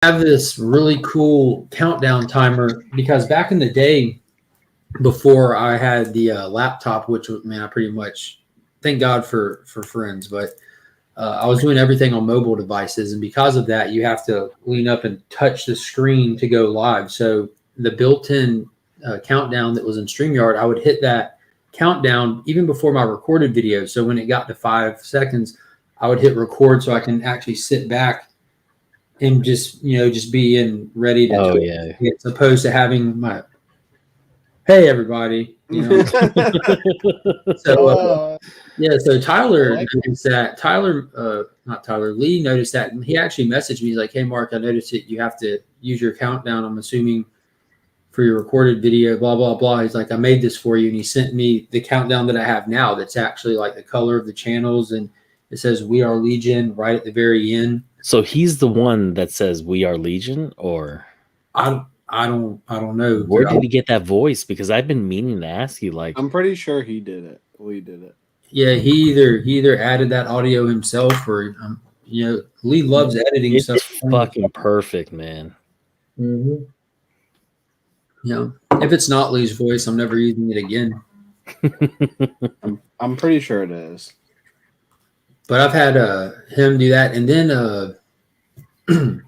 have this really cool countdown timer because back in the day, before I had the laptop, which man, I pretty much thank God for friends, but I was doing everything on mobile devices, and because of that, you have to lean up and touch the screen to go live. So the built-in countdown that was in StreamYard, I would hit that countdown even before my recorded video. So when it got to 5 seconds, I would hit record so I can actually sit back and just be in ready to. Oh yeah. As opposed to having my hey everybody, So so Tyler noticed that. Not Tyler, Lee noticed that, and he actually messaged me. He's like, "Hey Mark, I noticed that you have to use your countdown. I'm assuming for your recorded video, blah blah blah." He's like, "I made this for you," and he sent me the countdown that I have now. That's actually like the color of the channels, and it says "We Are Legion" right at the very end. So he's the one that says "We Are Legion," or I don't know. Where did he get that voice? Because I've been meaning to ask you. Like, I'm pretty sure he did it. Lee did it. Yeah, he either added that audio himself, or Lee loves editing it's stuff. Fucking perfect, man. Mm-hmm. Yeah, if it's not Lee's voice, I'm never using it again. I'm pretty sure it is. But I've had him do that, and then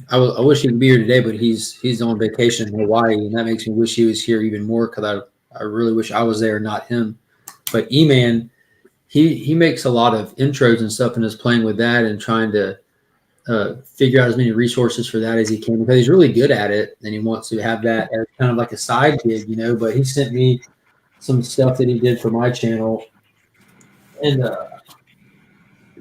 I wish he could be here today, but he's on vacation in Hawaii, and that makes me wish he was here even more because I really wish I was there, not him. But E-Man, he makes a lot of intros and stuff, and is playing with that and trying to figure out as many resources for that as he can because he's really good at it, and he wants to have that as kind of like a side gig, But he sent me some stuff that he did for my channel, and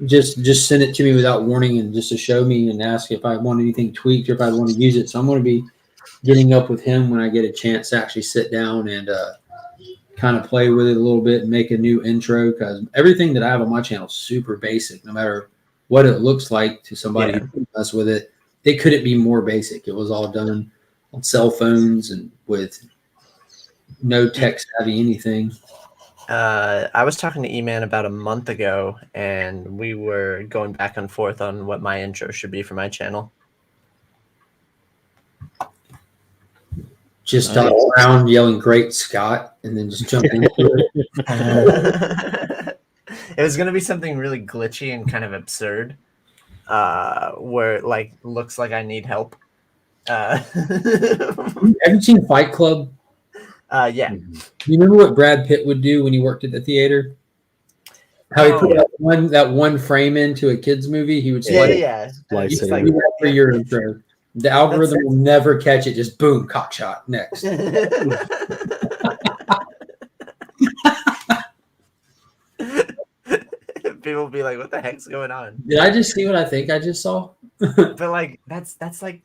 just send it to me without warning and just to show me and ask if I want anything tweaked or if I want to use it. So I'm going to be getting up with him when I get a chance to actually sit down and kind of play with it a little bit and make a new intro, because everything that I have on my channel is super basic. No matter what it looks like to somebody who mess with it, it couldn't be more basic. It was all done on cell phones and with no tech savvy anything. I was talking to E-Man about a month ago, and we were going back and forth on what my intro should be for my channel. Just stop around yelling "Great Scott" and then just jump into it. It was going to be something really glitchy and kind of absurd, where it looks like I need help. Have you seen Fight Club? Yeah. You remember what Brad Pitt would do when he worked at the theater? How he put that one frame into a kid's movie? He would say, for your intro. The algorithm will never catch it. Just boom, cock shot. Next. People will be like, "What the heck's going on?" Did I just see what I think I just saw? But that's like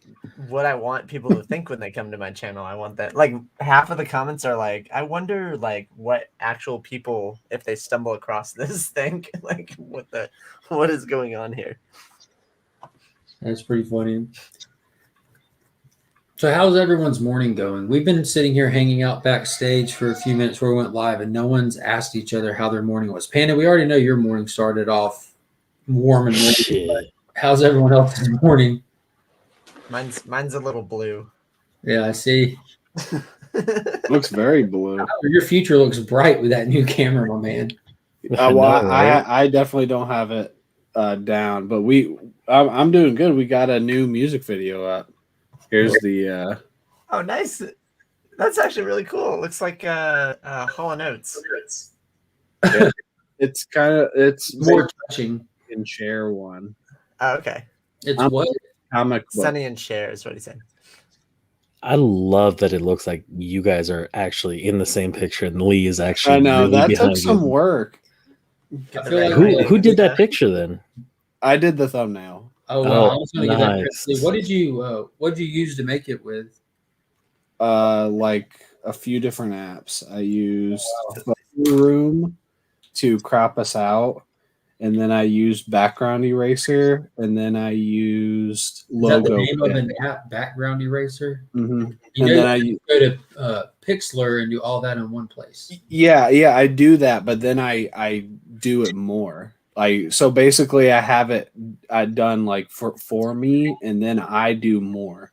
what I want people to think when they come to my channel. I want that. Like half of the comments are like, "I wonder what actual people, if they stumble across this, think like what is going on here." That's pretty funny. So how's everyone's morning going? We've been sitting here hanging out backstage for a few minutes before we went live, and no one's asked each other how their morning was. Panda, we already know your morning started off warm and warm, but how's everyone else's morning? Mine's a little blue. Yeah, I see. Looks very blue. Your future looks bright with that new camera, my man. I definitely don't have it down, but I'm doing good. We got a new music video up. Here's the oh, nice. That's actually really cool. It looks like Hall & Oates. Yeah, it's more touching in Cher one. Oh, okay. It's what? Comic book. Sunny and Cher is what he said. I love that it looks like you guys are actually in the same picture, and Lee is actually. I know really that took some work. Who did that picture then? I did the thumbnail. Oh, wow. I was going to get that. What did you use to make it with? Like a few different apps. I used Room to crop us out, and then I used Background Eraser, and then I used Logo. Is that the name of an app, Background Eraser? Mm-hmm. You go to Pixlr and do all that in one place. Yeah, I do that, but then I do it more. So basically I have it done like for me, and then I do more.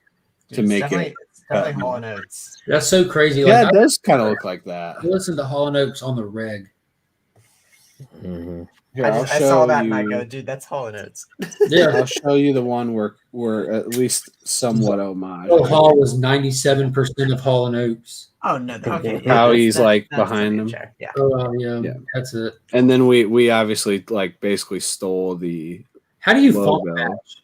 to make it. It's definitely Hall and Oates. That's so crazy. Yeah, Like it does kind of look like that. I listened to Hall and Oates on the reg. Mhm. Here, I saw that and I go, dude, that's Hall and Oates. Yeah. I'll show you the one where at least somewhat homage. Bill Hall was 97% of Hall and Oates. Oh no! Okay, How that's- he's that- like that's behind a him. good chair. Yeah. Oh wow, yeah, Yeah. that's it. And then we obviously like basically stole the How do you logo. font match?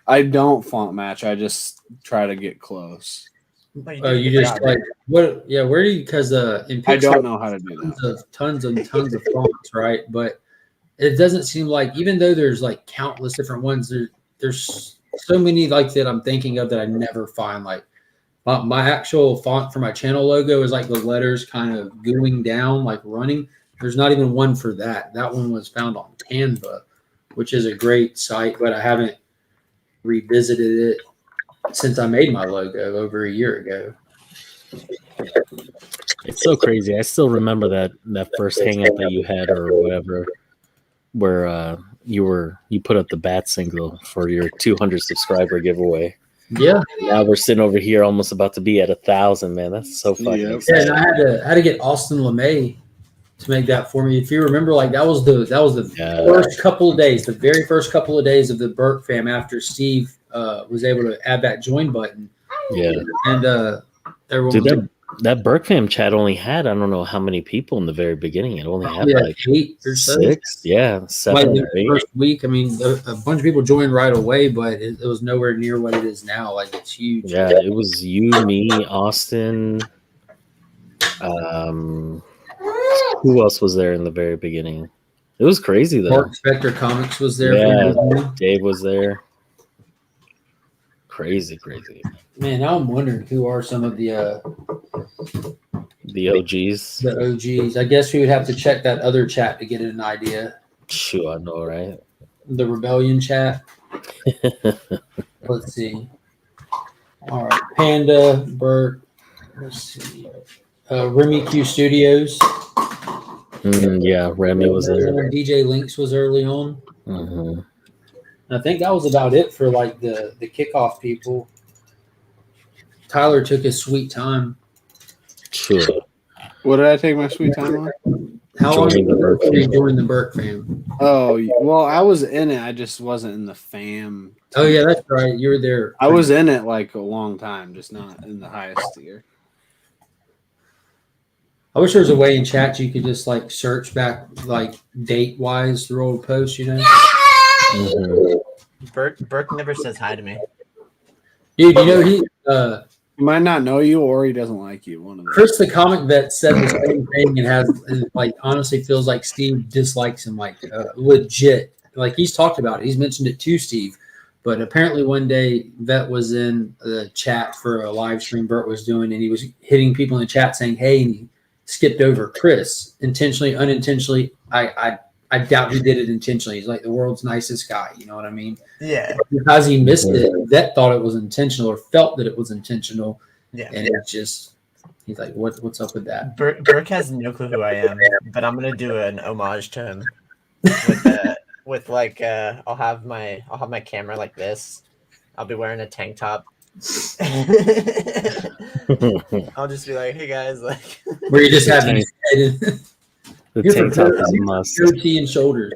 I don't font match. I just try to get close. Well, Oh, did a you good just job. like what? Yeah, where do you? Because in I Pixar, don't know how to do that. tons and tons of fonts, right? But it doesn't seem like, even though there's like countless different ones, there's so many like that I'm thinking of that I never find. Like my actual font for my channel logo is like the letters kind of going down, like running. There's not even one for that. That one was found on Canva, which is a great site, but I haven't revisited it since I made my logo over a year ago. It's so crazy. I still remember that first hangout that you had or whatever, where you put up the bat single for your 200 subscriber giveaway. Yeah, Now we're sitting over here almost about to be at 1,000, man. That's so fucking Yep. yeah. exciting. And I had to get Austin LeMay to make that for me. If you remember, like that was the Yeah. first couple of days, the very first couple of days of the Burke fam after Steve was able to add that join button. Yeah. And everyone Dude, was that Burke fam chat only had, I don't know how many people in the very beginning. It only had like 8 or so. 6, yeah, Like 7 the or 8. first week, I mean, a bunch of people joined right away, but it was nowhere near what it is now. Like it's huge. Yeah, it was you, me, Austin. Who else was there in the very beginning? It was crazy though. Mark Spector Comics was there. Yeah. For me. Dave was there. Crazy. Man, now I'm wondering who are some of the The OGs. OGs. I guess we would have to check that other chat to get an idea. Shoot, I know, right? The Rebellion chat. Let's see. All right, Panda, Bert. Let's see. Remy Q Studios. Yeah, Remy was there. DJ Links was early on. hmm I think that was about it for like the kickoff people. Tyler took his sweet time. Sure. What did I take my sweet time on? How long Joining the Burke did you fam. join the Burke fam? Oh, well, I was in it. I just wasn't in the fam. Oh yeah, that's right. You were there. I was in it like a long time, just not in the highest tier. I wish there was a way in chat you could just like search back like date wise through old posts, you know? Mhm. Burke never says hi to me. Dude, you know he He might not know you or he doesn't like you. One of them. Chris the comic vet said the same thing and like honestly feels like Steve dislikes him like legit. Like he's talked about it. He's mentioned it to Steve. But apparently one day Vet was in the chat for a live stream Bert was doing and he was hitting people in the chat saying, hey, and he skipped over Chris intentionally, unintentionally. I doubt he did it intentionally. He's like the world's nicest guy. You know what I mean? Yeah. Because he missed it, Vet thought it was intentional or felt that it was intentional. Yeah. And it's just, he's like, what's up with that? Burke has no clue who I am, but I'm gonna do an homage to him with like I'll have my camera like this. I'll be wearing a tank top. I'll just be like, hey guys, like Where you just have his head The Here's tank a top is a must. goatee and shoulders.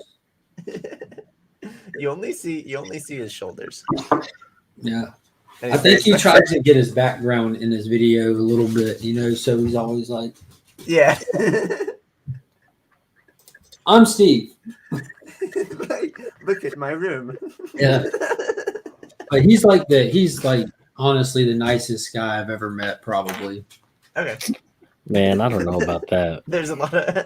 you only see his shoulders. Yeah. And I his think face. he tried to get his background in his video a little bit, you know, so he's always like, Yeah. I'm Steve. Like, look at my room. Yeah. But he's like honestly the nicest guy I've ever met, probably. Okay. Man, I don't know about that. There's a lot of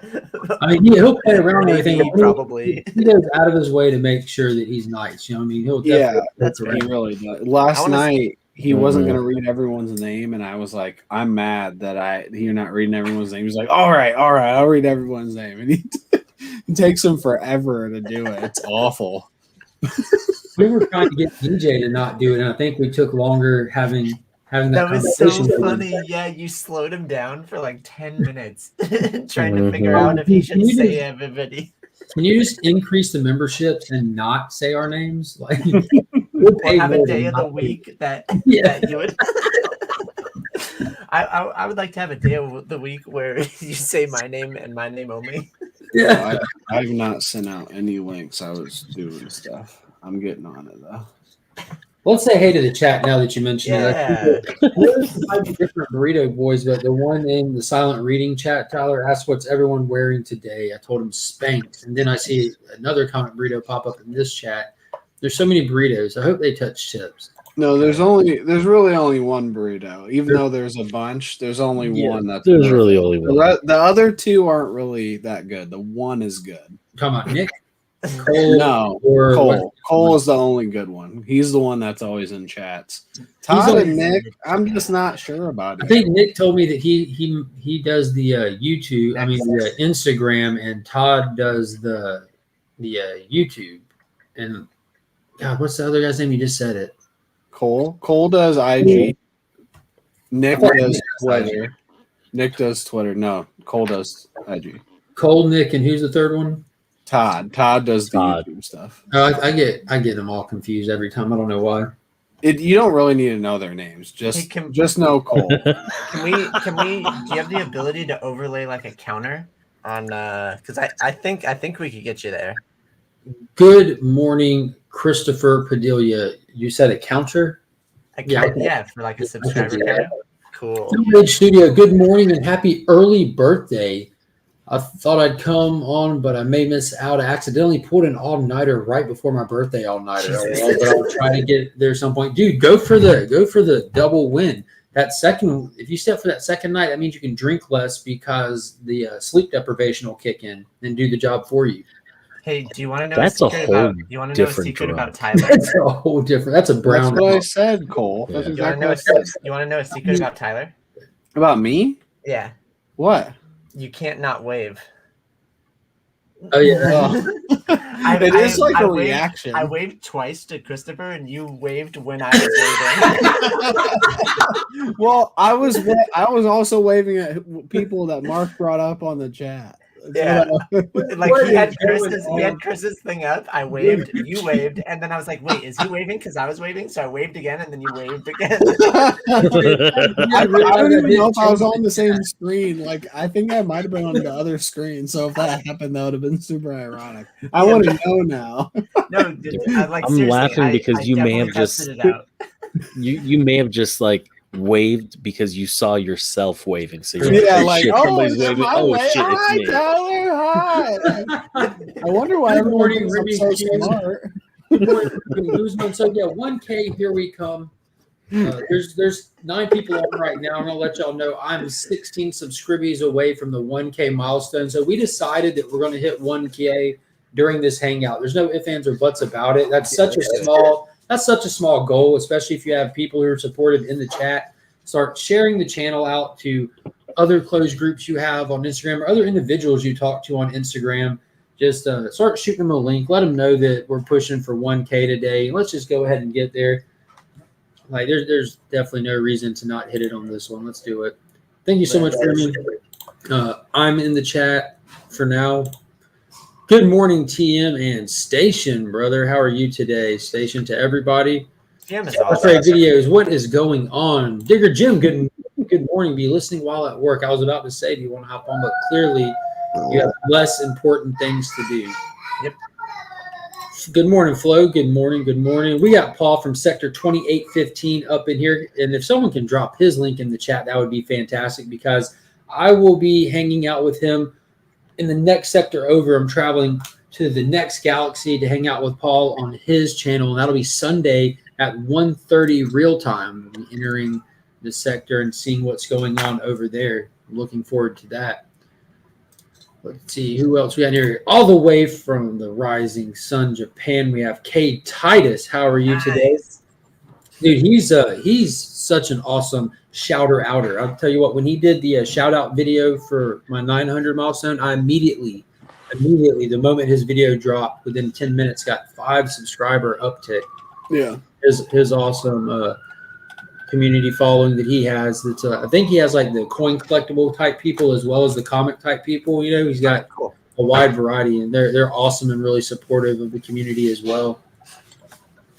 I mean, he'll play around and maybe, everything. probably. He goes out of his way to make sure that he's nice. You know what I mean? He'll Yeah, definitely that's poke He around. really does. Last wanna night he wasn't Mhm. gonna read everyone's name, and I was like, "I'm mad that you're not reading everyone's name." He's like, "All right, I'll read everyone's name," and it takes him forever to do it. It's awful. We were trying to get DJ to not do it, and I think we took longer having that That was so conversation. with him. funny. Yeah, you slowed him down for like 10 minutes trying to Mhm. figure out if he should Can you say just- everybody. Can you just increase the memberships and not say our names? Like, or have a more day than of the not week that Yeah. that you would. I would like to have a day of the week where you say my name and my name only. Yeah. I've not sent out any links. I was doing stuff. I'm getting on it though. Let's say hey to the chat now that you mentioned it. Yeah. There's might be different burrito boys, but the one in the silent reading chat, Tyler asked what's everyone wearing today. I told him Spanx. And then I see another comment burrito pop up in this chat. There's so many burritos. I hope they touch tips. No, there's really only one burrito. Even though there's a bunch, there's only one that's There's worth really it. only one. The other two aren't really that good. The one is good. Talking about Nick? Cole? No, or Cole. Cole is the only good one. He's the one that's always in chats. Todd and Nick, I'm just not sure about it. I think Nick told me that he does the YouTube, the Instagram, and Todd does the YouTube. And God, what's the other guy's name? You just said it. Cole does IG. Nick thought does Nick does Twitter. Nick does Twitter. No, Cole does IG. Cole, Nick, and who's the third one? Todd does the Todd. YouTube stuff. Oh, I get them all confused every time. I don't know why. You don't really need to know their names. Just know Cole. Can we? Do you have the ability to overlay like a counter on? Because I think we could get you there. Good morning, Christopher Padilla. You said a counter? Yeah, for like a subscriber counter. Cool. Ridge Studio, good morning and happy early birthday. I thought I'd come on, but I may miss out. I accidentally pulled an all-nighter right before my birthday all-nighter. But I'll try to get there some point. Dude, go for the double win. That second, if you step for that second night, that means you can drink less because the sleep deprivation will kick in and do the job for you. Hey, do you want to know That's a secret a whole about? You want to know a different secret drug. about Tyler? That's a whole different. That's a brown. That's what I said, Cole. That's Yeah. exactly what I said. You want to know a secret about Tyler? About me? Yeah, What? you can't not wave. Oh yeah. It is like a waved- reaction. I waved twice to Christopher, and you waved when I was waving. Well, I was also waving at people that Mark brought up on the chat. Yeah. Like What he had is going Chris's thing up. I waved, you waved, and then I was like, "Wait, is he waving?" Because I was waving, so I waved again, and then you waved again. I don't even know if I was on the same screen. Like, I think I might have been on the other screen. So if that happened, that would have been super ironic. I want to know now. No, dude, I'm I'm laughing because you may have definitely just- tested it out. You may have just like waved because you saw yourself waving. So you're Yeah, oh, like, shit, oh, somebody's it's waving. my Oh way. shit, Hi, it's me. Tyler. Hi. I wonder why Good everyone morning, thinks I'm so Ruby. smart. So yeah, 1K, here we come. There's 9 people on right now. I'm gonna let y'all know I'm 16 subscribers away from the 1K milestone. So we decided that we're gonna hit 1K during this hangout. There's no ifs, ands, or buts about it. That's such a small goal, especially if you have people who are supportive in the chat. Start sharing the channel out to other closed groups you have on Instagram or other individuals you talk to on Instagram. Just start shooting them a link. Let them know that we're pushing for 1K today. Let's just go ahead and get there. Like there's definitely no reason to not hit it on this one. Let's do it. Thank you so much, Jeremy. I'm in the chat for now. Good morning, TM and Station, brother. How are you today? Station to everybody. TM is Afraid awesome. videos. What is going on? Digger Jim, good morning. Be listening while at work. I was about to say, do you want to hop on? But clearly you have less important things to do. Yep. Good morning, Flo. Good morning. Good morning. We got Paul from Sector 2815 up in here. And if someone can drop his link in the chat, that would be fantastic because I will be hanging out with him in the next sector over. I'm traveling to the next galaxy to hang out with Paul on his channel. And that'll be Sunday at 1:30 real time. We'll be entering the sector and seeing what's going on over there. I'm looking forward to that. Let's see who else we got here. All the way from the rising sun, Japan, we have K Titus. How are you today? Dude, he's such an awesome shouter outer. I'll tell you what, when he did the shout out video for my 900 milestone, I immediately, the moment his video dropped, within 10 minutes, got 5 subscriber uptick. Yeah. His awesome community following that he has. That's I think he has like the coin collectible type people as well as the comic type people. You know, he's got a wide variety, and they're awesome and really supportive of the community as well.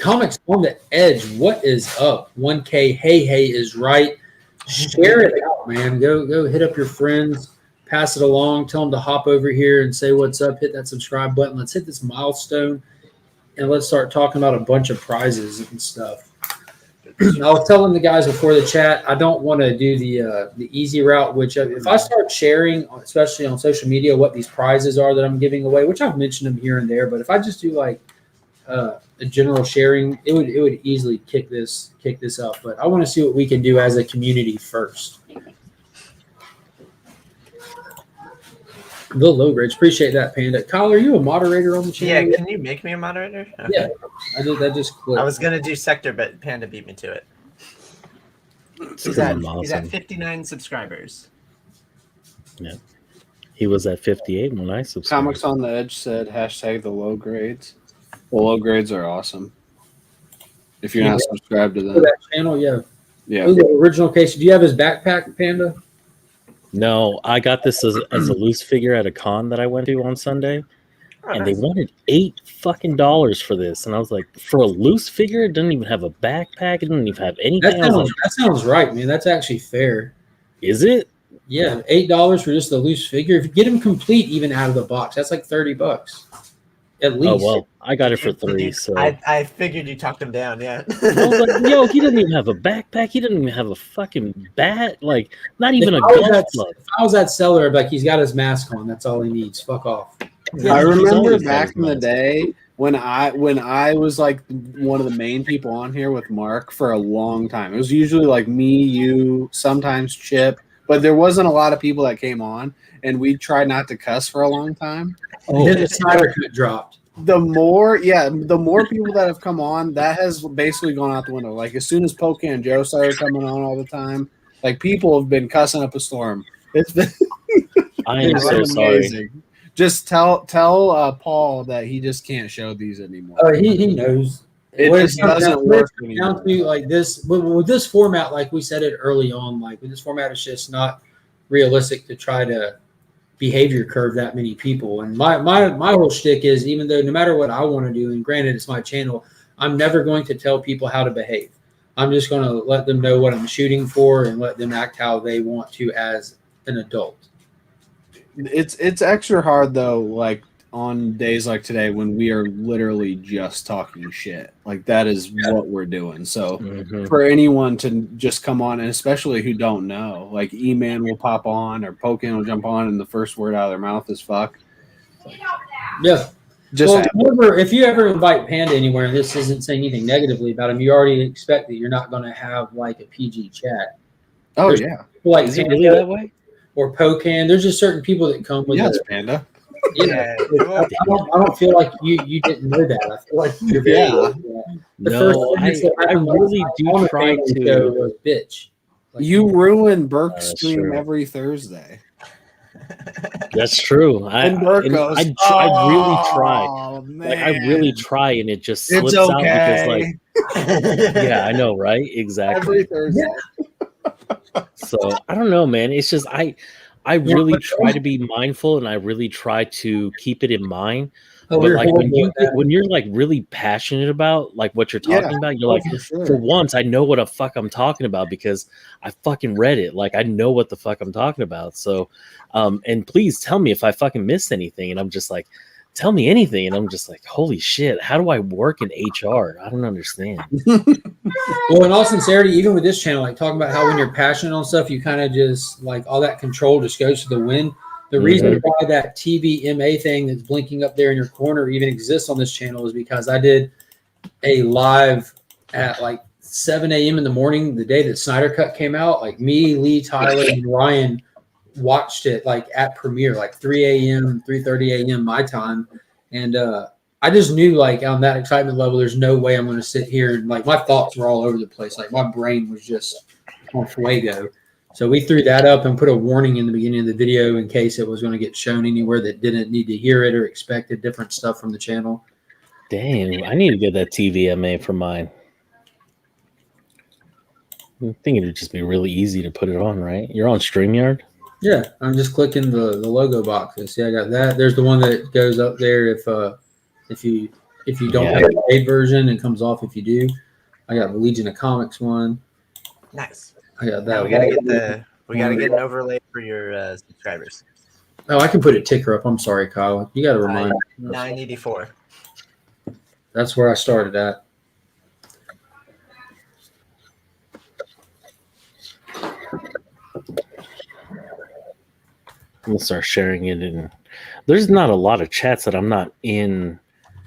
Comics on the Edge. What is up? 1K. Hey is right. Share it out, man. Go hit up your friends. Pass it along. Tell them to hop over here and say what's up. Hit that subscribe button. Let's hit this milestone, and let's start talking about a bunch of prizes and stuff. I was telling the guys before the chat, I don't want to do the easy route, which if I start sharing, especially on social media, what these prizes are that I'm giving away, which I've mentioned them here and there, but if I just do like a general sharing, it would easily kick this up. But I want to see what we can do as a community first. The low bridge, appreciate that, Panda. Kyle, are you a moderator on the channel? Yeah, can you make me a moderator? Okay. Yeah, I just clicked. I was gonna do sector, but Panda beat me to it. He's at 59 subscribers. Yeah, he was at 58 when I subscribed. Comics on the Edge said hashtag the low grades. The low grades are awesome. If you're not subscribed to them, that channel, yeah. Yeah. The original case. Do you have his backpack, Panda? No, I got this as a loose figure at a con that I went to on Sunday, and they wanted $8 for this, and I was like, for a loose figure, it doesn't even have a backpack, it doesn't even have anything. That sounds right, man. That's actually fair. Is it? Yeah, $8 for just the loose figure. If you get them complete, even out of the box, that's like $30 at least. Oh well, I got it for $3. So I figured you talked him down. Yeah. I was like, yo, he doesn't even have a backpack. He doesn't even have a fucking bat. Like, not even a golf club. If I was that seller, I'd be like, he's got his mask on. That's all he needs. Fuck off. I remember back in the day when I was like one of the main people on here with Mark for a long time. It was usually like me, you, sometimes Chip, but there wasn't a lot of people that came on, and we tried not to cuss for a long time. Oh, then the Snyder Cut dropped. The more people that have come on, that has basically gone out the window. Like as soon as Poke and Joe started coming on all the time, like people have been cussing up a storm. It's been I am so sorry. Just tell Paul that he just can't show these anymore. Oh, he knows. It just doesn't work anymore. Down to like this with this format, like we said it early on, like with this format, it's just not realistic to try to behavior curve that many people. And my whole shtick is, even though no matter what I want to do, and granted it's my channel, I'm never going to tell people how to behave. I'm just going to let them know what I'm shooting for and let them act how they want to as an adult. It's extra hard though, like on days like today when we are literally just talking shit. Like that is what we're doing. So for anyone to just come on, and especially who don't know, like E-Man will pop on or Pokin will jump on, and the first word out of their mouth is fuck. Yeah. Just if you ever invite Panda anywhere, and this isn't saying anything negatively about him, you already expect that you're not going to have like a PG chat. Oh, There's like is it really that way? Or Pocan. There's just certain people that come with it's Panda. Yeah, I don't feel like you didn't know that. I feel like you're I really do try to. Was bitch. Like, you ruin Burke's stream every Thursday. That's true. I really try. Man. Like I really try, and it just slips out because, like, yeah, I know, right? Exactly. Every Thursday. So I don't know, man. It's just I really try to be mindful, and I really try to keep it in mind. But like when you're like really passionate about like what you're talking about, you're like, for once, I know what the fuck I'm talking about because I fucking read it. Like I know what the fuck I'm talking about. So, and please tell me if I fucking missed anything. And I'm just like, tell me anything. And I'm just like, holy shit, how do I work in HR? I don't understand. Well, in all sincerity, even with this channel, like talking about how when you're passionate on stuff, you kind of just like all that control just goes to the wind. The reason why that TVMA thing that's blinking up there in your corner even exists on this channel is because I did a live at like 7 a.m. in the morning, the day that Snyder Cut came out. Like me, Lee, Tyler, and Ryan watched it like at premiere, like 3 a.m., 3:30 a.m. my time. And I just knew like on that excitement level, there's no way I'm going to sit here. And like my thoughts were all over the place. Like my brain was just on fuego. So we threw that up and put a warning in the beginning of the video in case it was going to get shown anywhere that didn't need to hear it or expected different stuff from the channel. Damn, I need to get that TVMA for mine. I think it'd just be really easy to put it on, right? You're on StreamYard? Yeah, I'm just clicking the logo boxes. See, I got that. There's the one that goes up there if you if you don't have the paid version, it comes off if you do. I got the Legion of Comics one. Nice. I got that. Now we gotta get an overlay for your subscribers. Oh, I can put a ticker up. I'm sorry, Kyle. You got to remind me. 984. That's where I started at. I'm gonna start sharing it, and there's not a lot of chats that I'm not in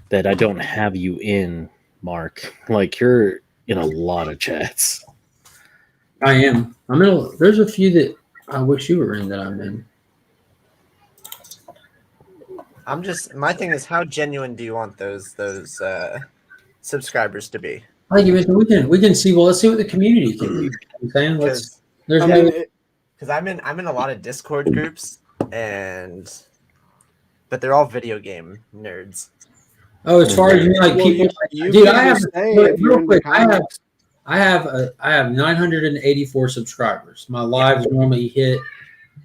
that I don't have you in, Mark. Like you're in a lot of chats. I am. There's a few that I wish you were in that I'm in. My thing is, how genuine do you want those subscribers to be? I think you mentioned we can see. Well, let's see what the community can do. I'm saying because I'm in a lot of Discord groups, but they're all video game nerds. Oh, as far as people, dude, I have real quick. I have 984 subscribers. My lives normally hit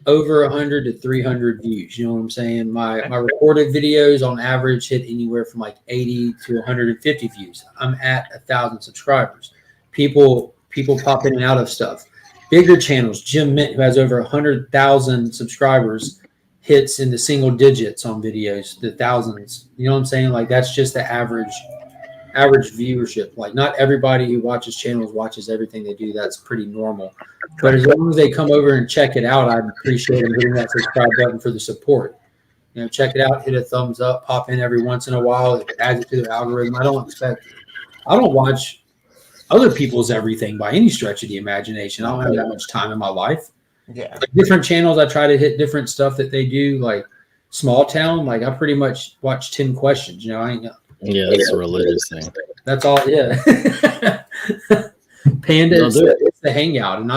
over 100 to 300 views. You know what I'm saying? My recorded videos on average hit anywhere from like 80 to 150 views. I'm at 1,000 subscribers. People pop in and out of stuff. Bigger channels, Jim Mint, who has over 100,000 subscribers, hits in the single digits on videos, the thousands. You know what I'm saying? Like that's just the average viewership. Like not everybody who watches channels watches everything they do. That's pretty normal. But as long as they come over and check it out, I'd appreciate them hitting that subscribe button for the support. You know, check it out, hit a thumbs up, pop in every once in a while. It adds it to their algorithm. I don't watch other people's everything by any stretch of the imagination. I don't have that much time in my life. Yeah. Like different channels, I try to hit different stuff that they do. Like Small Town, like I pretty much watch 10 questions. You know, Yeah, that's a religious thing. That's all. Yeah. Panda is the Hangout, and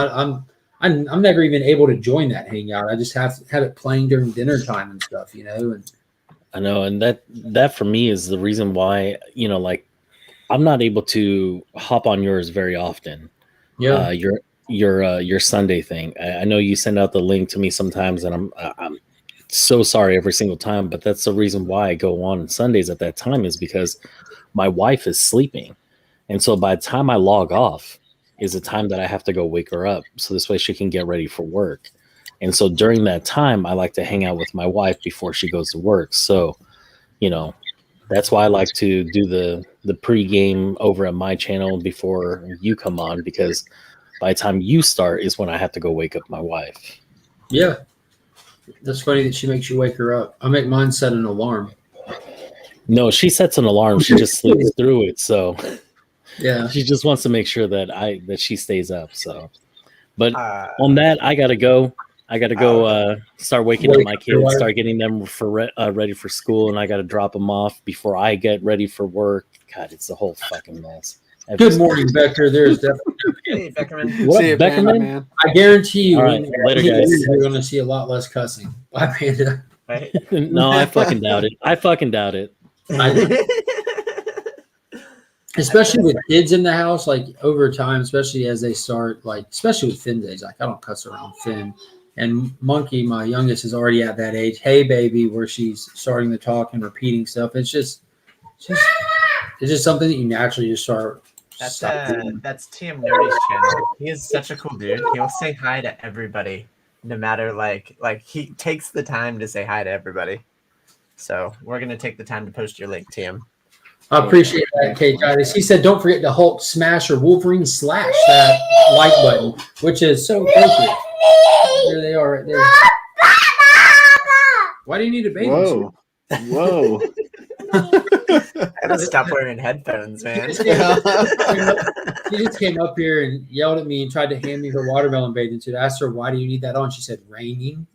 I'm never even able to join that Hangout. I just have it playing during dinner time and stuff, you know. And I know, and that for me is the reason why, you know, like I'm not able to hop on yours very often. Yeah, your Sunday thing. I know you send out the link to me sometimes, and I'm so sorry every single time, but that's the reason why I go on Sundays at that time is because my wife is sleeping, and so by the time I log off is the time that I have to go wake her up, so this way she can get ready for work. And so during that time, I like to hang out with my wife before she goes to work. So, you know, that's why I like to do the pregame over at my channel before you come on, because by the time you start is when I have to go wake up my wife. Yeah. That's funny that she makes you wake her up. I make mine set an alarm. No, she sets an alarm. She just sleeps through it. So yeah, she just wants to make sure that she stays up. So, but on that, I gotta go. Start waking up my kids, start getting them ready for school, and I gotta drop them off before I get ready for work. God, it's a whole fucking mess. Good morning, Becker. There's definitely. Hey, Beckerman. What up, Beckerman? Man. I guarantee you, all right, later, guys. You're going to see a lot less cussing. Bye, Panda. Right? No, I fucking doubt it. Especially with kids in the house, like over time, especially as they start, like especially with Finn days. Like I don't cuss around Finn. And Monkey, my youngest, is already at that age. Hey, baby, where she's starting to talk and repeating stuff. It's just something that you naturally just start. That's TM Nerdy's channel. He is such a cool dude. He'll say hi to everybody, no matter like he takes the time to say hi to everybody. So we're gonna take the time to post your link, TM. I appreciate that, Kate Titus. He said, "Don't forget to Hulk smash or Wolverine slash that like button," which is so appropriate. There they are, right there. Why do you need a baby? Whoa. I gotta stop wearing headphones, man. She just came up here and yelled at me and tried to hand me her watermelon bathing suit. I asked her, "Why do you need that on?" She said, "Raining."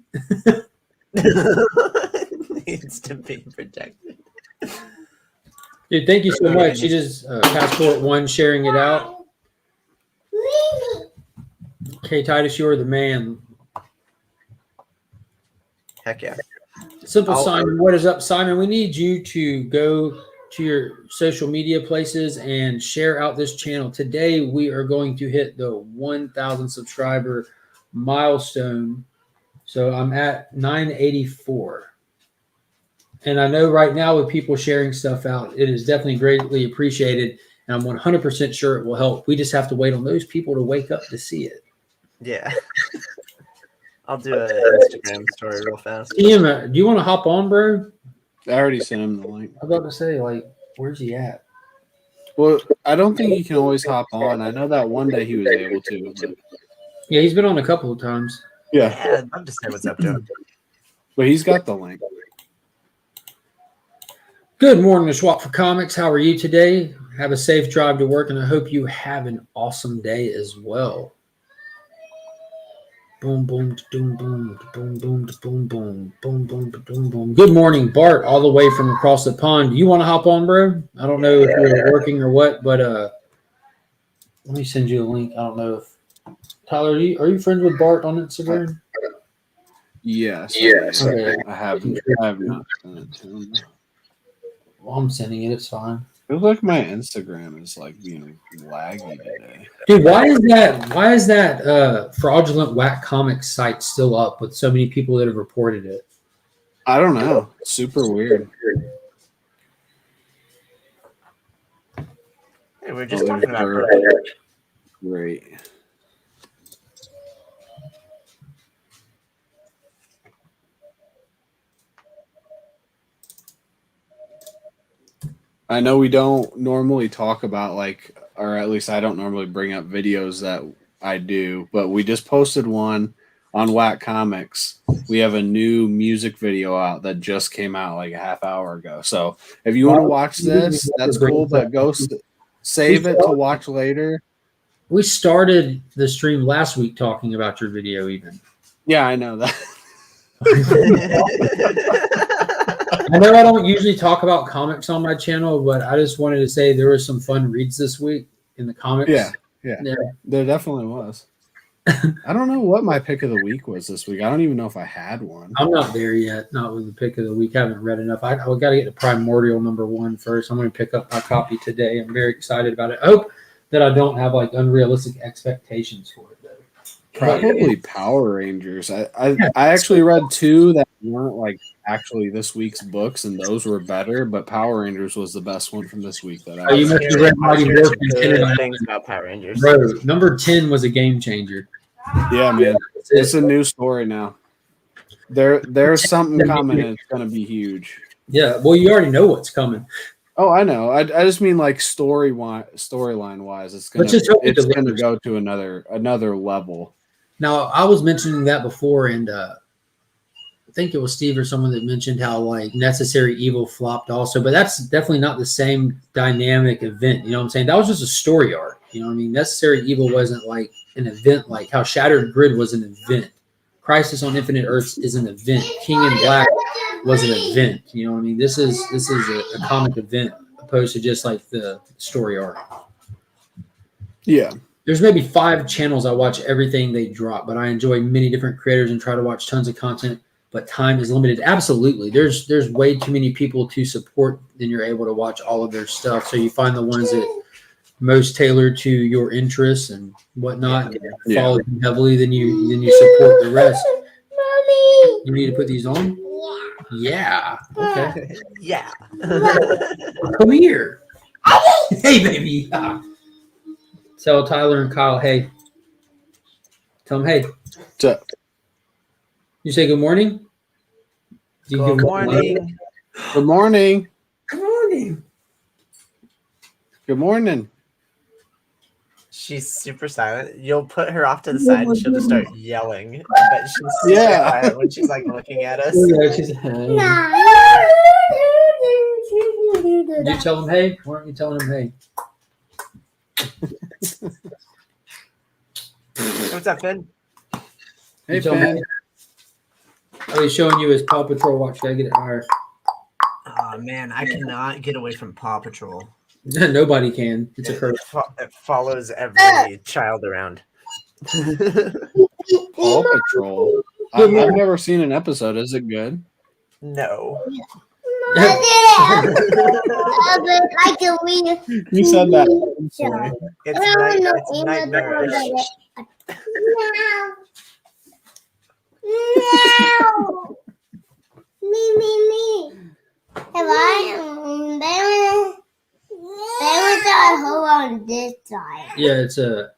Needs to be protected. Dude, thank you so much. She just Passport One sharing it out. Okay, Titus, you're the man. Heck yeah. Simple Simon, what is up, Simon? We need you to go to your social media places and share out this channel. Today, we are going to hit the 1,000 subscriber milestone. So I'm at 984. And I know right now with people sharing stuff out, it is definitely greatly appreciated. And I'm 100% sure it will help. We just have to wait on those people to wake up to see it. Yeah. I'll do an Instagram story real fast. Ian, do you want to hop on, bro? I already sent him the link. I was about to say, like, where's he at? Well, I don't think he can always hop on. I know that one day he was able to. But... Yeah, he's been on a couple of times. Yeah. I'm just saying what's up to him. But he's got the link. Good morning, Swap for Comics. How are you today? Have a safe drive to work, and I hope you have an awesome day as well. Boom, boom, boom, boom, boom, boom, boom, boom, boom, boom, boom, boom. Good morning, Bart, all the way from across the pond. You want to hop on, bro? I don't know if you're working or what, but let me send you a link. I don't know if Tyler, are you friends with Bart on Instagram? Yes. Okay. I have not sent it to him. Well, I'm sending it. It's fine. It looks like my Instagram is like being laggy today. Dude, why is that fraudulent whack comics site still up with so many people that have reported it? I don't know. It's super weird. Hey, we're just talking about Great. I know we don't normally talk about like, or at least I don't normally bring up videos that I do, but we just posted one on Whack Comics. We have a new music video out that just came out like a half hour ago. So if you want to watch this, that's cool, but go save it to watch later. We started the stream last week talking about your video even. Yeah, I know that. I know I don't usually talk about comics on my channel, but I just wanted to say there were some fun reads this week in the comics. Yeah. There definitely was. I don't know what my pick of the week was this week. I don't even know if I had one. I'm not there yet. Not with the pick of the week. I haven't read enough. I got to get to Primordial #1 first. I'm going to pick up my copy today. I'm very excited about it. I hope that I don't have like unrealistic expectations for it, though. Probably Power Rangers. I actually read two that weren't like actually this week's books, and those were better. But Power Rangers was the best one from this week. That you must have read Mighty Morphin 10 things about Power Rangers. Bro, #10 was a game changer. Yeah, man, it's a new story now. There's something coming, and it's gonna be huge. Yeah, well, you already know what's coming. Oh, I know. I just mean like storyline wise, it's gonna go to another level. Now, I was mentioning that before, and I think it was Steve or someone that mentioned how like Necessary Evil flopped also, but that's definitely not the same dynamic event. You know what I'm saying? That was just a story arc. You know what I mean? Necessary Evil wasn't like an event like how Shattered Grid was an event. Crisis on Infinite Earths is an event. King in Black was an event. You know what I mean? This is a comic event opposed to just like the story arc. Yeah. There's maybe 5 channels I watch everything they drop, but I enjoy many different creators and try to watch tons of content, but time is limited. Absolutely. There's way too many people to support than you're able to watch all of their stuff. So you find the ones that most tailored to your interests and whatnot, follow them heavily, then you support the rest. Mommy. You need to put these on? Yeah. Okay. Yeah. Come here. Hey, baby. Tell Tyler and Kyle, hey. Tell them, hey. What's up? You say good morning? Good morning. Good morning. Good morning. Good morning. She's super silent. You'll put her off to the side and she'll just start yelling. But she's super quiet when she's like looking at us. Yeah, she's, hey. Did you tell them hey? Why aren't you telling them hey? What's up, Finn? Hey, Finn. Oh, he's showing you his Paw Patrol watch. Gotta get it higher. Oh man, I cannot get away from Paw Patrol. Nobody can. It's a curse. It follows every child around. Paw Patrol. I've never seen an episode. Is it good? No. You said that. I'm sorry. It's nightmarish. On this side. Yeah, it's not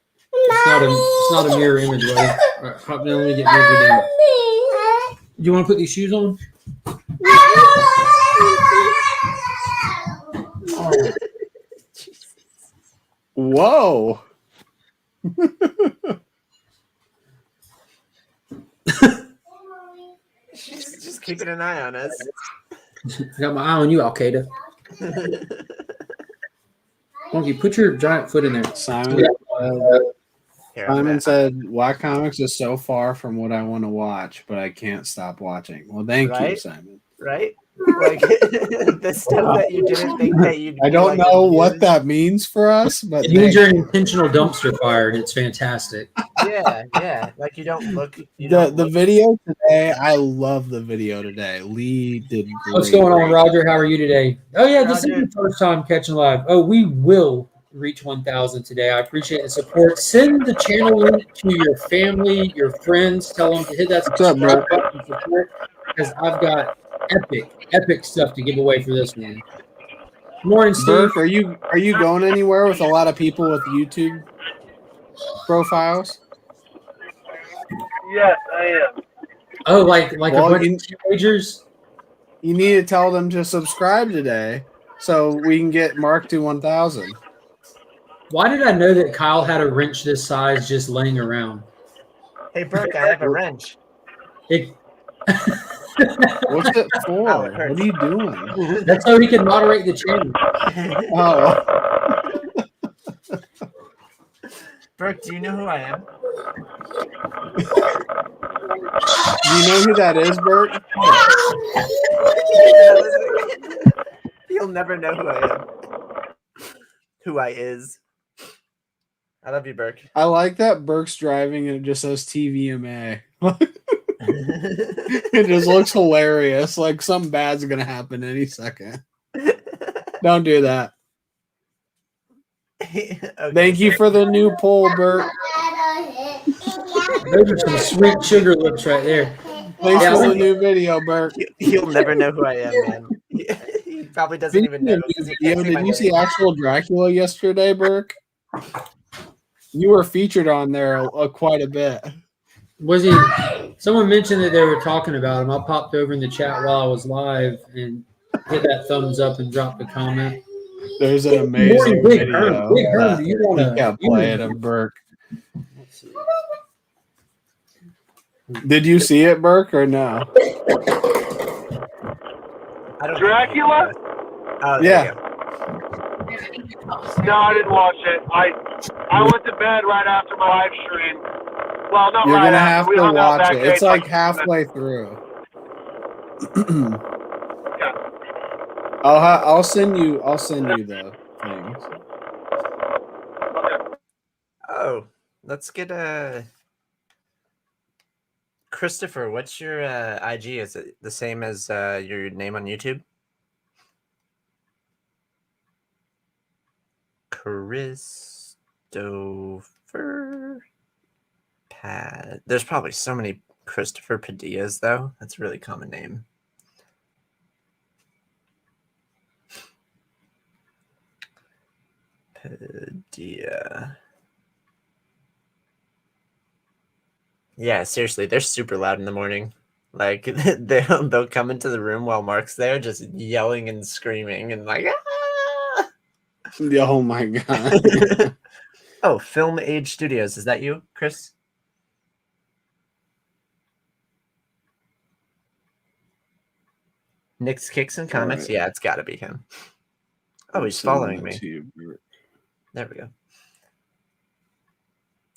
a mirror image, buddy. All right, hop down. Let me get moved down. Do you want to put these shoes on? Whoa. She's just keeping an eye on us. I got my eye on you, Al Qaeda. Monkey, put your giant foot in there. Simon, Here, Simon said, "Why comics is so far from what I want to watch, but I can't stop watching." Well, thank you, Right? Simon. right? Like the stuff that you didn't think that you'd. I don't know what that means for us, but It means you're an intentional dumpster fire, and it's fantastic. Yeah. Like you don't look. The video today, I love the video today. Lee did great. What's going on, Roger? How are you today? Oh yeah, this is Roger. the first time catching live. Oh, we will reach 1,000 today. I appreciate the support. Send the channel link to your family, your friends. Tell them to hit that subscribe button for support, because I've got epic stuff to give away for this one. Morning, Steve. Burke, are you going anywhere with a lot of people with YouTube profiles? Yes, I am. Oh, like Well, a bunch of teenagers. You need to tell them to subscribe today so we can get Mark to 1,000. Why did I know that Kyle had a wrench this size just laying around? Hey Burke, I have a wrench. It, What's it for? Oh, it hurts. What are you doing? that's so he can moderate the channel. Oh, Burke, do you know who I am? do you know who that is, Bert? You'll never know who I am. Who I is. I love you, Burke. I like that Burke's driving and it just says TVMA. It just looks hilarious. Like something bad's gonna happen any second. Don't do that. Okay, Thank you for the new poll, Bert. Those are some sweet sugar lips right there. Thanks Yeah, for the new video, Bert. He'll never know who I am, man. He probably doesn't even know. because he can't Did my you see name. actual Dracula yesterday, Burke? You were featured on there quite a bit. Was he? Someone mentioned that they were talking about him. I popped over in the chat while I was live and hit that thumbs up and dropped a comment. There's an amazing Big video Herm, Big Herm, do you that wanna- he kept playing of Burke. Did you see it, Burke, or no? I don't Dracula? Oh, Yeah. yeah. No, I didn't watch it. I went to bed right after my live stream. Well, not You're right gonna after. have We to hung out watch it. backstage It's like for- halfway through. Yeah. I'll send you the things. Okay. Oh, let's get Christopher, what's your IG? Is it the same as your name on YouTube? Christopher Pad. There's probably so many Christopher Padillas, though. That's a really common name. Padilla. Yeah, seriously, they're super loud in the morning. Like they'll come into the room while Mark's there, just yelling and screaming and like. Ah! Oh my god! Oh, Film Age Studios. Is that you, Chris? Nick's Kicks and Comics. Alright. Yeah, it's got to be him. Oh, he's following me. There we go.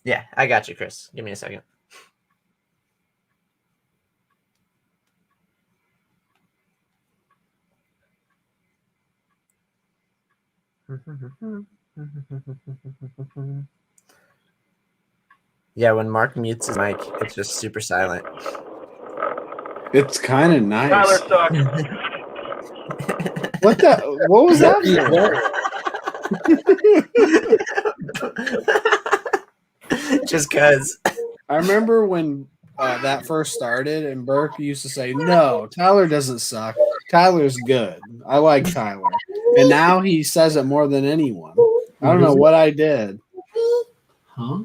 Yeah, I got you, Chris. Give me a second. Yeah, when Mark mutes his mic, it's just super silent. It's kind of nice. Tyler sucks. What was that? Just cause. I remember when that first started, and Burke used to say, "No, Tyler doesn't suck. Tyler's good. I like Tyler." And now he says it more than anyone. I don't know what I did. Huh?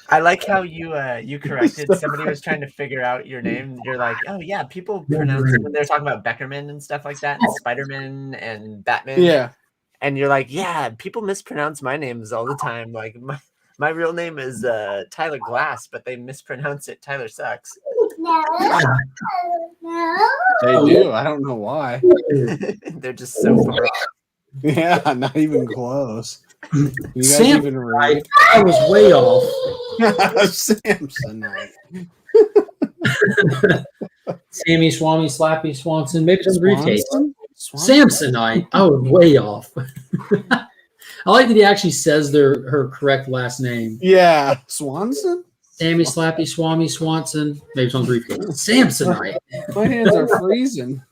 I like how you corrected somebody was trying to figure out your name. You're like, oh yeah, people pronounce when they're talking about Beckerman and stuff like that, and Spider-Man and Batman. Yeah. And you're like, yeah, people mispronounce my names all the time. Like my real name is Tyler Glass, but they mispronounce it Tyler Sucks. No. They do. I don't know why. They're just so far off. Yeah, not even close. You guys Sam, even right? I was way off. Samsonite. Sammy, Swami, Slappy, Swanson, maybe some briefcase. Swanson? Samsonite. I was way off. I like that he actually says her correct last name. Yeah, Swanson. Sammy, Slappy, Swami, Swanson, maybe some briefcase. Samsonite. My hands are freezing.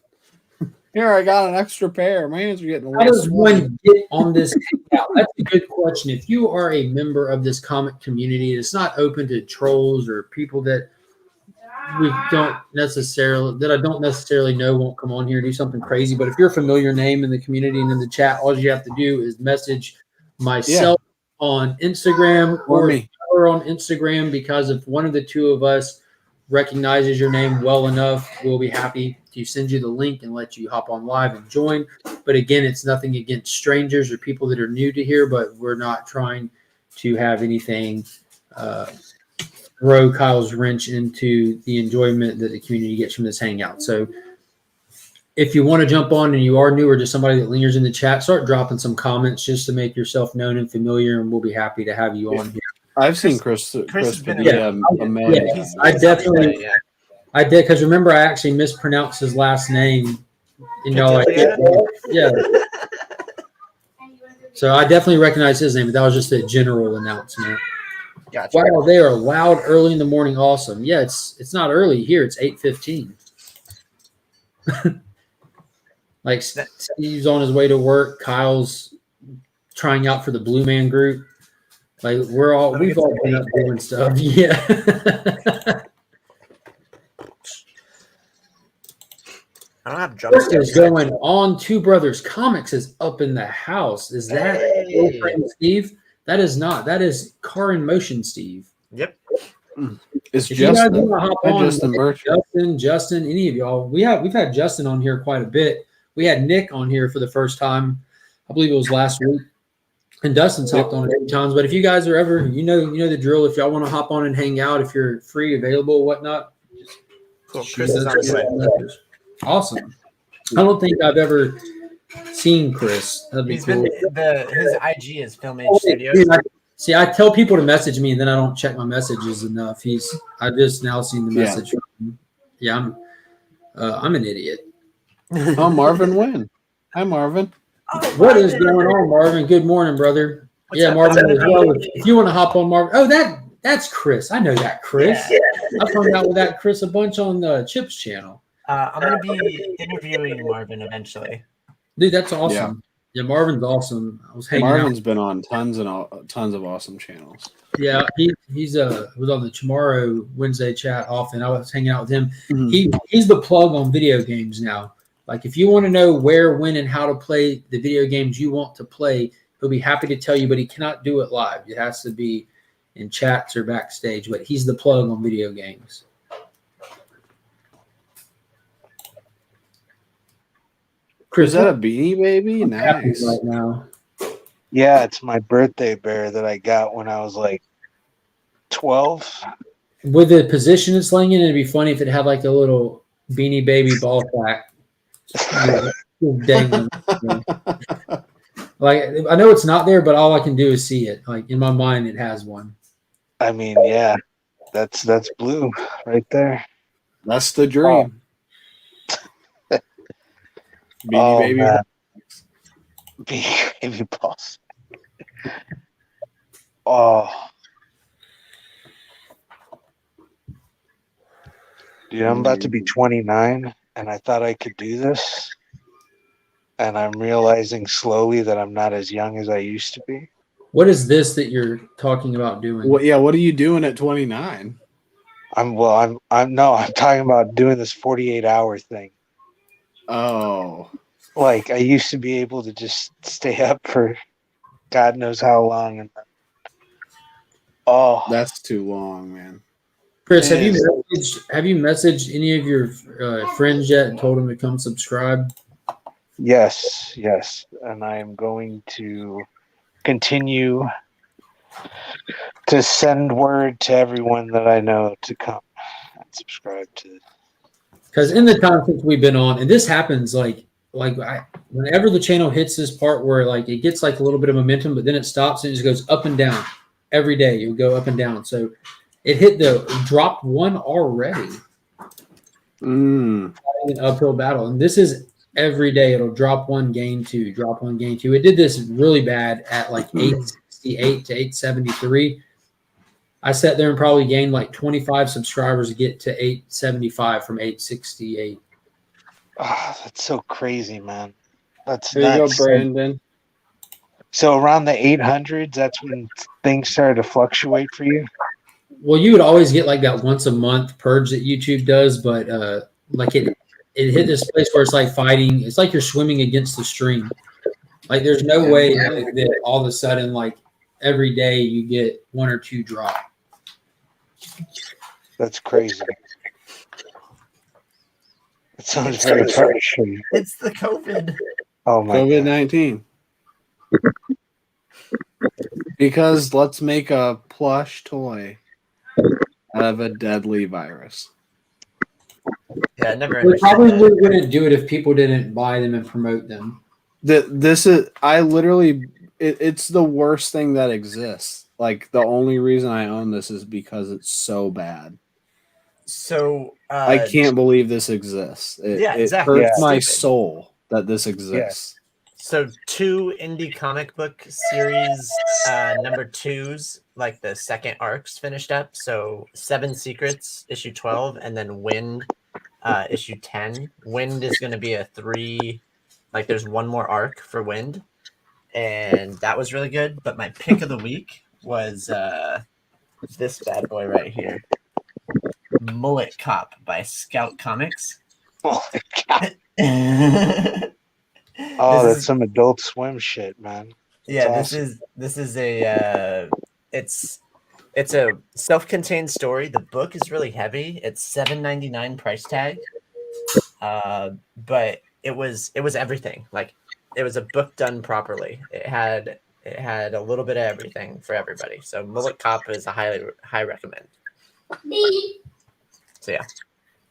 Here, I got an extra pair. My hands are getting a How little does sweaty. one get on this Hangout? That's a good question. If you are a member of this comic community, it's not open to trolls or people that I don't necessarily know won't come on here and do something crazy. But if you're a familiar name in the community and in the chat, all you have to do is message myself on Instagram Or me. Tyler on Instagram, because if one of the two of us recognizes your name well enough, we'll be happy to send you the link and let you hop on live and join. But again, it's nothing against strangers or people that are new to here, but we're not trying to have anything throw Kyle's wrench into the enjoyment that the community gets from this Hangout. So if you want to jump on and you are new or just somebody that lingers in the chat, start dropping some comments just to make yourself known and familiar, and we'll be happy to have you on here. I've seen Chris has been be amazing. amazing. I definitely, I did, because remember I actually mispronounced his last name. You know, yeah. So I definitely recognize his name, but that was just a general announcement. Gotcha. Wow, they are loud early in the morning. Awesome. Yeah, it's not early here. It's 8:15. Like Steve's on his way to work. Kyle's trying out for the Blue Man Group. Like we've all been up doing stuff. Yeah. I don't have drumsticks. Is going on. Two Brothers Comics is up in the house. Is that old friend Steve? That is not. That is Car in Motion Steve. Yep. It's If you guys Justin. want to hop on, Justin Birch. Justin, any of y'all. We've had Justin on here quite a bit. We had Nick on here for the first time. I believe it was last week. And Dustin's hopped on a few times. But if you guys are ever, you know the drill. If y'all want to hop on and hang out, if you're free, available, whatnot. Cool. Chris is on his way. Awesome. I don't think I've ever seen Chris. That'd be He's cool. been his IG is Film Age Studios. See, I tell people to message me, and then I don't check my messages enough. I just now seen the message from him. Yeah, I'm an idiot. Oh, Marvin Wynn. Hi, Marvin. What is going on, Marvin? Good morning, brother. What's up? Marvin as well. If you want to hop on, Marvin. Oh, that's Chris. I know that Chris. Yeah. I've hung out with that Chris a bunch on the Chips channel. I'm gonna be interviewing Marvin eventually. Dude, that's awesome. Yeah, Marvin's awesome. I was hanging Marvin's out. been on tons of awesome channels. Yeah, he's was on the Tomorrow Wednesday chat often. I was hanging out with him. Mhm. He's the plug on video games now. Like if you want to know where, when, and how to play the video games you want to play, he'll be happy to tell you, but he cannot do it live. It has to be in chats or backstage. But he's the plug on video games. Chris, Is that a Beanie Baby? Nice. right now? Yeah, it's my birthday bear that I got when I was like 12. With the position it's laying in, it'd be funny if it had like a little Beanie Baby ball sack. Dang. Like I know it's not there, but all I can do is see it. Like in my mind, it has one. I mean, yeah, that's blue right there. That's the dream. Beanie Baby. Man. Beanie Baby balls. Oh. Dude, I'm about to be 29, and I thought I could do this. And I'm realizing slowly that I'm not as young as I used to be. What is this that you're talking about doing? What are you doing at 29? I'm talking about doing this 48-hour thing. Oh, Like I used to be able to just stay up for God knows how long, and that's too long, man. Chris, It have you messaged any of your friends yet and told them to come subscribe? yes, and I am going to continue to send word to everyone that I know to come and subscribe to. Because in the time since we've been on, and this happens whenever the channel hits this part where like it gets like a little bit of momentum, but then it stops and it just goes up and down every day. It would go up and down. So it dropped one already. An uphill battle, and this is every day. It'll drop one, gain two, drop one, gain two. It did this really bad at like 868 to 873. I sat there and probably gained like 25 subscribers to get to 875 from 868. Oh, that's so crazy, man. That's There you nuts. go, Brandon. So around the 800s, that's when things started to fluctuate for you? Well, you would always get like that once a month purge that YouTube does, but like it hit this place where it's like fighting. It's like you're swimming against the stream. Like there's no way that all of a sudden, like every day you get one or two drop. That's crazy. It sounds very frustrating. It's the COVID. Oh my God. COVID-19. Because let's make a plush toy out of a deadly virus. Yeah, I never We understood probably that. wouldn't do it if people didn't buy them and promote them. It's the worst thing that exists. Like the only reason I own this is because it's so bad. So I can't believe this exists. It exactly. hurts my Stupid. soul that this exists. So 2 indie comic book series number 2s, like the second arcs finished up. So 7 Secrets issue 12, and then Wind issue 10. Wind is going to be a 3. Like there's one more arc for Wind, and that was really good. But my pick of the week was this bad boy right here, Mullet Cop by Scout Comics. Oh, that's some Adult Swim shit, man. That's awesome. This is a it's a self-contained story. The book is really heavy. It's $7.99 price tag. But it was everything. Like it was a book done properly. It had a little bit of everything for everybody. So Mullet Cop is a high recommend. So yeah.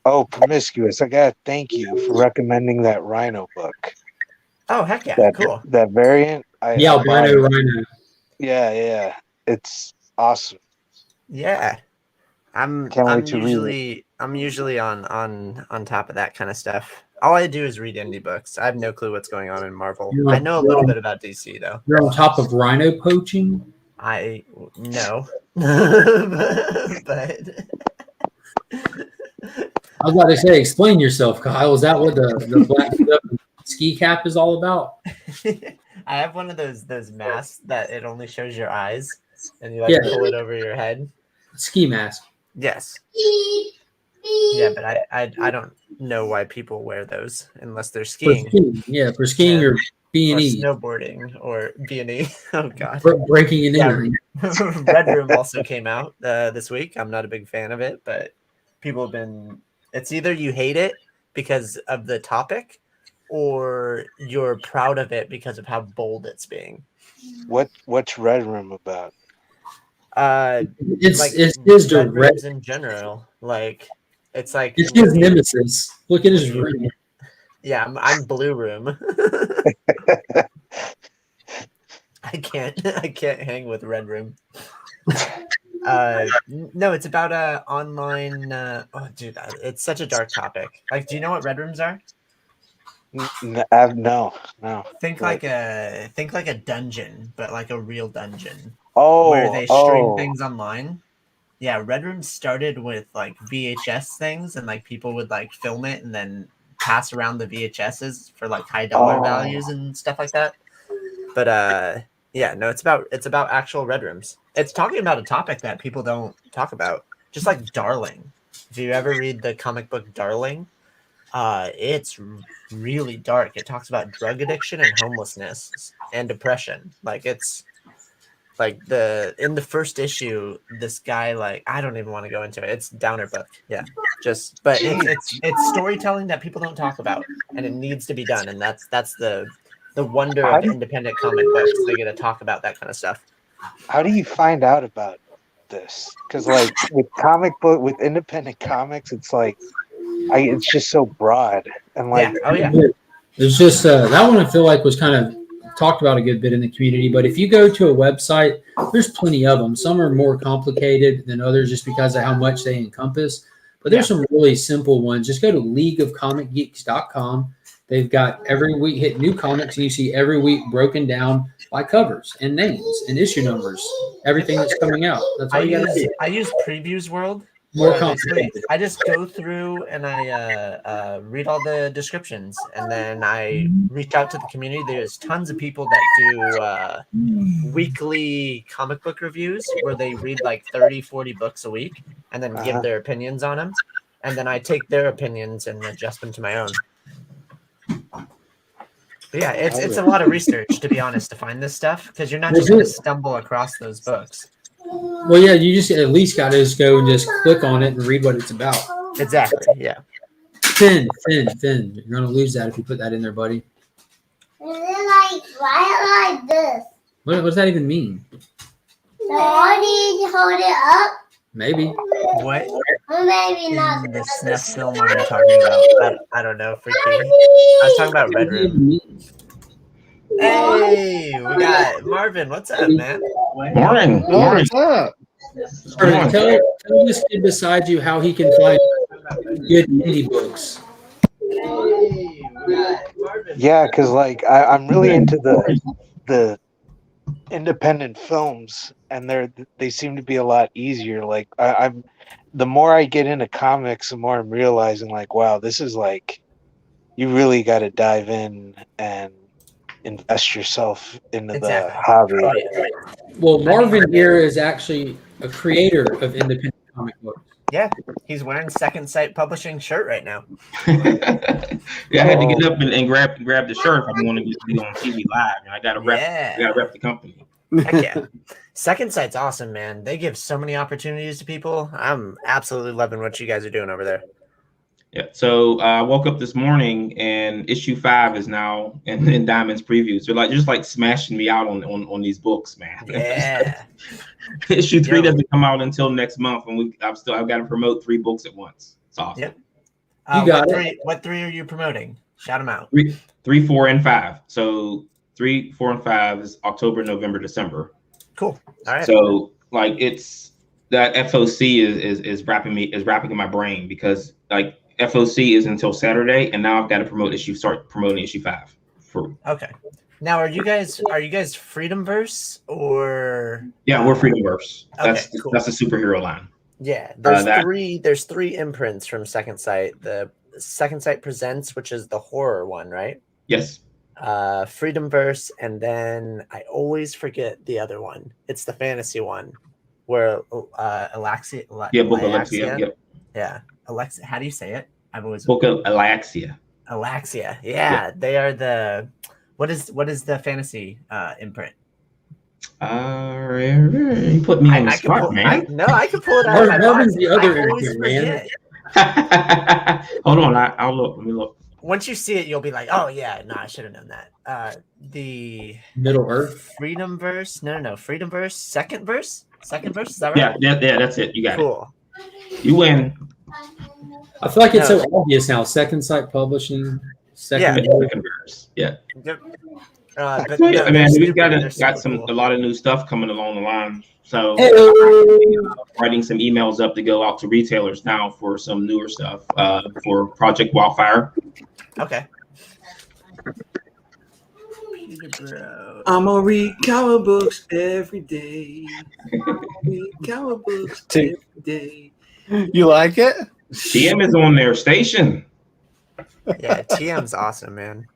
Oh, Promiscuous. I gotta thank you for recommending that Rhino book. Oh heck yeah, cool. That variant. Rhino. Yeah. It's awesome. Yeah. I'm usually on top of that kind of stuff. All I do is read indie books. I have no clue what's going on in Marvel. I know a little bit about DC though. You're on top of rhino poaching? I know. but I was about to say, explain yourself, Kyle. Is that what the black ski cap is all about? I have one of those masks that it only shows your eyes, and you like pull it over your head. Ski mask. Yes. Yeah, but I don't know why people wear those unless they're skiing. For skiing or B&E. Or snowboarding or B&E. Oh god. Breaking and entering. Red Room also came out this week. I'm not a big fan of it, but people have been. It's either you hate it because of the topic, or you're proud of it because of how bold it's being. What's Red Room about? It's his Red direct Rooms in general. Like it's like it's his nemesis. Look at his room. Yeah, I'm Blue Room. I can't hang with Red Room. No, it's about online. Oh, dude, it's such a dark topic. Like, do you know what Red Rooms are? No. Think like a dungeon, but like a real dungeon. Oh, where they stream things online. Yeah, Red Room started with like VHS things, and like people would like film it and then pass around the VHSs for like high dollar values and stuff like that. But yeah, no, it's about actual Red Rooms. It's talking about a topic that people don't talk about. just like Darling. If you ever read the comic book Darling, it's really dark. It talks about drug addiction and homelessness and depression. Like it's like in the first issue, this guy, like, I don't even want to go into it. It's downer book. Yeah. But it's storytelling that people don't talk about, and it needs to be done. And that's the wonder of independent comic books. They get to talk about that kind of stuff. How do you find out about this? Because like with independent comics, it's like it's just so broad and like It's just that one I feel like was kind of talked about a good bit in the community. But if you go to a website, there's plenty of them. Some are more complicated than others just because of how much they encompass. But there's some really simple ones. Just go to leagueofcomicgeeks.com. They've got every week hit new comics, and you see every week broken down by covers and names and issue numbers, everything that's coming out. That's all you got to do. I use Previews World. More complicated. I just go through and I read all the descriptions, and then I reach out to the community. There's tons of people that do weekly comic book reviews where they read like 30, 40 books a week and then give their opinions on them. And then I take their opinions and adjust them to my own. But yeah, it's a lot of research, to be honest, to find this stuff, because you're not just going to stumble across those books. Well, yeah, you just at least got to just go and just click on it and read what it's about. Exactly, yeah. Thin. You're going to lose that if you put that in there, buddy. And then right like this. What does that even mean? So how do you hold it up? Maybe. What Or maybe not. in the snuff film are you talking about? I don't know, freaky. I was talking about Red Room. Hey, we got Marvin. What's up, man? Morning. What's up? Tell this kid beside you how he can find good indie books. Yeah, because like I'm really into the independent films, and they seem to be a lot easier. Like I'm the more I get into comics, the more I'm realizing like, wow, this is like you really got to dive in and invest yourself into the hobby. Well, Marvin here is actually a creator of independent comic books. Yeah, he's wearing Second Sight Publishing shirt right now. Yeah, I had to get up and grab the shirt if I want to be on TV live. I got to rep the company. Heck yeah. Second Sight's awesome, man. They give so many opportunities to people. I'm absolutely loving what you guys are doing over there. Yeah. So I woke up this morning and issue 5 is now in Diamond's previews. They're just like smashing me out on these books, man. Yeah. Issue 3 doesn't come out until next month, and I've got to promote 3 books at once. It's awesome. Yep. You got it. What 3 are you promoting? Shout them out. 3, 4, and 5. So 3, 4, and 5 is October, November, December. Cool. All right. So like it's that FOC is wrapping in my brain, because like FOC is until Saturday, and now I've got to start promoting issue 5. Okay. Now, are you guys Freedomverse or? Yeah, we're Freedomverse. That's cool. That's the superhero line. Yeah, there's 3 imprints from Second Sight. The Second Sight Presents, which is the horror one, right? Yes. Freedomverse, and then I always forget the other one. It's the fantasy one, where Alexia. Book of Alexia. Yep. Yeah, Alexia. How do you say it? I've always Book of Alexia. Alexia. Yeah, they are the. What is the fantasy imprint? You put me on the spot, man. I can pull it out. Marvin's the other imprint, man. Hold on, I'll look. Let me look. Once you see it, you'll be like, "Oh yeah, no, I should have known that." The Middle Earth, Freedomverse, no, Freedomverse, Second Verse, is that right? Yeah, that's it. You got cool. It. You win. I feel like it's so obvious now. Second Sight Publishing, Second Verse. Yeah. Yep. We've got a lot of new stuff coming along the line. So writing some emails up to go out to retailers now for some newer stuff for Project Wildfire. Okay. I'm gonna read comic books every day. Read comic books every day. You like it? TM is on their station. Yeah, TM's awesome, man.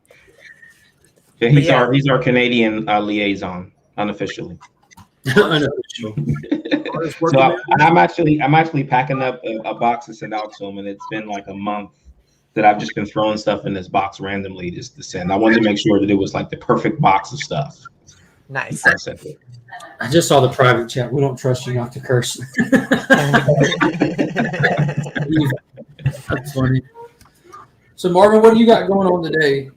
Yeah, he's our Canadian liaison, unofficially. unofficial. I'm actually packing up a box to send out to them, and it's been like a month that I've just been throwing stuff in this box randomly just to send. I wanted to make sure that it was like the perfect box of stuff. Nice. I just saw the private chat. We don't trust you not to curse. That's funny. So Marvin, what do you got going on today?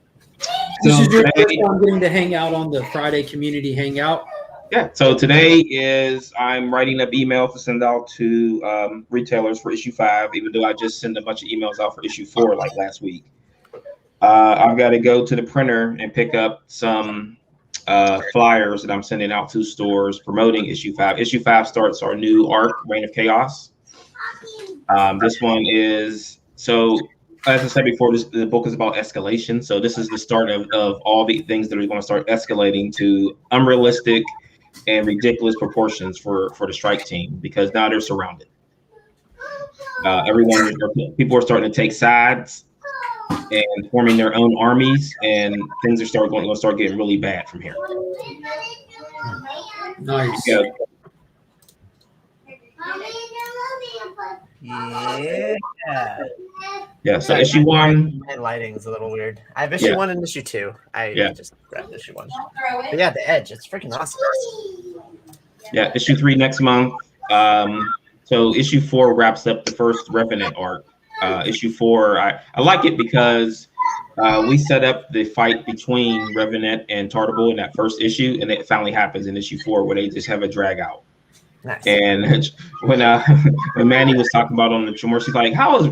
This is your first time getting to hang out on the Friday community hangout. Yeah. So today is I'm writing up emails to send out to retailers for issue 5, even though I just sent a bunch of emails out for issue 4 like last week. I've got to go to the printer and pick up some flyers that I'm sending out to stores promoting issue 5. Issue 5 starts our new arc, Reign of Chaos. This one is, so as I said before, the book is about escalation. So this is the start of all the things that are going to start escalating to unrealistic and ridiculous proportions for the strike team, because now they're surrounded. People are starting to take sides and forming their own armies, and things are going to start getting really bad from here. Nice. Yeah. Yeah. So issue 1. My lighting is a little weird. I have issue 1 and issue 2. I just grabbed issue 1. But yeah, the Edge. It's freaking awesome. Yeah. Issue 3 next month. So issue 4 wraps up the first Revenant arc. Issue 4, I like it because we set up the fight between Revenant and Tartable in that first issue, and it finally happens in issue 4 where they just have a drag out. Nice. And when Manny was talking about on the channel, she's like, how is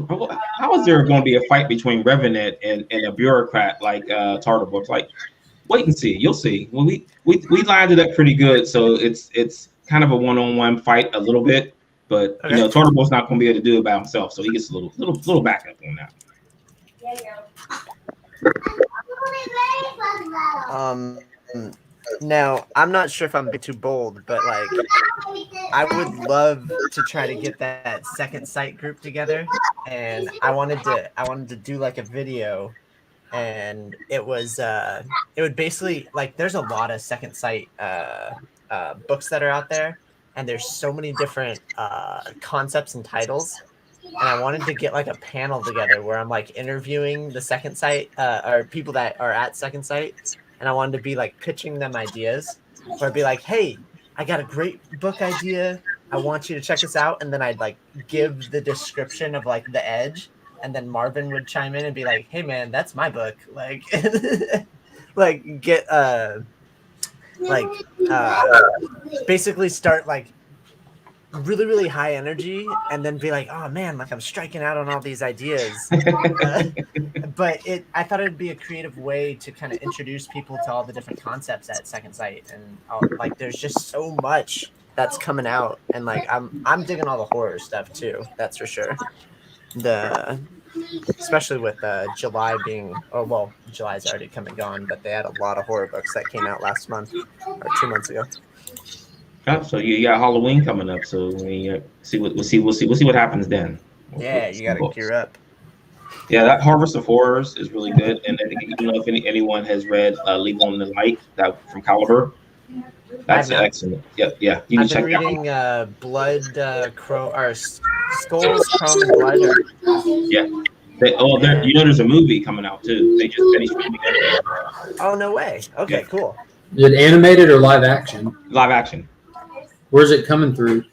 there going to be a fight between Revenant and a bureaucrat like Tartable? It's like, wait and see, you'll see. Well, we lined it up pretty good, so it's kind of a one-on-one fight a little bit, but okay. Tartable's not going to be able to do it by himself, so he gets a little backup on that. Now, I'm not sure if I'm a bit too bold, but like, I would love to try to get that second sight group together, and I wanted to do like a video, and it would basically, like, there's a lot of second sight books that are out there, and there's so many different concepts and titles, and I wanted to get like a panel together where I'm like interviewing the second sight or people that are at second sight. And I wanted to be like pitching them ideas, where I'd be like, hey, I got a great book idea. I want you to check this out. And then I'd like give the description of like the Edge. And then Marvin would chime in and be like, hey man, that's my book. Like, like get, basically start like really, really high energy and then be like, oh man, like I'm striking out on all these ideas. But I thought it'd be a creative way to kind of introduce people to all the different concepts at Second Sight. And like, there's just so much that's coming out. And like, I'm digging all the horror stuff too. That's for sure. Especially with July being, July's already come and gone, but they had a lot of horror books that came out last month or 2 months ago. So you got Halloween coming up, so we'll see what happens then. Yeah, you gotta gear up. Yeah, that Harvest of Horrors is really good, and I don't know if anyone has read Leave on the Light from Caliber. That's excellent. Yeah. You can I've been reading Blood, Skulls, Chrome, and Blood. Yeah. There's a movie coming out too. They just finished filming it. Oh no way! Okay, cool. Is it animated or live action? Live action. Where's it coming through?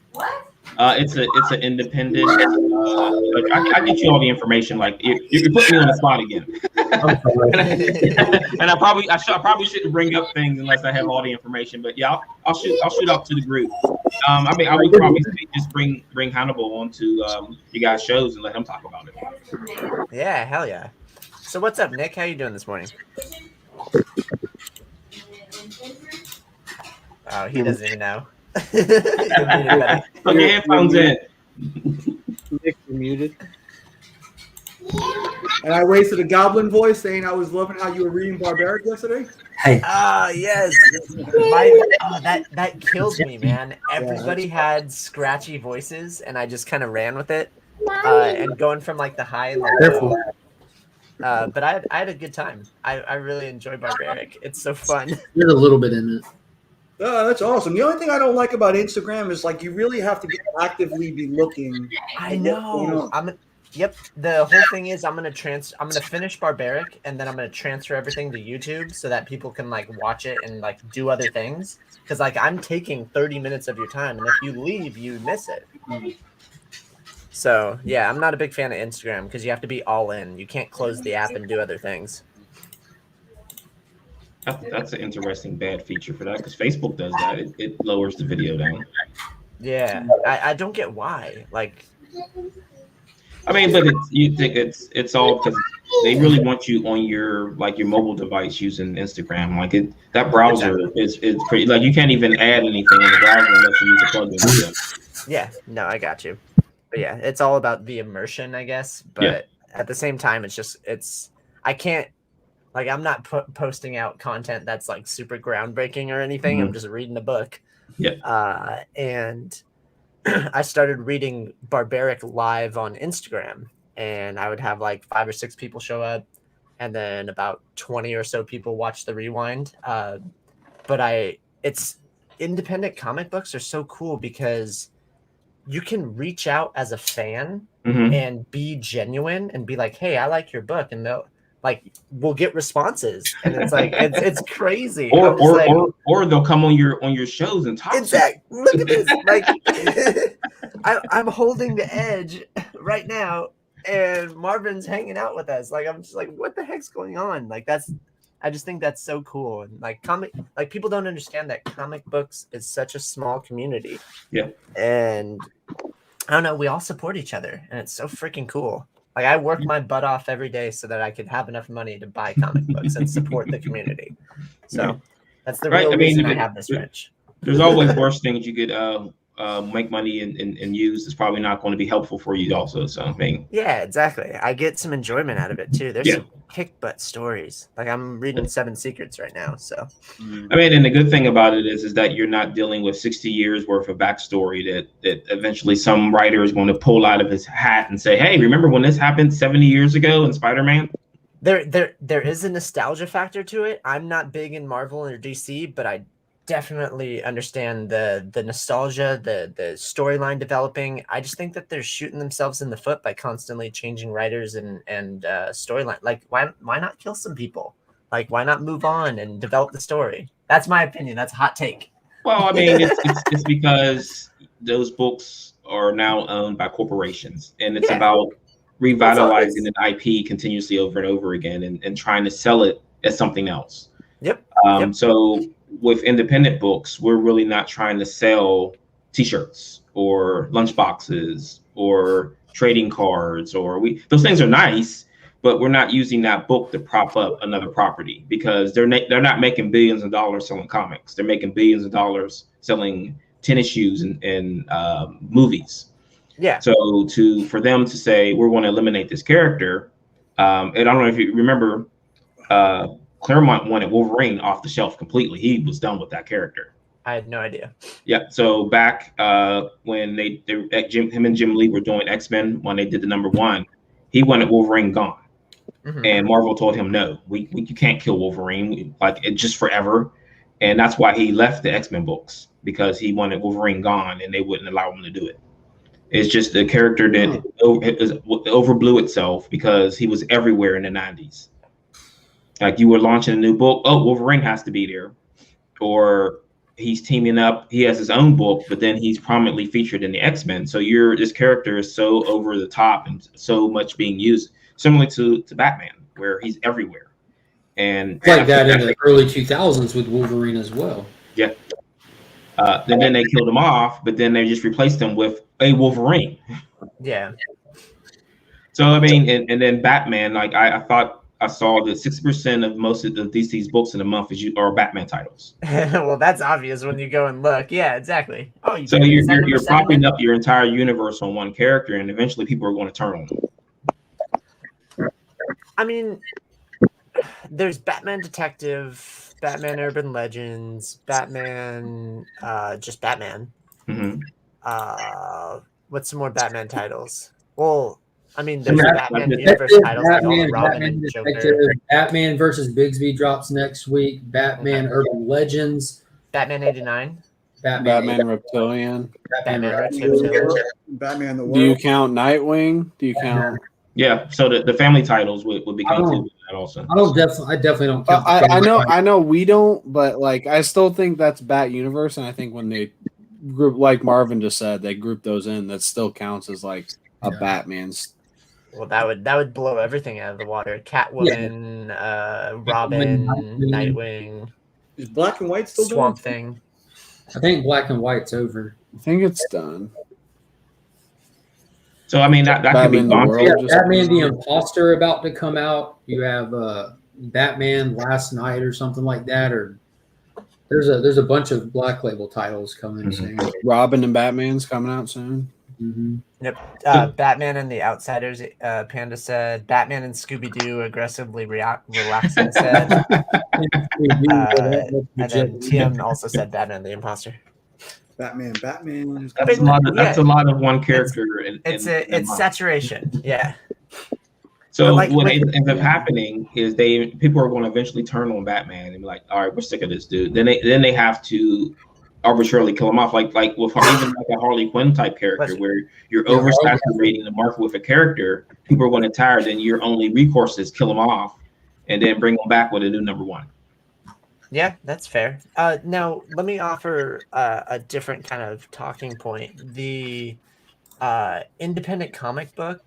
It's an independent. I get you all the information. Like you put me on the spot again. And I probably shouldn't bring up things unless I have all the information. But yeah, I'll shoot out to the group. I would probably just bring Hannibal onto you guys' shows and let him talk about it. Yeah, hell yeah. So what's up, Nick? How you doing this morning? Oh, he doesn't even know. Put your headphones in. Nick, you're muted. And I wasted a goblin voice saying I was loving how you were reading Barbaric yesterday. Hey. Yes. That kills me, man. Everybody had scratchy voices, and I just kind of ran with it. And going from like the high and the low. But I had a good time. I really enjoy Barbaric. It's so fun. There's a little bit in it. Oh, that's awesome. The only thing I don't like about Instagram is like you really have to actively be looking. I know. Yep. The whole thing is I'm gonna finish Barbaric and then I'm gonna transfer everything to YouTube so that people can like watch it and like do other things. Because like I'm taking 30 minutes of your time, and if you leave, you miss it. So yeah, I'm not a big fan of Instagram because you have to be all in. You can't close the app and do other things. That's an interesting bad feature for that because Facebook does that. It lowers the video down. Yeah, I don't get why. Like, I mean, but you think it's all because they really want you on your mobile device using Instagram. Like that browser is pretty. Like you can't even add anything in the browser unless you use a plugin. Yeah, no, I got you. But yeah, it's all about the immersion, I guess. But at the same time, I can't. Like, I'm not posting out content that's like super groundbreaking or anything. I'm just reading a book. Yeah. And I started reading Barbaric live on Instagram, and I would have like 5 or 6 people show up, and then about 20 or so people watch the rewind. But it's independent comic books are so cool because you can reach out as a fan and be genuine and be like, "Hey, I like your book," and we'll get responses, and it's like it's crazy. Or they'll come on your shows and talk. Exactly. Look at this. Like I'm holding the edge right now, and Marvin's hanging out with us. Like I'm just like, what the heck's going on? Like I just think that's so cool. And like people don't understand that comic books is such a small community. Yeah. And I don't know, we all support each other, and it's so freaking cool. Like I work my butt off every day so that I could have enough money to buy comic books and support the community. So that's the real reason I have this wrench. There's always worse things you could make money and use. It's probably not going to be helpful for you also. So I mean, yeah, exactly. I get some enjoyment out of it too. There's some kick butt stories. Like I'm reading 7 Secrets right now. So I mean, and the good thing about it is that you're not dealing with 60 years worth of backstory that eventually some writer is going to pull out of his hat and say, "Hey, remember when this happened 70 years ago in Spider-Man?" There is a nostalgia factor to it. I'm not big in Marvel or DC, but I definitely understand the nostalgia, the storyline developing. I just think that they're shooting themselves in the foot by constantly changing writers and storyline. Like why not kill some people? Like why not move on and develop the story? That's my opinion. That's a hot take. Well, I mean, it's because those books are now owned by corporations, and it's about revitalizing an IP continuously over and over again and trying to sell it as something else. Yep. So with independent books, we're really not trying to sell T-shirts or lunchboxes or trading cards, those things are nice, but we're not using that book to prop up another property because they're not making billions of dollars selling comics. They're making billions of dollars selling tennis shoes and movies. Yeah. So for them to say we're going to eliminate this character, and I don't know if you remember, Claremont wanted Wolverine off the shelf completely. He was done with that character. I had no idea. Yeah. So back when him and Jim Lee were doing X-Men, when they did the #1, he wanted Wolverine gone. And Marvel told him, no, you can't kill Wolverine, just forever. And that's why he left the X-Men books, because he wanted Wolverine gone and they wouldn't allow him to do it. It's just the character that overblew itself because he was everywhere in the 90s. Like you were launching a new book, Wolverine has to be there. Or he's teaming up, he has his own book, but then he's prominently featured in the X-Men. So this character is so over the top and so much being used, similarly to Batman, where he's everywhere. And like that in the early 2000s with Wolverine as well. Yeah. Then they killed him off, but then they just replaced him with a Wolverine. Yeah. So I mean, and then Batman, like I thought I saw that 60% of most of the DC's books in a month are Batman titles. Well, that's obvious when you go and look. Yeah, exactly. So you're propping up your entire universe on one character, and eventually people are going to turn on them. I mean, there's Batman Detective, Batman Urban Legends, Batman, just Batman. What's some more Batman titles? Well, I mean, there's Batman Universe titles like Robin and Joker. Batman versus Bigsby drops next week. Batman Urban Legends. Batman 89. Batman Reptilian. Batman Reptilian. Batman the World. Do you count Nightwing? Do you count? Yeah, so the family titles would be included in that also. I definitely don't count. I know we don't, but like I still think that's Bat Universe, and I think when they group, like Marvin just said, they group those in, that still counts as like a Batman's. Well, that would blow everything out of the water. Catwoman, Robin, Nightwing. Is Black and White still Swamp done? Thing? I think Black and White's over. I think it's done. So I mean that could be Batman the Imposter about to come out. You have Batman Last Night or something like that, or there's a bunch of Black Label titles coming soon. Robin and Batman's coming out soon. Mm-hmm. Yep. Batman and the Outsiders. Panda said Batman and Scooby Doo aggressively relaxing said. And then TM also said Batman the Imposter. Batman. That's a lot of one character. It's saturation. Yeah. So what ends up happening is people are going to eventually turn on Batman and be like, all right, we're sick of this dude. Then they have to arbitrarily kill him off, like with even like a Harley Quinn type character, where you're oversaturating the market with a character. People are going to tire. Then your only recourse is kill him off, and then bring him back with a new number one. Yeah, that's fair. Now, let me offer a different kind of talking point. The independent comic book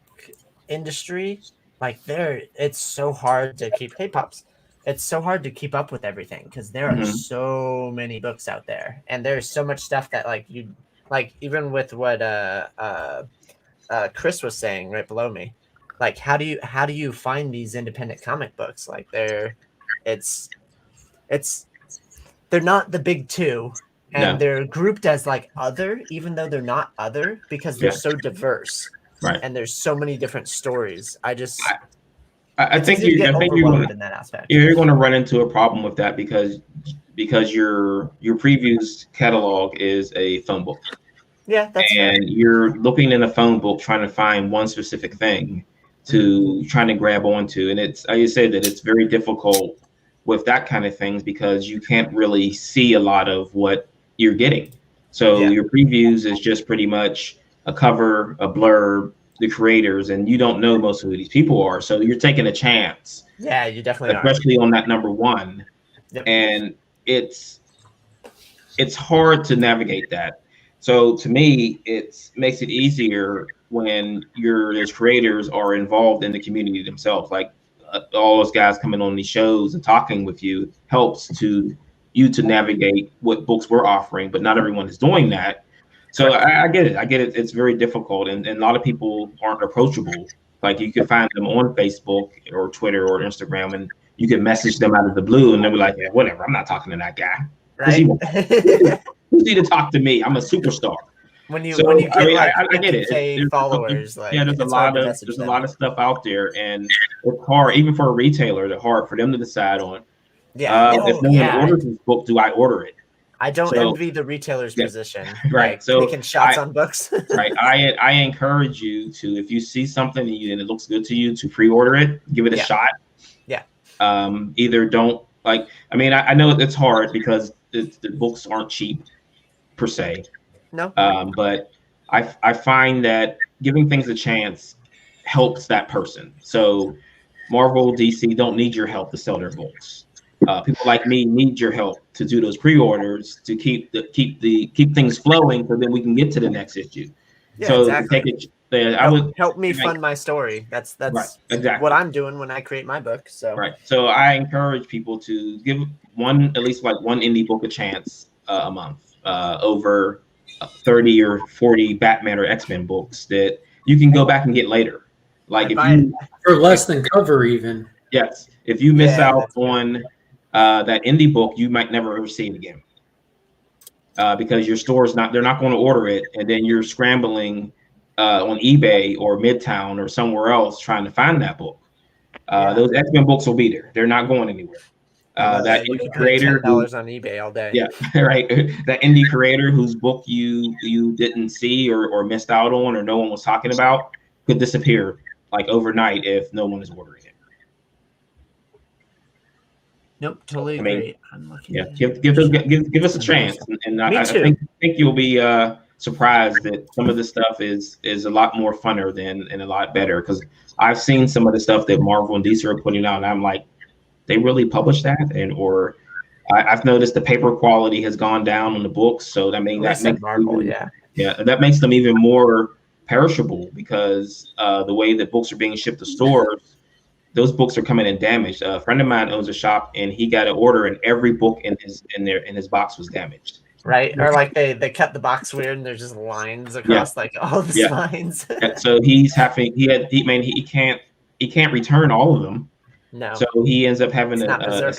industry, like it's so hard to keep. Hey, Pops. It's so hard to keep up with everything because there are so many books out there, and there's so much stuff that even with what Chris was saying right below me, like how do you find these independent comic books? Like they're not the big two, and they're grouped as like other, even though they're not other because they're so diverse, right? And there's so many different stories. I think you're going to run into a problem with that because your previews catalog is a phone book. Yeah, that's and fair. You're looking in a phone book trying to find one specific thing to trying to grab onto, and it's I say that it's very difficult with that kind of things because you can't really see a lot of what you're getting. So your previews is just pretty much a cover, a blurb, the creators, and you don't know most of who these people are. So you're taking a chance. Yeah, you definitely especially on that number one. Yep. And it's hard to navigate that. So to me, it makes it easier when those creators are involved in the community themselves. Like all those guys coming on these shows and talking with you helps you to navigate what books we're offering, but not everyone is doing that. So I get it. It's very difficult, and a lot of people aren't approachable. Like you can find them on Facebook or Twitter or Instagram, and you can message them out of the blue, and they'll be like, "Yeah, whatever. I'm not talking to that guy. Right? Who's he to talk to me? I'm a superstar." When you get I get it. Followers, there's a lot of stuff out there, and it's hard even for a retailer. It's hard for them to decide on. Yeah. If no one orders this book, do I order it? I don't envy the retailer's position. Right. Like, so taking shots on books. Right. I encourage you to, if you see something and it looks good to you, to pre-order it, give it a shot. Yeah. Either don't I know it's hard because the books aren't cheap per se. No. But I find that giving things a chance helps that person. So Marvel, DC don't need your help to sell their books. People like me need your help to do those pre-orders to keep things flowing, so then we can get to the next issue. Yeah, so exactly. Help me fund my story. That's right, exactly what I'm doing when I create my book. So right. So I encourage people to give at least one indie book a chance a month over 30 or 40 Batman or X-Men books that you can go back and get later. Like for less than cover even. Yes. If you miss out on that indie book, you might never ever see it again because your store's they're not going to order it, and then you're scrambling on eBay or Midtown or somewhere else trying to find that book. Those X-Men books will be there. They're not going anywhere. That indie creator $10 on eBay all day. Yeah, right. That indie creator whose book you didn't see or missed out on or no one was talking about could disappear like overnight if no one is ordering it. Nope, totally I mean, agree. I'm looking. Yeah, give us a chance, and I think you'll be surprised that some of the stuff is a lot more funner and a lot better, because I've seen some of the stuff that Marvel and DC are putting out, and I'm like, they really publish that, I've noticed the paper quality has gone down on the books, so that makes Marvel, that makes them even more perishable, because the way that books are being shipped to stores, those books are coming in damaged. A friend of mine owns a shop, and he got an order, and every book in his box was damaged. Right, or like they cut the box weird, and there's just lines across like all the spines. So he can't return all of them. No. So he ends up having a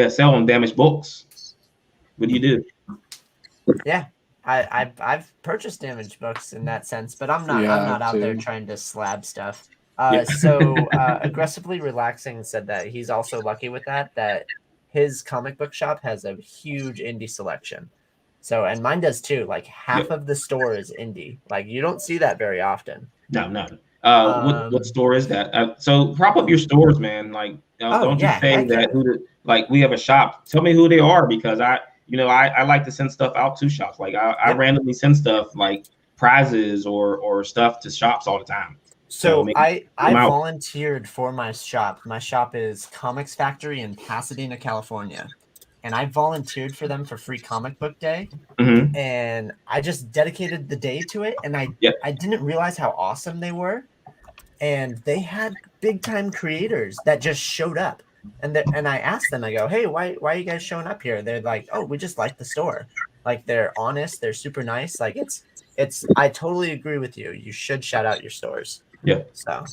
sell on damaged books. What do you do? Yeah, I've purchased damaged books in that sense, but I'm not out there trying to slab stuff. So Aggressively Relaxing said that he's also lucky with that his comic book shop has a huge indie selection. So, and mine does too. Like half of the store is indie. Like you don't see that very often. No. What store is that? So prop up your stores, man. Like don't just say that like we have a shop. Tell me who they are, because I like to send stuff out to shops. Like I randomly send stuff like prizes or stuff to shops all the time. So I volunteered for my shop. My shop is Comics Factory in Pasadena, California. And I volunteered for them for Free Comic Book Day. Mm-hmm. And I just dedicated the day to it. And I didn't realize how awesome they were. And they had big time creators that just showed up. And I asked them, I go, hey, why are you guys showing up here? They're like, oh, we just like the store. Like they're honest. They're super nice. Like I totally agree with you. You should shout out your stores. Yeah. So.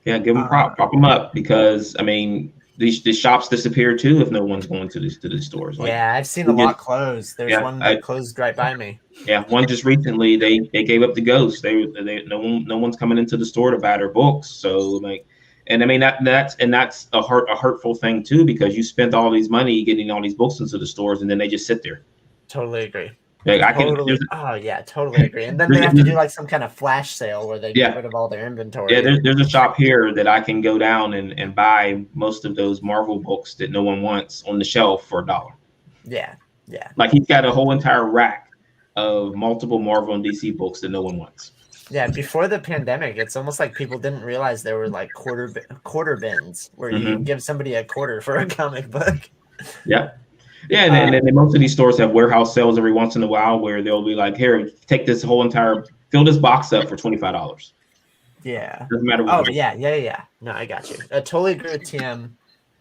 Yeah, give them prop them up, because I mean these shops disappear too if no one's going to the stores. Like, I've seen a lot close. There's one that closed right by me. Yeah, one just recently they gave up the ghost. No one's coming into the store to buy their books. So like, and I mean that's a hurtful thing too, because you spent all these money getting all these books into the stores, and then they just sit there. Totally agree. Like totally agree. And then they have to do like some kind of flash sale where they get rid of all their inventory. Yeah, there's a shop here that I can go down and buy most of those Marvel books that no one wants on the shelf for $1. Yeah. Like he's got a whole entire rack of multiple Marvel and DC books that no one wants. Yeah, before the pandemic, it's almost like people didn't realize there were like quarter bins where you give somebody a quarter for a comic book. Yeah. Yeah, and then most of these stores have warehouse sales every once in a while where they'll be like, here, take this fill this box up for $25. Yeah. Doesn't matter what. Oh, yeah. No, I got you. I totally agree with TM.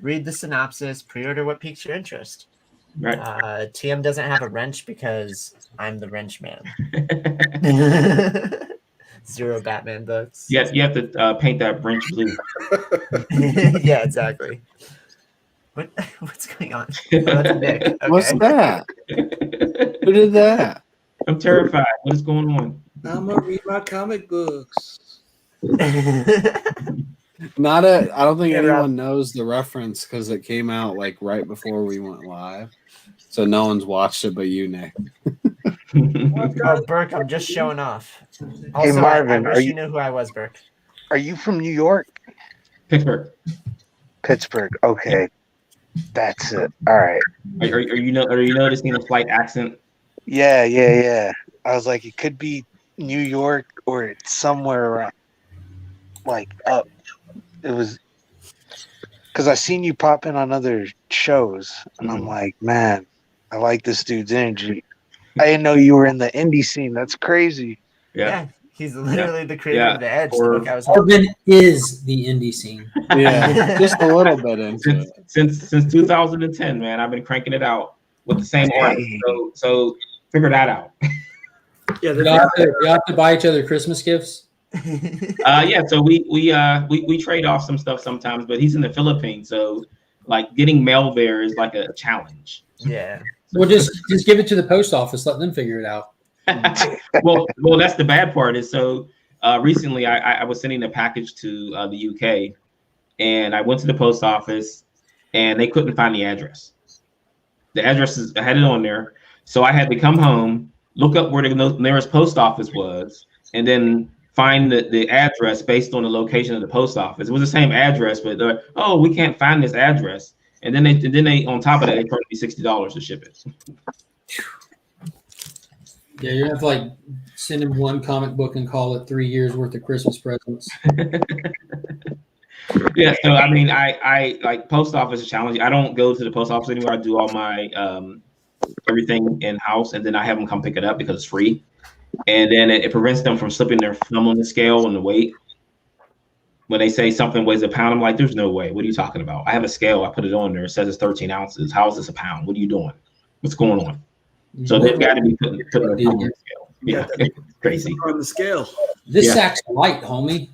Read the synopsis, pre-order what piques your interest. Right. TM doesn't have a wrench because I'm the wrench man. 0 Batman books. Yes, you have to paint that wrench blue. Yeah, exactly. What's going on? Oh, that's Nick. Okay. What's that? Who did that? I'm terrified. What is going on? I'm gonna read my comic books. I don't think anyone knows the reference because it came out like right before we went live. So no one's watched it but you, Nick. Burke, I'm just showing off. Also, Hey Marvin, I wish you knew who I was, Burke. Are you from New York? Pittsburgh. Okay. That's it. All right. Are you noticing a slight accent? Yeah. I was like, it could be New York or it's somewhere around, like up. It was because I seen you pop in on other shows, and I'm like, man, I like this dude's energy. I didn't know you were in the indie scene. That's crazy. Yeah. He's literally the creator of The Edge. Marvin is the indie scene. Yeah, just a little bit into it. Since 2010, man, I've been cranking it out with the same artist. So figure that out. Yeah, you have to buy each other Christmas gifts. So we trade off some stuff sometimes, but he's in the Philippines, so like getting mail there is like a challenge. Yeah. Well, just give it to the post office. Let them figure it out. well, that's the bad part. Is so recently I was sending a package to the UK, and I went to the post office, and they couldn't find the address. The address I had it on there, so I had to come home, look up where the nearest post office was, and then find the address based on the location of the post office. It was the same address, but we can't find this address. And then they on top of that they charge me $60 to ship it. Yeah, you're gonna have to like send him one comic book and call it 3 years worth of Christmas presents. Yeah, so I mean, I like post office is challenging. I don't go to the post office anymore. I do all my everything in house, and then I have them come pick it up because it's free. And then it prevents them from slipping their thumb on the scale and the weight. When they say something weighs a pound, I'm like, there's no way. What are you talking about? I have a scale. I put it on there. It says it's 13 ounces. How is this a pound? What are you doing? What's going on? So they've got to be putting their thumb on the scale. Yeah, it's crazy. On the scale. This sack's light, homie.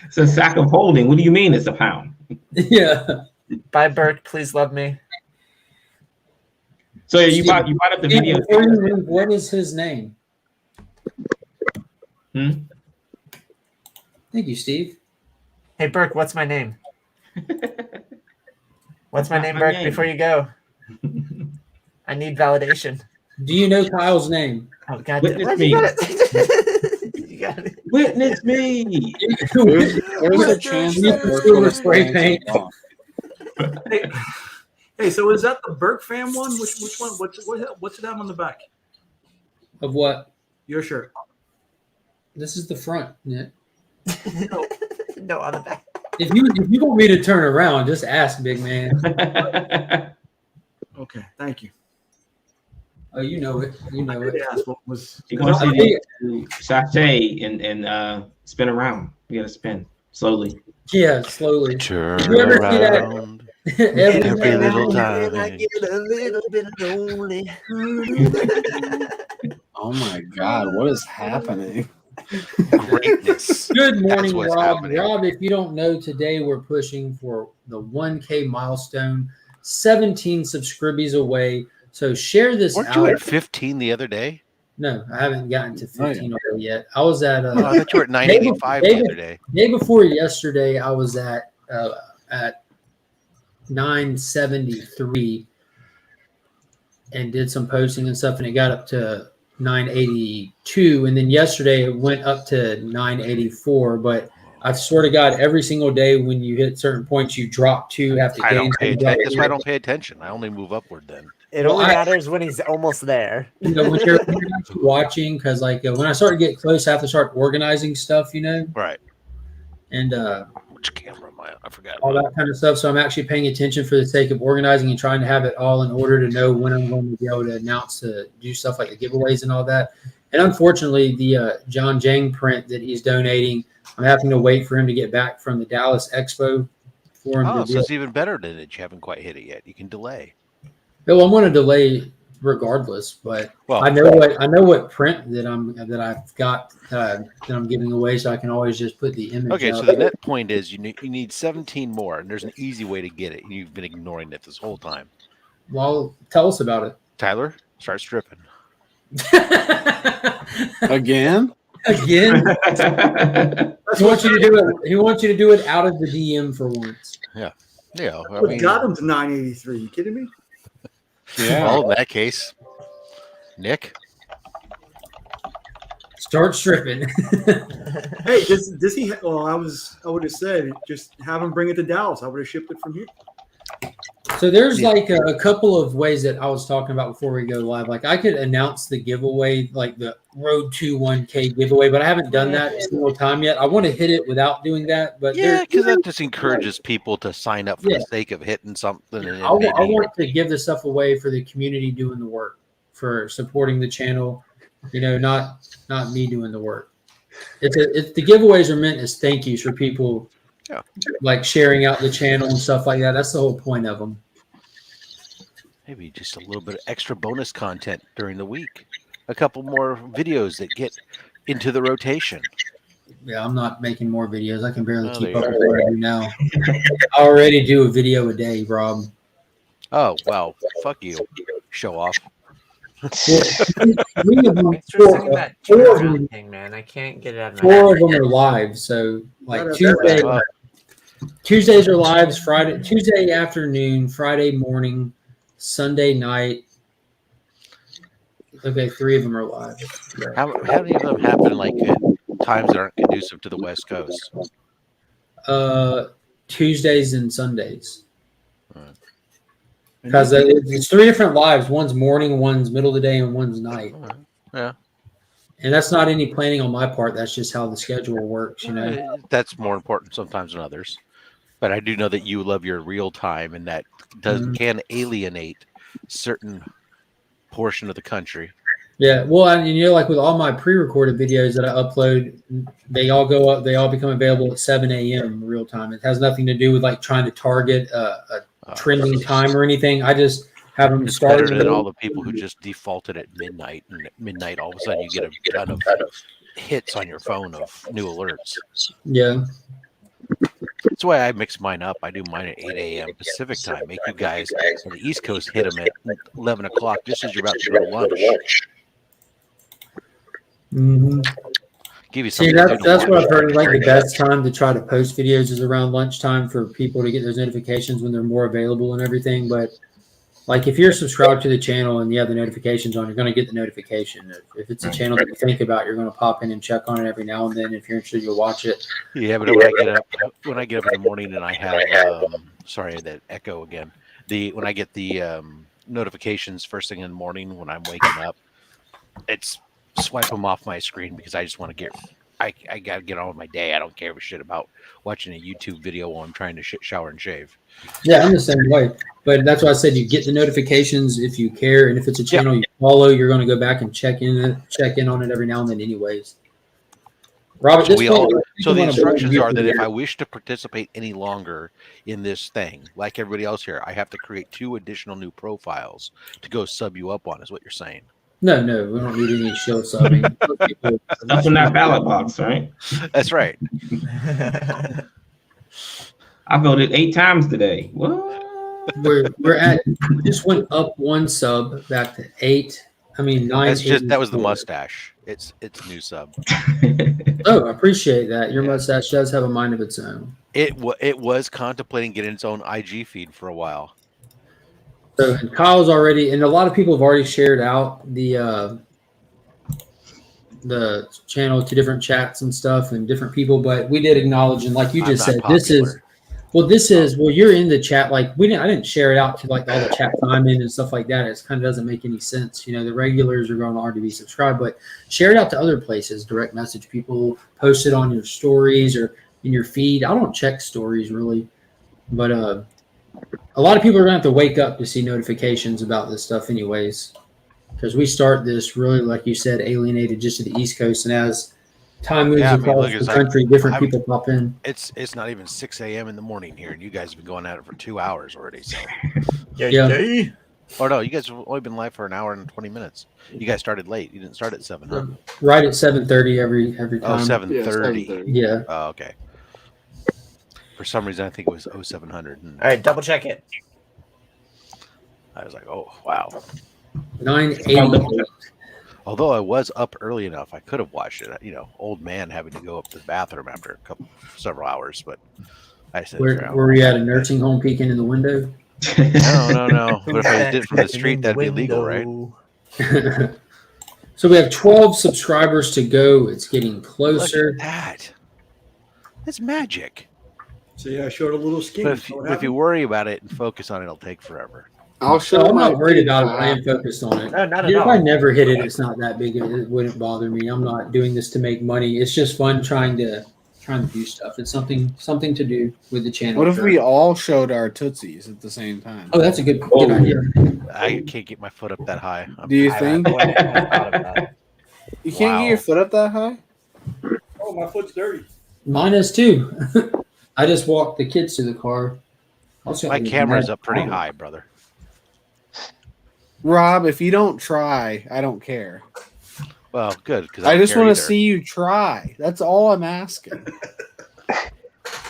It's a sack of holding. What do you mean it's a pound? Yeah. Bye, Burke. Please love me. So you brought up the video. What is his name? Thank you, Steve. Hey, Burke, what's my name? What's my name, Burke, before you go? I need validation. Do you know Kyle's name? Oh, God. Witness me. You got it. Witness me. There's a chance that Burke would have spray paint. Hey, so is that the Burke fam one? Which one? What's it have on the back? Of what? Your shirt. This is the front, Nick. No, on the back. If you want me to turn around, just ask, big man. Okay, thank you. Oh, you know it. You know it. Yes, what was? You're gonna see the sachet and spin around. You gotta spin slowly. Yeah, slowly. Turn You ever see that? around every little time. I get a little bit lonely. Oh my God, what is happening? Greatness. Good morning, That's what's Rob. happening. Rob, if you don't know, today we're pushing for the 1K milestone, 17 subscribers away. So share this Weren't out. you at 15 the other day? No, I haven't gotten to 15 yet. I was at I thought you were at 985 the other day. Day before yesterday, I was at 973 and did some posting and stuff, and it got up to 982. And then yesterday it went up to 984. But I've sort of got every single day when you hit certain points, you drop 2, have to gain. That's why I don't pay attention. I only move upward then. It only matters when he's almost there. You know, when you're watching, because like when I start to get close, I have to start organizing stuff, you know? Right. And which camera am I on? I forgot. All that kind of stuff. So I'm actually paying attention for the sake of organizing and trying to have it all in order to know when I'm going to be able to announce to do stuff like the giveaways and all that. And unfortunately, the John Jang print that he's donating, I'm having to wait for him to get back from the Dallas Expo for him to so it's even better than it. You haven't quite hit it yet. You can delay. Well, I'm going to delay regardless, but I know what print that I've got that I'm giving away, so I can always just put the image. Okay, up. so the net point is you need 17 more, and there's an easy way to get it. You've been ignoring it this whole time. Well, tell us about it, Tyler. Start stripping again. He wants you to do it. He wants you to do it out of the DM for once. Yeah. Yeah. I What mean, got him to 983? You kidding me? Yeah. Well, in that case, Nick, start stripping. Hey, does he? Well, I would have said just have him bring it to Dallas. I would have shipped it from here. So there's like a couple of ways that I was talking about before we go live. Like I could announce the giveaway, like the Road to 1K giveaway, but I haven't done that a single time yet. I want to hit it without doing that, but yeah, because that just encourages people to sign up for the sake of hitting something. And I want to give this stuff away for the community doing the work, for supporting the channel. You know, not me doing the work. It's the giveaways are meant as thank yous for people, like sharing out the channel and stuff like that. That's the whole point of them. Maybe just a little bit of extra bonus content during the week. A couple more videos that get into the rotation. Yeah, I'm not making more videos. I can barely keep there up you with what I do now. I already do a video a day, Rob. Oh, well, fuck you. Show off. Thanks for sending that thing, man. I can't get it out of my Four of them are live. So like Tuesdays are lives, Tuesday afternoon, Friday morning, Sunday night. Okay, 3 of them are live. Yeah. How many of them happen like at times that aren't conducive to the West Coast? Tuesdays and Sundays. Because it's 3 different lives. One's morning, one's middle of the day, and one's night. Yeah. And that's not any planning on my part. That's just how the schedule works, you know. That's more important sometimes than others. But I do know that you love your real time, and that can alienate certain portion of the country. Yeah, well, and you know, like with all my pre-recorded videos that I upload, they all go up. They all become available at 7 a.m. real time. It has nothing to do with like trying to target a trending time or anything. I just have them start. Better than all the people who just defaulted at midnight, and at midnight all of a sudden you get a ton of hits on your phone of new alerts. Yeah. That's why I mix mine up. I do mine at 8 a.m. Pacific time. Make you guys on the East Coast hit them at 11 o'clock just as you're about to go to lunch. Mm-hmm. Give you See, that's what I've heard. Like the best time to try to post videos is around lunchtime for people to get those notifications when they're more available and everything. But like if you're subscribed to the channel and you have the notifications on, you're going to get the notification. If it's a channel that you think about, you're going to pop in and check on it every now and then. If you're interested, you'll watch it. Yeah, but when I get up in the morning and I have sorry, that echo again. When I get the notifications first thing in the morning when I'm waking up, it's swipe them off my screen because I just want to I got to get on with my day. I don't care a shit about watching a YouTube video while I'm trying to shower and shave. Yeah, I'm the same way. But that's why I said you get the notifications if you care, and if it's a channel you follow, you're going to go back and check in on it every now and then, anyways. Robert, so the instructions are that if I wish to participate any longer in this thing, like everybody else here, I have to create 2 additional new profiles to go sub you up on. Is what you're saying? No, we don't need any shield subbing. That's in that ballot box, right? That's right. I voted 8 times today. What? We're at just went up 1 sub back to 8. I mean 9. That's just that was the mustache. It's new sub. Oh, I appreciate that. Your mustache does have a mind of its own. It was contemplating getting its own IG feed for a while. So and Kyle's already, and a lot of people have already shared out the channel to different chats and stuff and different people. But we did acknowledge, and like you just said, you're in the chat. Like I didn't share it out to like all the chat I'm in and stuff like that. It kind of doesn't make any sense. You know, the regulars are going to already be subscribed, but share it out to other places. Direct message people, post it on your stories or in your feed. I don't check stories really, but a lot of people are going to have to wake up to see notifications about this stuff anyways, because we start this really, like you said, alienated just to the East Coast. And as time moves across the country, different people pop in. It's not even 6 a.m. in the morning here, and you guys have been going at it for 2 hours already. So. Yeah. Oh, no, you guys have only been live for an hour and 20 minutes. You guys started late. You didn't start at 7, huh? Right at 7:30 every time. Oh, 7:30. Yeah. Oh, okay. For some reason, I think it was 0700. All right, double check it. I was like, oh, wow. 9:80. Although I was up early enough, I could have watched it. You know, old man having to go up to the bathroom after several hours, but I said, were we at a nursing home peeking in the window? No. But if I did it from the street, that'd be illegal, right? So we have 12 subscribers to go. It's getting closer. Look at that. That's magic. See, I showed a little skin. But if you worry about it and focus on it, it'll take forever. I'm not worried about it. I am focused on it. No, not at If all. I never hit it, it's not that big. It wouldn't bother me. I'm not doing this to make money. It's just fun trying to do stuff. It's something to do with the channel. What if we all showed our tootsies at the same time? Oh, that's a good idea. I can't get my foot up that high. Do you think? I thought of that. You can't get your foot up that high? Oh, my foot's dirty. Mine is too. I just walked the kids to the car. My camera's up pretty high, brother. Rob, if you don't try, I don't care. Well, good. Because I just want to see you try. That's all I'm asking.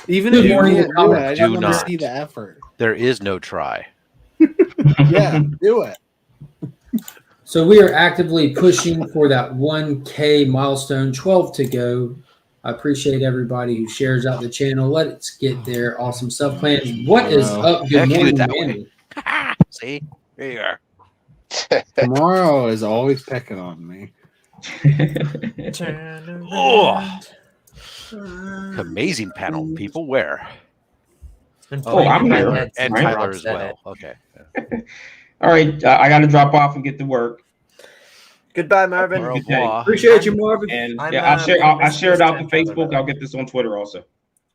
Even if you can't do it, I just want to see the effort. There is no try. Yeah, do it. So we are actively pushing for that 1K milestone, 12 to go. I appreciate everybody who shares out the channel. Let's get there. Awesome stuff. Plans. What is up? Good morning, Manny. See? There you are. Tomorrow is always pecking on me. Oh. Amazing panel, people. Where? I'm here. And Right? Tyler as well. Okay. All right, I got to drop off and get to work. Goodbye, Marvin. Good day. Appreciate you, Marvin. And I'm, yeah, I'll share it out to Tyler, Facebook. I'll get this on Twitter also.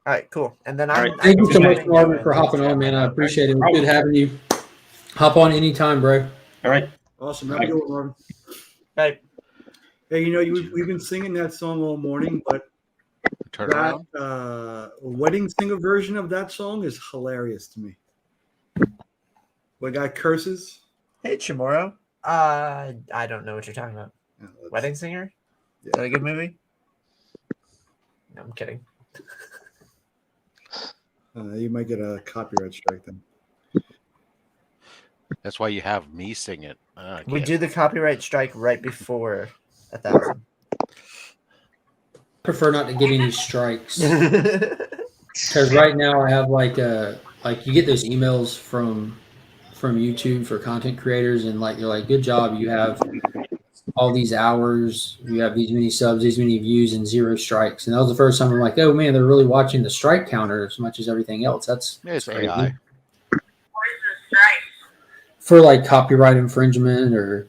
All right, cool. And then All I'm. right. Thank you so much, joining Marvin, you for in the hopping chat on, man. I window. appreciate it. It was good having you. Hop on anytime, bro. All right. Awesome. Have a good one, Marvin. Bye. Hey, we've been singing that song all morning, but Turn around. wedding singer version of that song is hilarious to me. The guy curses. Hey, Chamorro. I don't know what you're talking about. Yeah, Wedding Singer? Yeah. Is that a good movie? No, I'm kidding. You might get a copyright strike then. That's why you have me sing it. We do the copyright strike right before 1,000. Prefer not to get any strikes because right now I have like you get those emails from YouTube for content creators, and like you're like, good job, you have all these hours, you have these many subs, these many views, and 0 strikes. And that was the first time I'm like, oh man, they're really watching the strike counter as much as everything else. It's AI. What is the strike? For like copyright infringement or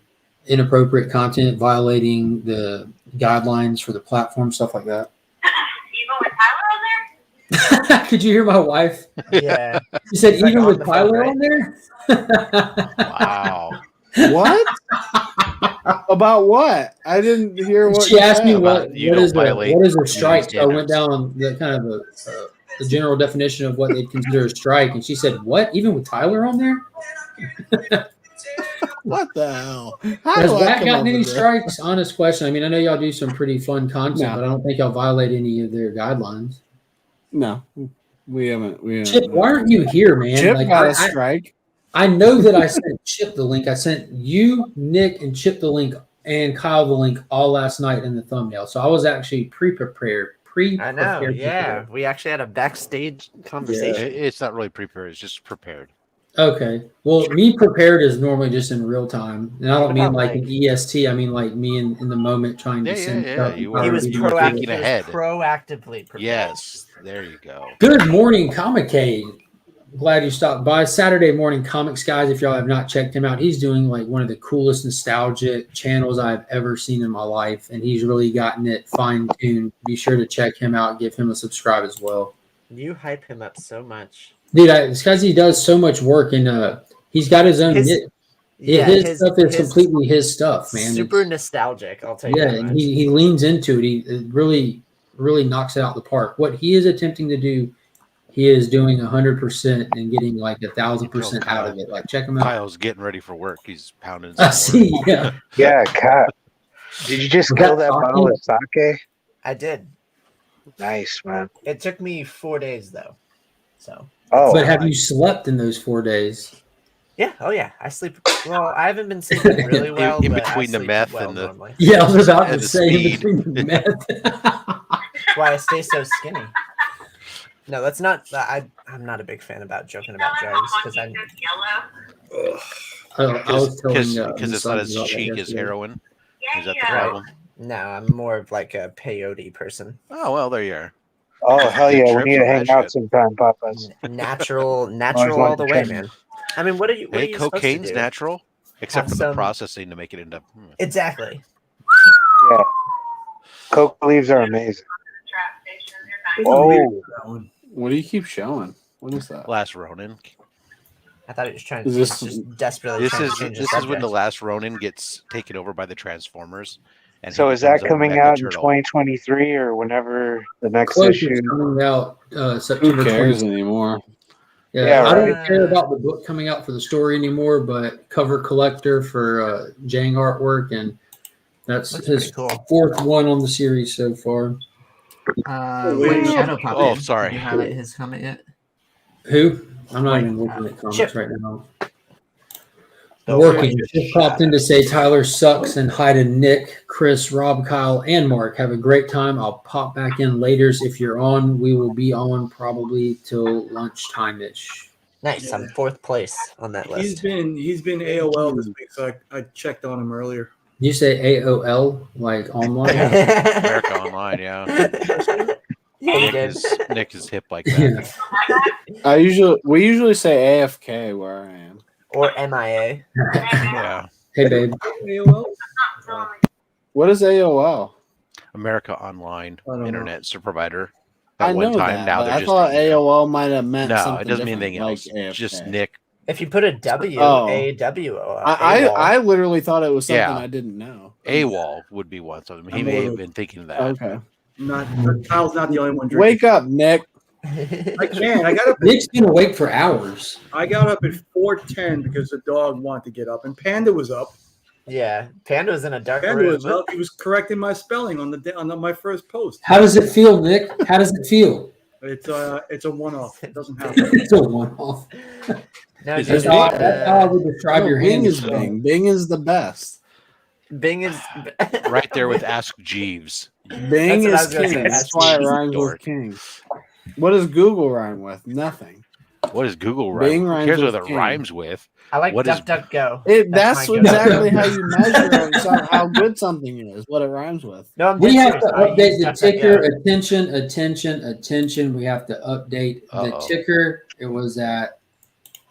inappropriate content violating the guidelines for the platform, stuff like that. Even with Tyler on there? Could you hear my wife? Yeah. She said, It's like even on with the Tyler phone, on there? Wow. What? About what? I didn't hear what She asked me said. what is a strike. So I went standards. down the kind of the general definition of what they'd consider a strike, and she said, "What? Even with Tyler on there? What the hell? How Has do I Zach come gotten up any with that? strikes?" Honest question. I mean, I know y'all do some pretty fun content, No. but I don't think y'all violate any of their guidelines. No, we haven't. Chip, why aren't you here, man? Chip Like, got a strike. I know that I sent Chip the link. I sent you, Nick, and Chip the link, and Kyle the link all last night in the thumbnail. So I was actually pre-prepared. I know. Yeah. We actually had a backstage conversation. It's not really prepared. It's just prepared. Okay. Well, me prepared is normally just in real time. And I don't What mean about, like like- an EST. I mean like me in the moment trying to send stuff. You He were- was you were proactive. thinking He was ahead. proactively prepared. Yes. There you go. Good morning, Comic-Cade. Glad you stopped by. Saturday Morning Comics, guys. If y'all have not checked him out, he's doing like one of the coolest nostalgic channels I've ever seen in my life, and he's really gotten it fine-tuned. Be sure to check him out. Give him a subscribe as well. You hype him up so much. Dude, it's because he does so much work, and he's got his own his stuff is completely his stuff, man. Super nostalgic, I'll tell you Yeah, that and much. he leans into it. He really knocks it out of the park. What he is attempting to do, he is doing 100% and getting like 1,000% out of it. Like, check him out. Kyle's getting ready for work. He's pounding. I see. Yeah. Yeah, Kat. Did you just kill that bottle of sake? I did. Nice, man. It took me 4 days though. So. Oh, But have you slept in those 4 days? Yeah. Oh yeah. I sleep. Well, I haven't been sleeping really well. in but I between the sleep meth well and the normally. Yeah, I was about and to the say speed. in between the meth. That's why I stay so skinny. No, that's not. I'm not a big fan about joking about drugs because I'm. I was telling Because it's not as about that cheap as yesterday. heroin. Is that the Right. problem? No, I'm more of like a peyote person. Oh well, there you are. Oh hell Get yeah! We trips need to on hang that out shit. sometime, Papas. Natural wanted all the to way, check. man. I mean, what are you? What are Hey, you supposed to cocaine's do? natural, except Have for the some- processing to make it into. Exactly. Yeah, coke leaves are amazing. Oh, What do you keep showing? What is that? Last Ronin. I thought he was trying to Is this- just desperately. This trying is to change this the is when the subject. last Ronin gets taken over by the Transformers. And so he is that becomes a coming mecha out in turtle. 2023 or whenever the next Close issue? is coming out September Who cares 20th. anymore? Yeah, Yeah, I don't right. care about the book coming out for the story anymore, but cover collector for Jang artwork, and that's That's his pretty cool. 4th one on the series so far. wait, Shadow Puppet, oh, sorry. Did you highlight his comment yet? Who? I'm not Wait, even looking at comments Chip. right now. Oh, Working. wait. Just popped in to say Tyler sucks and hi to Nick, Chris, Rob, Kyle, and Mark. Have a great time. I'll pop back in later. If you're on, we will be on probably till lunchtime-ish. Nice. I'm 4th place on that He's list. been AOL this week, so I checked on him earlier. You say AOL, like online? America Online, yeah. Nick is hip like that. We usually say AFK where I am. Or MIA. Yeah. Hey, babe. What is AOL? America Online Internet provider. I At one know time, that, now but they're I just thought a, AOL might have meant no, something it doesn't mean different, anything else. like Just AFK. Nick. If you put a W, Oh. AWO. I literally thought it was something Yeah. I didn't know. AWOL would be one. So he may have been thinking of that. Okay. Kyle's not the only one drinking. Wake up, Nick. I can't. I got up. Nick's been awake for hours. I got up at 4:10 because the dog wanted to get up, and Panda was up. Yeah, Panda was in a dark Panda room. was up. He was correcting my spelling on my first post. How does it feel, Nick? How does it feel? It's a one-off. It doesn't happen. It's a one-off. No, That's how I would describe your Bing hand. is Bing. Bing is the best. Bing is right there with Ask Jeeves. Bing That's is what I was gonna king. say. That's why it rhymes with king. What does Google rhyme with? Nothing. What does Google rhyme? Bing Who rhymes cares with what it king. rhymes with? I like What is- DuckDuckGo. That's my exactly go-to. how you measure how good something is. What it rhymes with. No, I'm We dead have serious. to I update use the DuckDuckGo. ticker. Attention. We have to update the ticker. It was at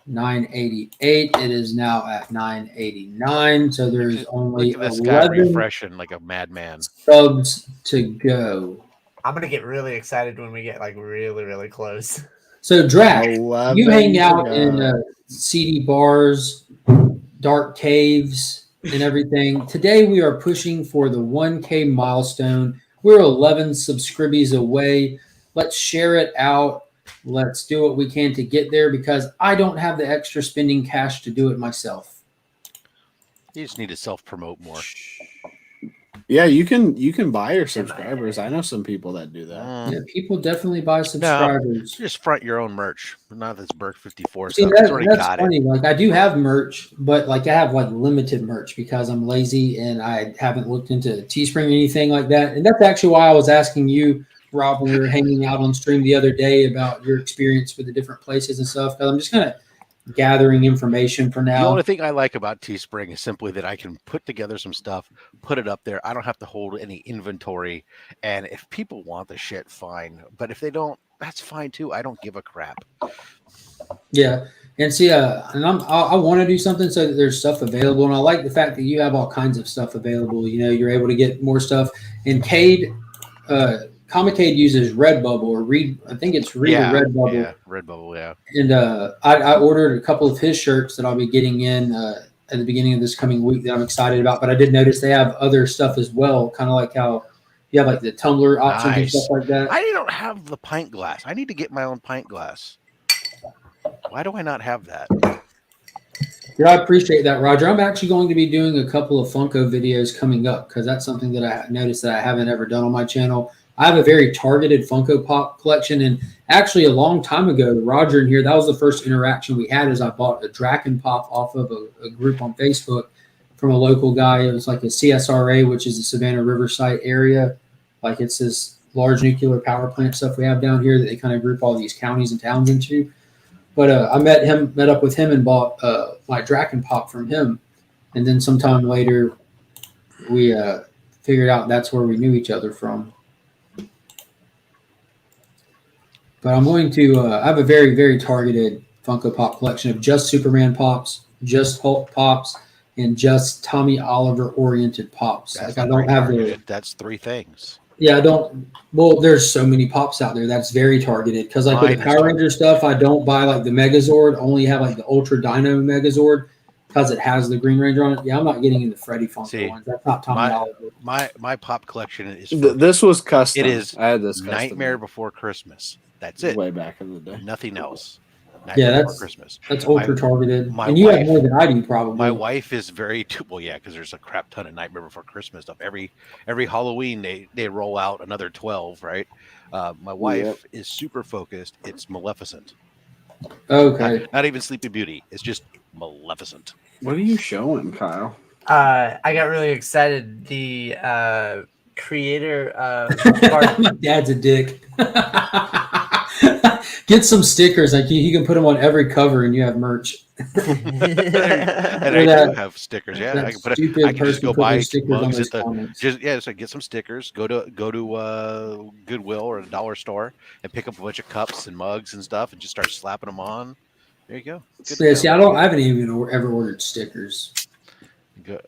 988. It is now at 989. So there's only Look at this guy 11 refreshing like a madman. subs to go. I'm gonna get really excited when we get like really, really close. So Drac, 11 you hang out to go. in seedy bars, dark caves, and everything. Today we are pushing for the 1K milestone. We're 11 subscribies away. Let's share it out. Let's do what we can to get there because I don't have the extra spending cash to do it myself. You just need to self-promote more. Yeah, you can buy your subscribers. I know some people that do that. Yeah, people definitely buy subscribers. Just front your own merch. Not this Burke 54 See, stuff. that's It's already got funny. it. Like I do have merch, but like I have like limited merch because I'm lazy and I haven't looked into Teespring or anything like that. And that's actually why I was asking you, Rob, when we were hanging out on stream the other day about your experience with the different places and stuff. Because I'm just kind of gathering information for The now. only thing I like about Teespring is simply that I can put together some stuff, put it up there. I don't have to hold any inventory. And if people want the shit, fine. But if they don't, that's fine too. I don't give a crap. Yeah, and see, and I want to do something so that there's stuff available, and I like the fact that you have all kinds of stuff available. You know, you're able to get more stuff. And Cade, Comicade uses Redbubble or Read. I think it's Read or Redbubble. Yeah, Redbubble. Yeah. And I ordered a couple of his shirts that I'll be getting in at the beginning of this coming week that I'm excited about. But I did notice they have other stuff as well, kind of like how you have like the tumbler options and stuff like that. I don't have the pint glass. I need to get my own pint glass. Why do I not have that? Yeah, I appreciate that, Roger. I'm actually going to be doing a couple of Funko videos coming up because that's something that I noticed that I haven't ever done on my channel. I have a very targeted Funko Pop collection, and actually a long time ago, Roger in here, that was the first interaction we had. Is I bought a Draken Pop off of a group on Facebook from a local guy. It was like a CSRA, which is the Savannah Riverside area. Like it's this large nuclear power plant stuff we have down here that they kind of group all these counties and towns into. But I met up with him and bought my Draken Pop from him, and then sometime later we figured out that's where we knew each other from. But I'm going to I have a very, very targeted Funko Pop collection of just Superman Pops, just Hulk Pops, and just Tommy Oliver oriented Pops. That's Like I don't have the. That's three things. Yeah, I don't. Well, there's so many Pops out there that's very targeted. Because like with the Power Ranger stuff, I don't buy like the Megazord. I only have like the Ultra Dino Megazord because it has the Green Ranger on it. Yeah, I'm not getting into Freddy Funko ones. That's not Tommy Oliver. My Pop collection is. This was custom. It is. I had this custom. Nightmare Before Christmas. That's it. Way back in the day. Nothing else. Yeah, Before that's Christmas. That's ultra targeted. And you wife, have more than I do, probably. My wife is very well, yeah, because there's a crap ton of Nightmare Before Christmas stuff. Every Halloween they roll out another 12, right? My wife is super focused. It's Maleficent. Okay. Not even Sleeping Beauty. It's just Maleficent. What are you showing, Kyle? I got really excited. The creator of My dad's a dick. Get some stickers. Like you can put them on every cover, and you have merch. And I do have stickers. Yeah, I can put I can just go buy mugs at the so get some stickers. Go to Goodwill or a dollar store and pick up a bunch of cups and mugs and stuff, and just start slapping them on. There you go. Yeah, see, I haven't even ever ordered stickers. Good.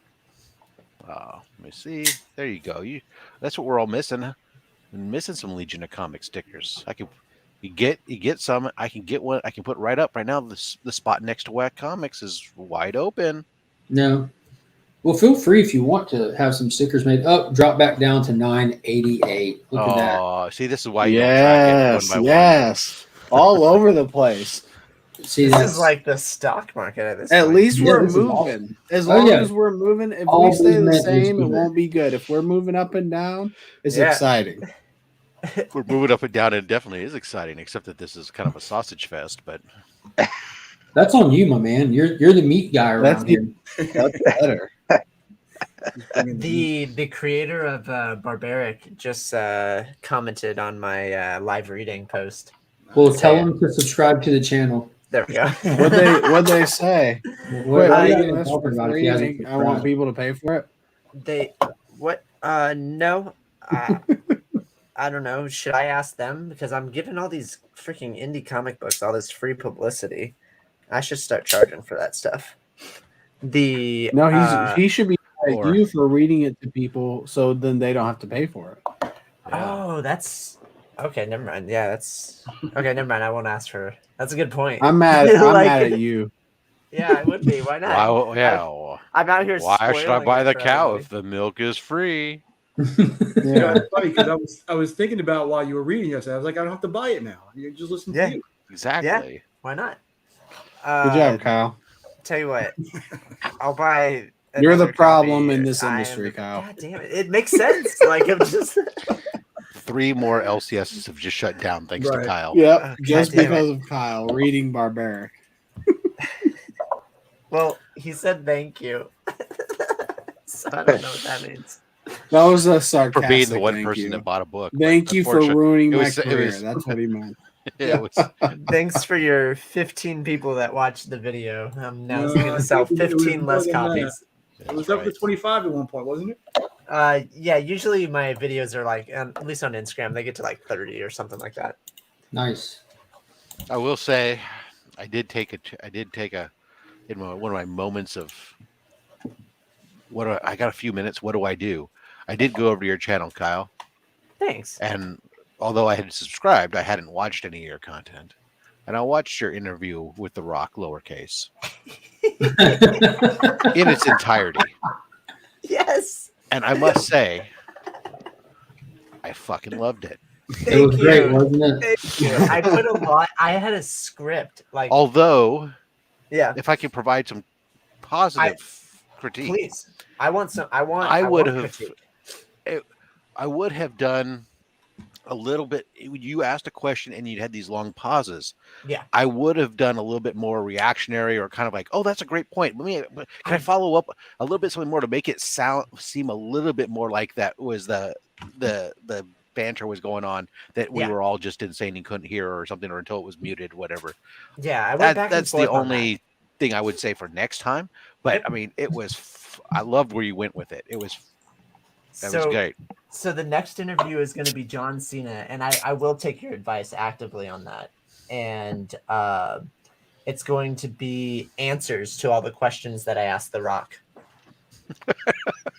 Let me see. There you go. That's what we're all missing. I'm missing some Legion of Comic stickers. You get some. I can get one. I can put right up right now. The spot next to Whack Comics is wide open. No. Well, feel free if you want to have some stickers made. Drop back down to 988. Look at that. Oh, see, this is why you don't track it one by one. All over the place. See, this is like the stock market at this point. At least we're this is moving. As long as we're moving, if we stay the same, it won't be good. If we're moving up and down, it's exciting. We're moving up and down, and it definitely is exciting, except that this is kind of a sausage fest, but that's on you, my man. You're the meat guy around here. That's better. The creator of Barbaric just commented on my live reading post. Well, tell them to subscribe to the channel. There we go. What'd they say? What are you you talking about? I want people to pay for it. No. I don't know. Should I ask them? Because I'm giving all these freaking indie comic books all this free publicity. I should start charging for that stuff. He should be like you for reading it to people, so then they don't have to pay for it. Oh, that's okay. Never mind. Yeah, that's okay. Never mind. I won't ask her. That's a good point. I'm mad. I'm mad at you. Yeah, I would be. Why not? I'm out here. Why should I buy the cow if the milk is free? It's funny because I was thinking about while you were reading this. I was like, I don't have to buy it now. You just listen to you. Exactly. Yeah. Why not? Good job, Kyle. Tell you what, I'll buy. You're the problem in this industry, Kyle. God damn it! It makes sense. Like I'm just. 3 more LCSs have just shut down thanks to Kyle. Yep, just because of Kyle reading Barbaric. Well, he said thank you. So I don't know what that means. That was a sarcastic. For being the one person that bought a book. Thank you for ruining my career. That's what he meant. Thanks for your 15 people that watched the video. I'm now going to sell 15 less copies. It was up to 25 at one point, wasn't it? Yeah. Usually my videos are like, at least on Instagram, they get to like 30 or something like that. Nice. I will say, I did take in one of my moments of I got a few minutes. What do I do? I did go over to your channel, Kyle. Thanks. And although I had subscribed, I hadn't watched any of your content. And I watched your interview with The Rock, lowercase, in its entirety. Yes. And I must say, I fucking loved it. It was great, wasn't it? Thank you. I put a lot. I had a script. Although, yeah, if I could provide some positive critique, please. I would have done a little bit. You asked a question and you had these long pauses. Yeah, I would have done a little bit more reactionary or kind of like, oh, that's a great point. Can I follow up a little bit something more to make it seem a little bit more like that was the banter was going on, that we were all just insane and couldn't hear or something, or until it was muted, whatever. Yeah, I went back that's the only thing I would say for next time. But I mean, it was. I loved where you went with it. It was. That was great. So the next interview is going to be John Cena, and I will take your advice actively on that. And it's going to be answers to all the questions that I asked The Rock.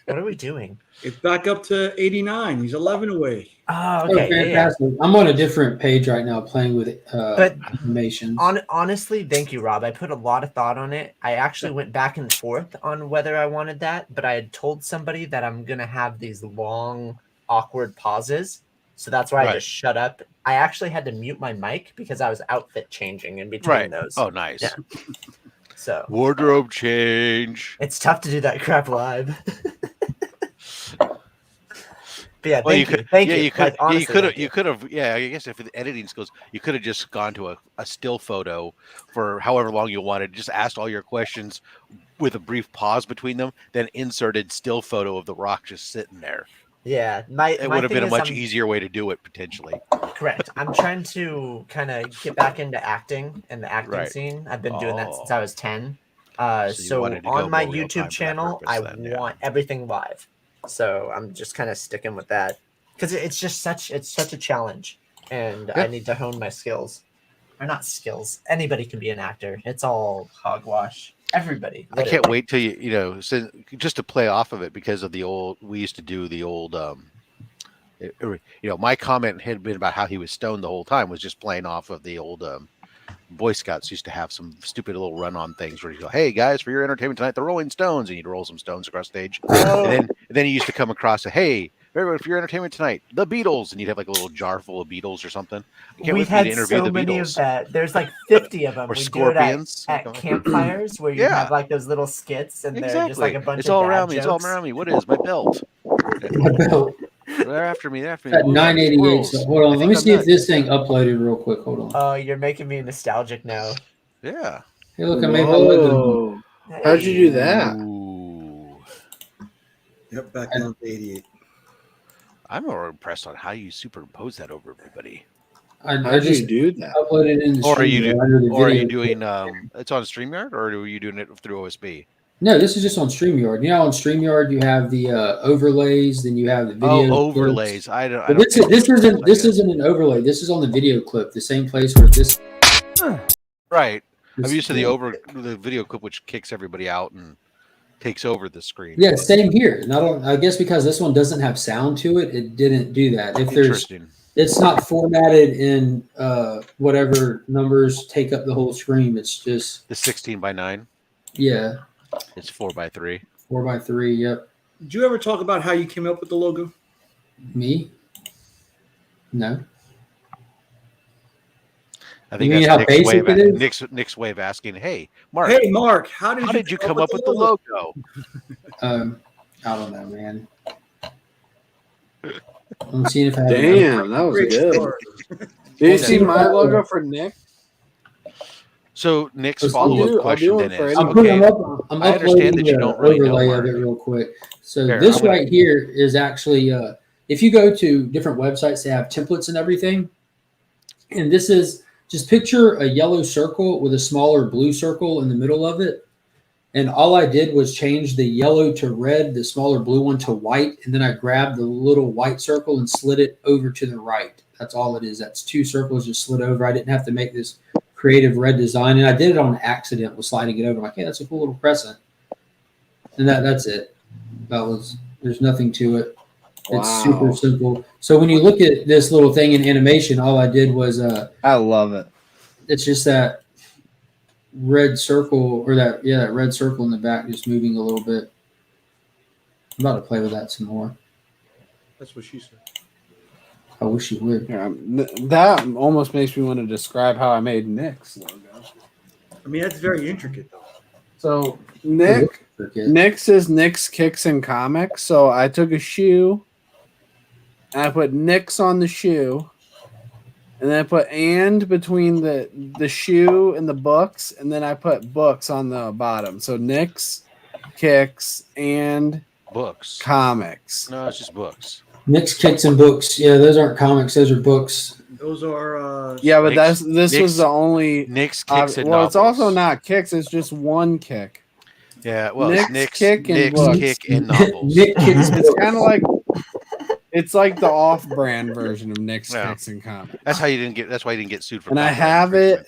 What are we doing? It's back up to 89. He's 11 away. Oh, okay. Fantastic. Yeah. I'm on a different page right now playing with information. Honestly, thank you, Rob. I put a lot of thought on it. I actually went back and forth on whether I wanted that, but I had told somebody that I'm going to have these long, awkward pauses. So that's why I just shut up. I actually had to mute my mic because I was outfit changing in between those. Oh, nice. Yeah. So wardrobe change. It's tough to do that crap live. But yeah, thank you. You could have. Yeah, I guess if the editing skills, you could have just gone to a still photo for however long you wanted. Just asked all your questions with a brief pause between them, then inserted still photo of The Rock just sitting there. Yeah, it would have been a much easier way to do it potentially. Correct. I'm trying to kind of get back into acting and the acting scene. I've been doing that since I was 10. So on my YouTube channel, I want everything live. So I'm just kind of sticking with that because it's such a challenge, and I need to hone my skills. Or not skills. Anybody can be an actor. It's all hogwash. Everybody. Literally. I can't wait till so just to play off of it because of we used to do the old my comment had been about how he was stoned the whole time was just playing off of the old Boy Scouts used to have some stupid little run-on things where you go, "Hey guys, for your entertainment tonight, the Rolling Stones," and you'd roll some stones across stage. And then you used to come across "Hey, everybody, for your entertainment tonight, the Beatles," and you'd have like a little jar full of Beatles or something. We've had so many of that. There's like 50 of them. Or we Scorpions do it at campfires where you have like those little skits, and they're just like a bunch it's of all dad around me. jokes. It's all around me. What is my belt? My belt. They're after me. At 988. So hold on. Let me see if this thing uploaded real quick. Hold on. Oh, you're making me nostalgic now. Yeah. Hey, look, I made my logo. How'd you do that? Yep, back down to 88. I'm more impressed on how you superimpose that over everybody. I just do that. Uploaded in the Or are you video. doing it's on StreamYard or are you doing it through OSB? No, this is just on StreamYard. You know, on StreamYard you have the overlays, then you have the video. Overlays. Clips. This isn't an overlay. This is on the video clip, the same place where this. Right. I'm used to the video clip, which kicks everybody out and takes over the screen. Yeah, same here. I guess because this one doesn't have sound to it, it didn't do that. If it's not formatted in whatever numbers take up the whole screen. It's just the 16:9. Yeah. It's 4:3. 4:3. Yep. Did you ever talk about how you came up with the logo? Me? No. I think that's Nick's way of asking, "Hey, Mark. Hey, Mark. How did you come up with the logo?" I don't know, man. I'm seeing if I have Damn, that was good. Did you see my logo for Nick? So Nick's follow-up question then is, I'm I understand that you don't really know overlay of it real quick. So this right here is actually, if you go to different websites, they have templates and everything. And this is, just picture a yellow circle with a smaller blue circle in the middle of it. And all I did was change the yellow to red, the smaller blue one to white. And then I grabbed the little white circle and slid it over to the right. That's all it is. That's two circles just slid over. I didn't have to make this creative red design. And I did it on accident with sliding it over. I'm like, hey, that's a cool little crescent. And that's it. There's nothing to it. It's super simple. So when you look at this little thing in animation, all I did was I love it. It's just that red circle or that red circle in the back just moving a little bit. I'm about to play with that some more. That's what she said. I wish you would. Yeah, that almost makes me want to describe how I made Nick's logo. I mean, that's very intricate though. So Nick's is Nick's Kicks and Comics. So I took a shoe and I put Nick's on the shoe. And then I put and between the shoe and the books. And then I put books on the bottom. So Nick's, Kicks, and books. Comics. No, it's just books. Nick's, Kicks, and books. Yeah, those aren't comics. Those are books. Those are yeah, but this was the only Nick's, Kicks, and well, novels. it's also not Kicks. It's just one kick. Yeah, well, Nick's Kick and books. Kick and novels. Nick Kicks. It's kind of like it's like the off-brand version of Nick's Kicks and Comics. That's why you didn't get sued for. And I have it.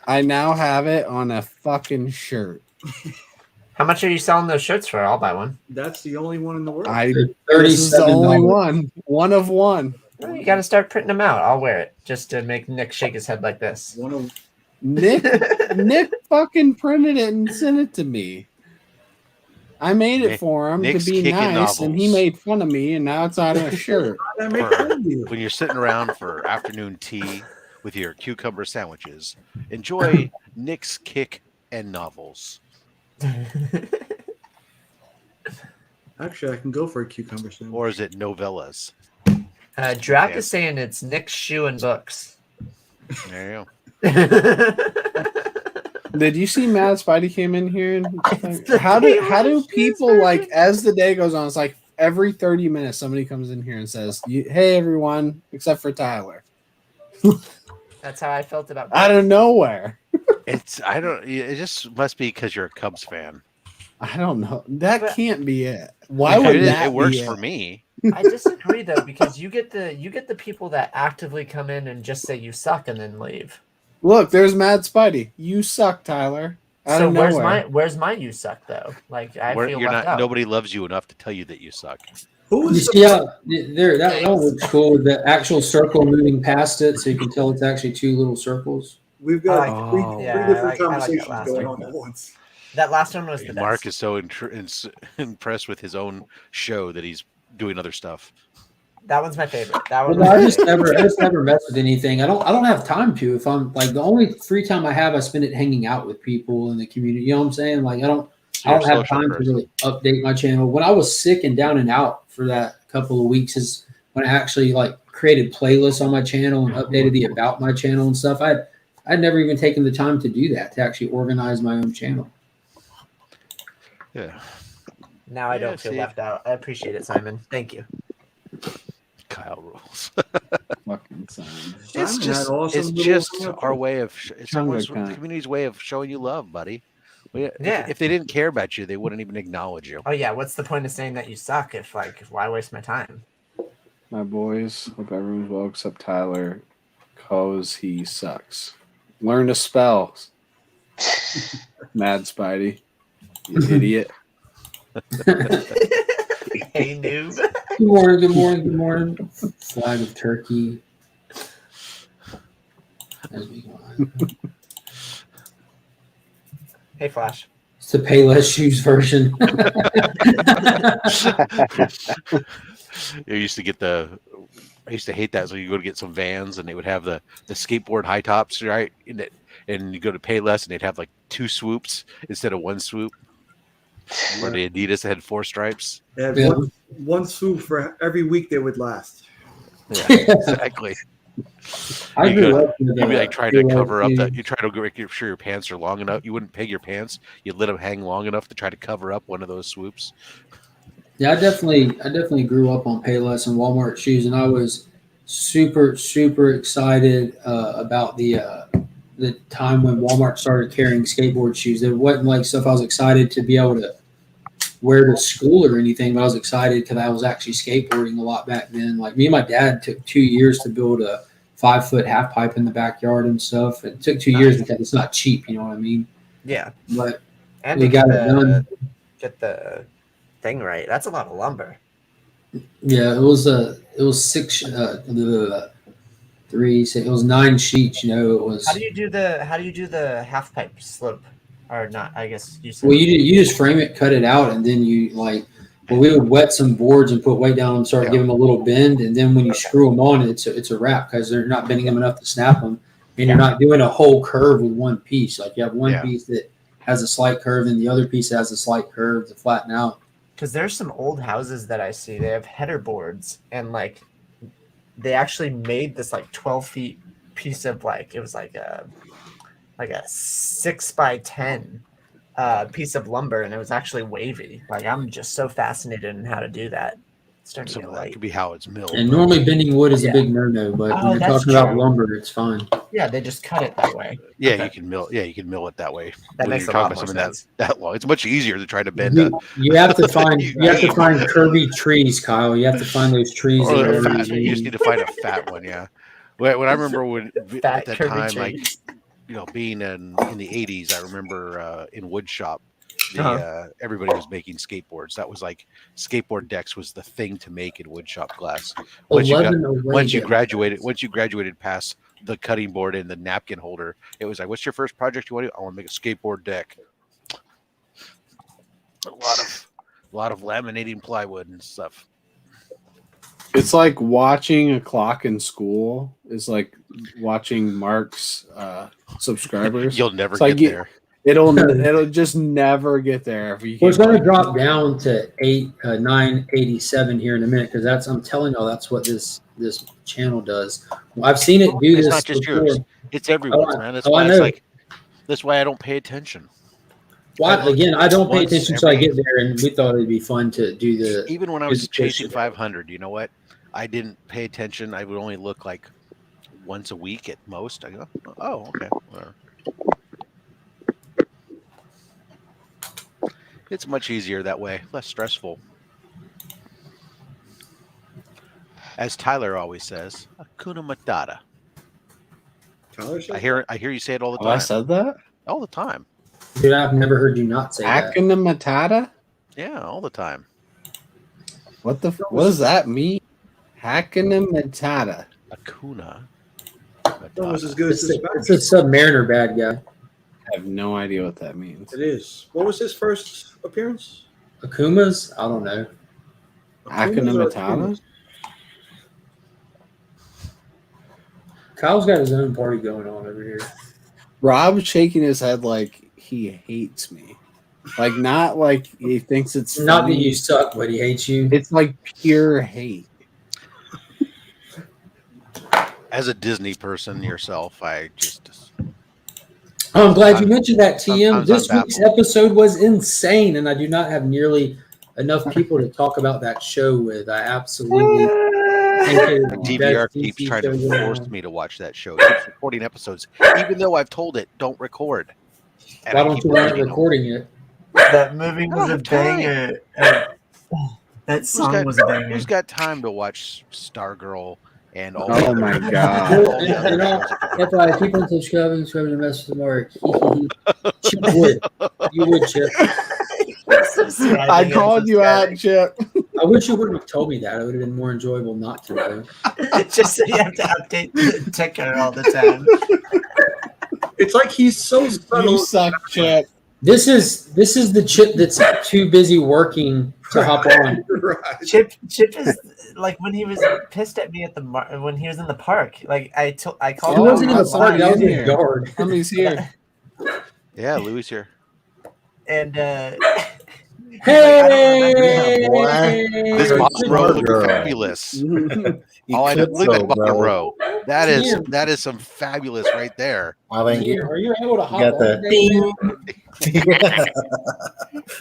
I now have it on a fucking shirt. How much are you selling those shirts for? I'll buy one. That's the only one in the world. This is the only one. One of one. Well, you got to start printing them out. I'll wear it just to make Nick shake his head like this. Nick fucking printed it and sent it to me. I made it for him Nick's to be kicking nice, and he made fun of me, and now it's on a shirt. When you're sitting around for afternoon tea with your cucumber sandwiches, enjoy Nick's Kick and Novels. Actually, I can go for a cucumber sandwich. Or is it novellas? Drac is saying it's Nick's Shoe and Books. There you go. Did you see Mad Spidey came in here and like, how do people like as the day goes on? It's like every 30 minutes, somebody comes in here and says, "Hey, everyone," except for Tyler. That's how I felt about out of nowhere. It just must be because you're a Cubs fan. I don't know. That can't be it. Why would that it works be for me? I disagree though, because you get the people that actively come in and just say you suck and then leave. Look, there's Mad Spidey. You suck, Tyler. So where's my you suck though? Like I feel left out. Nobody loves you enough to tell you that you suck. That looks cool. The actual circle moving past it, so you can tell it's actually two little circles. We've got three different conversations going on at once. That last one was the best. Mark is so impressed with his own show that he's doing other stuff. That one's my favorite. That one. I just never mess with anything. I don't have time to. If I'm like, the only free time I have, I spend it hanging out with people in the community. You know what I'm saying? Like I don't have time to really update my channel. When I was sick and down and out for that couple of weeks is when I actually like created playlists on my channel and updated the about my channel and stuff. I'd never even taken the time to do that, to actually organize my own channel. Yeah. Now I don't feel left out. I appreciate it, Simon. Thank you. Kyle rules. Fucking Simon. It's just our way of. It's the community's way of showing you love, buddy. If they didn't care about you, they wouldn't even acknowledge you. Oh yeah, what's the point of saying that you suck if why waste my time? My boys, hope everyone's well except Tyler, cause he sucks. Learn to spell. Mad Spidey. You idiot. Hey noob. Good morning. Flag of turkey. As we go on. Hey Flash. It's the Payless Shoes version. I used to hate that. So you go to get some Vans and they would have the skateboard high tops, right? And you go to Payless and they'd have like 2 swoops instead of 1 swoop. Or the Adidas had 4 stripes. They had one swoop for every week they would last. Yeah, exactly. You'd be like trying to cover up that. You try to make sure your pants are long enough. You wouldn't peg your pants. You'd let them hang long enough to try to cover up one of those swoops. Yeah, I definitely grew up on Payless and Walmart shoes, and I was super excited about the time when Walmart started carrying skateboard shoes. It wasn't like stuff I was excited to be able to wear to school or anything, but I was excited because I was actually skateboarding a lot back then. Like me and my dad took 2 years to build a 5-foot half pipe in the backyard and stuff. It took 2 years because it's not cheap, you know what I mean? Yeah. But and we got it done. Get the thing right. That's a lot of lumber. Yeah, it was 9 sheets. You know, it was. How do you do the half pipe slope, or not? I guess you said. Well, you just frame it, cut it out, and then you we would wet some boards and put weight down and start giving them a little bend, and then when you screw them on, it's a wrap because they're not bending them enough to snap them, and you're not doing a whole curve with one piece. Like you have one piece that has a slight curve, and the other piece has a slight curve to flatten out. Because there's some old houses that I see, they have header boards, and they actually made this 12 feet piece of it was like a 6x10 piece of lumber, and it was actually wavy. I'm just so fascinated in how to do that. It's starting to get light. That could be how it's milled. And normally bending wood is a big no-no, but when you're talking about lumber, it's fine. Yeah, they just cut it that way. Yeah, okay. You can mill it that way. That makes a lot more sense. That long. It's much easier to try to bend. You have to find curvy trees, Kyle. You have to find those trees. You just need to find a fat one. Yeah. When I remember at that time, being in the 80s, I remember in wood shop. Everybody was making skateboards. That was skateboard decks was the thing to make in woodshop glass. Once you graduated past the cutting board and the napkin holder, it was what's your first project you want to do? I want to make a skateboard deck. A lot of laminating plywood and stuff. It's like watching a clock in school is like watching Mark's subscribers. You'll never get there. It'll just never get there. It's going to drop down to 987 here in a minute because I'm telling you, that's what this channel does. I've seen it do this. It's not just yours. It's everyone's, man. That's why I don't pay attention. Well, again, I don't pay attention until I every- get there, and we thought it'd be fun to do the. Even when I do was the chasing quiz. 500, you know what? I didn't pay attention. I would only look like once a week at most. I go, oh, okay. Whatever. It's much easier that way, less stressful. As Tyler always says, Hakuna Matata. I hear you say it all the time. I said that all the time. Dude, I've never heard you not say that. Hakuna Matata. Yeah, all the time. What does that mean? Hakuna Matata. Hakuna. That was as good as this It's a Submariner bad guy. I have no idea what that means. It is. What was his first appearance? Akuma's? I don't know. Hakuna Matata. Kyle's got his own party going on over here. Rob's shaking his head like he hates me. Like, not like he thinks it's Not funny. that you suck, but he hates you. It's like pure hate. As a Disney person yourself, I just. Oh, I'm glad you mentioned that, TM. Sometimes This I'm week's episode was insane, and I do not have nearly enough people to talk about that show with. I absolutely think it My is the DVR best keeps DC trying show to going force on. me to watch that show. It keeps recording episodes, even though I've told it don't record. And Why I don't keep you want it repeating them. recording it? That movie was a have time. banger. That song was a banger. Who's got time to watch StarGirl and all? Oh my God. all the other You know, shows that come that's why keep on subscribing the message of Mark. Chip would. You would, Chip. I called you out, Chip. I wish you wouldn't have told me that. It would have been more enjoyable not to know. Just so you have to update the ticker all the time. It's like he's so subtle. You suck, Chip. This is the Chip that's too busy working to hop on. Right. Chip is like when he was pissed at me at the when he was in the park. Like I called. He wasn't in the that's park. not That was in in the here. yard. Somebody's here. Yeah, Louis here. And Hey, This Hey, Bob good Rowe work, looked girl. fabulous. Oh, I know. Look at that Bobby Rowe. That is some fabulous right there. I think you Are you able to hop got on the today?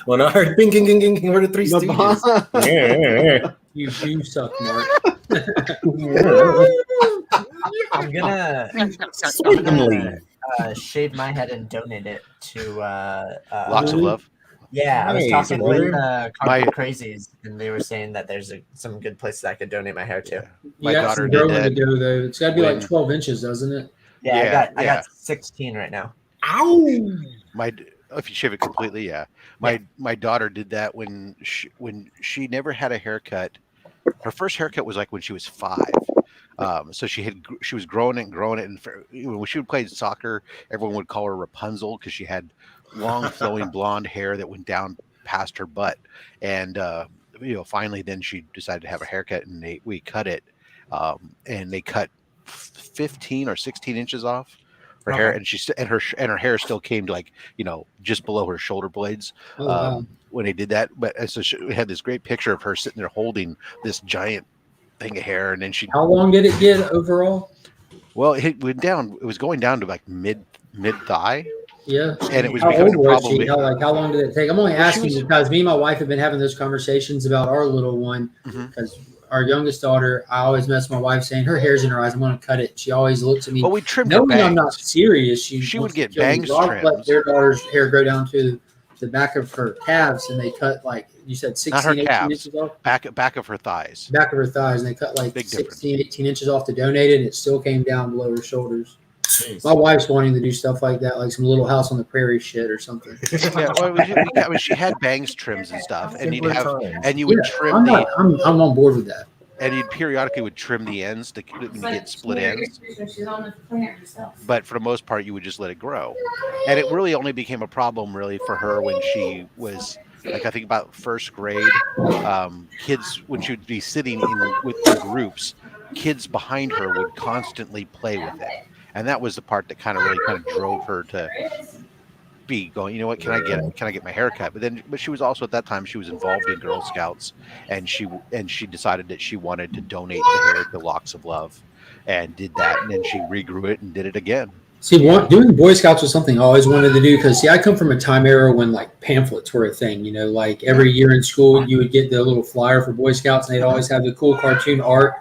when I heard bing, ging, ging, ging, ging, we're the Three Stooges. Yeah. You do suck, Mark. I'm gonna Sweetly. shave my head and donate it to Lots of love. Yeah, I was Nice, talking with My- Carpet Crazies, and they were saying that there's some good places I could donate my hair to. My You got daughter some did growing that. to go though. It's got to be like when- 12 inches, doesn't it? Yeah, Yeah, I yeah. got 16 right now. Ow! If you shave it completely, yeah. My daughter did that when she never had a haircut. Her first haircut was like when she was 5. So she was growing it, and when she would play soccer, everyone would call her Rapunzel because she had long flowing blonde hair that went down past her butt. And finally, then she decided to have a haircut, and we cut it, and they cut 15 or 16 inches off her hair, and her hair still came to just below her shoulder blades. Oh, wow. When they did that, but so she had this great picture of her sitting there holding this giant thing of hair, and then she. How long did it get overall? Well, it went down. It was going down to like mid thigh. Yeah. And it was How becoming old a was problem. she? How long did it take? I'm only asking was- because me and my wife have been having those conversations about our little one because our youngest daughter, I always mess with my wife saying her hair's in her eyes. I'm going to cut it. She always looks at me. Well, we trimmed her knowing I'm not bangs. serious. She would wants to get kill me. bangs Rob trimmed. let their daughter's hair grow down to the back of her calves, and they cut like you said, 16, Not her 18 calves. inches off. Back of her thighs. Back of her thighs, and they cut like Big 16, 18 inches off to donate it, and it still came down below her shoulders. My wife's wanting to do stuff like that, like some Little House on the Prairie shit or something. Yeah, well, she had bangs trims and stuff, and you would trim I'm on board with that. and you'd periodically would trim the ends to get split ends. But for the most part, you would just let it grow, and it really only became a problem really for her when she was like I think about first grade. Kids when she would be sitting with the groups, kids behind her would constantly play with it, and that was the part that kind of drove her to be going. You know what? Can I get my hair cut? But she was also at that time she was involved in Girl Scouts, and she decided that she wanted to donate the hair to Locks of Love, and did that, and then she regrew it and did it again. See, doing Boy Scouts was something I always wanted to do because, I come from a time era when like pamphlets were a thing. Like every year in school, you would get the little flyer for Boy Scouts, and they'd always have the cool cartoon art,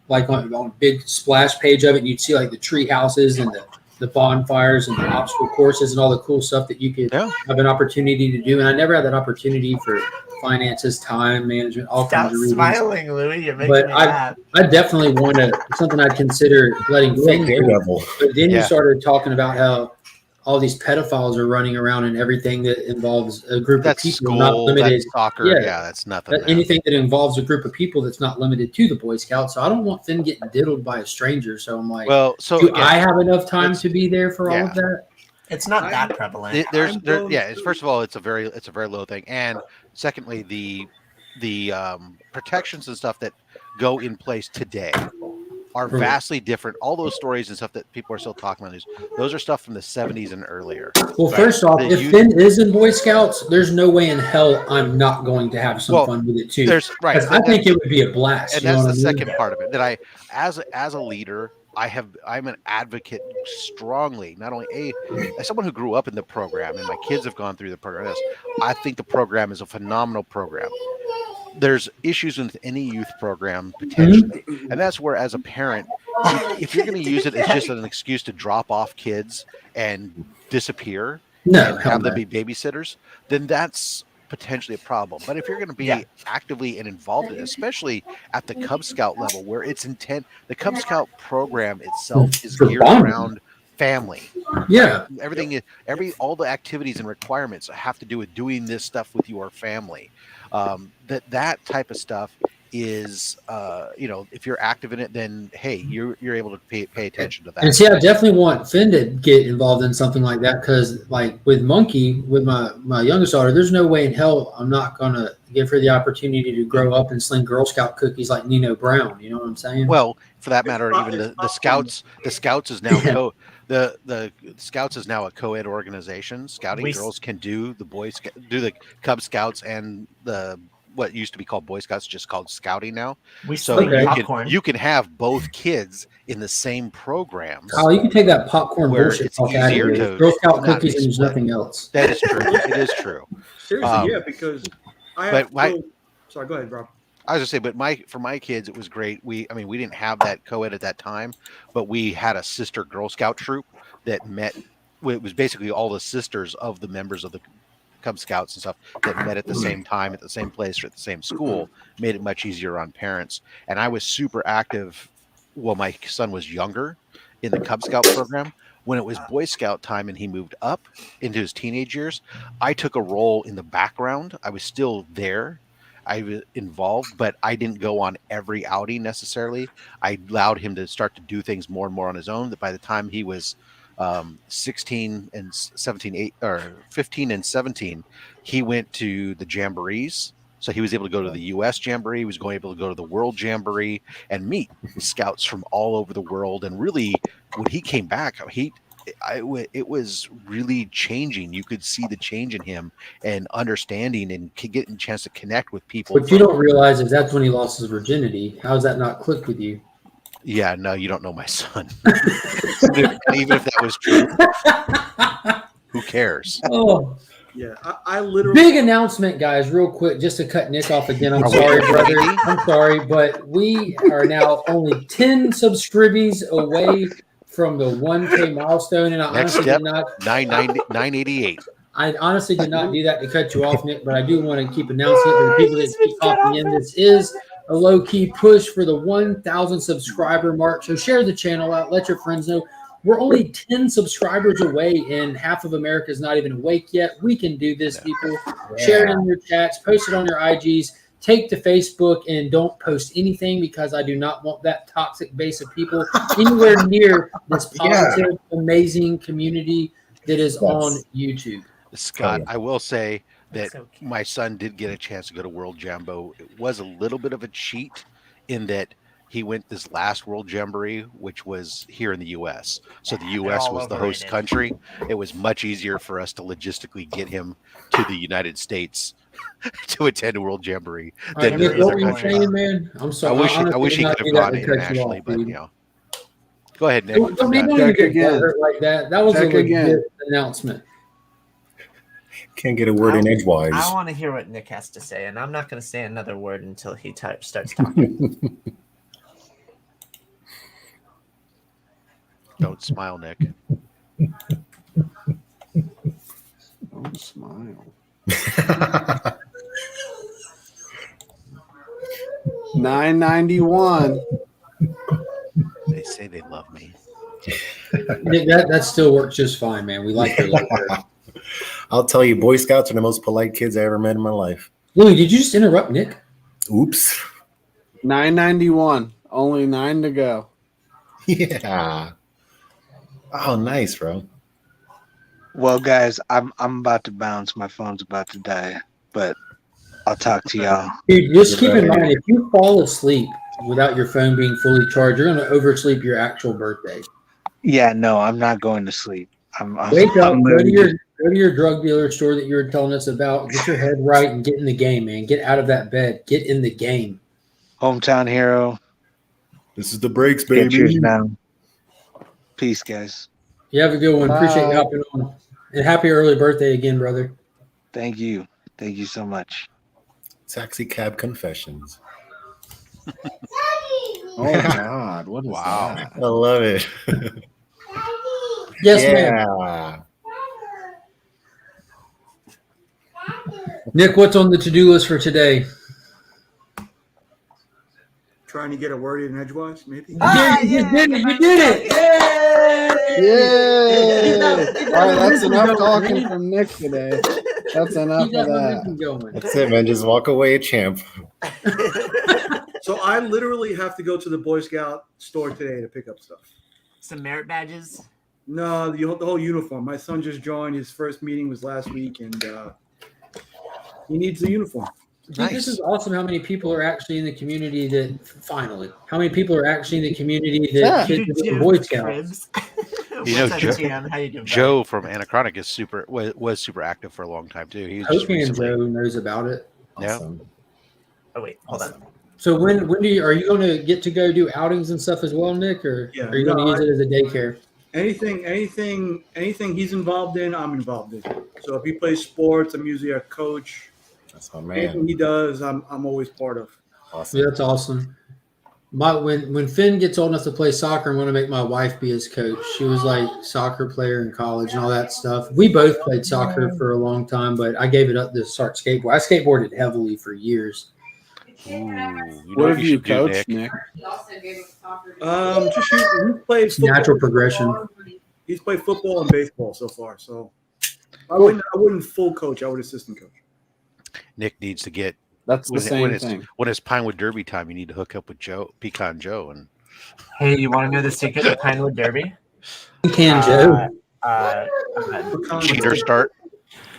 like on a big splash page of it. And you'd see like the tree houses and the bonfires and the obstacle courses and all the cool stuff that you could have an opportunity to do. And I never had that opportunity for finances, time management, all kinds of reasons. Smiling, Louis. You're making me laugh. I definitely want to, something I'd consider letting Finn do. But then you started talking about how all these pedophiles are running around and everything that involves a group of people, school, not limited. that's soccer. Yeah, that's nothing. Anything that involves a group of people that's not limited to the Boy Scouts. So I don't want Finn getting diddled by a stranger. So I'm like, I have enough time to be there for all of that? It's not that prevalent. First of all, it's a very low thing, and secondly, the protections and stuff that go in place today are vastly different. All those stories and stuff that people are still talking about, those are stuff from the 70s and earlier. Well, first off, if Finn is in Boy Scouts, there's no way in hell I'm not going to have some fun with it too. I think it would be a blast. And that's the second part of it. That I, as a leader, I'm an advocate strongly, not only as someone who grew up in the program and my kids have gone through the program. I think the program is a phenomenal program. There's issues with any youth program potentially, and that's where, as a parent, if you're going to use it as just an excuse to drop off kids and disappear and have them be babysitters, then that's potentially a problem. But if you're going to be actively and involved in it, especially at the Cub Scout level, where it's intent, the Cub Scout program itself is geared around family. Yeah, all the activities and requirements have to do with doing this stuff with your family. That type of stuff is, if you're active in it, then hey, you're able to pay attention to that. And see, I definitely want Finn to get involved in something like that because, like with Monkey, with my youngest daughter, there's no way in hell I'm not gonna give her the opportunity to grow up and sling Girl Scout cookies like Nino Brown. You know what I'm saying? Well, for that matter, even the Scouts is now the Scouts is now a co-ed organization. Scouting girls can do the Cub Scouts and the what used to be called Boy Scouts, just called Scouting now. You can have both kids in the same programs. Oh, you can take that popcorn bullshit it's easier to Girl Scout cookies and there's nothing else. That is true. It is true. Seriously, because sorry, go ahead, Rob. I was gonna say, but for my kids, it was great. We didn't have that co-ed at that time, but we had a sister Girl Scout troop that met. It was basically all the sisters of the members of the Cub Scouts and stuff that met at the same time, at the same place, or at the same school. Made it much easier on parents. And I was super active. Well, my son was younger in the Cub Scout program. When it was Boy Scout time and he moved up into his teenage years, I took a role in the background. I was still there. I was involved, but I didn't go on every outing necessarily. I allowed him to start to do things more and more on his own. That by the time he was 15 and 17, he went to the jamborees. So he was able to go to the U.S. Jamboree. He was able to go to the World Jamboree and meet scouts from all over the world. And really, when he came back, it was really changing. You could see the change in him and understanding and getting a chance to connect with people. What you don't realize is that's when he lost his virginity. How does that not click with you? Yeah, no, you don't know my son. Even if that was true, who cares? Oh, yeah. I literally big announcement, guys, real quick, just to cut Nick off again. I'm sorry, brother. I'm sorry, but we are now only 10 subscribers away from the 1K milestone, and I honestly did not 988. I honestly did not do that to cut you off, Nick, but I do want to keep announcing it to the people that keep popping in. This is a low-key push for the 1,000 subscriber mark. So share the channel out. Let your friends know. We're only 10 subscribers away, and half of America is not even awake yet. We can do this, people. Yeah. Share it in your chats. Post it on your IGs. Take to Facebook and don't post anything because I do not want that toxic base of people anywhere near this positive, amazing community that is on YouTube. Scott, I will say that my son did get a chance to go to World Jambo. It was a little bit of a cheat in that he went this last World Jamboree, which was here in the U.S. So the U.S. was the host country. It was much easier for us to logistically get him to the United States to attend a World Jamboree than what were you saying, man? I'm sorry. I wish he could have gone internationally, but Go ahead, Nick. Don't be Check again. hurt like that. That was Check a again. legit Check again. announcement. Can't get a word in edgewise. I want to hear what Nick has to say, and I'm not going to say another word until he starts talking. Don't smile, Nick. Don't smile. 991. They say they love me. Nick, that still works just fine, man. We like your letter. I'll tell you, Boy Scouts are the most polite kids I ever met in my life. Louis, did you just interrupt Nick? Oops. 991. Only 9 to go. Yeah. Oh, nice, bro. Well, guys, I'm about to bounce. My phone's about to die, but I'll talk to y'all. Dude, just keep in mind, if you fall asleep without your phone being fully charged, you're going to oversleep your actual birthday. Yeah, no, I'm not going to sleep. Wake up, go to your drug dealer store that you were telling us about. Get your head right and get in the game, man. Get out of that bed. Get in the game. Hometown hero. This is the breaks, Get baby. yours now. Peace, guys. You have a good one. Bye. Appreciate you hopping on. And happy early birthday again, brother. Thank you. Thank you so much. Taxi cab confessions. Oh, God. What is that? I love it. Yes, yeah. ma'am. Nick, what's on the to-do list for today? Trying to get a word in edgewise, maybe. You did it! You did it! Yay! All right, that's enough talking from Nick today. That's enough of that. That's it, man. Just walk away a champ. So I literally have to go to the Boy Scout store today to pick up stuff. Some merit badges? No, the whole uniform. My son just joined. His first meeting was last week, and he needs a uniform. Dude, this is awesome how many people are actually in the community how many people are actually in the community that kids are doing Boy Scouts. You know, How you doing, Joe from Anachronic is was super active for a long time too. He was just recently. Joe knows about it. Yeah. Awesome. Oh wait, hold on. So when are you going to get to go do outings and stuff as well, Nick, or are you going to use it as a daycare? Anything he's involved in, I'm involved in. So if he plays sports, I'm usually a coach. That's my man. Anything he does, I'm always part of. Awesome. Yeah, that's awesome. When Finn gets old enough to play soccer, I'm going to make my wife be his coach. She was like soccer player in college and all that stuff. We both played soccer for a long time, but I gave it up to start skateboard. I skateboarded heavily for years. What have you coached, Nick? Just he plays natural progression. He's played football and baseball so far. So I wouldn't full coach. I would assistant coach. Nick needs to get. That's the same thing. When it's Pinewood Derby time, you need to hook up with Pecan Joe. And hey, you want to know the secret of Pinewood Derby? Pecan Joe. Cheater start.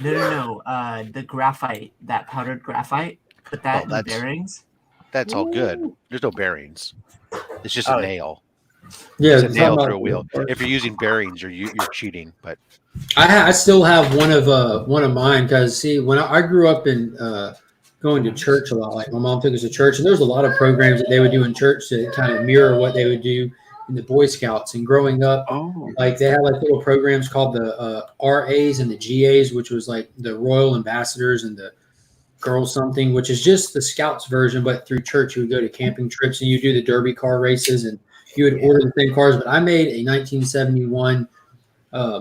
No. The graphite, that powdered graphite. Put that in the bearings. That's all good. There's no bearings. It's just a nail. Yeah, it's a nail through a wheel. If you're using bearings, you're cheating. But I still have one of mine because when I grew up in going to church a lot, like my mom took us to church, and there was a lot of programs that they would do in church to kind of mirror what they would do in the Boy Scouts. And growing up, like they had like little programs called the RAs and the GAs, which was like the Royal Ambassadors and the Girl Something, which is just the Scouts version, but through church you would go to camping trips and you do the derby car races and you would order the same cars. But I made a 1971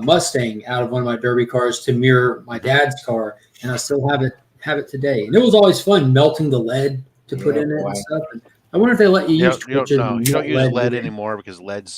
Mustang out of one of my derby cars to mirror my dad's car, and I still have it today. And it was always fun melting the lead to put in it and stuff. And I wonder if they let you use torches. No, you don't use lead anymore because lead.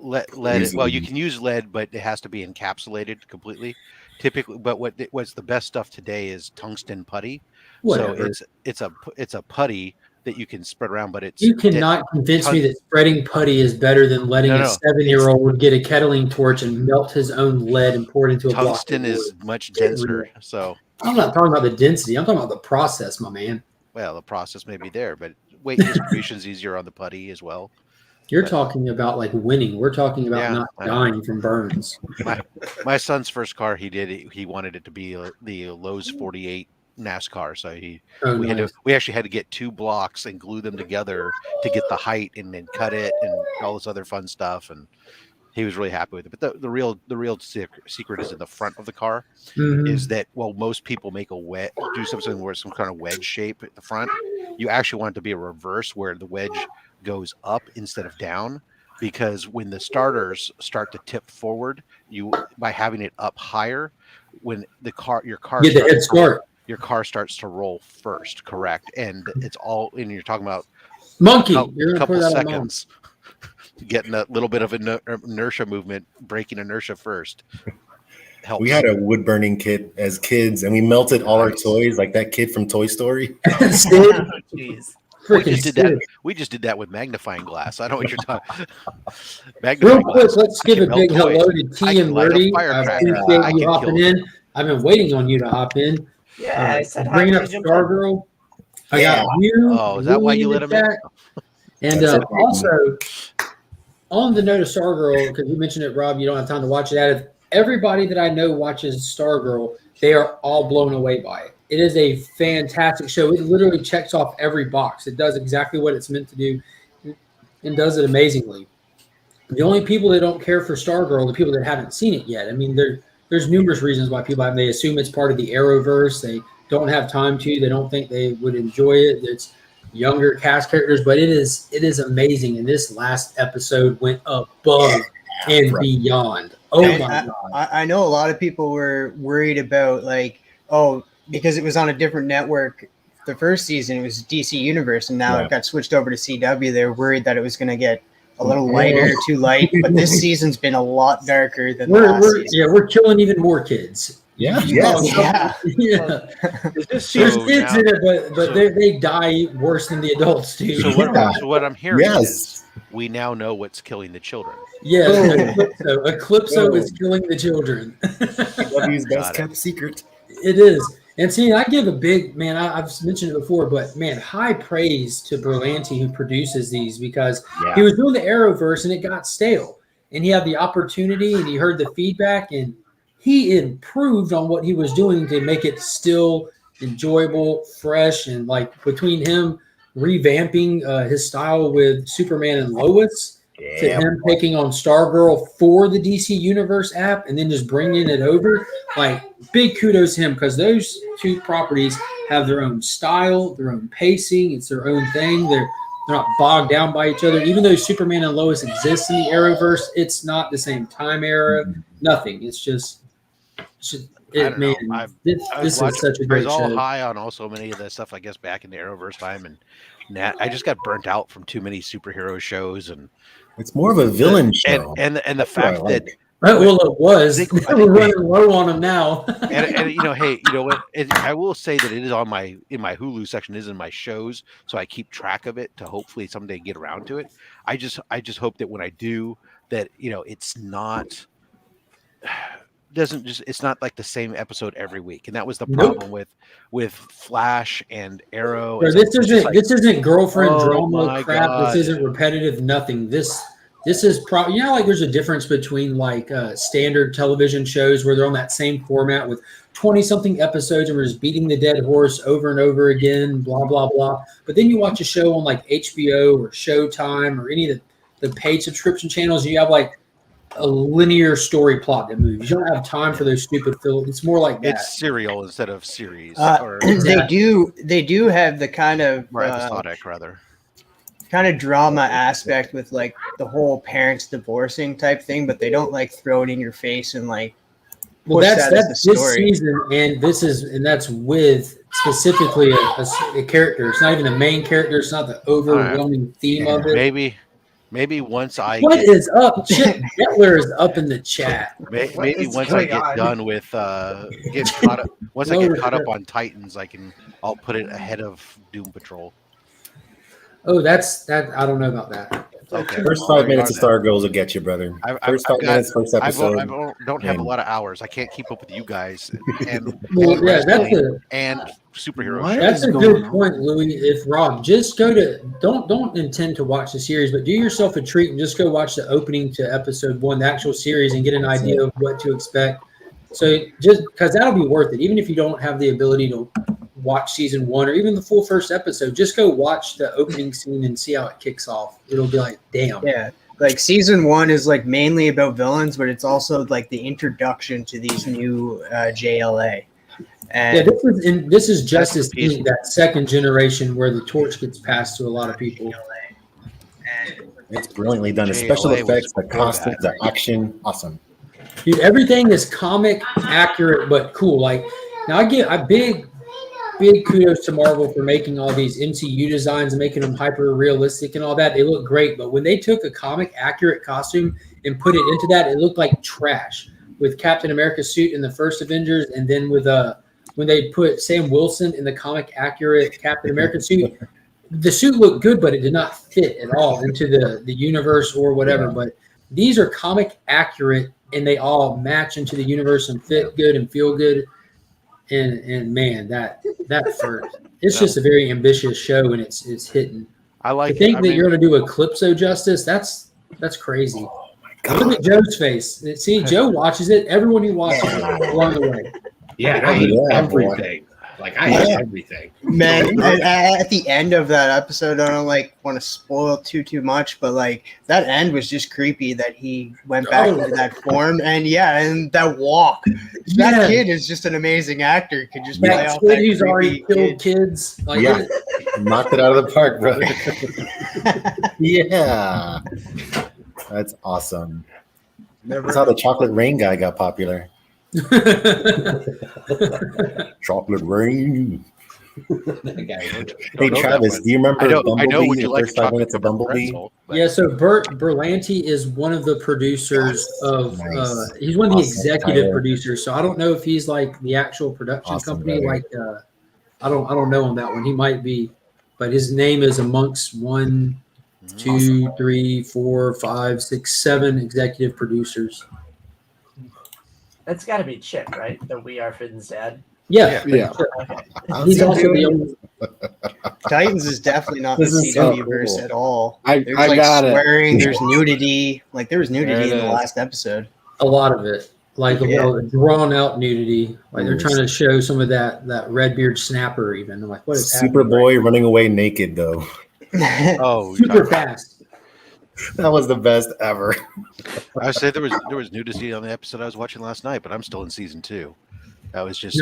Well, you can use lead, but it has to be encapsulated completely. Typically, but what's the best stuff today is tungsten putty. Whatever. So it's a putty that you can spread around, but you cannot convince me that spreading putty is better than letting a 7-year-old get a kettling torch and melt his own lead and pour it into a block. Tungsten is much denser. So I'm not talking about the density. I'm talking about the process, my man. Well, the process may be there, but weight distribution is easier on the putty as well. You're talking about like winning. We're talking about not dying from burns. My son's first car, he wanted it to be the Lowe's 48 NASCAR. So nice. we actually had to get 2 blocks and glue them together to get the height and then cut it and all this other fun stuff. And he was really happy with it. But the real secret is in the front of the car. Is that most people make do something where some kind of wedge shape at the front. You actually want it to be a reverse where the wedge goes up instead of down, because when the starters start to tip forward, by having it up higher, when your car get the head start. Your car starts to roll first, correct? And it's all, and you're talking about you're a couple seconds, getting a little bit of inertia movement, breaking inertia first. Helps. We had a wood burning kit as kids, and we melted all our toys, like that kid from Toy Story. Jeez. We just did that with magnifying glass. I don't know what you're talking. Real quick, let's give a big hello to T and Murdy. I appreciate you hopping in. I've been waiting on you to hop in. Yeah, I said bringing up StarGirl. I got you. Oh, is that why you let him in? And also, on the note of StarGirl, because you mentioned it, Rob, you don't have time to watch it. Everybody that I know watches StarGirl, they are all blown away by it. It is a fantastic show. It literally checks off every box. It does exactly what it's meant to do and does it amazingly. The only people that don't care for StarGirl are the people that haven't seen it yet. I mean, there's numerous reasons why people have. They assume it's part of the Arrowverse. They don't have time to. They don't think they would enjoy it. It's younger cast characters, but it is amazing. And this last episode went above and beyond. Oh my God. I know a lot of people were worried about because it was on a different network. The first season it was DC Universe, and now it got switched over to CW. They were worried that it was going to get a little lighter, too light. But this season's been a lot darker than last season. Yeah, we're killing even more kids. Yeah. Yeah. There's kids in it, but they die worse than the adults do. So what I'm hearing is we now know what's killing the children. Yeah, Eclipso is killing the children. CW's best kept secret. It is. And see, I give a big, man, I've mentioned it before, but man, high praise to Berlanti who produces these, because he was doing the Arrowverse and it got stale. And he had the opportunity and he heard the feedback and he improved on what he was doing to make it still enjoyable, fresh, and like between him revamping his style with Superman and Lois to him taking on StarGirl for the DC Universe app and then just bringing it over, like big kudos to him, because those two properties have their own style, their own pacing. It's their own thing. They're not bogged down by each other. Even though Superman and Lois exist in the Arrowverse, it's not the same time era. Nothing. It's just man, this is such a great show. I was all high on also many of the stuff, I guess, back in the Arrowverse time, and I just got burnt out from too many superhero shows, and it's more of a villain show. And the fact that it was. We're running low on them now. and hey, you know what? I will say that it is in my Hulu section, is in my shows, so I keep track of it to hopefully someday get around to it. I just hope that when I do, that it's not. It's not like the same episode every week, and that was the problem with Flash and Arrow. This isn't girlfriend drama crap. God. This isn't repetitive. Nothing. This is probably like there's a difference between like standard television shows where they're on that same format with 20-something episodes and we're just beating the dead horse over and over again, blah blah blah. But then you watch a show on like HBO or Showtime or any of the paid subscription channels, and you have like a linear story plot that moves. You don't have time for those stupid films. It's more like that. It's serial instead of series. They do have the kind of episodic rather kind of drama aspect with like the whole parents divorcing type thing, but they don't like throw it in your face and like. Well, that's this season, and that's with specifically a character. It's not even a main character. It's not the overwhelming theme of it. Maybe once is up? Chip Hitler is up in the chat. Maybe once I get done with getting caught up. Once I get caught up on Titans, I'll put it ahead of Doom Patrol. Oh, that's that. I don't know about that. Okay. First 5 minutes of StarGirls will get you, brother. First 5 minutes, first episode. I don't have a lot of hours. I can't keep up with you guys and superhero. That's a good point, Louis. If Rob, just go to don't intend to watch the series, but do yourself a treat and just go watch the opening to episode 1, the actual series, and get an idea of what to expect. So just because that'll be worth it, even if you don't have the ability to watch season 1 or even the full first episode. Just go watch the opening scene and see how it kicks off. It'll be like, damn. Yeah. Like season 1 is like mainly about villains, but it's also like the introduction to these new JLA. And yeah, this is Justice Inc., that second generation where the torch gets passed to a lot of people. It's brilliantly done. The special effects, the costumes, the action, awesome. Dude, everything is comic accurate but cool. Like now, I give a big kudos to Marvel for making all these MCU designs and making them hyper realistic and all that. They look great, but when they took a comic accurate costume and put it into that, it looked like trash. With Captain America's suit in the first Avengers, and then with when they put Sam Wilson in the comic accurate Captain America suit, the suit looked good, but it did not fit at all into the universe or whatever. Yeah. But these are comic accurate, and they all match into the universe and fit good and feel good. And man, that first, it's just a very ambitious show, and it's hitting. I like to think that you're going to do Eclipso justice. That's crazy. Oh my God. Look at Joe's face. See, Joe watches it. Everyone who watches it along the way. Yeah, I hate everything. Like I hate everything. Man, at the end of that episode, I don't want to spoil too much, but like that end was just creepy that he went back into that form, and that walk. That kid is just an amazing actor. Could just play off that who's already killed kids. Like, knocked it out of the park, brother. Yeah, that's awesome. That's how the Chocolate Rain guy got popular. Chocolate Rain. Hey Travis, do you remember Bumblebee? The first 5 minutes of Bumblebee? Yeah, so Burt Berlanti is one of the producers of. He's one of the executive producers. So I don't know if he's like the actual production company. Brother. I don't know on that one. He might be, but his name is amongst 1, 2, 3, 4, 5, 6, 7 executive producers. That's got to be Chip, right? The We Are Finn's dad. Yeah. Okay. He's also the only. Titans is definitely not the CW verse at all. There's swearing. There's nudity. Like there was nudity in the last episode. A lot of it, like drawn out nudity. Like they're trying to show some of that Redbeard snapper. Even I'm like, what is Superboy running away naked though? Super fast. That was the best ever. I would say there was nudity on the episode I was watching last night, but I'm still in season 2. That was just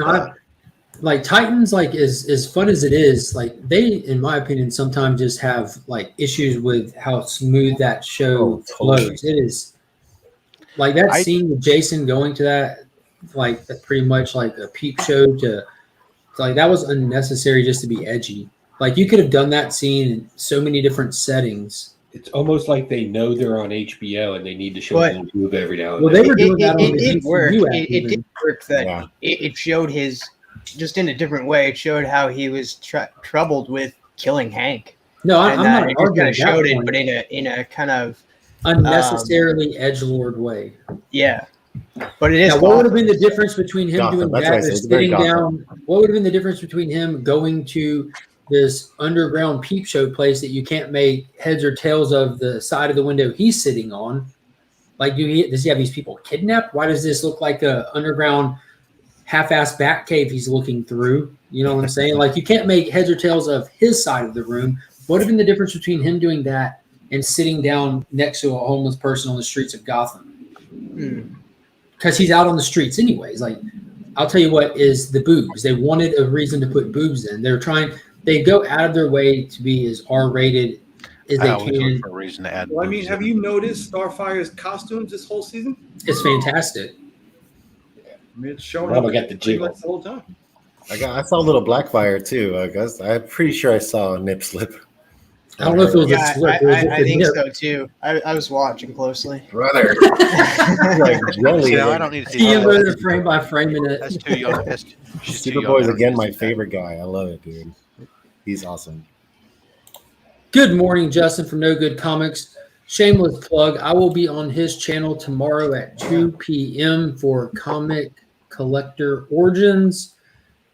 like Titans. Like as fun as it is, like they, in my opinion, sometimes just have like issues with how smooth that show flows. It is like that scene with Jason going to that, like that pretty much like a peep show to like that was unnecessary just to be edgy. Like you could have done that scene in so many different settings. It's almost like they know they're on HBO and they need to show a little boob every now and then. Well, they were doing that on it did work. It did work that it showed his, just in a different way, it showed how he was troubled with killing Hank. No, I'm not arguing. It showed it, but in a kind of unnecessarily edgelord way. Yeah. But it is. Now, what would have been the difference between him doing that or sitting down? What would have been the difference between him going to this underground peep show place that you can't make heads or tails of the side of the window he's sitting on? Like, does he have these people kidnapped? Why does this look like a underground half-assed bat cave he's looking through? You know what I'm saying? Like, you can't make heads or tails of his side of the room. What would have been the difference between him doing that and sitting down next to a homeless person on the streets of Gotham? Because he's out on the streets anyways. Like, I'll tell you what is the boobs. They wanted a reason to put boobs in. They go out of their way to be as R-rated as they can. For a reason to add. Well, I mean, have you noticed Starfire's costumes this whole season? It's fantastic. I mean, it's showing up. I got the jiggle the whole time. I saw a little Blackfire too. I guess I'm pretty sure I saw a nip slip. I don't know if it was a slip. I think so too. I was watching closely. Brother. I don't need to see it frame by frame in it. That's too young. Superboy is again my favorite guy. I love it, dude. He's awesome. Good morning, Justin from No Good Comics. Shameless plug. I will be on his channel tomorrow at 2 p.m. for Comic Collector Origins.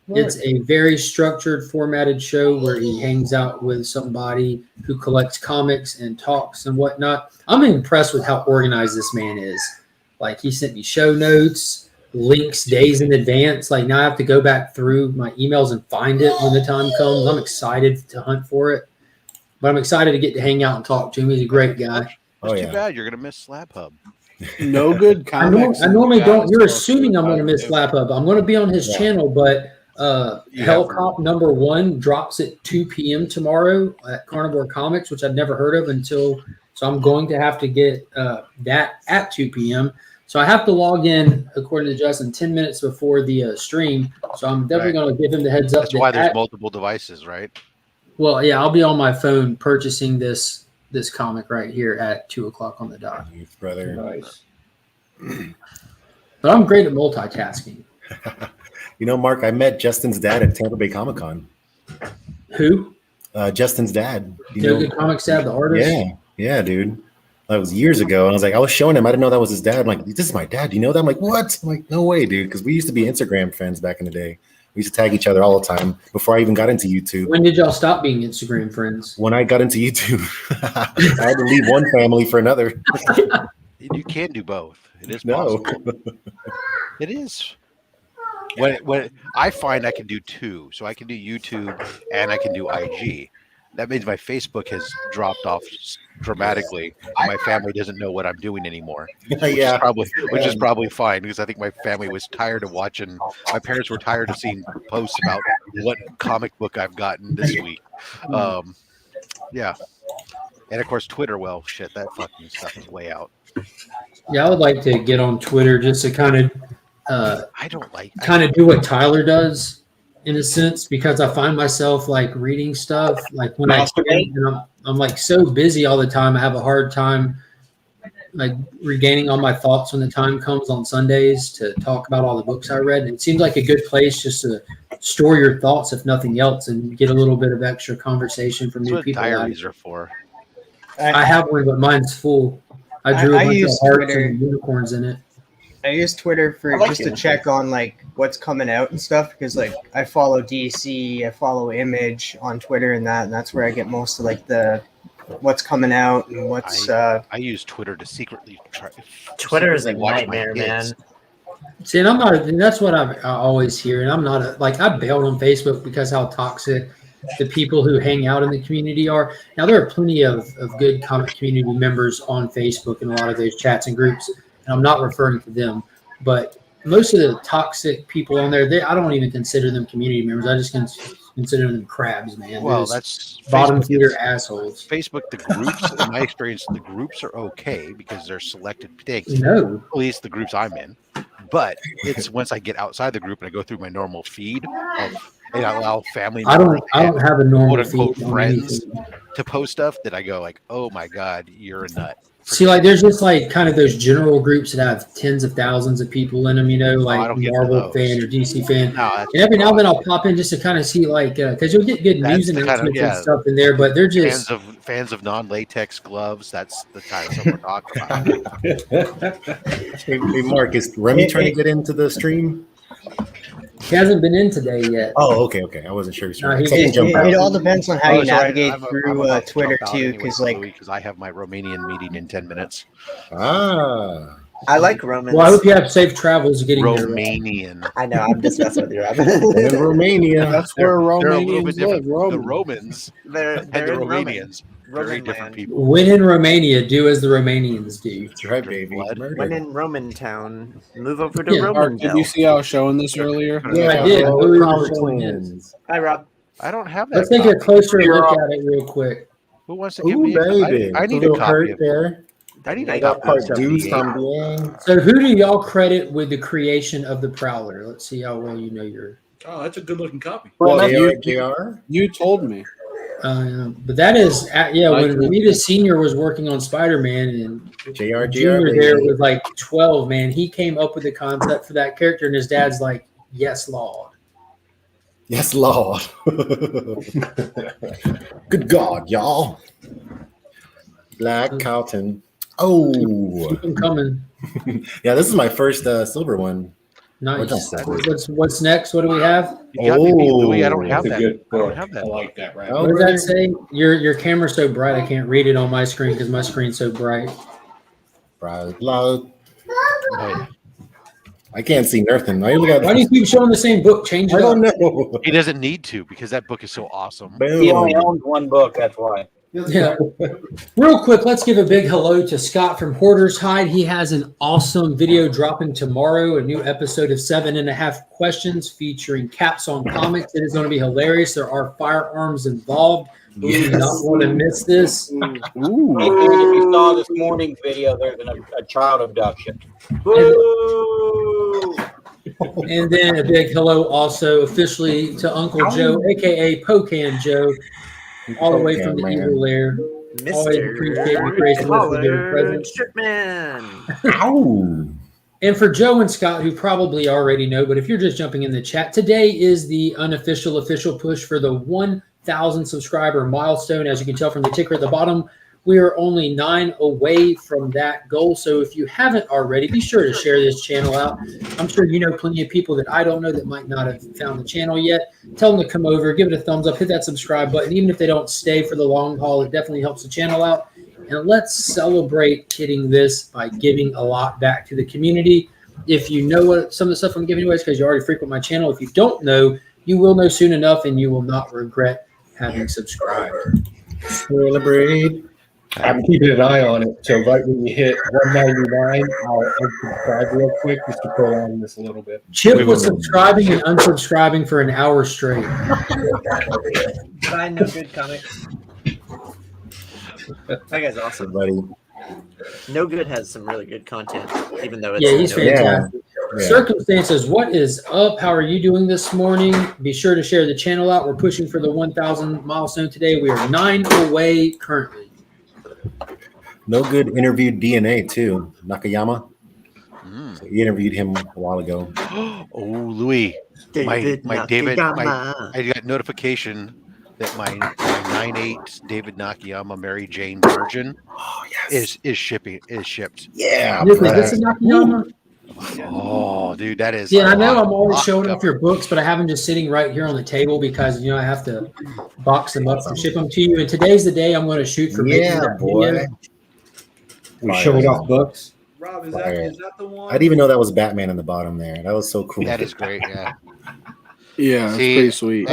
It's a very structured, formatted show where he hangs out with somebody who collects comics and talks and whatnot. I'm impressed with how organized this man is. Like, he sent me show notes. links days in advance. Like now I have to go back through my emails and find it when the time comes. I'm excited to hunt for it, but I'm excited to get to hang out and talk to him. He's a great guy. That's too bad. You're gonna miss Slab Hub. No good comics. I normally don't. You're assuming I'm going to miss Slap Hub. I'm going to be on his channel, but Hellcop #1 drops at 2 p.m. tomorrow at Carnivore Comics, which I've never heard of until. So I'm going to have to get that at 2 p.m. So I have to log in, according to Justin, 10 minutes before the stream. So I'm definitely going to give him the heads up. That's why there's multiple devices, right? Well, yeah, I'll be on my phone purchasing this comic right here at 2:00 on the dot. Brother. Nice. But I'm great at multitasking. You know, Mark, I met Justin's dad at Tampa Bay Comic Con. Who? Justin's dad. Good Comics dad, the artist? Yeah, dude. That was years ago. And I was showing him. I didn't know that was his dad. I'm like, this is my dad. You know that? I'm like, what? I'm like, no way, dude. Because we used to be Instagram friends back in the day. We used to tag each other all the time before I even got into YouTube. When did y'all stop being Instagram friends? When I got into YouTube. I had to leave one family for another. You can do both. It is possible. It is. When I find I can do two, so I can do YouTube and I can do IG. That means my Facebook has dropped off dramatically. And my family doesn't know what I'm doing anymore. Which is probably fine because I think my family was tired of watching. My parents were tired of seeing posts about what comic book I've gotten this week. Yeah, and of course Twitter. Well, shit, that fucking stuff is way out. Yeah, I would like to get on Twitter just to kind of do what Tyler does in a sense, because I find myself like reading stuff like when I'm like so busy all the time. I have a hard time like regaining all my thoughts when the time comes on Sundays to talk about all the books I read. And it seems like a good place just to store your thoughts, if nothing else, and get a little bit of extra conversation from new people. Diaries are for. I have one, but mine's full. I drew a bunch of hearts and unicorns in it. I use Twitter for just to check on like what's coming out and stuff, because like I follow DC, I follow Image on Twitter and that's where I get most of like the what's coming out and what's. I use Twitter to secretly try. Twitter is a nightmare, man. See, and I'm not. And that's what I always hear, and I'm not I bailed on Facebook because how toxic the people who hang out in the community are. Now there are plenty of good comic community members on Facebook and a lot of those chats and groups. And I'm not referring to them, but most of the toxic people on there, I don't even consider them community members. I just consider them crabs, man. Well, that's bottom feeder assholes. Facebook, the groups, in my experience, the groups are okay because they're selected things. No. At least the groups I'm in. But it's once I get outside the group and I go through my normal feed and I allow family members I don't have a normal quote-unquote feed friends to post stuff that I go like, oh my God, you're a nut. See, like, there's just like kind of those general groups that have tens of thousands of people in them, you know, like Marvel fan or DC fan. And every now and then I'll pop in just to kind of see, like, because you'll get good news announcements and stuff in there, but they're just fans of non-latex gloves. That's the kind of stuff we're talking about. Hey, Mark, is Remy trying to get into the stream? He hasn't been in today yet. Oh, okay. I wasn't sure. It all depends on how you navigate through Twitter too, because I have my Romanian meeting in 10 minutes. Ah, I like Romans. Well, I hope you have safe travels getting Romanian. There. I know. I'm just messing with you, Robin. In Romania, that's where Romanians live. The Romans they're and the Romanians. Very different people. When in Romania, do as the Romanians do. That's right, baby. When in Roman town, move over to Roman. Mark, did you see I was showing this earlier? Yeah, I did. Hi, Rob. I don't have that. Let's take a closer look at it real quick. Who wants to give me? I need a copy of there. I need a copy of So who do y'all credit with the creation of the Prowler? Let's see how well you know your. Oh, that's a good looking copy. Well, you told me. But that is, when Rita Sr. was working on Spider-Man and Junior there was like 12, man, he came up with the concept for that character, and his dad's like, yes, Lord. Yes, Lord. Good God, y'all. Black Carlton. Oh. Keep them coming. Yeah, this is my first silver one. Nice. What's next? What do we have? I don't have that. I don't have that. I like that. Right. What does that say? Your camera's so bright I can't read it on my screen because my screen's so bright. Bright light. I can't see nothing. Why do you keep showing the same book? Change it I don't up. know. He doesn't need to because that book is so awesome. He only owns one book. That's why. Yeah. Real quick, let's give a big hello to Scott from Hoarder's Hide. He has an awesome video dropping tomorrow, a new episode of 7.5 Questions featuring Caps on Comics. It is going to be hilarious. There are firearms involved. You do not want to miss this. And if you saw this morning's video, there's a child abduction. And then a big hello also officially to Uncle Joe, a.k.a. Pocan Joe, all the way from the Evil Lair. Always appreciate you, Grayson, for your presence. And for Joe and Scott, who probably already know, but if you're just jumping in the chat, today is the unofficial official push for the 1,000 subscriber milestone. As you can tell from the ticker at the bottom, we are only 9 away from that goal. So if you haven't already, be sure to share this channel out. I'm sure you know plenty of people that I don't know that might not have found the channel yet. Tell them to come over, give it a thumbs up, hit that subscribe button. Even if they don't stay for the long haul, it definitely helps the channel out. And let's celebrate hitting this by giving a lot back to the community. If you know what some of the stuff I'm giving away is because you already frequent my channel. If you don't know, you will know soon enough, and you will not regret having subscribed. Celebrate. I'm keeping an eye on it. So right when you hit 199, I'll unsubscribe real quick just to prolong this a little bit. Chip was subscribing and unsubscribing for an hour straight. Find no good comics. That guy's awesome. Buddy. No Good has some really good content, even though it's He's fantastic. Yeah. Circumstances, what is up? How are you doing this morning? Be sure to share the channel out. We're pushing for the 1,000 milestone today. We are 9 away currently. No Good interviewed DNA too. Nakayama. So he interviewed him a while ago. Oh, Louis, I got notification that my 9/8 David Nakayama Mary Jane Virgin is shipped. Yeah, this is Nakayama. Oh, dude, that is. Yeah, I know I'm always showing off your books, but I have them just sitting right here on the table because I have to box them up and ship them to you. And today's the day I'm going to shoot for making that video. We showing off books. Rob, is that the one? I didn't even know that was Batman in the bottom there. That was so cool. That is great. Yeah. Yeah, it's pretty sweet.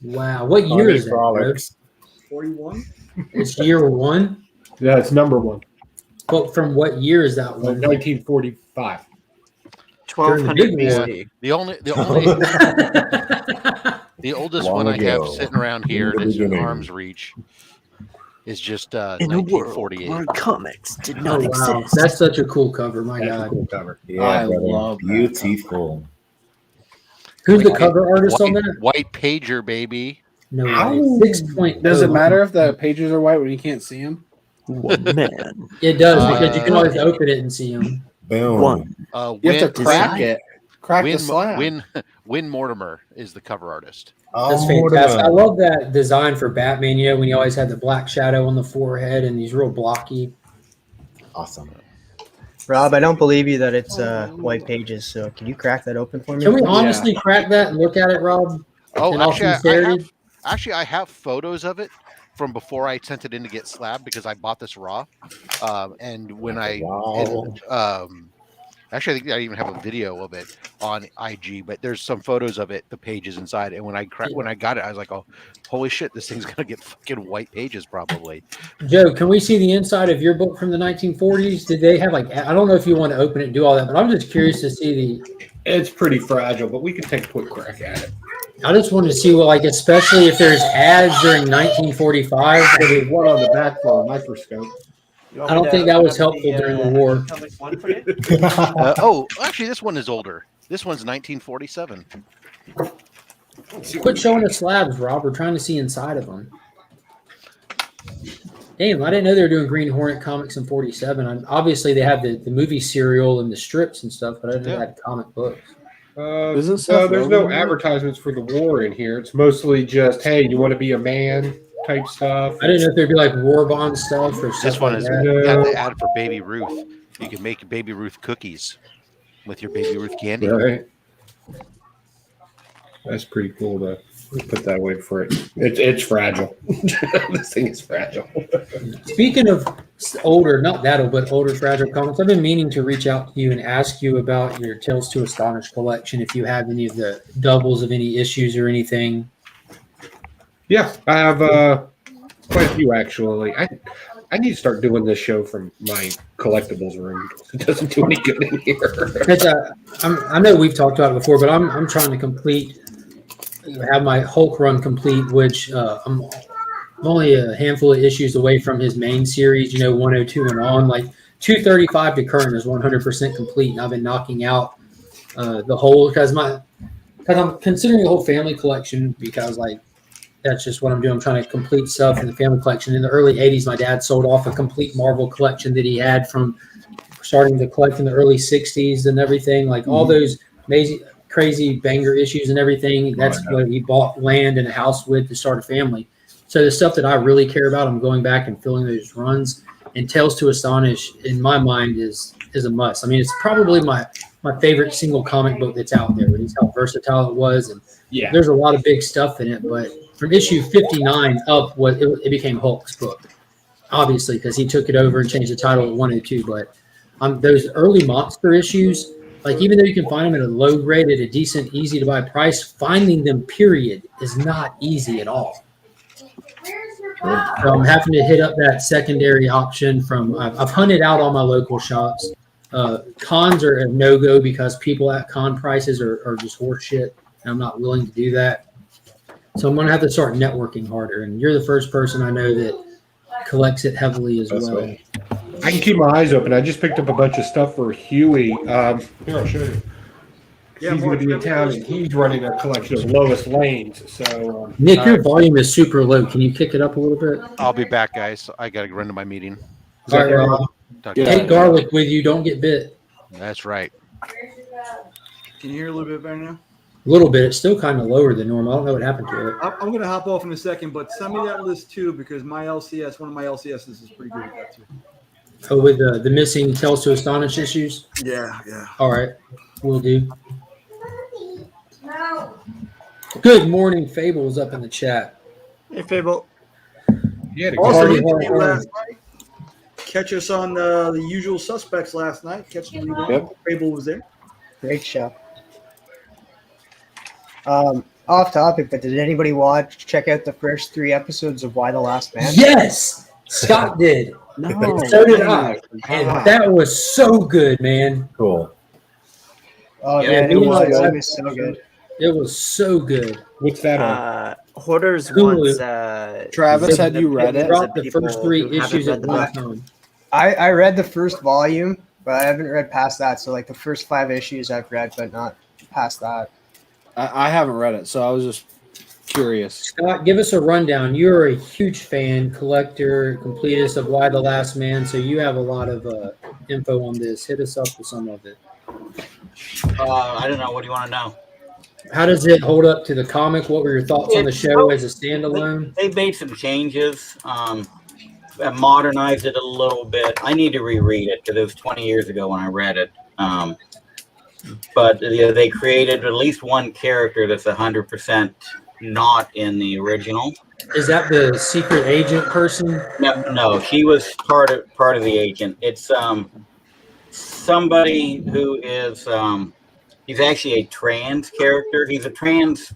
Wow. What year is that? 41? It's year 1? Yeah, it's number 1. But from what year is that one? 1945. 1200 BC. The oldest Long one I have ago. sitting around here that's in arm's reach is just 1948. Where comics did not exist. That's such a cool cover, my God. Cool cover. Yeah, I brother. love Beautiful. Who's the cover artist on that? White pager, baby. No way. 6.0. Does it matter if the pages are white when you can't see them? Man. It does because you can always open it and see them. Boom. You have to crack it. Crack the slab. Win Mortimer is the cover artist. That's fantastic. I love that design for Batman, when he always had the black shadow on the forehead and he's real blocky. Awesome. Rob, I don't believe you that it's white pages. So can you crack that open for me? Can we honestly crack that and look at it, Rob? Oh, actually, I have photos of it from before I sent it in to get slabbed because I bought this raw. And when actually, I think I even have a video of it on IG, but there's some photos of it, the pages inside. And when I got it, I was like, oh, holy shit, this thing's gonna get fucking white pages probably. Joe, can we see the inside of your book from the 1940s? Did they have I don't know if you want to open it and do all that, but I'm just curious to see It's pretty fragile, but we can take a quick crack at it. I just wanted to see especially if there's ads during 1945. There's one on the back for a microscope. I don't think that was helpful during the war. Actually, this one is older. This one's 1947. Quit showing the slabs, Rob. We're trying to see inside of them. Damn, I didn't know they were doing Green Hornet comics in 47. Obviously, they have the movie serial and the strips and stuff, but I didn't know they had comic books. There's no advertisements for the war in here. It's mostly just, hey, you want to be a man type stuff. I didn't know if there'd be war bond stuff or stuff. This one like is that. got the ad for Baby Ruth. You can make Baby Ruth cookies with your Baby Ruth candy. Right. That's pretty cool to put that away for it. It's fragile. This thing is fragile. Speaking of older, not that old, but older Fragile comics. I've been meaning to reach out to you and ask you about your Tales to Astonish collection, if you have any of the doubles of any issues or anything. Yeah, I have quite a few actually. I need to start doing this show from my collectibles room. It doesn't do any good in here. I know we've talked about it before, but I'm trying to have my Hulk run complete, which I'm only a handful of issues away from his main series, 102 and on. Like 235 to current is 100% complete, and I've been knocking out the whole because I'm considering the whole family collection, because that's just what I'm doing. I'm trying to complete stuff in the family collection. In the early 80s, my dad sold off a complete Marvel collection that he had from starting to collect in the early 60s and everything, all those amazing, crazy banger issues and everything. That's what he bought land and a house with to start a family. So the stuff that I really care about, I'm going back and filling those runs. And Tales to Astonish, in my mind, is a must. I mean, it's probably my favorite single comic book that's out there. It's how versatile it was, and there's a lot of big stuff in it. But from issue 59 up, it became Hulk's book, obviously, because he took it over and changed the title to 102. But those early monster issues, even though you can find them at a low grade at a decent, easy to buy price, finding them, period, is not easy at all. So I'm having to hit up that secondary option from. I've hunted out all my local shops. Cons are a no-go because people at con prices are just horse shit, and I'm not willing to do that. So I'm going to have to start networking harder, and you're the first person I know that collects it heavily as well. Right. I can keep my eyes open. I just picked up a bunch of stuff for Huey. Here, I'll show you. He's going to be in town, and he's running a collection of Lois Lanes. So, Nick, your volume is super low. Can you kick it up a little bit? I'll be back, guys. I got to run to my meeting. All right, Rob. Take garlic with you. Don't get bit. That's right. Can you hear a little bit better now? A little bit. It's still kind of lower than normal. I don't know what happened to it. I'm going to hop off in a second, but send me that list too, because one of my LCSs is pretty good at that too. Oh, with the missing Tales to Astonish issues? Yeah. All right. Will do. Good morning, Fable is up in the chat. Hey, Fable. Yeah, catch us on the Usual Suspects last night. Catch the rebound. Yep. Fable was there. Great show. Off topic, but did anybody check out the first 3 episodes of Y the Last Man? Yes, Scott did. No, so did I. And that was so good, man. Cool. Oh, yeah, it was so good. It was so good. What's that on? Hoarders wants. Travis, had you read it? The first 3 issues at one time. I read the first volume, but I haven't read past that. So, the first 5 issues I've read, but not past that. I haven't read it, so I was just curious. Scott, give us a rundown. You're a huge fan, collector, completist of Y the Last Man, so you have a lot of info on this. Hit us up with some of it. I don't know. What do you want to know? How does it hold up to the comic? What were your thoughts on the show as a standalone? They made some changes. Modernized it a little bit. I need to reread it because it was 20 years ago when I read it. But they created at least one character that's 100% not in the original. Is that the secret agent person? No, she was part of the agent. It's somebody who is he's actually a trans character. He's a trans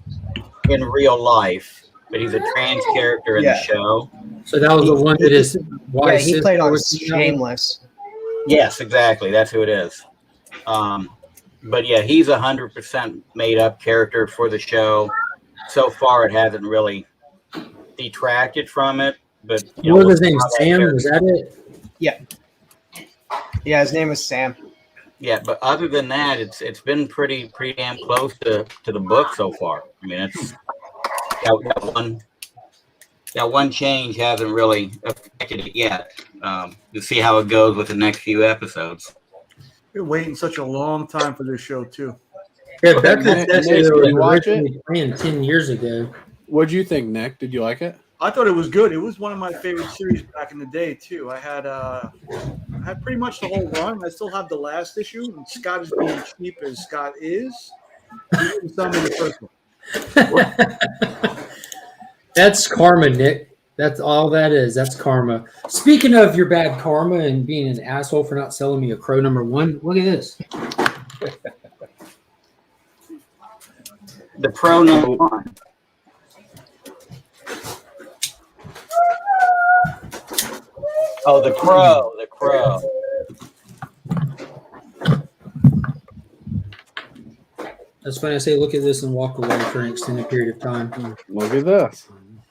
in real life, but he's a trans character in the show. So that was the one that is. Yeah, he played on Shameless. Yes, exactly. That's who it is. But yeah, he's 100% made up character for the show. So far, it hasn't really detracted from it. But what was his name? Sam? Was that it? Yeah. Yeah, his name was Sam. Yeah, but other than that, it's been pretty damn close to the book so far. I mean, it's that one change hasn't really affected it yet. We'll see how it goes with the next few episodes. Been waiting such a long time for this show too. Yeah, that's Did you watch it? Planned 10 years ago. What'd you think, Nick? Did you like it? I thought it was good. It was one of my favorite series back in the day too. I had pretty much the whole run. I still have the last issue, and Scott is being cheap as Scott is. He didn't sell me the first one. That's karma, Nick. That's all that is. That's karma. Speaking of your bad karma and being an asshole for not selling me a Crow #1, look at this. The Pro #1. Oh, the Crow. The Crow. That's funny. I say, look at this and walk away for an extended period of time. Look at this.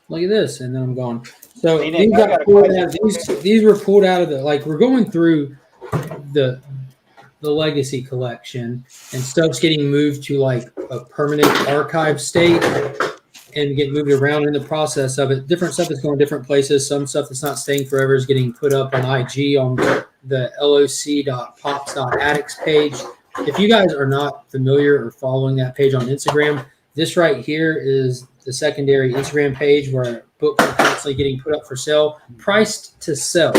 Look at this, and then I'm gone. So Hey, these Nick, I got a pulled question. out. These were pulled out of the we're going through the legacy collection, and stuff's getting moved to like a permanent archive state and get moved around in the process of it. Different stuff is going different places. Some stuff that's not staying forever is getting put up on IG on the loc.pops.addicts page. If you guys are not familiar or following that page on Instagram, this right here is the secondary Instagram page where books are constantly getting put up for sale, priced to sell.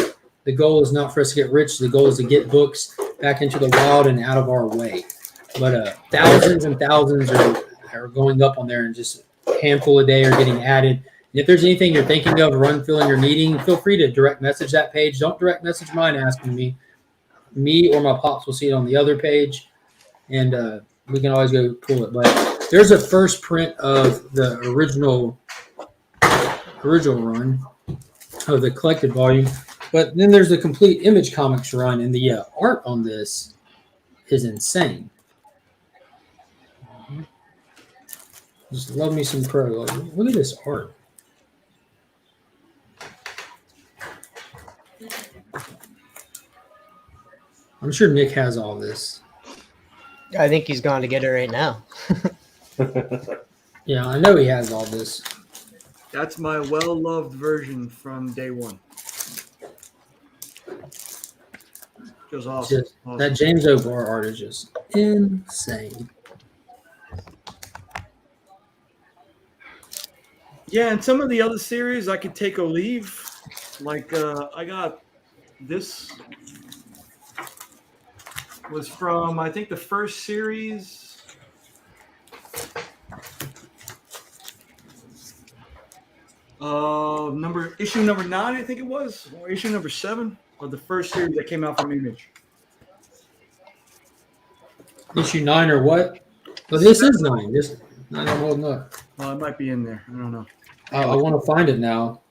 The goal is not for us to get rich. The goal is to get books back into the wild and out of our way. But thousands and thousands are going up on there, and just a handful a day are getting added. And if there's anything you're thinking of, run, feeling, or needing, feel free to direct message that page. Don't direct message mine asking me. Me or my pops will see it on the other page, and we can always go pull it. But there's a first print of the original run of the collected volume. But then there's the complete Image Comics run, and the art on this is insane. Just love me some Crow. Look at this art. I'm sure Nick has all this. I think he's gone to get it right now. Yeah, I know he has all this. That's my well-loved version from day one. Just awesome. Awesome. That James O'Barr art is just insane. Yeah, and some of the other series I could take or leave. Like I got this was from I think the first series. Issue number 9, I think it was, or issue number 7 of the first series that came out from Image. Issue 9 or what? Well, this is 9. This 9 I'm holding up. Well, it might be in there. I don't know. I want to find it now.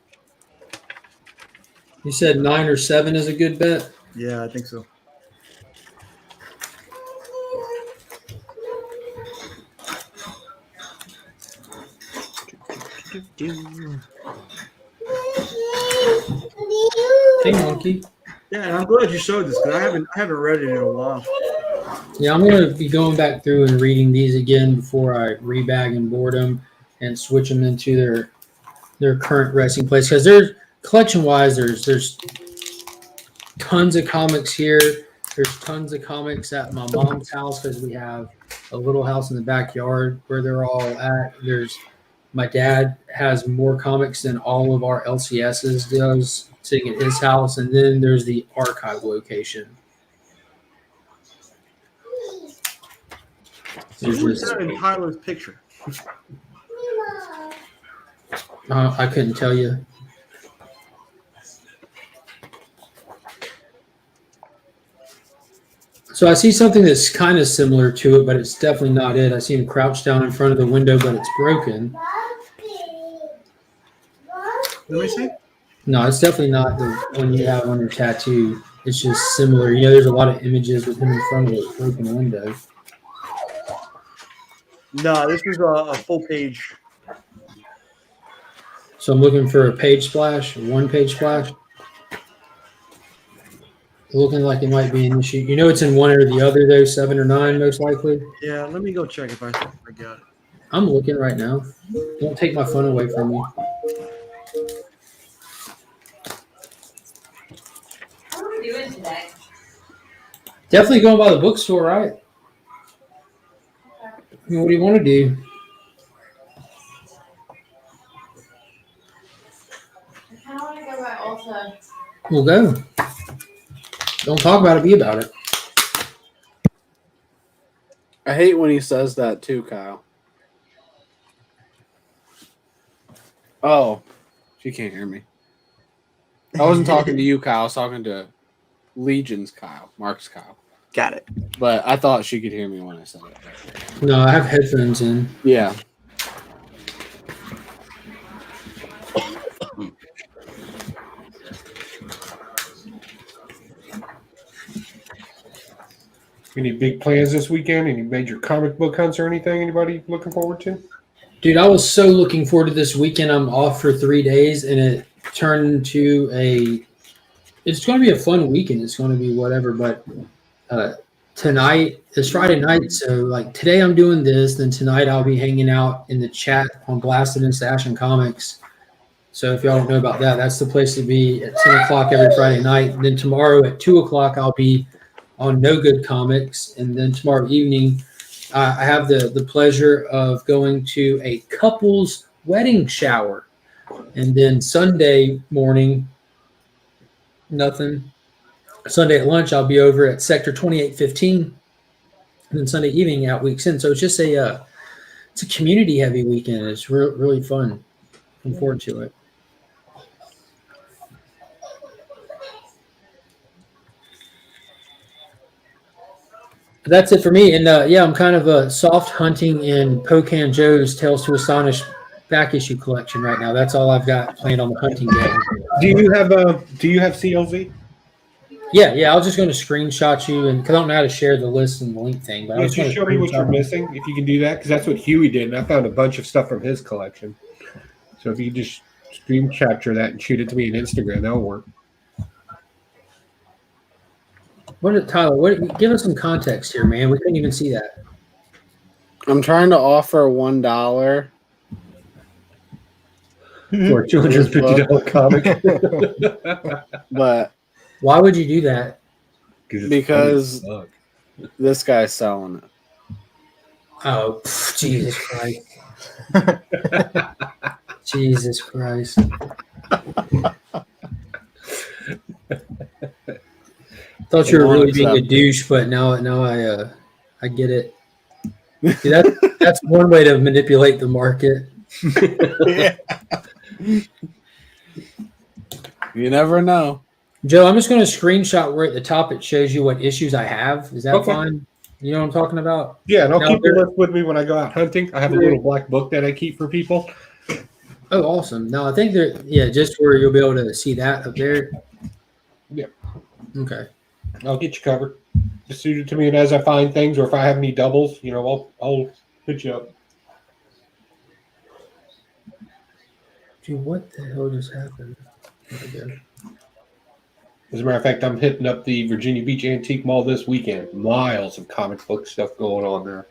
You said 9 or 7 is a good bet? Yeah, I think so. Hey, monkey. Yeah, and I'm glad you showed this because I haven't read it in a while. Yeah, I'm going to be going back through and reading these again before I rebag and board them and switch them into their current resting place. Because there's collection-wise, there's tons of comics here. There's tons of comics at my mom's house because we have a little house in the backyard where they're all at. My dad has more comics than all of our LCSs does sitting at his house. And then there's the archive location. Who is that in Tyler's picture? I couldn't tell you. So I see something that's kind of similar to it, but it's definitely not it. I see him crouched down in front of the window, but it's broken. Let me see. No, it's definitely not the one you have on your tattoo. It's just similar. You know, there's a lot of images with him in front of a broken window. No, this is a full page. So I'm looking for a page splash, a one-page splash. Looking like it might be in the sheet. You know it's in one or the other, though, 7 or 9, most likely. Yeah, let me go check if I got it. I'm looking right now. Don't take my phone away from me. What are we doing today? Definitely going by the bookstore, right? I mean, what do you want to do? I kind of want to go by Ulta. We'll go. Don't talk about it, be about it. I hate when he says that too, Kyle. Oh, She can't hear me. I wasn't talking to you, Kyle. I was talking to Legion's Kyle, Mark's Kyle. Got it. But I thought she could hear me when I said it. No, I have headphones in. Yeah. Any big plans this weekend? Any major comic book hunts or anything? Anybody looking forward to? Dude, I was so looking forward to this weekend. I'm off for 3 days, and it turned into it's going to be a fun weekend. It's going to be whatever, but tonight is Friday night, so like today I'm doing this, then tonight I'll be hanging out in the chat on Blasted and Stash and Comics. So if y'all don't know about that, that's the place to be at 10 o'clock every Friday night. And then tomorrow at 2 o'clock I'll be on No Good Comics, and then tomorrow evening I have the pleasure of going to a couple's wedding shower, and then Sunday morning, nothing. Sunday at lunch I'll be over at Sector 2815, and then Sunday evening out Weeks In. So it's just it's a community heavy weekend. It's really fun. Looking forward to it. That's it for me. And I'm kind of soft hunting in Pocan Joe's Tales to Astonish back issue collection right now. That's all I've got planned on the hunting game. Do you have CLZ? Yeah. I was just going to screenshot you, and because I don't know how to share the list and the link thing. But Just show me what you're missing if you can do that, because that's what Huey did, and I found a bunch of stuff from his collection. So if you just screen capture that and shoot it to me on Instagram, that'll work. Tyler? Give us some context here, man. We couldn't even see that. I'm trying to offer $1 for a $250 comic. But why would you do that? Because this guy's selling it. Oh, Jesus Christ. Jesus Christ. Thought you were really being a douche, but now I get it. See, that's one way to manipulate the market. Yeah. You never know. Joe, I'm just going to screenshot where at the top it shows you what issues I have. Is that Okay. fine? You know what I'm talking about? Yeah, and I'll keep the list with me when I go out hunting. I have a little black book that I keep for people. Oh, awesome. No, I think just where you'll be able to see that up there. Yeah. Okay. I'll get you covered. Just shoot it to me, and as I find things, or if I have any doubles, I'll hit you up. Dude, what the hell just happened? As a matter of fact, I'm hitting up the Virginia Beach Antique Mall this weekend. Miles of comic book stuff going on there.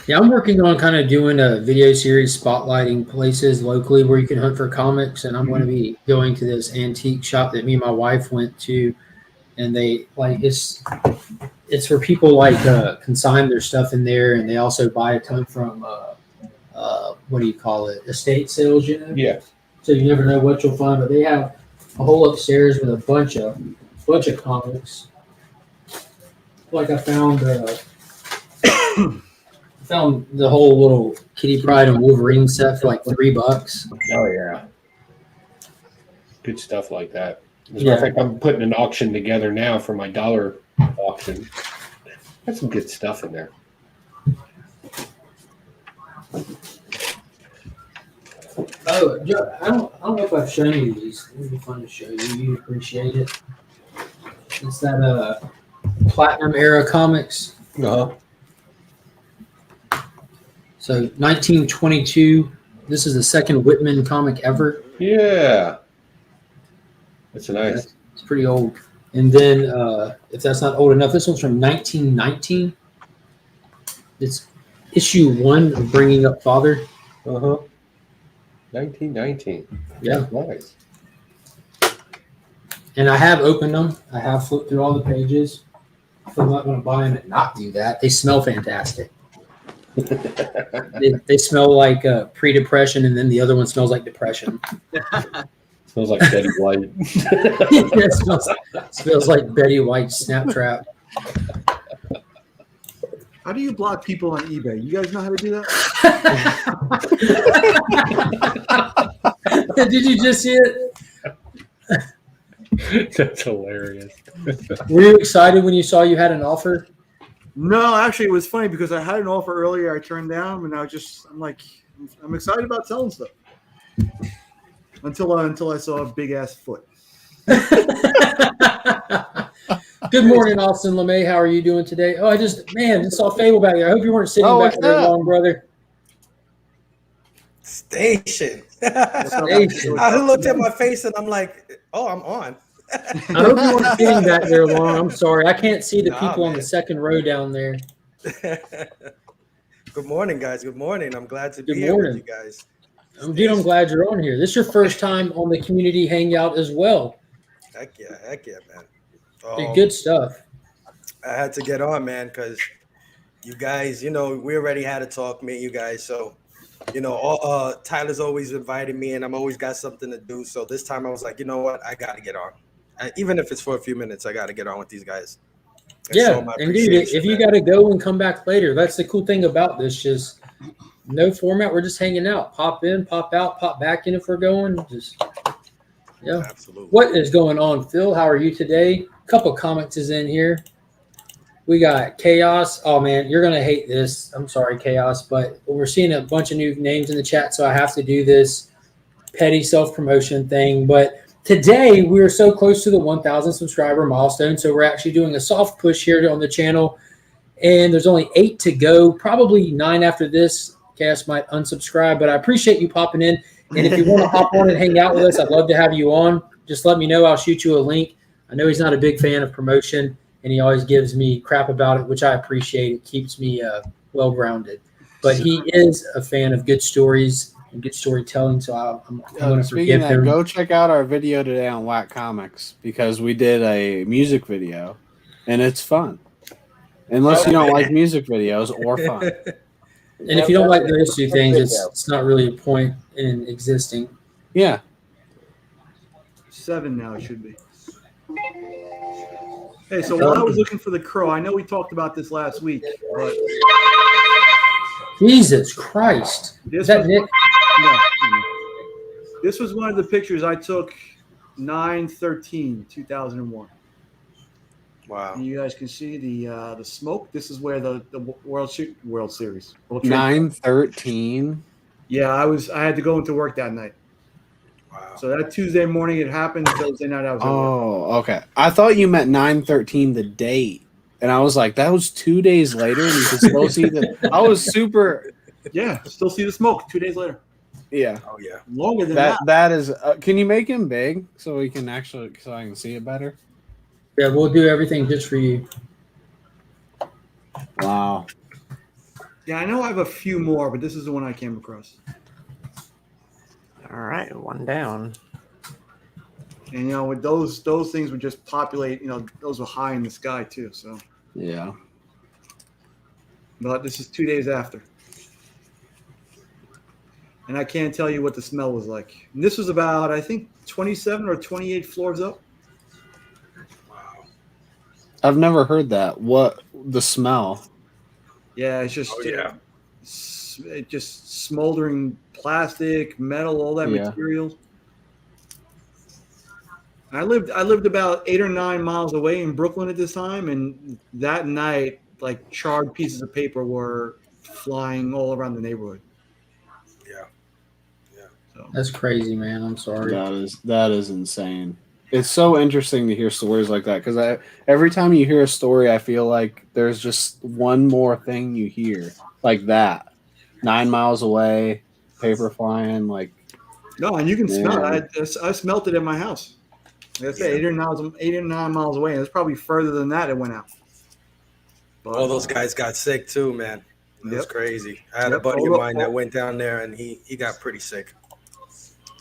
Yeah, I'm working on kind of doing a video series spotlighting places locally where you can hunt for comics, and I'm going to be going to this antique shop that me and my wife went to, and they it's for people consign their stuff in there, and they also buy a ton from what do you call it, estate sales, Yeah. So you never know what you'll find, but they have a whole upstairs with a bunch of comics. Like I found the whole little Kitty Pryde and Wolverine set for like $3. Oh yeah. Good stuff like that. As a matter of fact, I'm putting an auction together now for my dollar auction. That's some good stuff in there. Oh, Joe, I don't know if I've shown you these. It would be fun to show you. You appreciate it. It's that Platinum era comics. Uh-huh. So 1922. This is the second Whitman comic ever. Yeah. That's nice. It's pretty old. And then, if that's not old enough, this one's from 1919. It's issue 1 of Bringing Up Father. Uh-huh. 1919. Yeah. Nice. And I have opened them. I have flipped through all the pages. I'm not going to buy them and not do that. They smell fantastic. they smell like pre-depression, and then the other one smells like depression. Smells like Betty White. Yeah, it smells like Betty White Snap Trap. How do you block people on eBay? You guys know how to do that? Did you just see it? That's hilarious. Were you excited when you saw you had an offer? No, actually, it was funny because I had an offer earlier I turned down, and I'm like, I'm excited about selling stuff. Until I saw a big ass foot. Good morning, Austin LeMay. How are you doing today? Oh, I just saw Fable back there. I hope you weren't sitting back there long, brother. Station. Station. I looked at my face and I'm like, oh, I'm on. I hope you weren't sitting back there long. I'm sorry. I can't see the Nah, people on man. the second row down there. Good morning, guys. Good morning. I'm glad to be Good here with morning. you guys. Dude, I'm glad you're on here. This is your first time on the community hangout as well. Heck yeah, man. Dude, good stuff. I had to get on, man, because you guys, we already had a talk, me and you guys. So, Tyler's always invited me, and I'm always got something to do. So this time I was like, you know what? I got to get on. Even if it's for a few minutes, I got to get on with these guys. Yeah, and dude, if you got to go and come back later, that's the cool thing about this. Just no format. We're just hanging out. Pop in, pop out, pop back in if we're going. Yeah. Absolutely. What is going on, Phil? How are you today? A couple comments is in here. We got Chaos. Oh, man, you're going to hate this. I'm sorry, Chaos, but we're seeing a bunch of new names in the chat, so I have to do this petty self-promotion thing. But today, we are so close to the 1,000 subscriber milestone, so we're actually doing a soft push here on the channel, and there's only 8 to go, probably 9 after this. Chaos might unsubscribe, but I appreciate you popping in. And if you want to hop on and hang out with us, I'd love to have you on. Just let me know. I'll shoot you a link. I know he's not a big fan of promotion, and he always gives me crap about it, which I appreciate. It keeps me well-grounded. But he is a fan of good stories and good storytelling, so I'm going to Speaking forgive of that, him. go check out our video today on Whack Comics because we did a music video, and it's fun. Unless you don't like music videos or fun. And if you don't like those two things, it's not really a point in existing. Yeah. 7 now it should be. Hey, so while I was looking for the crow, I know we talked about this last week, but Jesus Christ. Is that Nick? No. This was one of the pictures I took 9/13/2001. Wow. And you guys can see the smoke. This is where the World Series. 9/13. Yeah, I had to go into work that night. Wow. So that Tuesday morning it happened. Thursday night I was at work. Oh, okay. I thought you meant 9/13 the date. And I was like, that was 2 days later and you could still see I was super. Yeah, still see the smoke 2 days later. Yeah. Oh, yeah. Longer than that. That is, can you make him big so we can so I can see it better? Yeah, we'll do everything just for you. Wow. Yeah, I know I have a few more, but this is the one I came across. All right, one down. And with those things would just populate. Those were high in the sky too. So yeah. But this is 2 days after, and I can't tell you what the smell was like. And this was about, I think, 27 or 28 floors up. I've never heard that. What the smell? Yeah, it's just just smoldering plastic, metal, all that material. I lived about 8 or 9 miles away in Brooklyn at this time, and that night, like charred pieces of paper were flying all around the neighborhood. Yeah. So. That's crazy, man. I'm sorry. That is insane. It's so interesting to hear stories like that because every time you hear a story, I feel like there's just one more thing you hear like that. 9 miles away, paper flying, like. No, and you can smell it. I smelt it in my house. Like I said, 8 or 9 miles away, and it's probably further than that. It went out. But, all those guys got sick too, man. It was crazy. I had a buddy of mine that went down there, and he got pretty sick.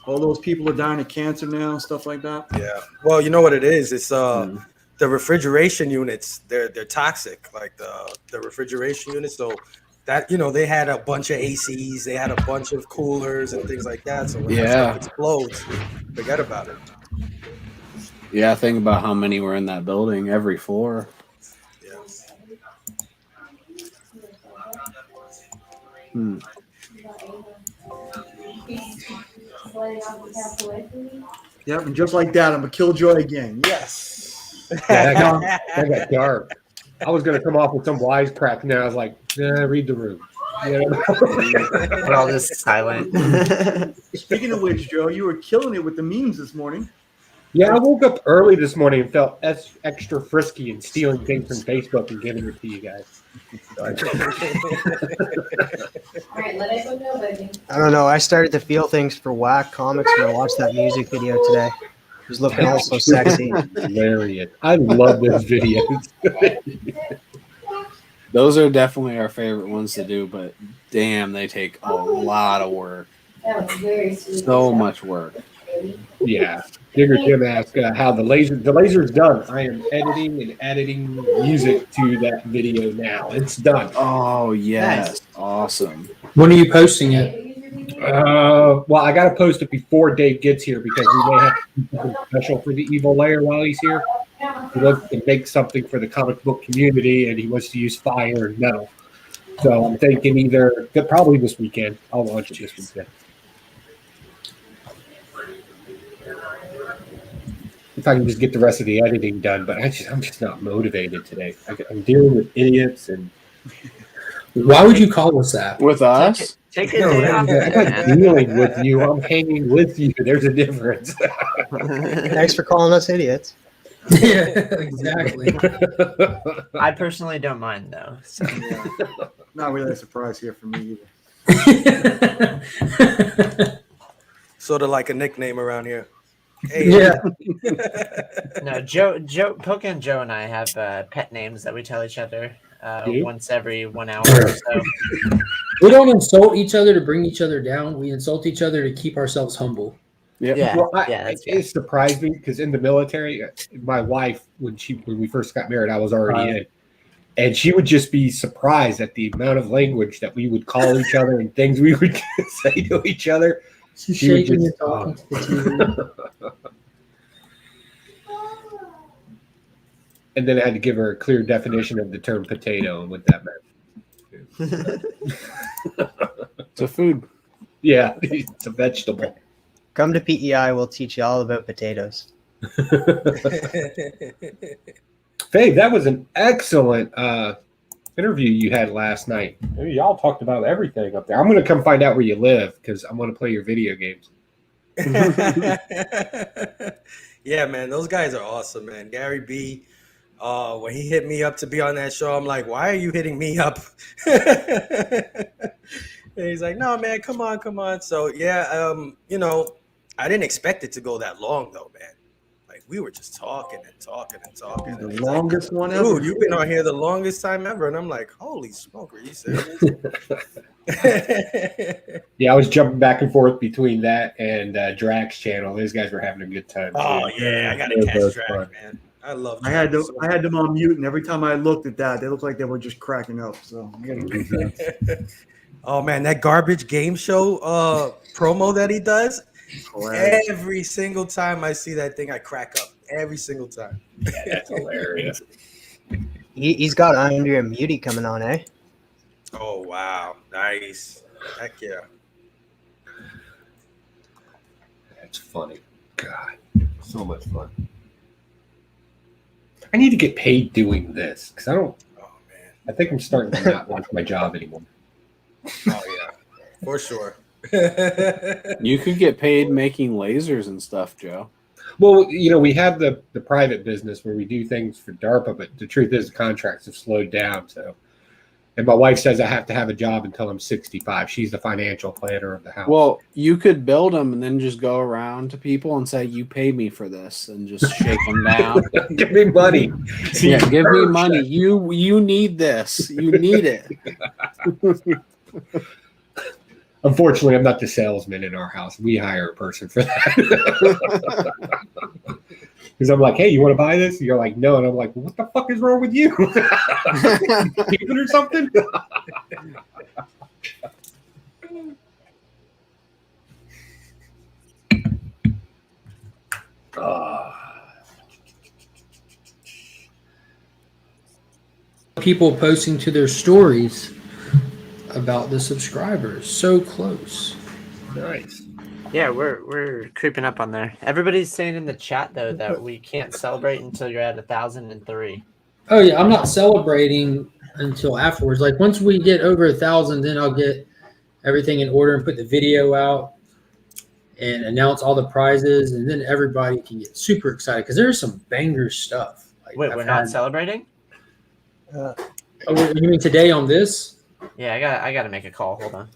All those people are dying of cancer now, and stuff like that. Yeah. Well, you know what it is? It's the refrigeration units. They're toxic, like the refrigeration units. So that they had a bunch of ACs, they had a bunch of coolers and things like that. So when that stuff explodes, forget about it. Yeah, think about how many were in that building, every floor. Yeah. Yep, and just like that, I'm a killjoy again. Yes. Yeah, that got dark. I was going to come off with some wisecrack, and then I was like, nah, read the room. Yeah. We're all just silent. Speaking of which, Joe, you were killing it with the memes this morning. Yeah, I woke up early this morning and felt extra frisky and stealing things from Facebook and giving it to you guys. All right, let it go, baby. I don't know. I started to feel things for Whack Comics when I watched that music video today. It was looking all so sexy. Hilarious. I love those videos. Those are definitely our favorite ones to do, but damn, they take a lot of work. That was very sweet. So much work. Yeah. Digger Jim asked how the laser's done. I am editing and adding music to that video now. It's done. Oh yes, Nice. Awesome. When are you posting it? Well, I got to post it before Dave gets here because we may have something special for the evil layer while he's here. He wants to make something for the comic book community, and he wants to use fire and metal. So I'm thinking probably this weekend. I'll launch it this weekend. If I can just get the rest of the editing done, but I'm just not motivated today. I'm dealing with idiots, and why would you call us that? With us? Take a day off. I'm not dealing with you. I'm hanging with you. There's a difference. Thanks for calling us idiots. Yeah, exactly. I personally don't mind though. So. Not really a surprise here for me either. Sort of like a nickname around here. Hey. Yeah. No, Joe, Poke and Joe and I have pet names that we tell each other once every 1 hour or so. We don't insult each other to bring each other down. We insult each other to keep ourselves humble. Yeah. Well, it surprised me because in the military, my wife, when we first got married, I was already in. And she would just be surprised at the amount of language that we would call each other and things we would say to each other. She's She would shaking just, and talking to the TV. And then I had to give her a clear definition of the term potato and what that meant. It's a food. Yeah, it's a vegetable. Come to PEI. We'll teach you all about potatoes. Faye, that was an excellent interview you had last night. Y'all talked about everything up there. I'm going to come find out where you live because I'm going to play your video games. Yeah, man, those guys are awesome, man. Gary B, when he hit me up to be on that show, I'm like, why are you hitting me up? And he's like, no, man, come on. So, yeah, I didn't expect it to go that long, though, man. Like, we were just talking. The longest one ever. Dude, you've been on here the longest time ever. And I'm like, holy smoke, are you serious? Yeah, I was jumping back and forth between that and Drax channel. Those guys were having a good time. Oh, yeah, I got to catch Drax, man. I love I had them on mute, and every time I looked at that, they looked like they were just cracking up. So, oh man, that garbage game show promo that he does. Hilarious. Every single time I see that thing, I crack up. Every single time. Yeah, that's hilarious. He's got Andrea Muti coming on, eh? Oh wow, nice. Heck yeah. That's funny. God, so much fun. I need to get paid doing this because I don't. Oh man, I think I'm starting to not like my job anymore. Oh yeah, for sure. You could get paid making lasers and stuff, Joe. Well, we have the private business where we do things for DARPA, but the truth is the contracts have slowed down. So, and my wife says I have to have a job until I'm 65. She's the financial planner of the house. Well, you could build them and then just go around to people and say, "You pay me for this," and just shake them down. Give me money. Yeah, give me money. You need this. You need it. Unfortunately, I'm not the salesman in our house. We hire a person for that. Because I'm like, hey, you want to buy this? And you're like, no. And I'm like, what the fuck is wrong with you? Keep it or something? People posting to their stories about the subscribers. So close. Nice. Yeah, we're creeping up on there. Everybody's saying in the chat though that we can't celebrate until you're at 1,003. Oh yeah, I'm not celebrating until afterwards. Like once we get over 1,000, then I'll get everything in order and put the video out and announce all the prizes, and then everybody can get super excited because there's some banger stuff. Like Wait, we're not celebrating? Oh, you mean today on this? Yeah, I gotta make a call. Hold on.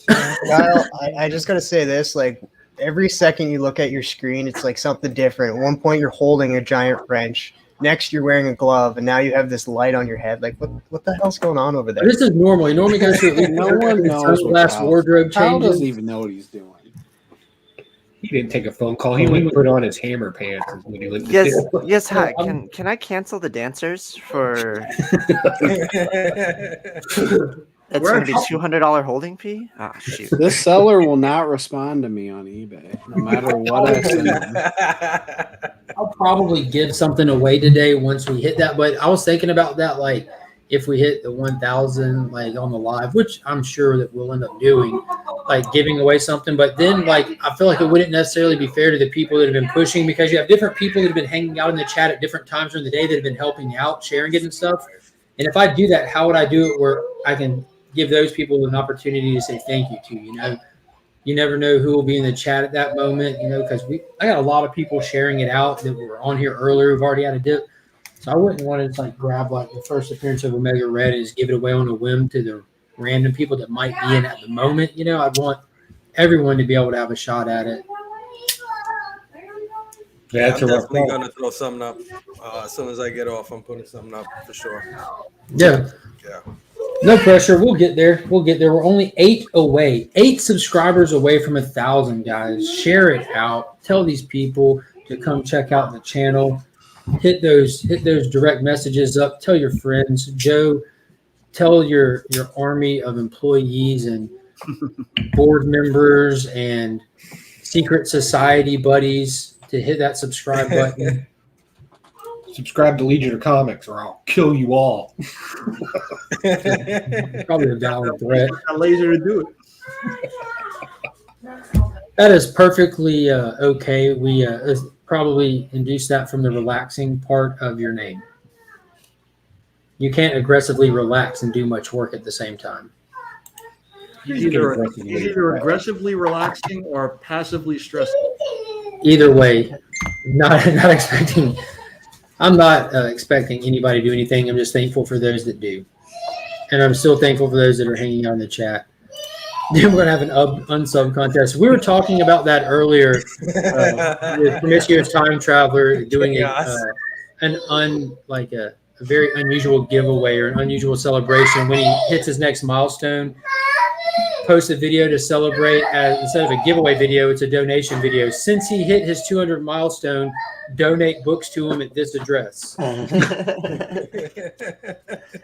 Kyle, I just gotta say this: like every second you look at your screen, it's like something different. At one point, you're holding a giant wrench. Next, you're wearing a glove, and now you have this light on your head. Like, what the hell's going on over there? This is normal. He normally goes through No one knows what last wardrobe Kyle changes. doesn't even know what he's doing. He didn't take a phone call. He went and put on his hammer pants when he went to Yes, do it. yes. Hi. Can I cancel the dancers for? That's going to be $200 holding fee. Oh shoot! This seller will not respond to me on eBay, no matter what I send him. I'll probably give something away today once we hit that. But I was thinking about that, like if we hit the 1,000, like on the live, which I'm sure that we'll end up doing, like giving away something. But then, like I feel like it wouldn't necessarily be fair to the people that have been pushing, because you have different people that have been hanging out in the chat at different times during the day that have been helping out, sharing it and stuff. And if I do that, how would I do it where I can give those people an opportunity to say thank you to? You know, you never know who will be in the chat at that moment, you know, because I got a lot of people sharing it out that were on here earlier who've already had a dip. So I wouldn't want to just like grab like the first appearance of Omega Red and just give it away on a whim to the random people that might be in at the moment. You know, I'd want everyone to be able to have a shot at it. Yeah, I'm definitely gonna throw something up as soon as I get off. I'm putting something up for sure. Yeah. No pressure. We'll get there. We're only 8 subscribers away from 1,000, guys. Share it out. Tell these people to come check out the channel. Hit those direct messages up. Tell your friends. Joe, tell your army of employees and board members and secret society buddies to hit that subscribe button. Subscribe to Legion of Comics or I'll kill you all. Probably a valid threat. A laser to do it. That is perfectly okay. We probably induced that from the relaxing part of your name. You can't aggressively relax and do much work at the same time. He's either aggressively relaxing or passively stressful. Either way, not expecting. I'm not expecting anybody to do anything. I'm just thankful for those that do. And I'm still thankful for those that are hanging out in the chat. Then we're going to have an unsub contest. We were talking about that earlier with Promiscuous Time Traveler doing a very unusual giveaway or an unusual celebration when he hits his next milestone. Post a video to celebrate. Instead of a giveaway video, it's a donation video. Since he hit his 200 milestone, donate books to him at this address. I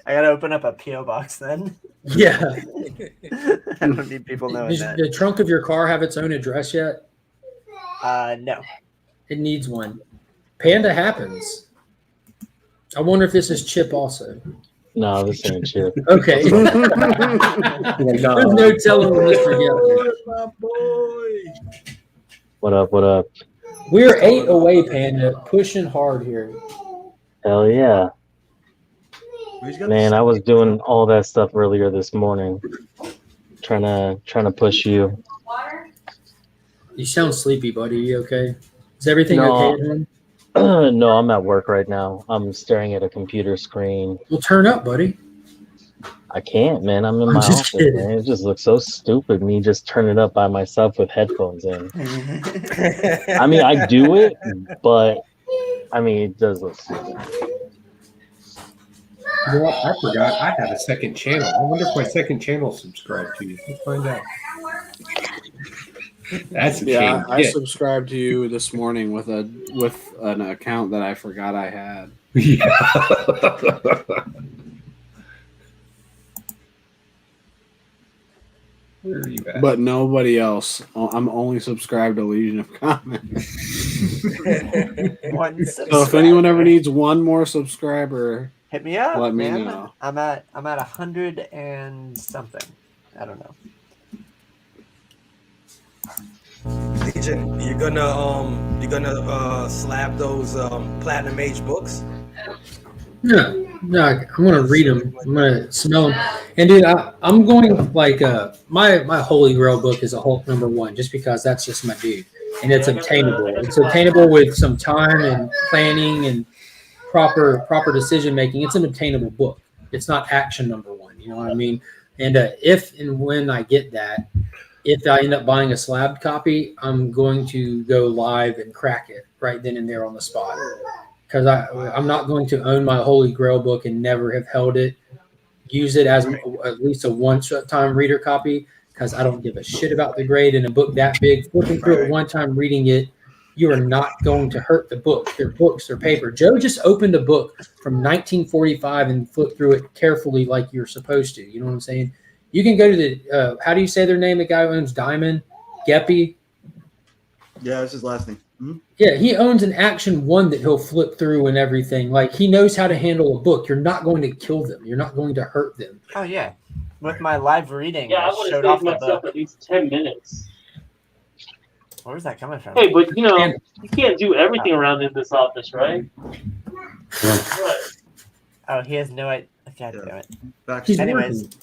gotta open up a PO box then. Yeah. I don't need people knowing Does that. the trunk of your car have its own address yet? No. It needs one. Panda happens. I wonder if this is Chip also. No, this ain't Chip. Okay. There's no telling when this together. My boy. What up? What up? We're 8 away, Panda. Pushing hard here. Hell yeah. Man, I was doing all that stuff earlier this morning. Trying to push you. You sound sleepy, buddy. You okay? Is everything okay, man? No, I'm at work right now. I'm staring at a computer screen. Well, turn up, buddy. I can't, man. I'm in my office, man. It just looks so stupid, me just turning it up by myself with headphones in. I mean, I do it, but I mean, it does look stupid. You know what? I forgot I have a second channel. I wonder if my second channel subscribed to you. Let's find out. That's a shame. I subscribed to you this morning with an account that I forgot I had. Yeah. Where are you at? But nobody else. I'm only subscribed to Legion of Comics. So if anyone ever needs one more subscriber, hit me up. Let me man. know. I'm at 100 and something. I don't know. Legion, you're gonna slap those Platinum Age books. No, I'm gonna read them. I'm gonna smell them. And dude, I'm going like my Holy Grail book is a Hulk #1, just because that's just my dude, and it's obtainable. It's obtainable with some time and planning and proper decision making. It's an obtainable book. It's not action #1. You know what I mean? And if and when I get that, if I end up buying a slabbed copy, I'm going to go live and crack it right then and there on the spot. Because I'm not going to own my Holy Grail book and never have held it, use it as at least a one-time reader copy, because I don't give a shit about the grade in a book that big. Flipping through it one time, reading it, you are not going to hurt the book. They're books, they're paper. Joe just opened a book from 1945 and flipped through it carefully like you're supposed to. You know what I'm saying? You can go to the, how do you say their name? The guy who owns Diamond? Geppy? Yeah, that's his last name. Mm-hmm. Yeah, he owns an Action 1 that he'll flip through and everything. Like, he knows how to handle a book. You're not going to kill them. You're not going to hurt them. Oh, yeah. With my live reading, Yeah, I I would showed have off saved the myself book. at least 10 minutes. Where's that coming from? Hey, but you know, you can't do everything around in this office, right? Oh, he has no idea. God damn it. He's Anyways, working.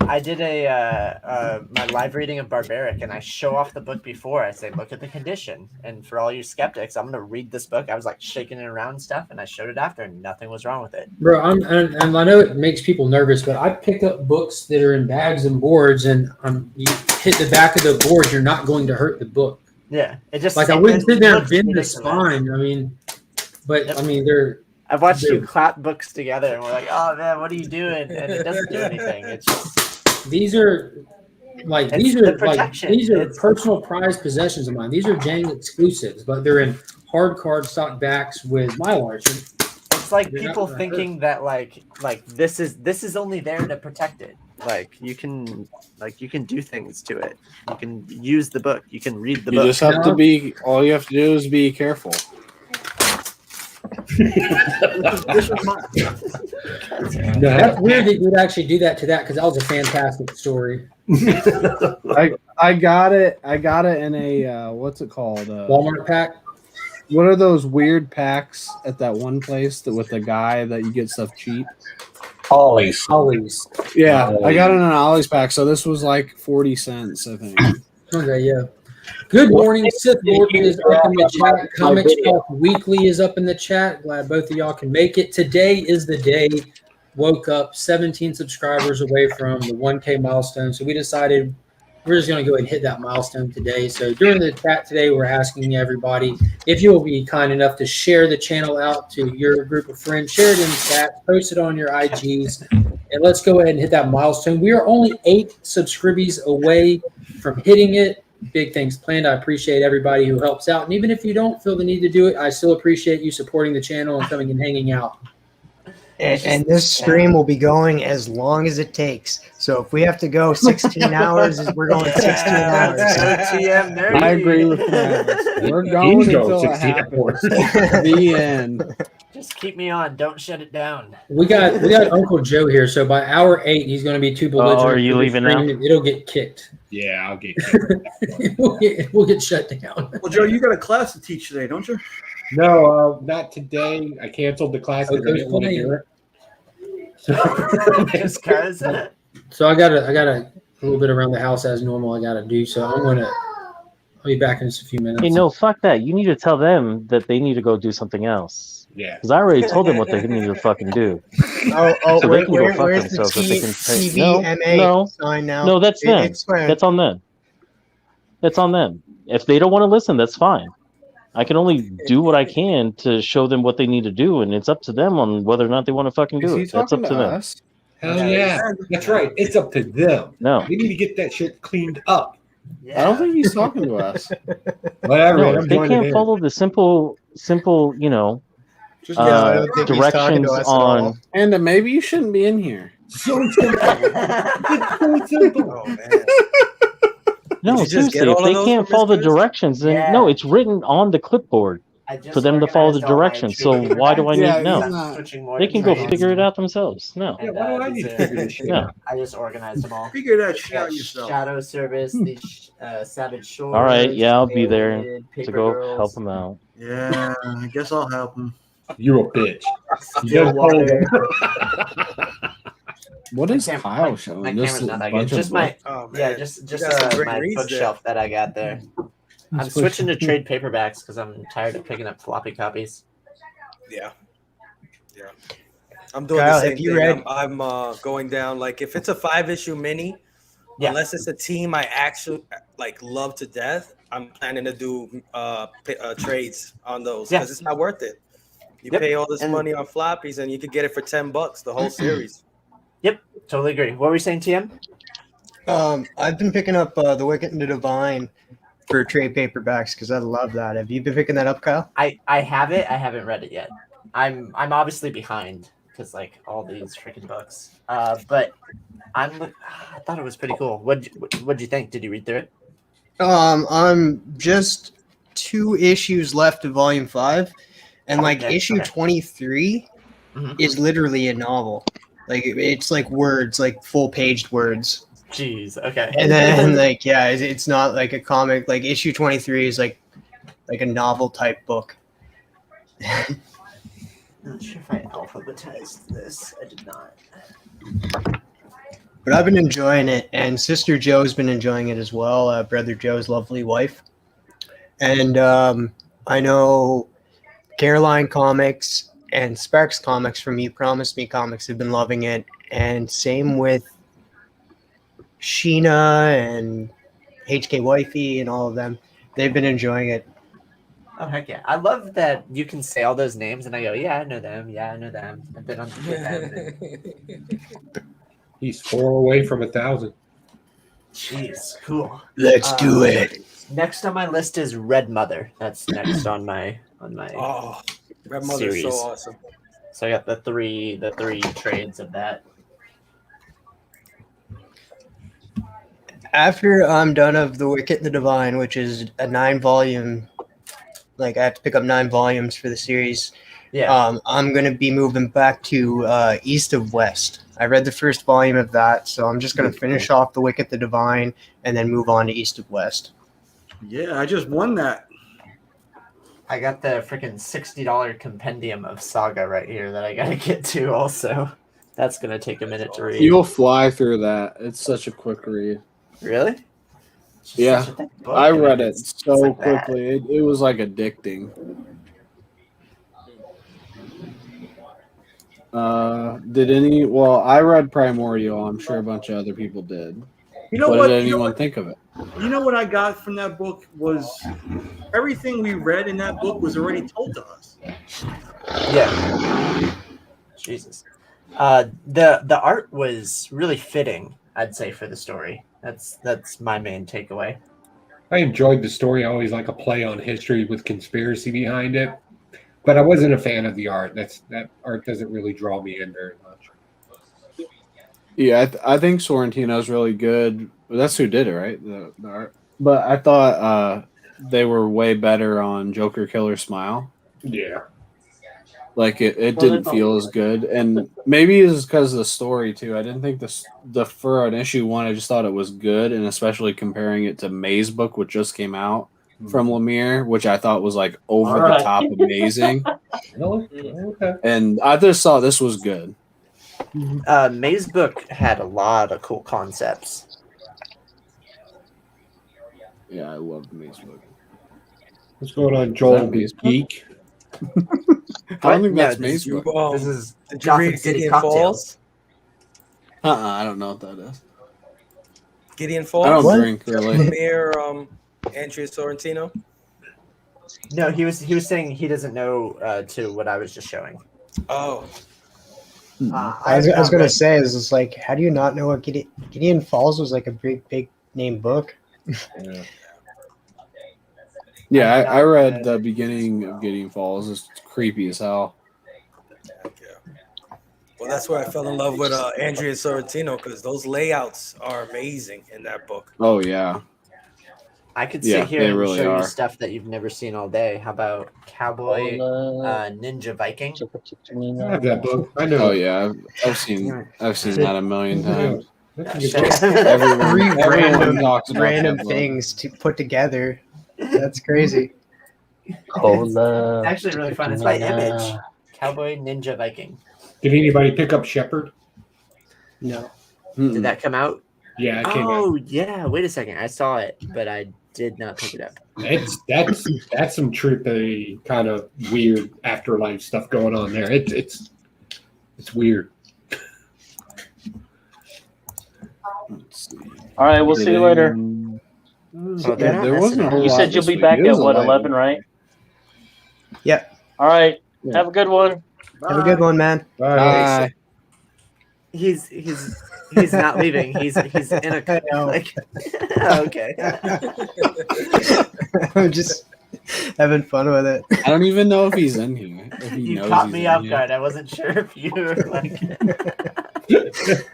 I did my live reading of Barbaric, and I show off the book before. I say, look at the condition. And for all you skeptics, I'm going to read this book. I was like shaking it around and stuff, and I showed it after, and nothing was wrong with it. Bro, and I know it makes people nervous, but I pick up books that are in bags and boards, and you hit the back of the board, you're not going to hurt the book. Yeah, it just like I wouldn't sit there and bend the spine. I mean, but I mean, I've watched you clap books together, and we're like, "Oh man, what are you doing?" And it doesn't do anything. It's just these are personal prized possessions of mine. These are Jang exclusives, but they're in hard cardstock backs with Mylar. It's like people thinking that like this is only there to protect it. Like you can do things to it. You can use the book. You can read the book. You just have to be. All you have to do is be careful. No, that's weird that you'd actually do that to that, because that was a fantastic story. I got it in a what's it called? Walmart pack. What are those weird packs at that one place with the guy that you get stuff cheap? Ollie's. Yeah, I got it in an Ollie's pack, so this was like 40 cents, I think. Okay, yeah. Good morning, Sith Lord is up in the chat. Comics Talk Weekly is up in the chat. Glad both of y'all can make it. Today is the day. Woke up 17 subscribers away from the 1K milestone, so we decided we're just going to go ahead and hit that milestone today. So during the chat today, we're asking everybody if you will be kind enough to share the channel out to your group of friends, share it in the chat, post it on your IGs, and let's go ahead and hit that milestone. We are only 8 subscribers away from hitting it. Big things planned. I appreciate everybody who helps out. And even if you don't feel the need to do it, I still appreciate you supporting the channel and coming and hanging out. And this stream will be going as long as it takes. So if we have to go 16 hours, we're going 16 hours. I agree with that. We're going until it happens. The end. Just keep me on. Don't shut it down. We got Uncle Joe here. So by hour 8, he's going to be too belligerent. Are you leaving now? It'll get kicked. Yeah, I'll get kicked. we'll get shut down. Well, Joe, you got a class to teach today, don't you? No, not today. I canceled the class because I didn't want to do it. So I got a little bit around the house as normal. I got to do. So I'll be back in just a few minutes. Hey, no, fuck that. You need to tell them that they need to go do something else. Yeah. Because I already told them what they need to fucking do. So they can go fuck where's the themselves if they can say TVMA sign now? No, that's them. It's fine. That's on them. That's on them. If they don't want to listen, that's fine. I can only do what I can to show them what they need to do, and it's up to them on whether or not they want to fucking do it. That's up to them. Hell yeah. That's right. It's up to them. No. We need to get that shit cleaned up. I don't think he's talking to us. Whatever. No, if they can't follow the simple, directions on. And maybe you shouldn't be in here. So simple. It's so simple. Oh, man. No, seriously, if they can't follow the directions, then no, it's written on the clipboard. for them to follow the directions. So why do I need? No, they can go figure it out themselves. No. Yeah, why do I need to figure this shit No. out? I just organized them all. Figure that shit Got out yourself. Shadow Service, the Savage Shores. All right, yeah, I'll be there Alien, to Paper go Girls. help them out. Yeah, I guess I'll help him. You're a bitch. You just told Stillwater. him. What is My Kyle showing? My Just camera's a not that bunch good. of Just my books? yeah, just got some great my reads there. bookshelf that I got there. I'm switching to trade paperbacks because I'm tired of picking up floppy copies. Yeah. I'm doing Kyle, the same have you thing. read- I'm going down. Like if it's a 5-issue mini, unless it's a team I actually like love to death, I'm planning to do trades on those because it's not worth it. You pay all this money on floppies and you could get it for $10, the whole series. Yep, totally agree. What were you saying, TM? I've been picking up The Wicked and the Divine for trade paperbacks because I love that. Have you been picking that up, Kyle? I have it. I haven't read it yet. I'm obviously behind because like all these freaking books. But I thought it was pretty cool. What'd you think? Did you read through it? I'm just 2 issues left of volume 5, and like issue 23 is literally a novel. Like it's like words, like full paged words. Jeez. Okay. And then like it's not like a comic. Like issue 23 is like a novel type book. Not sure if I alphabetized this. I did not. But I've been enjoying it, and Sister Joe's been enjoying it as well. Brother Joe's lovely wife, and I know Caroline Comics and Sparks Comics from You Promised Me Comics have been loving it, and same with Sheena and HK Wifey and all of them. They've been enjoying it. Oh heck yeah! I love that you can say all those names, and I go, yeah, I know them. Yeah, I know them. I've been on with them. He's 4 away from 1,000. Jeez, cool. Let's do it. Next on my list is Red Mother. That's next on my Oh, Red Mother's series. so awesome. So I got the three trades of that. After I'm done of The Wicked and the Divine, which is a 9-volume, like I have to pick up 9 volumes for the series. Yeah. I'm gonna be moving back to East of West. I read the first volume of that, so I'm just gonna finish off The Wicked, the Divine, and then move on to East of West. Yeah, I just won that. I got the freaking $60 compendium of Saga right here that I gotta get to. Also, that's gonna take a minute to read. You'll fly through that. It's such a quick read. Really? Yeah, such a thick book. I I mean, read it it's so like that. quickly. It was like addicting. Did any? Well, I read Primordial. I'm sure a bunch of other people did. You know what what? did You know anyone what? think of it? You know what I got from that book was everything we read in that book was already told to us. Yeah. Jesus. The art was really fitting, I'd say, for the story. That's my main takeaway. I enjoyed the story. I always like a play on history with conspiracy behind it. But I wasn't a fan of the art. That art doesn't really draw me in very much. Yeah, I think Sorrentino's really good. That's who did it, right? The art. But I thought they were way better on Joker Killer Smile. Yeah. Like it didn't feel as good, and maybe it's because of the story too. I didn't think the for an issue 1, I just thought it was good, and especially comparing it to May's book, which just came out from Lemire, which I thought was like over the top amazing. Okay. And I just thought this was good. May's book had a lot of cool concepts. Yeah, I loved May's book. What's going on, Joel? Geek. I don't think No, that's May's book. This is Did you Gotham read City Gideon Cocktails. I don't know what that is. Gideon Falls? I don't drink really. Lemire, Andrea Sorrentino. No, he was saying he doesn't know to what I was just showing. Oh. I was gonna say, is it's like, how do you not know what Gideon Falls was like a big name book? Yeah, I read the beginning of Gideon Falls. It's creepy as hell. Well, that's where I fell in love with Andrea Sorrentino because those layouts are amazing in that book. Oh yeah. I could sit here they and really show are. you stuff that you've never seen all day. How about Cowboy Ninja Viking? I have that book. I know. Oh yeah, I've seen that a million times. Three Everyone talks about random that book. things to put together. That's crazy. It's actually really fun. It's by Image. Cowboy Ninja Viking. Did anybody pick up Shepherd? No. Did that come out? Yeah, it came out. Oh yeah. Wait a second. I saw it, but I did not pick it up. That's some trippy kind of weird afterlife stuff going on there. It's weird. All right, we'll see you later. There wasn't a whole You lot said you'll this be week. back It at was a what, light 11, week. right? Yep. All right. Have a good one. Have a good one, man. Bye. He's not leaving. He's in a like. Okay. I'm just having fun with it. I don't even know if he's in here. If he You knows caught he's me in off here. guard. I wasn't sure if you were like.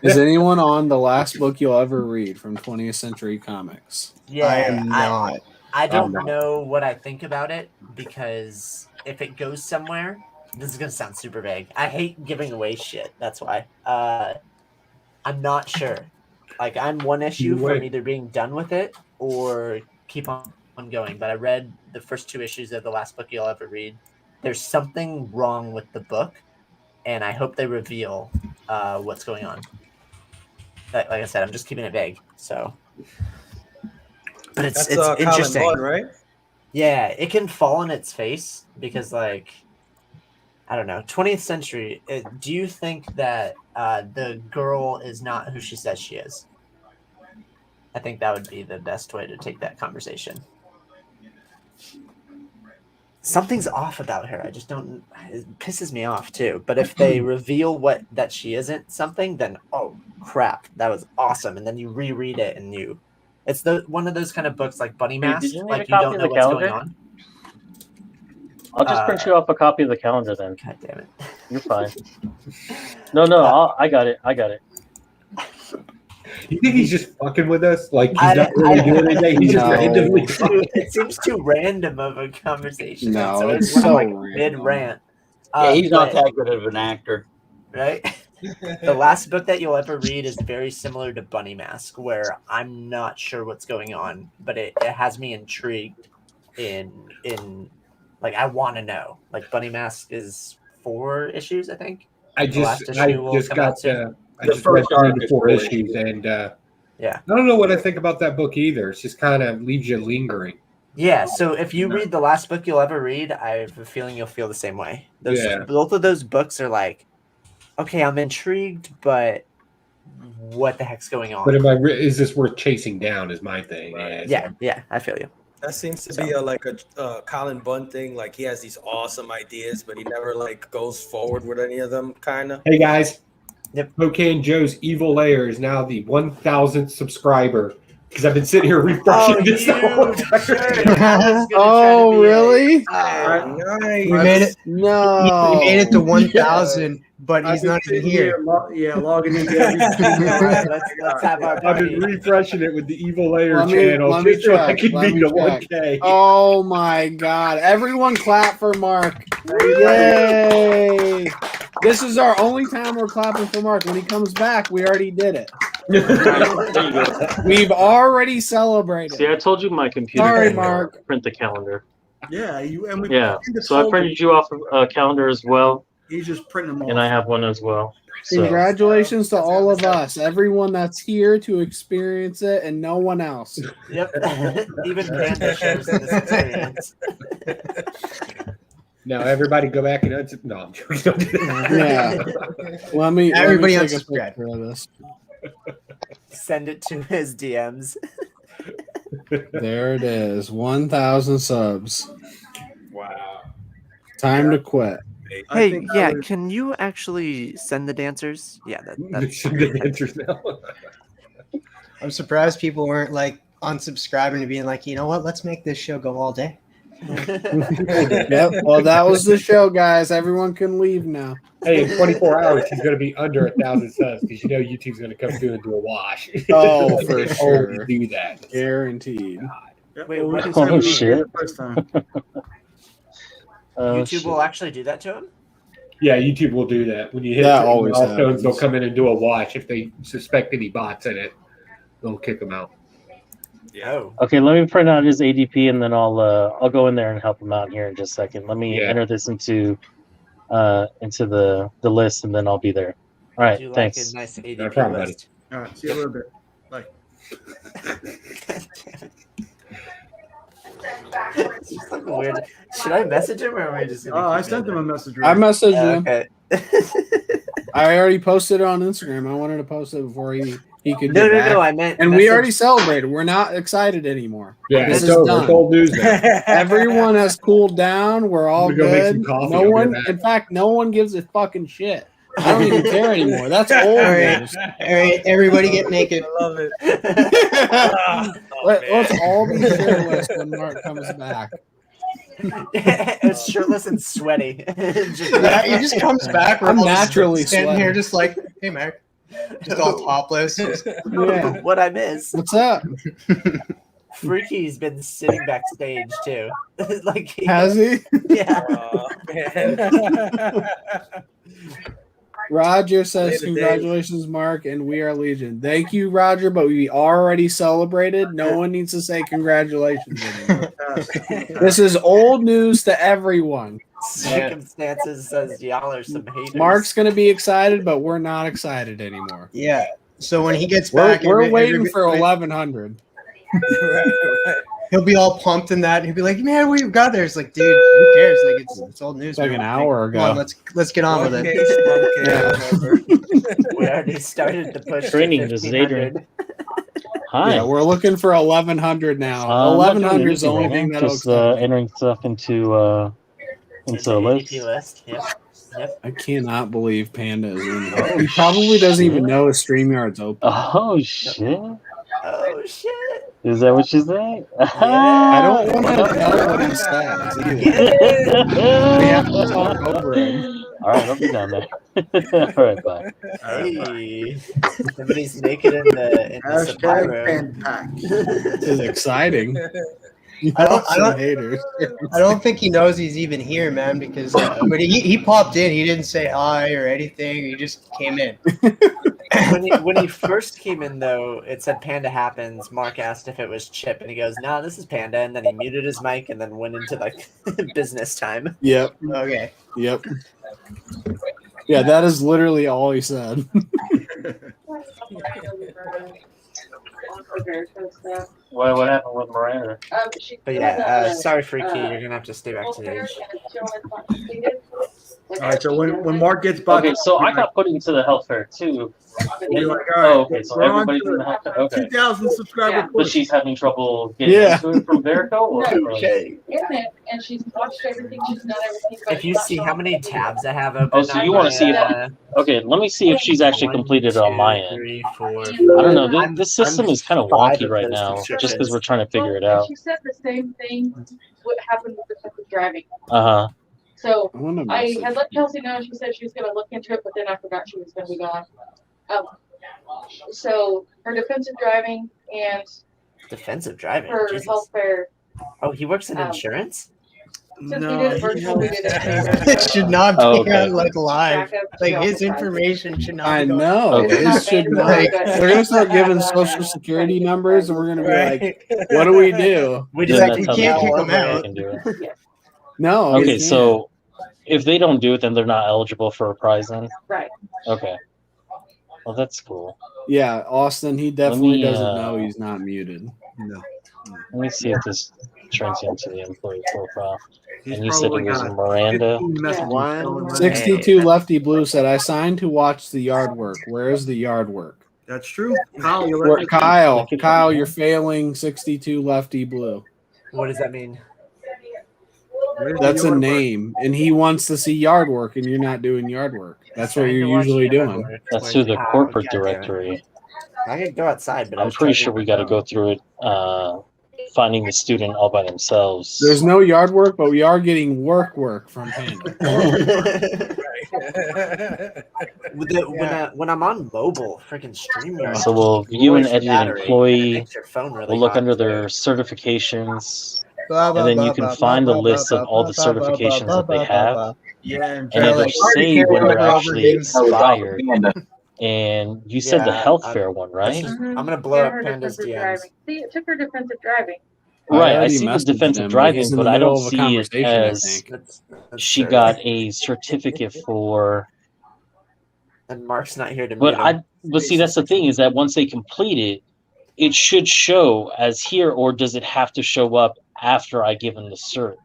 Is anyone on the last book you'll ever read from 20th Century Comics? Yeah, I am not. I don't I'm not. know what I think about it because if it goes somewhere, this is gonna sound super vague. I hate giving away shit. That's why. I'm not sure. Like I'm one issue from either being done with it or keep on going. But I read the first 2 issues of the last book you'll ever read. There's something wrong with the book, and I hope they reveal what's going on. Like I said, I'm just keeping it vague. So, but it's Colin interesting, Bunn, right? Yeah, it can fall on its face because, like, I don't know, 20th century. Do you think that the girl is not who she says she is? I think that would be the best way to take that conversation. Something's off about her. I just don't. It pisses me off too. But if they reveal that she isn't something, then oh crap, that was awesome. And then you reread it and it's one of those kind of books like Bunny Mask. Did you need Like a you copy don't of know the what's calendar? going on. I'll just print you off a copy of the calendar then. God damn it. You're fine. No, I got it. You think he's just fucking with us? Like he's not really doing anything? He's just randomly talking. It seems too random of a conversation. No, so it's when so I'm like mid rant. Yeah, he's not that good of an actor. Right? The last book that you'll ever read is very similar to Bunny Mask, where I'm not sure what's going on, but it has me intrigued in like I want to know. Like Bunny Mask is 4 issues, I think. I The last just issue will got come out soon. I just read through the 4 issues and yeah. I don't know what I think about that book either. It's just kind of leaves you lingering. Yeah, so if you read the last book you'll ever read, I have a feeling you'll feel the same way. Yeah. Both of those books are like, okay, I'm intrigued, but what the heck's going on? But is this worth chasing down? Is my thing. Yeah, I feel you. That seems to be a Colin Bunn thing. Like he has these awesome ideas, but he never like goes forward with any of them. Kind of. Hey guys. Yep. Cocaine Joe's Evil Layer is now the 1,000th subscriber because I've been sitting here refreshing this the whole time. Oh, really? Nice. We made it. No. We made it to 1,000, but he's not even here. Logging into everything. Let's have our I've party. been refreshing it with the Evil Layer Let me channel just so I check. can Let beat me the check. 1K. Oh my God! Everyone clap for Mark! Yay! This is our only time we're clapping for Mark. When he comes back, we already did it. There you go. We've already celebrated. See, I told you my computer Sorry, can Mark. print the calendar. Yeah, we So I printed you off a calendar as well, He's just printing them off. and I have one as well. So Congratulations to all of us, everyone that's here to experience it, and no one else. Yep. Even Panda shares this experience. Now everybody go back and no, I'm joking. Don't do that. Yeah. Let me Everybody take a unsubscribe. picture of this. Send it to his DMs. There it is. 1,000 subs. Wow. Time to quit. Hey, yeah, can you actually send the dancers? Yeah, that's the dancers now. I'm surprised people weren't like unsubscribing and being like, you know what? Let's make this show go all day. Yep. Well, that was the show, guys. Everyone can leave now. Hey, in 24 hours, he's going to be under 1,000 subs because you know YouTube's going to come through and do a wash. Oh, for They sure. always do that. Guaranteed. Wait, well, we what can is send him shit. the first time. YouTube will actually do that to him? Yeah, YouTube will do that. When you hit That certain always milestones, happens. they'll come in and do a watch. If they suspect any bots in it, they'll kick them out. Oh. Okay, let me print out his ADP and then I'll go in there and help him out here in just a second. Let me Yeah. enter this into the list and then I'll be there. All right, Do you thanks. like a nice ADP No problem, buddy. list? All right, see you a little bit. Bye. It's just like weird. Should I message him or am I just gonna Oh, I keep sent it? him a message. I messaged him. Okay. I already posted it on Instagram. I wanted to post it before he could No, get no, back. no, I meant and we message- already celebrated. We're not excited anymore. Yeah, this it's is over. done. It's old news now. Everyone has cooled down. We're all I'm gonna go make some good. coffee. No I'll one, get back. in fact, no one gives a fucking shit. I don't even care anymore. That's old All right, news. all right, everybody get naked. I love it. Let's all be shirtless when Mark comes back. It's shirtless and sweaty. Yeah, he just comes back. We're I'm all just naturally standing sweaty. here, just like, hey, Mac, just all topless. Yeah. What I miss. What's up? Freaky's been sitting backstage too. Like Has he? Yeah. Oh, man. Roger says, Later, congratulations, Mark, and we are Legion. Thank you, Roger, but we already celebrated. No one needs to say congratulations anymore. This is old news to everyone. Circumstances says y'all are some haters. Mark's going to be excited, but we're not excited anymore. Yeah. So when he gets We're, back, we're waiting for 1100. He'll be all pumped in that. And he'll be like, "Man, we've got there." It's like, dude, who cares? Like, it's old news. Like man. an hour Come on, ago. let's get on with it. We already started the push. Training, to this is 1500. Hi. Yeah, we're looking for 1100 now. I'm not doing 1100 is the anything only right thing now, that'll just accept. entering stuff into a list. ADP list. Yep. Yep. I cannot believe Panda is in here. He probably doesn't even know his StreamYard's open. Oh shit! Oh shit! Is that what you say? I don't want to know what he says either. We have to talk over him. All right, I'll be down there. All right, bye. Hey, somebody's naked in the supply room. This is exciting. I don't haters. I don't think he knows he's even here, man. Because but he popped in. He didn't say hi or anything. He just came in. When he first came in, though, it said Panda happens. Mark asked if it was Chip, and he goes, "No, this is Panda." And then he muted his mic and then went into like business time. Yep. Okay. Yep. Yeah, that is literally all he said. What happened with Miranda? But yeah, sorry, Freaky, you're gonna have to stay backstage. All right, so when Mark gets back, Okay, so I got put into the health fair too. we'll be like, all right, Oh, okay, so we're on everybody's to in the health fair. Okay. 2,000 subscriber. But she's having trouble getting Yeah. into it from Verico? Or Okay. And she's watched everything. She's done everything. If you see how many tabs I have open, Oh, so you want to see if okay? Let me see if she's actually completed it on my end. 3, 4, I don't know. This system is kind of five wonky of right those now, just because subscriptions. we're trying to figure it out. She said the same thing. What happened with the stuff with driving? Uh huh. So I wanna I message. had let Kelsey know. She said she was going to look into it, but then I forgot she was going to be gone. So her defensive driving and defensive driving. her Jesus. health fair. Oh, he works in insurance? Since we did it virtual, we did it. It should not be Oh, okay. on like live. Backup, Like she his also tried. information should not. I be going- know. Okay. It should not. Like, They're gonna start giving social security numbers, and we're gonna be like, "What do we do?" We Then just have that to tells can't us kick what them they out. can do it. No. we Okay, can't. so if they don't do it, then they're not eligible for a prize. Then Right. okay. Well, that's cool. Yeah, Austin, he definitely me, doesn't know he's not muted. No. Let me see if this turns into the employee profile. He's And you said it probably was got Miranda. 15 messages One. going right 62 Lefty Blue said, "I signed to watch the yard work. Where is the yard work?" now. That's true. Kyle, you Where, let me Kyle, you're failing. 62 Lefty Blue. What does that mean? Where's That's the a yard work? name, and he wants to see yard work, and you're not doing yard work. That's what Trying to you're watch usually yard doing. work. That's Where's through the Kyle? corporate God damn it. directory. I could go outside, but I I'm was pretty charging sure we my got to phone. go through it finding the student all by themselves. There's no yard work, but we are getting work from Panda. When I'm on mobile, freaking StreamYard. So we'll view an edited employee. Makes your phone really We'll look hot, under too. their certifications, and then you can find the list of all the certifications that they have. Yeah, And it'll say when they're actually expired. And you said the health fair one, right? I'm gonna blow up Panda's DMs. Driving. See, it took her defensive driving. Right, I already see the messaged defensive him, but driving, he's in but the I middle don't of a see it conversation, I as think. That's she dirty. got a certificate for. And Mark's not here to But mute him. but see, that's the thing is that once they complete it, it should show as here, or does it have to show up after I give them the cert?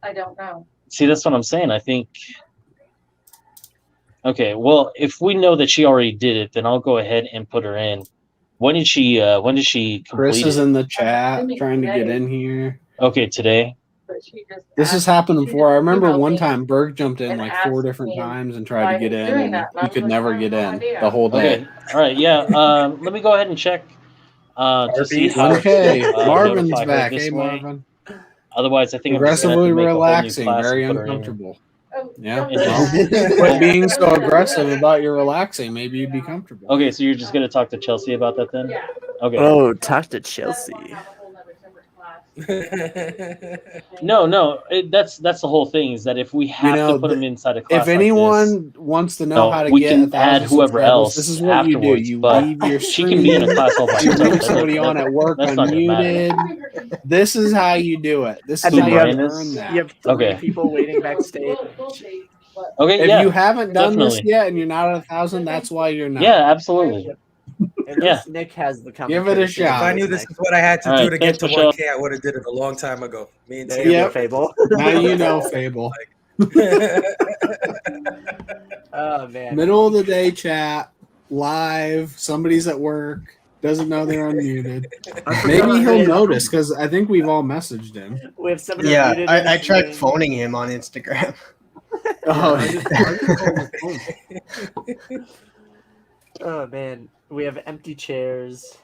I don't know. See, that's what I'm saying. I think. Okay, well, if we know that she already did it, then I'll go ahead and put her in. When did she complete Chris is it? in the chat trying to get in here. Okay, today. This has happened before. I remember one time Berg jumped in like 4 different times and tried to get in, and he could never get in the whole day. Okay, all right, yeah. Let me go ahead and check to see how Okay, to Marvin's notify her back. this Hey, way. Marvin. Otherwise, I think I'm just gonna have Aggressively to make a whole new relaxing, class very and put her in. uncomfortable. Yeah. And just- Quit being so aggressive about your relaxing. Maybe you'd be comfortable. Okay, so you're just gonna talk to Chelsea about that then? Okay. Oh, talk to Chelsea. No, that's the whole thing is that if we have to put them inside a class If anyone wants to know how to we get can 1,000 add whoever subscribers, else this is what you do. afterwards, You but leave your she can be in a class all by you herself. leave somebody on at work That's not gonna matter. unmuted. This is how you do it. This is And how then you you have, earn that. you have 3 Okay. people waiting backstage. Okay, If yeah, you haven't done this definitely. yet and you're not at 1,000, that's why you're not. Yeah, absolutely. At Yeah. least Nick has the Give it a If shot. I knew this is what I had to All do right, to thanks, get to Michelle. 1K, I would have did it a long time ago. Me and There Tim. you go, Fable. Now you know, Fable. Oh man. Middle of the day chat, live. Somebody's at work, doesn't know they're unmuted. Maybe he'll notice because I think we've all messaged him. We have somebody Yeah, muted I and tried doing- phoning him on Instagram. Oh man, we have empty chairs.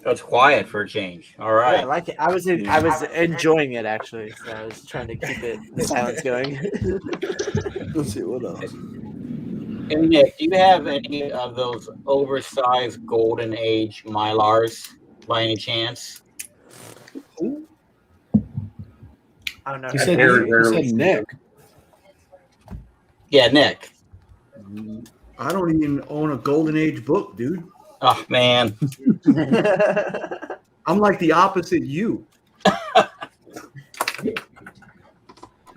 It's quiet for a change. All Yeah, right. I like it. I was enjoying it actually. So I was trying to keep the silence going. Let's see what else. And Nick, do you have any of those oversized golden age Mylars by any chance? I don't know. You said Nick. Yeah, Nick. I don't even own a Golden Age book, dude. Oh man. I'm like the opposite you. I've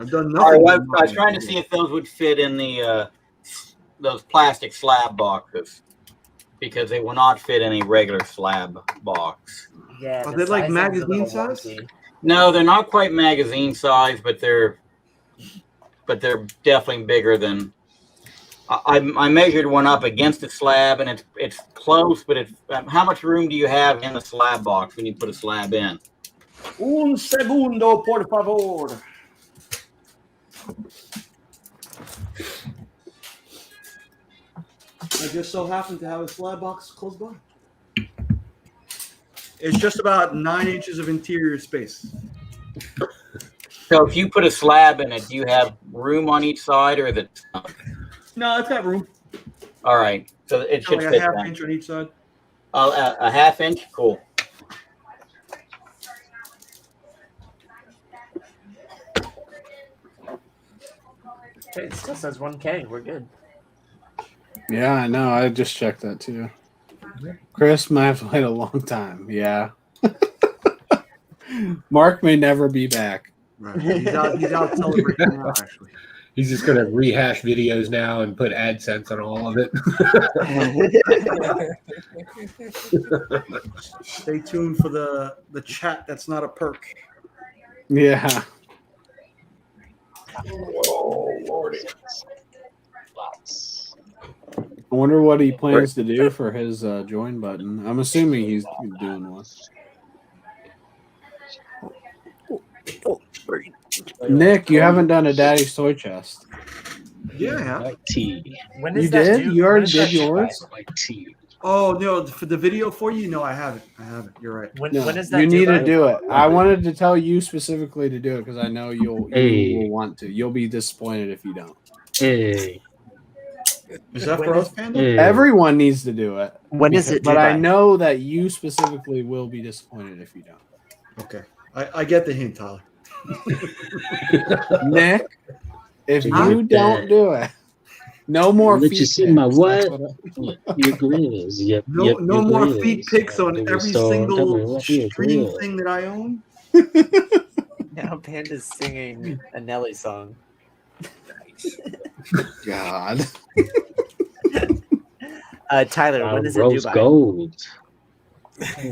done All nothing. right, I was trying to see if those would fit in the those plastic slab boxes because they will not fit in a regular slab box. Yeah. Are the they like size is a magazine little size? wonky. No, they're not quite magazine size, but they're definitely bigger than. I measured one up against the slab, and it's close, but it's how much room do you have in the slab box when you put a slab in? Un segundo, por favor. I just so happen to have a slab box close by. It's just about 9 inches of interior space. So if you put a slab in it, do you have room on each side, or is it? No, it's got room. All right, so it should Like a fit. half then. inch on each side. A half inch, cool. Okay, it still says 1K. We're good. Yeah, I know. I just checked that too. Chris might have to wait a long time. Yeah. Mark may never be back. Right. He's out celebrating now, actually. He's just going to rehash videos now and put AdSense on all of it. Stay tuned for the chat. That's not a perk. Yeah. Oh, Lordy. I wonder what he plans to do for his join button. I'm assuming he's doing one. Nick, you haven't done a daddy's toy chest. Yeah. When You is that did? due? You When already is did that due? yours? Oh no, for the video for you? No, I haven't. You're right. When No, is that? you need due to by? do it. I wanted to tell you specifically to do it because I know you Hey. will want to. You'll be disappointed if you don't. Hey. Is that When for is- us, Panda? Hey. Everyone needs to do it. When is it But due I by? know that you specifically will be disappointed if you don't. Okay. I get the hint, Tyler. Nick, if Look you at don't that. do it, no more Let feet you see my pics. what? That's what Your grills. Yep. No, Yep. no your more grills. feet pics on Every every store, tell me single what your stream grill. thing that I own. Now Panda's singing a Nelly song. God. Tyler, when is it due Rose by? gold.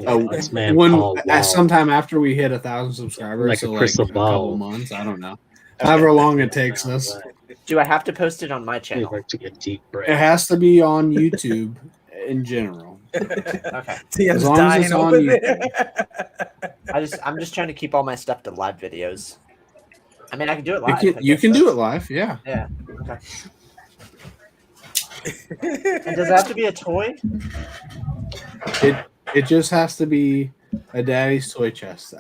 Oh, This man when Paul Wall. sometime after we hit 1,000 subscribers, Like a so crystal a couple ball. months, I don't know. However long it takes us. Do I have to post it on my channel? Like to get deep breath. It has to be on YouTube in general. Okay. As long as it's on YouTube. I'm just trying to keep all my stuff to live videos. I mean, I can do it You live. can, you can do it live, yeah. Yeah. Okay. And does it have to be a toy? It just has to be a Daddy's Toy Chest.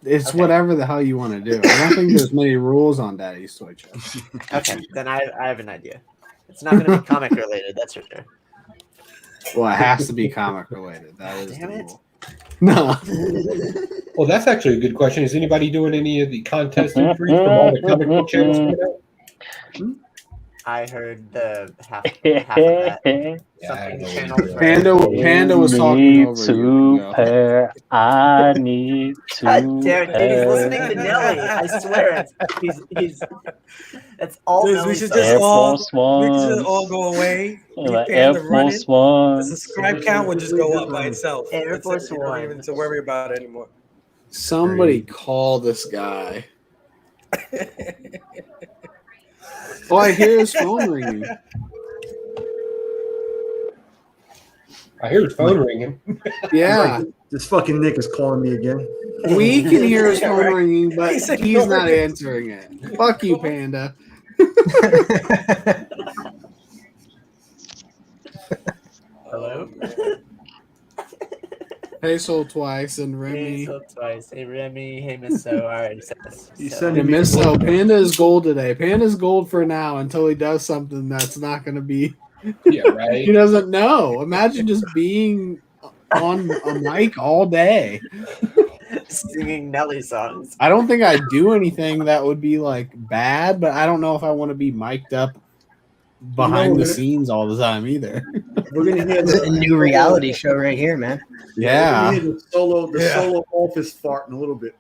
It's Okay. whatever the hell you want to do. I don't think there's many rules on Daddy's Toy Chest. Okay, then I have an idea. It's not going to be comic related. That's for sure. Well, it has to be comic related. That is Damn the it. rule. No. Well, that's actually a good question. Is anybody doing any of the contest entries from all the comic book channels coming out? I heard the half of that. Something channel for Panda was talking over you. Go. Pair. I need to. God damn it, dude! He's listening to Nelly. I swear, he's. It's all Dude, Nelly we should songs. just all go away. Leave Panda running. The subscribe count would just go up by itself. Air That's Force it. You don't One. even have to worry about it anymore. Somebody call this guy. Oh, I hear his phone ringing. I hear his phone ringing. Yeah. This fucking Nick is calling me again. We can hear his phone ringing, but he's not answering it. Fuck you, Panda. Hello. Hey, Soul Twice and Remy. Hey, so twice. Hey, Remy. Hey, Miss So. All right, you said this. And Miss O, Panda is gold today. Panda's gold for now until he does something that's not going to be. Yeah, right. He doesn't know. Imagine just being on a mic all day. Singing Nelly songs. I don't think I'd do anything that would be like bad, but I don't know if I want to be mic'd up behind the scenes all the time either. We're gonna hear It's a new reality show right here, man. Yeah. We're gonna hear the solo office fart in a little bit.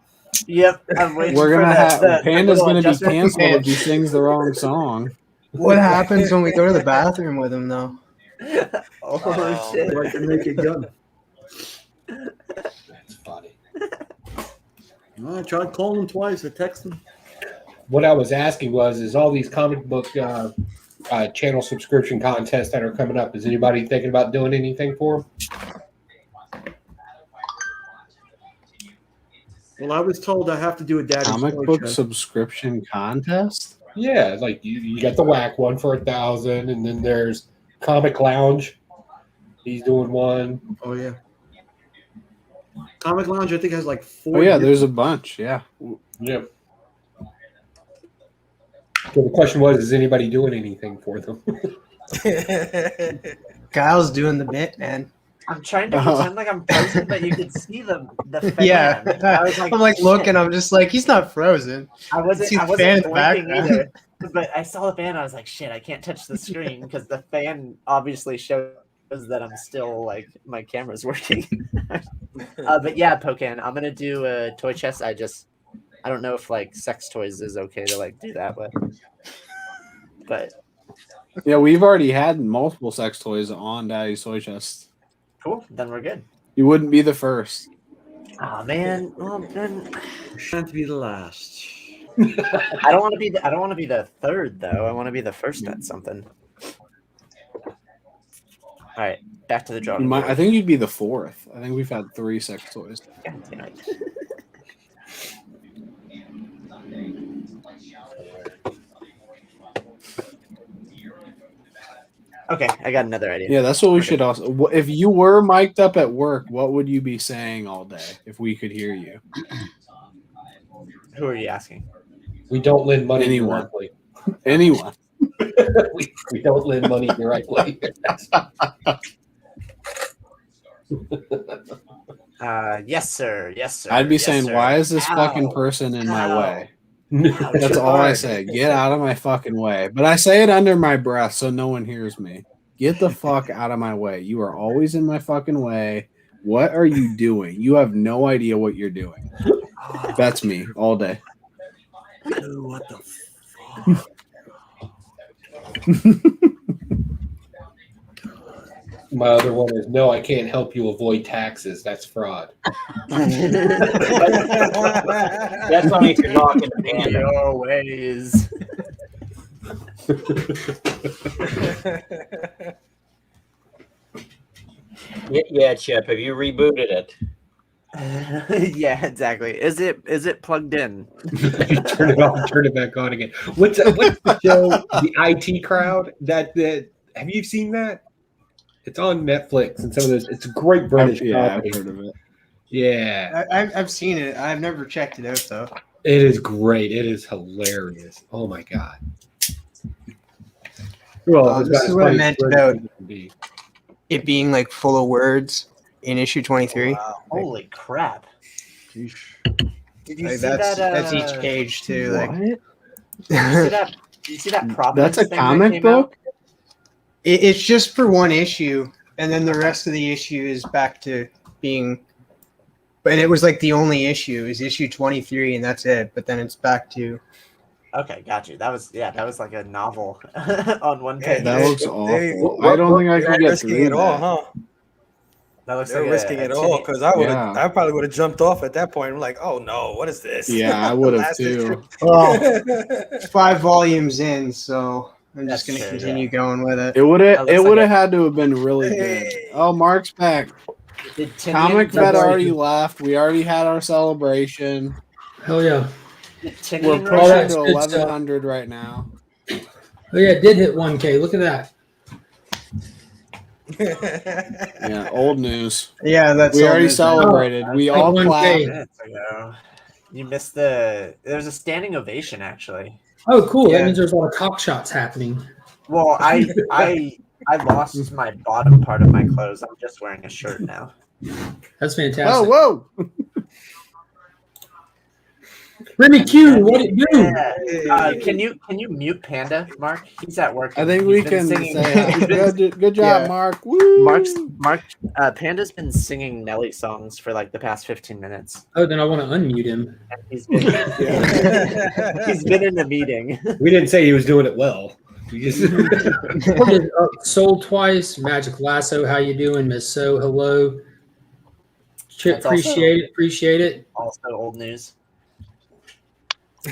Yep, I'm waiting We're for gonna have Panda's little gonna be adjustment. canceled if he sings the wrong song. What happens when we go to the bathroom with him, though? Oh shit! Like the Naked Gun. That's funny. I tried calling him twice. I texted him. What I was asking is all these comic book channel subscription contests that are coming up, is anybody thinking about doing anything for them? Well, I was told I have to do a Daddy's Comic Toy book Chest. subscription contest? Yeah, like you got the whack one for 1,000, and then there's Comic Lounge. He's doing one. Oh yeah. Comic Lounge, I think, has like 4. Oh yeah, there's a bunch. Yeah. Yeah. So the question was, is anybody doing anything for them? Kyle's doing the bit, man. I'm trying to pretend like I'm frozen, but you can see the fan. Yeah, I was I'm like shit. looking. I'm just like, he's not frozen. I wasn't See the fan in the blinking background. either. But I saw the fan. I was like, shit, I can't touch the screen because the fan obviously shows that I'm still like my camera's working. But yeah, Pocan, I'm gonna do a toy chest. I don't know if like sex toys is okay to like do that with. But Yeah, we've already had multiple sex toys on Daddy's Toy Chest. cool, then we're good. You wouldn't be the first. Oh man, well then Trying to be the last. I don't want to be the third though. I want to be the first at something. All right, back to the drawing board. I think you'd be the fourth. I think we've had 3 sex toys. God damn it. Okay, I got another idea. Yeah, that's what we should also. If you were mic'd up at work, what would you be saying all day if we could hear you? Who are you asking? We don't lend money Anyone. directly. Anyone. we don't lend money directly. Yes, sir. Yes, sir. I'd be yes, saying, sir. why is this Ow. fucking person in my Ow. way? Ouch. That's all I say. Get out of my fucking way. But I say it under my breath so no one hears me. Get the fuck out of my way. You are always in my fucking way. What are you doing? You have no idea what you're doing. That's me all day. Dude, what the fuck? My other one is no, I can't help you avoid taxes. That's fraud. That's only if you're talking to Panda. Your ways. Yeah, Chip. Have you rebooted it? Yeah, exactly. Is it plugged in? You turn it off, turn it back on again. What's the show? The IT Crowd. That have you seen that? It's on Netflix and some of those. It's a great British comedy. I've heard of it. Yeah, I've seen it. I've never checked it out though. it is great. It is hilarious. Oh my god. Well, it's this about is as what I funny meant as about it can be. it being like full of words in issue 23. Wow. Holy crap! Did you Like, see that? that's each page too. Like, Did you see that Providence That's a thing that comic came book? out? it's just for one issue, and then the rest of the issue is back to being. But it was like the only issue is issue 23, and that's it. But then it's back to. Okay, got you. That was like a novel on one page. That looks awful. I don't think I can get risking through it all, that. huh? That looks They're like risking a it all because I would Yeah. I probably would have jumped off at that point. I'm like, oh no, what is this? Yeah, I would have Last too. issue. Well, 5 volumes in, so I'm just That's going to true, continue going with it. It would have. That It looks would like have had to have been really good. Oh, Mark's back. Did Tinian Comic Vet double- already left. We already had our celebration. Hell yeah. Did We're Tinian pushing that's to good stuff. 1100 right now. Oh yeah, it did hit 1K. Look at that. Yeah, old news. Yeah, that's We all already it is. celebrated. We Like all 1K. clapped. minutes ago. You missed there was a standing ovation actually. Oh, cool. Yeah. That means there's a lot of cock shots happening. Well, I lost my bottom part of my clothes. I'm just wearing a shirt now. That's fantastic. Oh, whoa! Remy Q, what it do? Yeah. Can you mute Panda, Mark? He's at work. I think He's we been can singing- say he's been- good job, Yeah. Mark. Woo! Panda's been singing Nelly songs for like the past 15 minutes. Oh, then I want to unmute him. And he's been he's been in the meeting. We didn't say he was doing it well. We just What is Soul Twice, Magic Lasso, how you doing, Miss So? Hello. That's Appreciate it. Also old news.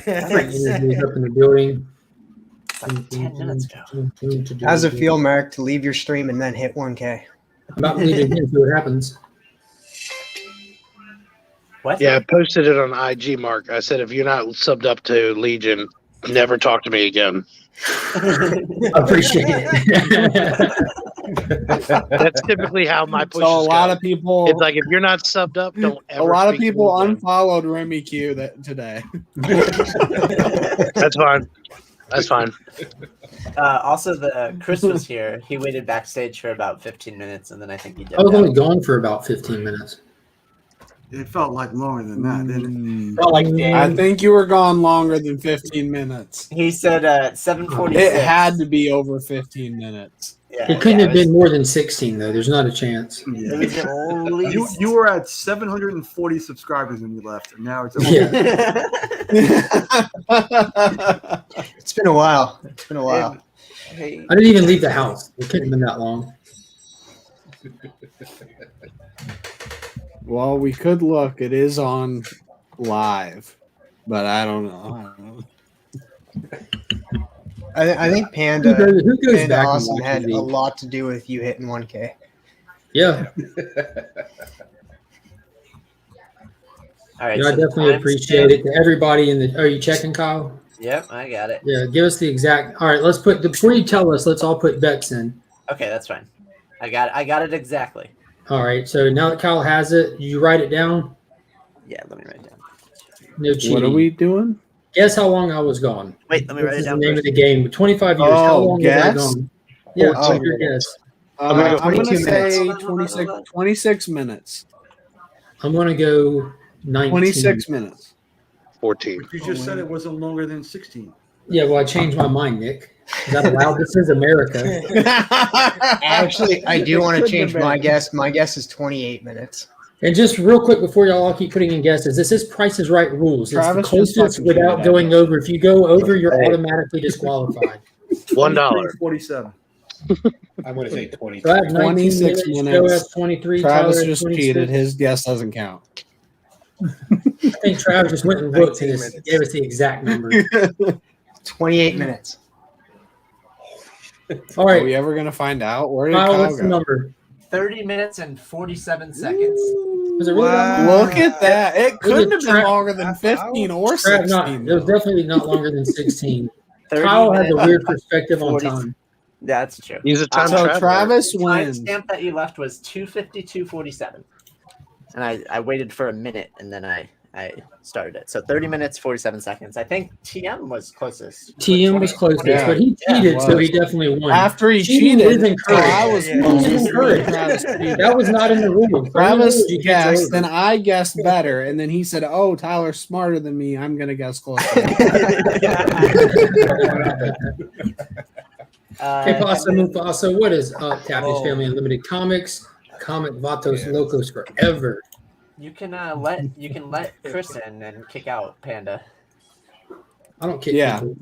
Interviews up in the building. Like 10 minutes ago. How's it feel, Mark, to leave your stream and then hit 1K? About leaving here, see what happens. What? Yeah, I posted it on IG, Mark. I said, if you're not subbed up to Legion, never talk to me again. Appreciate it. That's typically how my pushes So a lot go. of people, It's like, if you're not subbed up, don't a ever lot of speak to people me again. unfollowed Remy Q today. That's fine. That's fine. Also, Chris was here. He waited backstage for about 15 minutes, and then I think he did. I was only gone for about 15 minutes. It felt like longer than that, didn't it? Felt like I think you were gone longer than 15 minutes. He said 7:46. It had to be over 15 minutes. Yeah, It couldn't yeah, have been more than 16, though. There's not a chance. It was at least. You were at 740 subscribers when you left, and now it's at Yeah. It's been a while. It's been a while. Hey, I didn't even leave the house. It couldn't have been that long. Well, we could look. It is on live, but I don't know. I think Panda, Who goes Panda back and Awesome watches had these? a lot to do with you hitting 1K. Yeah. all right. Yeah, so I the definitely timestamp- appreciate it. To everybody in the. Are you checking, Kyle? Yep, I got it. Yeah, give us the exact. All right, let's put before you tell us. Let's all put bets in. Okay, that's fine. I got it exactly. All right. So now that Kyle has it, you write it down. Yeah, let me write it down. No cheating. What are we doing? Guess how long I was gone. Wait, let me write it down. The name of the game. 25 years. How long was I guess? gone? Yeah, Oh, take your guess. I'm going to 22 say minutes. 26 minutes. I'm going to go 19. 26 minutes. 14. You just said it wasn't longer than 16. Yeah, well, I changed my mind, Nick. Is that allowed? This is America. Actually, I do want to change my guess. My guess is 28 minutes. And just real quick before y'all all keep putting in guesses, this is Price is Right rules. It's Travis the just closest fucking without cheated, going over. If you go over, you're automatically disqualified. $1. 47. I'm going to say 20. So I have 19 26 minutes. Joe minutes. has 23. Travis Tyler has just 26. cheated. His guess doesn't count. I think Travis just went and looked and 19 just minutes. gave us the exact number. 28 minutes. All Are right. we ever going to find out? Where did Kyle, Kyle what's the go? number? 30 minutes and 47 seconds. Was it really that long? Look at that. It couldn't have been longer than 15 or Trav, 16. it was definitely not longer than 16. 30 Kyle has a minutes, weird perspective on 40 time. That's true. He's a time So traveler. Travis The wins. timestamp that you left was 2:52:47, and I waited for a minute and then I started it. So 30 minutes 47 seconds. I think TM was closest. TM was closest, Yeah. but he Yeah, cheated, it so was. he definitely won. After he Cheating cheated, is encouraged. I was Cheating is encouraged. Travis cheated. That was not in the rules. Travis You can't go guessed, over. then I guessed better, and then he said, "Oh, Tyler's smarter than me. I'm gonna guess closer." Que pasa, Mufasa? What is up, Tappy's Oh. Family Unlimited Comics? Comic Vatos Locos forever. You can let Chris in and kick out Panda. I don't kick Yeah. people.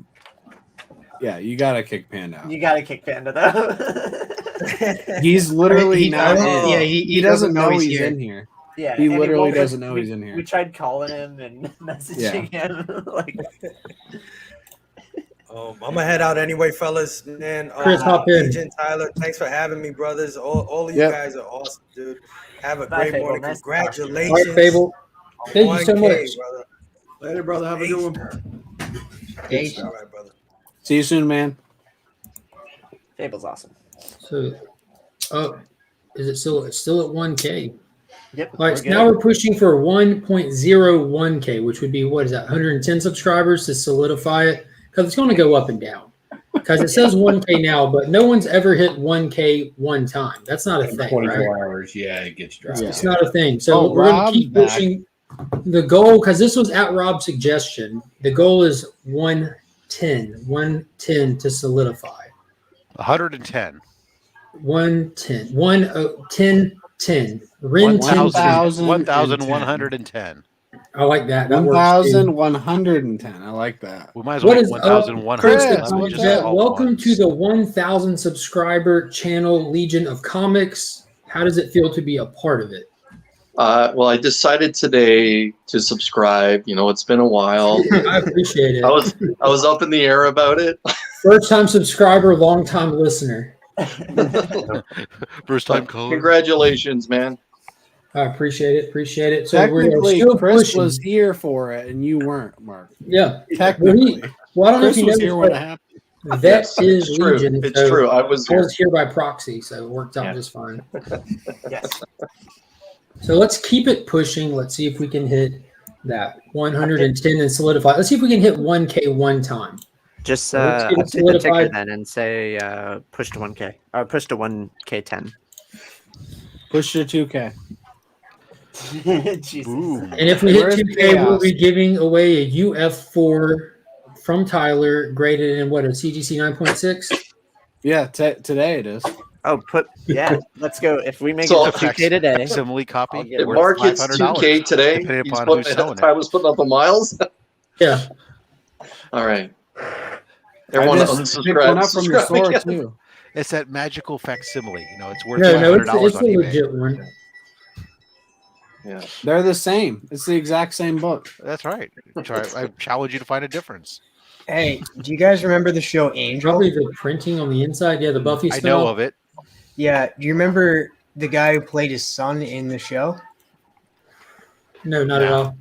Yeah, you gotta kick Panda out. You gotta kick Panda though. He's literally He- not I- in. yeah, he doesn't know he's in here. Yeah, He and literally won't- doesn't know we- he's in here. We tried calling him and messaging him. Like, I'm gonna head out anyway, fellas. Man, Chris, hop in. Legion, Tyler, thanks for having me, brothers. All of you Yep. guys are awesome, dude. Have a Bye, great Fable. morning. Nice to talk to you. Congratulations. All right, Fable. Thank you so 1K, much. brother. Later, brother. Have a good one. All right, brother. See you soon, man. Fable's awesome. So, is it still? It's still at 1K. Yep. All right, so now we're pushing for 1.01K, which would be what is that? 110 subscribers to solidify it, because it's going to go up and down. Because it says 1K now, but no one's ever hit 1K one time. That's not a thing, 24 right? hours, yeah, it gets dropped. It's not a thing. So we're going Rob's to keep back. pushing. The goal, because this was at Rob's suggestion, the goal is 110 to solidify. 110. 110. 10. Rin 10,000. 1,110. I like that. That works too. 1,110. I like that. We might as well What make is 1,100. Chris, Let me just Jet, all welcome once. to the 1,000 subscriber channel, Legion of Comics. How does it feel to be a part of it? Well, I decided today to subscribe. You know, it's been a while. I appreciate it. I was up in the air about it. First time subscriber, long time listener. First time caller. Congratulations, man. I appreciate it. Appreciate it. So we're Technically, still Chris pushing. was here for it, and you weren't, Mark. Yeah. Technically. Well, I don't know Chris if you was know here this, when it but happened. that Yes, is it's true. Legion. It's true. I was here by proxy, so it worked out just fine. Yes. So let's keep it pushing. Let's see if we can hit that 110 and solidify. Let's see if we can hit 1K one time. Just So let's get it update the ticker solidified. then and say push to 1K or push to 1K10. Push to 2K. Jesus. And if we hit Where's 2K, chaos? we'll be giving away a UF4 from Tyler, graded in what, a CGC 9.6? Yeah, today it is. Oh, let's go. If we make So- it to 2K today, Simile copy. If Mark hits 2K today, depending he's upon putting, who's selling I it. was putting up the miles. Yeah. All right. Everyone I just picked one up from your store again. too. It's that magical facsimile. You know, it's worth No, $500 it's on a eBay. legit one. Yeah. They're the same. It's the exact same book. That's right. I challenge you to find a difference. Hey, do you guys remember the show Angel? Probably the printing on the inside. Yeah, the Buffy I style. know of it. Yeah. Do you remember the guy who played his son in the show? No, not at all.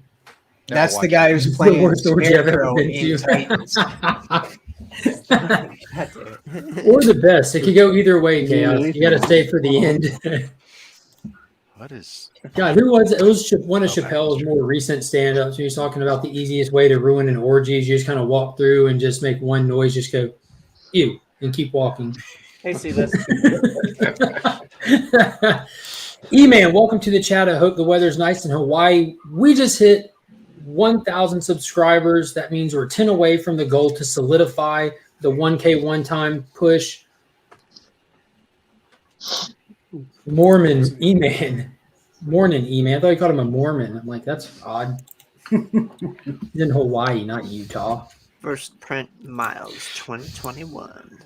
That's watched the guy it. who's It's the playing worst orgy I've ever Scarecrow been in to. Titans. Or the best. It could go either way, Chaos. You got to stay for the end. What is? God, who was it? It was one of Chappelle's more recent stand-ups. He was talking about the easiest way to ruin an orgy is you just kind of walk through and just make one noise, just go, ew, and keep walking. Hey, see this. E-Man, welcome to the chat. I hope the weather's nice in Hawaii. We just hit 1,000 subscribers. That means we're 10 away from the goal to solidify the 1K one-time push. Mormon E-Man. Morning E-Man. I thought you called him a Mormon. I'm like, that's odd. He's in Hawaii, not Utah. First print Miles 2021.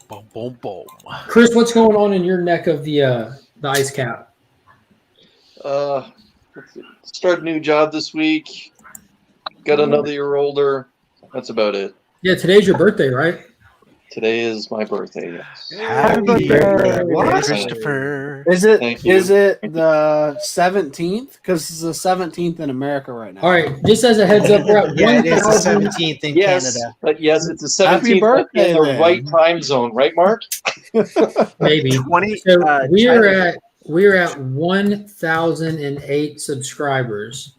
Boom, boom, boom. Chris, what's going on in your neck of the ice cap? Start a new job this week. Got another year older. That's about it. Yeah, today's your birthday, right? Today is my birthday. Yes. Happy birthday, What? Christopher. Is it Thank you. the 17th? Because it's the 17th in America right now. All right, just as a heads up, we're at Yeah, it is the 1,000. 17th in Yes, Canada. but yes, it's the Happy 17th birthday, in the then. right time zone, right, Mark? Maybe. 20. So Tyler- we're at 1,008 subscribers.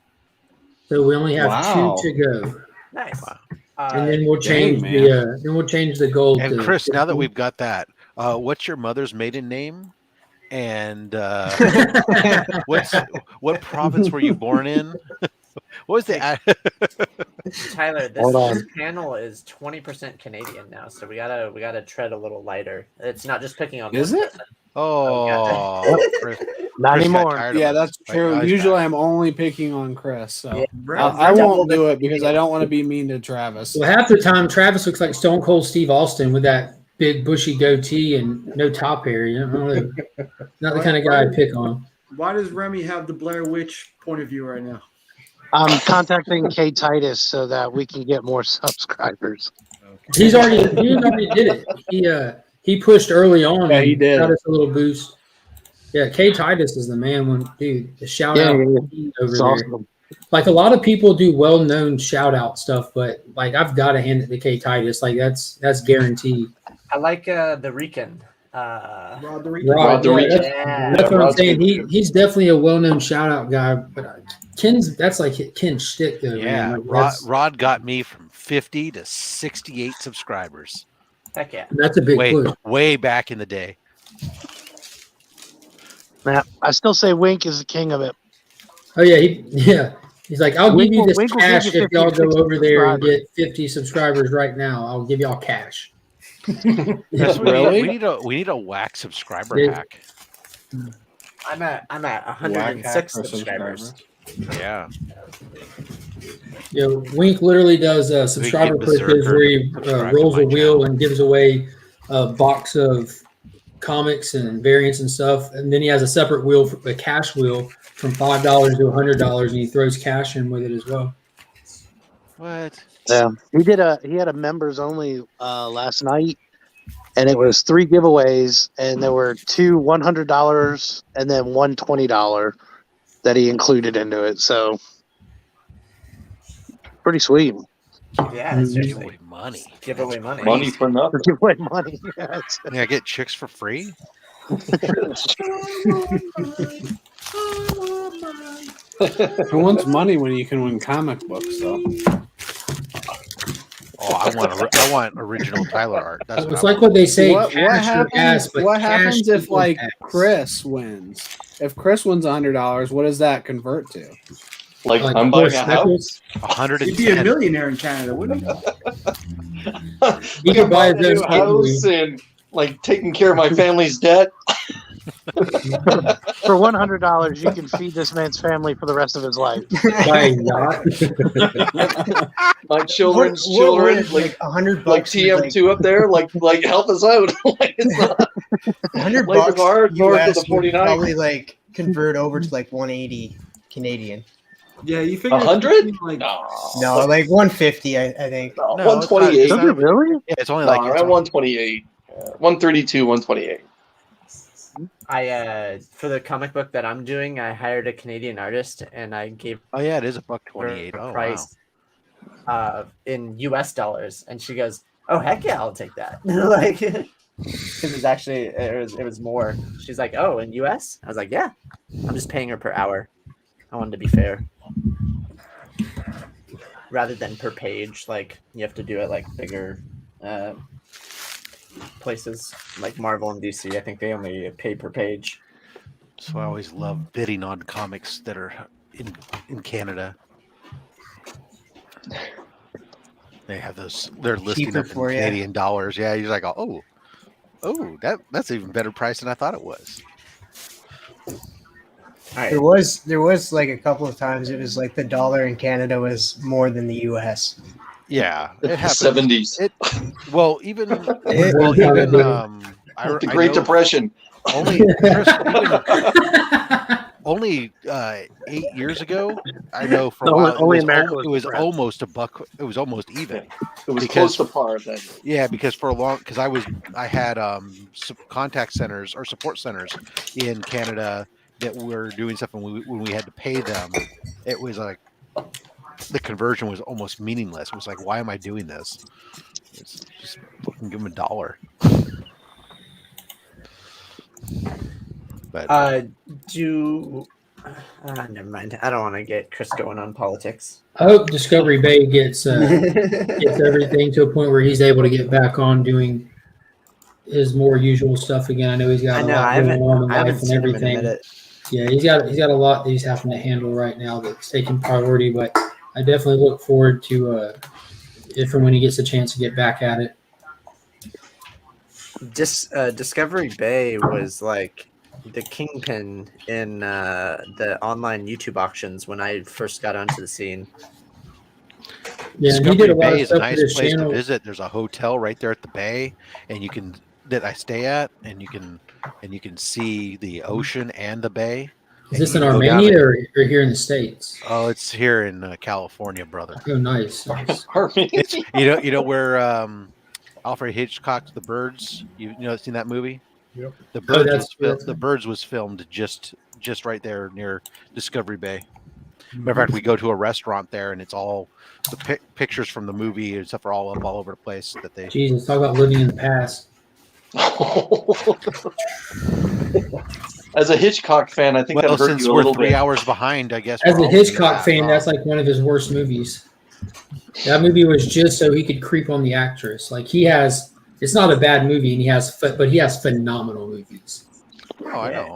So we only have Wow. 2 to go. Nice. And then we'll Dang, change man. the goal. And to Chris, now that 50. we've got that, what's your mother's maiden name? And what province were you born in? What was the Tyler, Hold on. this panel is 20% Canadian now, so we gotta tread a little lighter. It's not just picking on. Is one it? person. Oh, Chris, Not Chris got anymore. tired of Yeah, us. that's Right, true. now he's Usually back. I'm only picking on Chris. So Yeah, I won't do it because I don't want to be mean to Travis. Well, half the time Travis looks like Stone Cold Steve Austin with that big bushy goatee and no top hair. You know, not the kind of guy I pick on. Why does Remy have the Blair Witch point of view right now? I'm contacting K Titus so that we can get more subscribers. He already did it. He pushed early on. Yeah, and he did. Got us a little boost. Yeah, K Titus is the man. Dude, the shout Yeah, out yeah, over it's there. awesome. Like a lot of people do well known shout out stuff, but like I've got to hand it to K Titus. Like that's guaranteed. I like the Rican. Rod the Rod, the yeah, Rican. that's what I'm Rod's saying. good. He's definitely a well known shout out guy, but that's like Ken's shtick though. Yeah, man. Like, Rod got me from 50 to 68 subscribers. Heck yeah. that's a big push. Way back in the day. Now, I still say Wink is the king of it. Oh yeah, he's like, I'll Wink give you will- this Wink will give cash you if y'all 50 go over there and subscribers. get 50 subscribers right now. I'll give y'all cash. That's what Really? we need a whack subscriber Yeah. hack. I'm at Whack 106 hack for subscribers. Yeah. You know, Wink literally does subscriber get pushes Berserker where he subscribe to rolls my a wheel and gives away a box of comics and variants and stuff, and then he has a separate wheel, a cash wheel from $5 to $100, and he throws cash in with it as well. What? Yeah, he had a members only last night, and it was 3 giveaways, and there were 2 $100 and then one $20 that he included into it. So pretty sweet. Yeah, Give seriously. away money. Give away money. Money for nothing. Give away money. Yes. Yeah, get chicks for free. Who wants money when you can win comic books, though? Oh, I want original Tyler art. That's It's what I like what they say, What cash or ass, but what cash happens if equals like ass. Chris wins? If Chris wins $100, what does that convert to? Like Like I'm four buying a house. speckles? You'd be a 110. millionaire in Canada, wouldn't you? He could buy Buying a his new own house gateway. and like taking care of my family's debt. For $100, you can feed this man's family for the rest of his life. Buy a yacht. My children's What children, would, like $100 like TM2 up there, like help us out. Like, it's not, $100 life is hard north of US the would 49. probably like convert over to like 180 Canadian. Yeah, you figure 100? like No, like 150, I think. No, No, 128. it's not- Really? Yeah, it's only No, like around 128. 132, 128. I for the comic book that I'm doing, I hired a Canadian artist and I gave Oh yeah, it is $1.28. her a Oh, price in US dollars, and she goes, oh heck yeah, I'll take that. Like, it was actually it was more. She's like, oh, in US? I was like, yeah. I'm just paying her per hour. I wanted to be fair. Rather than per page, like you have to do it like bigger places like Marvel and DC. I think they only pay per page. So I always love bidding on comics that are in Canada. They have those. They're listing Cheaper up in for ya. Canadian dollars. Yeah, you're like, oh, that's even better price than I thought it was. There was like a couple of times it was like the dollar in Canada was more than the US. Yeah, The it happens. 70s. Even The Great Depression. Only 8 years ago, I know for a Only- while only it was, America it was was depressed. almost a buck. It was almost even. It was close to par then. Yeah, because for a long, because I had contact centers or support centers in Canada that were doing stuff, and when we had to pay them, it was like the conversion was almost meaningless. It was like, why am I doing this? It's just fucking give them $1. But never mind. I don't want to get Chris going on politics. I hope Discovery Bay gets everything to a point where he's able to get back on doing his more usual stuff again. I know he's got a lot going on in life and everything. Yeah, he's got a lot that he's having to handle right now that's taking priority. But I definitely look forward to if and when he gets a chance to get back at it. Discovery Bay was like the kingpin in the online YouTube auctions when I first got onto the scene. Yeah, Discovery he did a lot Bay of is a stuff nice for his place channel. to visit. There's a hotel right there at the bay, and that I stay at, and you can see the ocean and the bay. Is this in Armenia or here in the States? Oh, it's here in California, brother. Oh, nice. It's, you know where Alfred Hitchcock's The Birds. You seen that movie? Yep. The Birds. The Birds was filmed just right there near Discovery Bay. Matter of fact, we go to a restaurant there, and it's all the pictures from the movie and stuff are all up all over the place. That they Jesus, talk about living in the past. As a Hitchcock fan, I think that hurt since you a we're little 3 bit. hours behind, I guess. As we're a all Hitchcock thinking fan, that's like one of his worst movies. That movie was just so he could creep on the actress. Like it's not a bad movie, and but he has phenomenal movies. Oh, I know.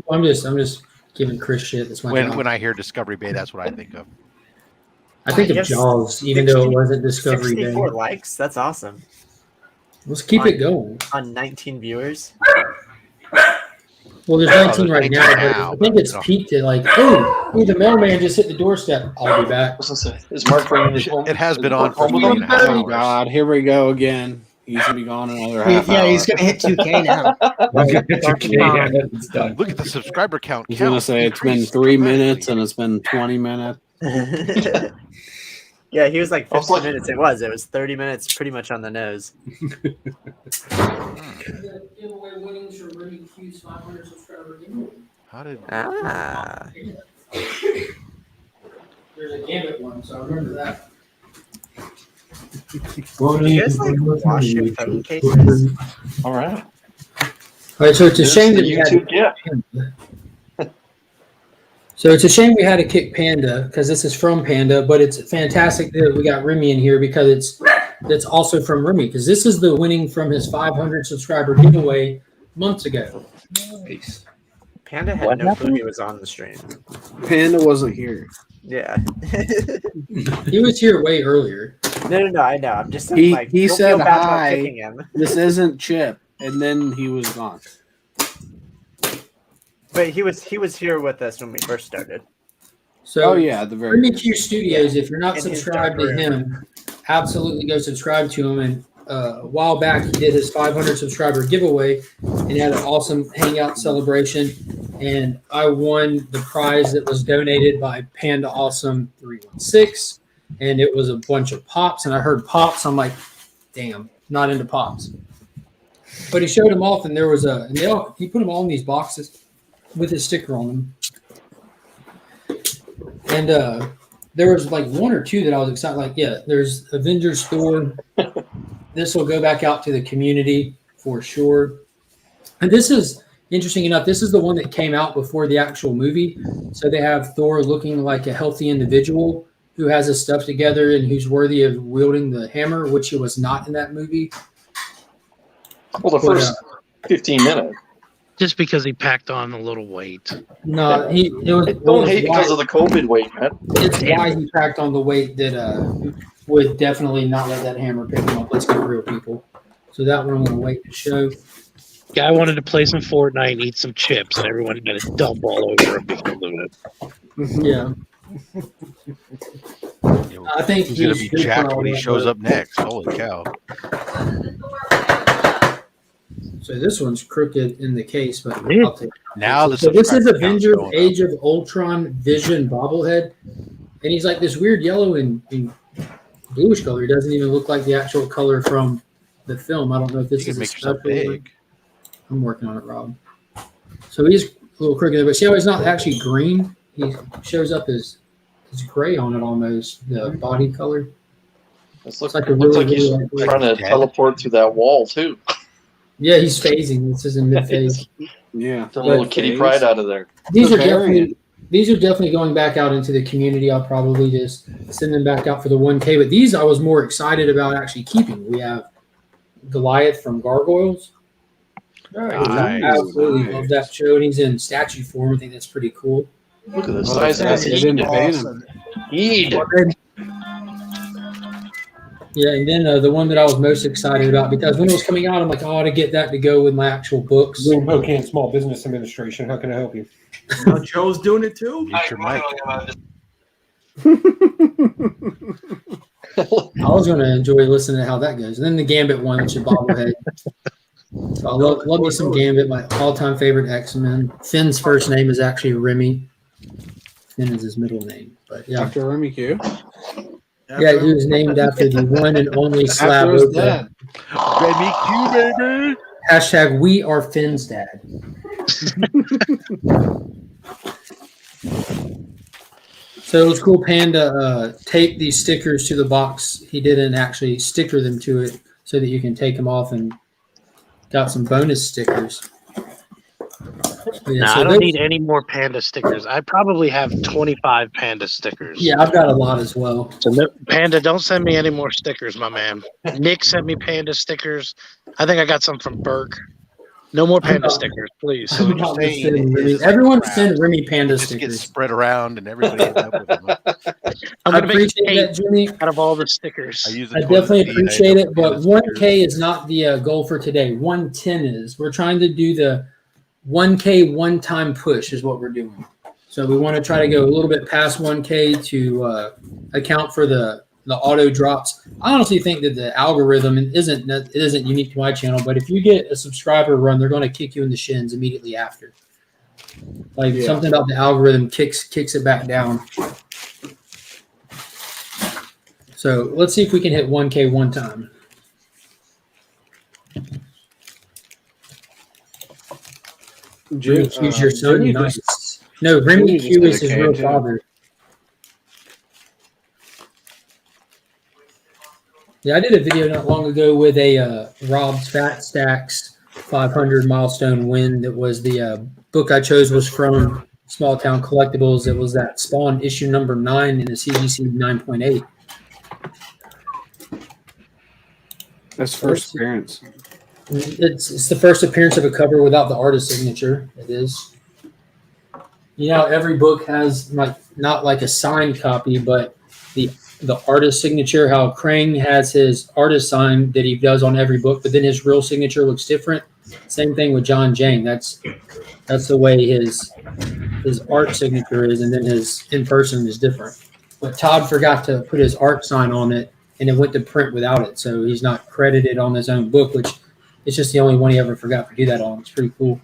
I'm just giving Chris shit. That's my job. When I hear Discovery Bay, that's what I think of. I think of Jaws, even though it wasn't Discovery Bay. 64 likes. That's awesome. Let's keep it going. On 19 viewers. Well, there's 19 right now, but I think it's peaked at like, oh, the mailman just hit the doorstep. I'll be back. Is Mark bringing his home? It has been on for Oh my God, here we go again. He's gonna be gone another half hour. Yeah, he's gonna hit 2K now. It's done. Look at the subscriber count. He's gonna say it's been 3 minutes and it's been 20 minutes. Yeah, he was like 15 minutes. It was 30 minutes, pretty much on the nose. How did? There's a Gambit one, so I remember that. Do you guys like wash your phone cases? All right. All right, so it's a shame that we had. So it's a shame we had to kick Panda because this is from Panda, but it's fantastic that we got Remy in here because that's also from Remy because this is the winning from his 500 subscriber giveaway months ago. Nice. Panda had no clue he was on the stream. Panda wasn't here. Yeah. He was here way earlier. No, I know. I'm just saying, He don't said feel bad about hi. kicking him. This isn't Chip, and then he was gone. But he was here with us when we first started. So, the very Remy Q Studios, if you're not In his subscribed dark to room. him, absolutely go subscribe to him. And a while back, he did his 500 subscriber giveaway and had an awesome Hangout celebration. And I won the prize that was donated by Panda Awesome 316. And it was a bunch of pops. And I heard pops. I'm like, damn, not into pops. But he showed them off, and there was he put them all in these boxes with his sticker on them. And there was like one or two that I was excited. Like, yeah, there's Avengers Thor. This will go back out to the community for sure. And this is interesting enough. This is the one that came out before the actual movie. So they have Thor looking like a healthy individual who has his stuff together and who's worthy of wielding the hammer, which he was not in that movie. Well, the first 15 minutes. Just because he packed on a little weight. No, don't hate because of the COVID weight, man. It's why he packed on the weight that would definitely not let that hammer pick him up. Let's get real, people. So that one I'm going to wait to show. Guy wanted to play some Fortnite and eat some chips, and everyone got a dump all over him because of it. Yeah. I think he's going to be jacked when he shows up next. Holy cow. So this one's crooked in the case, but I'll take it. Now So this is Avengers Age of Ultron Vision bobblehead. And he's like this weird yellow and bluish color. He doesn't even look like the actual color from the film. I don't know if this is a special one. I'm working on it, Rob. So he's a little crooked, but see how he's not actually green? He shows up as gray on it almost, the body color. It looks like like he's trying to teleport through that wall, too. Yeah, he's phasing. This is in mid phase. Yeah, the little Kitty Pryde out of there. These are definitely going back out into the community. I'll probably just send them back out for the 1K. But these I was more excited about actually keeping. We have Goliath from Gargoyles. I absolutely love that show, and he's in statue form. I think that's pretty cool. Look at the size of his head. Yeah, and then the one that I was most excited about, because when it was coming out, I'm like, I ought to get that to go with my actual books. Spokane Small Business Administration. How can I help you? Joe's doing it too. It's your mic. I was going to enjoy listening to how that goes. And then the Gambit one, which is bobblehead. So I love me some Gambit, my all-time favorite X-Men. Finn's first name is actually Remy. Finn is his middle name. But yeah. After Remy Q? Yeah, he was named after the one and only Slab Oka. Remy Q, baby. Hashtag we are Finn's dad. So it was cool. Panda taped these stickers to the box. He didn't actually sticker them to it so that you can take them off, and got some bonus stickers. I don't need any more Panda stickers. I probably have 25 Panda stickers. Yeah, I've got a lot as well. So Panda, don't send me any more stickers, my man. Nick sent me Panda stickers. I think I got some from Burke. No more Panda stickers, please. Everyone send Remy Panda just stickers. Get spread around and everybody ends up with them. I'm going to make that, Jimmy. Out of all the stickers. I definitely appreciate it, but 1K is not the goal for today. 110 is. We're trying to do the 1K one-time push is what we're doing. So we want to try to go a little bit past 1K to account for the auto drops. I honestly think that the algorithm isn't unique to my channel, but if you get a subscriber run, they're going to kick you in the shins immediately after. Something about the algorithm kicks it back down. So let's see if we can hit 1K one time. Remy Q's your son? Nice. No, Remy Q is his real father. Yeah, I did a video not long ago with a Rob's Fat Stacks 500 milestone win. That was the book I chose was from Small Town Collectibles. It was that Spawn issue number 9 in the CGC 9.8. That's first appearance. It's the first appearance of a cover without the artist signature. It is. You know, every book has not like a signed copy, but the artist signature. How Krang has his artist sign that he does on every book, but then his real signature looks different. Same thing with John Jang. That's the way his art signature is, and then his in person is different. But Todd forgot to put his art sign on it, and it went to print without it, so he's not credited on his own book, which it's just the only one he ever forgot to do that on. It's pretty cool.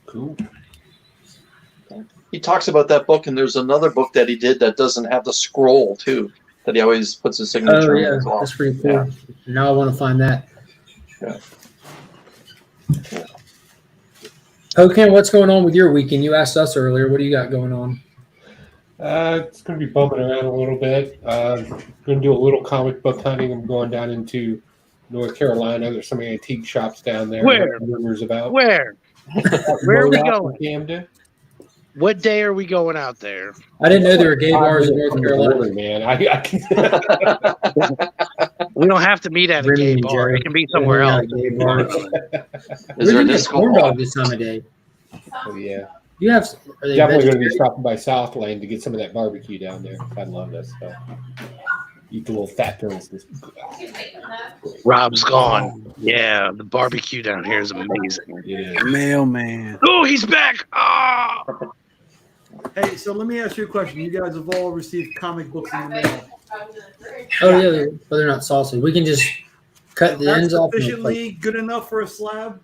Cool. He talks about that book, and there's another book that he did that doesn't have the scroll too, that he always puts his signature in as well. That's pretty cool. Yeah. Now I want to find that. Yeah. Okay, what's going on with your weekend? You asked us earlier. What do you got going on? It's going to be bumping around a little bit. Going to do a little comic book hunting. I'm going down into North Carolina. There's some antique shops down there. Where? Rumors about. Where are we going? Camden. What day are we going out there? I didn't know there were gay bars in North Carolina. Border, man. We don't have to meet at a gay bar. It can be somewhere else. Is there a disco corn ball? dog this time of day? Oh yeah. You have are they Definitely going to be vegetarian? stopping by South Lane to get some of that barbecue down there. I love that stuff. Eat the little fat girls. Rob's gone. Yeah, the barbecue down here is amazing. Yeah. Mailman. Oh, he's back. Ah. Hey, so let me ask you a question. You guys have all received comic books in the mail. Oh yeah, but they're not saucy. We can just cut the That's ends off. And sufficiently good enough for a slab?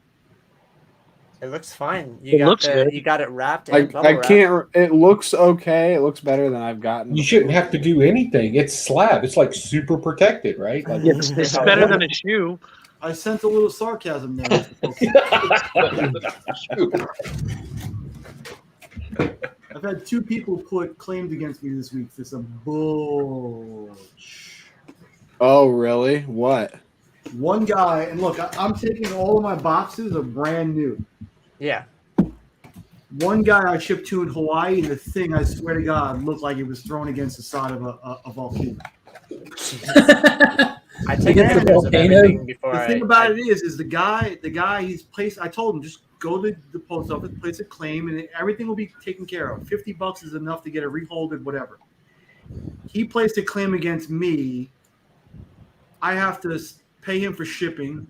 It looks fine. It looks good. You got it wrapped. I And bubble wrapped. can't. It looks okay. It looks better than I've gotten. You shouldn't have to do anything. It's slab. It's like super protected, right? Like, It's better than a shoe. I sense a little sarcasm there. I've had 2 people put claims against me this week for some bull. Oh, really? What? One guy, and look, I'm taking all of my boxes are brand new. Yeah. One guy I shipped to in Hawaii, and the thing, I swear to God, looked like it was thrown against the side of a volcano. I take pictures of everything before The thing about it is the guy he's placed. I told him just go to the post office, place a claim, and everything will be taken care of. $50 is enough to get it reholded, whatever. He placed a claim against me. I have to pay him for shipping,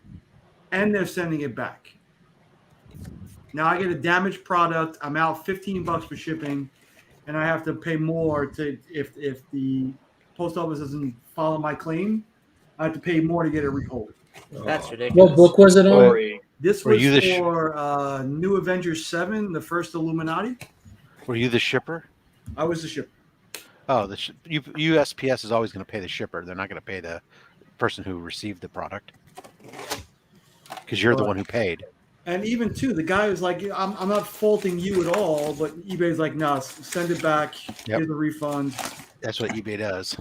and they're sending it back. Now I get a damaged product. I'm out $15 for shipping, and I have to pay more to if the post office doesn't follow my claim. I have to pay more to get it reholded. That's ridiculous. What book was it on? This Were was you the for New Avengers 7, the first Illuminati. Were you the shipper? I was the shipper. Oh, USPS is always going to pay the shipper. They're not going to pay the person who received the product because you're the one who paid. And even too, the guy was like, I'm not faulting you at all, but eBay's like, no, send it back. Yep. Here's the refund. That's what eBay does.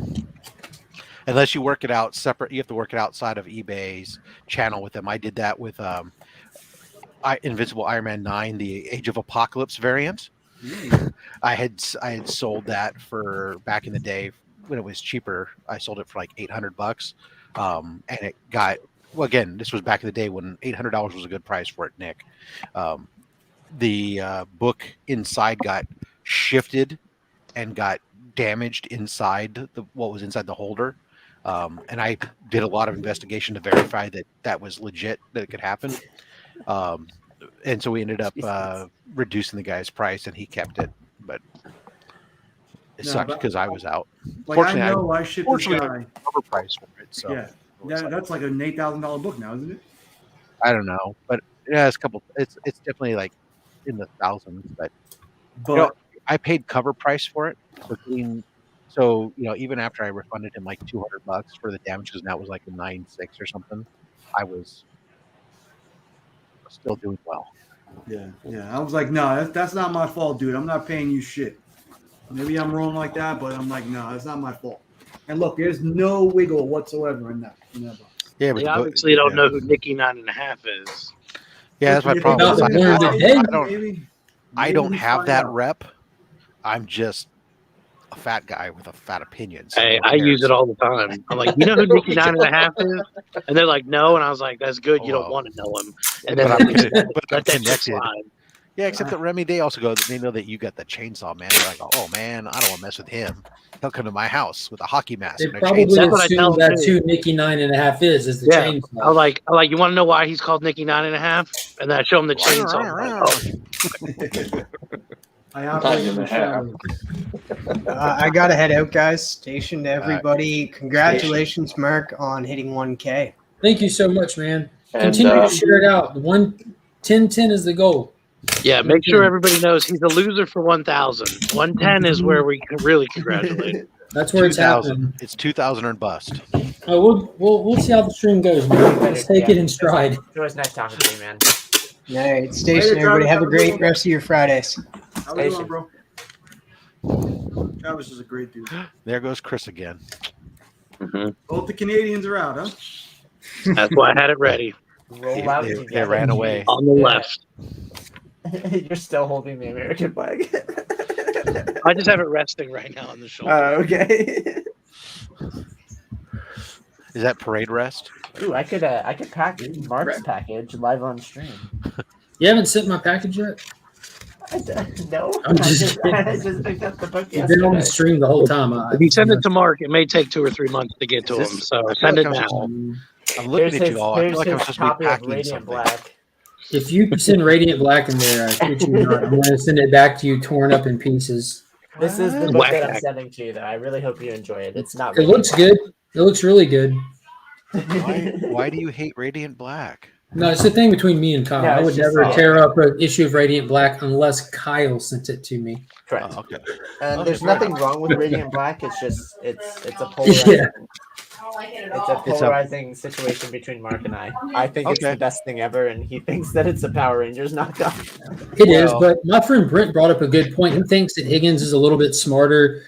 Unless you work it out separate, you have to work it outside of eBay's channel with them. I did that with Invincible Iron Man 9, the Age of Apocalypse variant. I had sold that for back in the day when it was cheaper. I sold it for like $800, and it got again. This was back in the day when $800 was a good price for it, Nick. The book inside got shifted and got damaged inside what was inside the holder. And I did a lot of investigation to verify that was legit, that it could happen. And so we ended up reducing the guy's price, and he kept it. But it sucked because I was out. Like Fortunately, I shipped this guy. overpriced for it. So Yeah, that's like an $8,000 book now, isn't it? I don't know, but yeah, it's a couple. It's definitely like in the thousands. But you know, I paid cover price for it. So even after I refunded him like $200 for the damage, because that was like a 9.6 or something, I was still doing well. Yeah. I was like, no, that's not my fault, dude. I'm not paying you shit. Maybe I'm wrong like that, but I'm like, no, it's not my fault. And look, there's no wiggle whatsoever in that box. Yeah, They obviously don't know who Nikki 9.5 is. Yeah, that's my problem. I don't have that rep. I'm just a fat guy with a fat opinion. So Hey, I use it all the time. I'm like, you know who Nikki 9.5 is? And they're like, no. And I was like, that's good. You don't want to know him. And then but I'm connected. slide. Yeah, except that Remy, they also go, they know that you got the chainsaw, man. They're like, oh, man, I don't want to mess with him. He'll come to my house with a hockey mask. They and a probably chainsaw. assume that's who Nikki 9.5 is the chainsaw. I was like, you want to know why he's called Nikki 9.5? And then I show him the chainsaw. I got to head out, guys. Station to everybody. Congratulations, Mark, on hitting 1K. Thank you so much, man. And, Continue to share it out. 10 is the goal. Yeah, make sure everybody knows he's a loser for 1,000. 110 is where we can really congratulate. That's where it's happening. It's 2,000 or bust. We'll see how the stream goes, man. Let's take it in stride. It was nice talking to you, man. All right, Station, everybody. Have a great rest of your Fridays. How we doing, bro? Travis is a great dude. There goes Chris again. Both the Canadians are out, huh? That's why I had it ready. Roll out They together. ran away. On the left. You're still holding the American flag. I just have it resting right now on the shoulder. Okay. Is that parade rest? Ooh, I could pack Mark's package live on stream. You haven't sent my package yet? No, I'm just kidding. I just picked up the book You've been on the yesterday. stream the whole time. If you send it to Mark, it may take 2 or 3 months to get to him. So send it now. I'm looking Here's at you all. I here's feel like I'm his supposed to be copy of packing Radiant something. Black. If you send Radiant Black in there, I kid you not, I'm going to send it back to you torn up in pieces. This is the book that I'm sending to you, though. I really hope you enjoy it. It's not. It looks good. It looks really good. Why do you hate Radiant Black? No, it's the thing between me and Kyle. No, I would it's just never that. tear up an issue of Radiant Black unless Kyle sent it to me. Correct. Oh, okay. And Okay, there's fair nothing enough. wrong with Radiant Black. It's just it's a polarizing. Yeah. It's a polarizing situation between Mark and I. I think it's the best thing ever, and he thinks that it's a Power Rangers knockoff. It is, but my friend Brent brought up a good point. He thinks that Higgins is a little bit smarter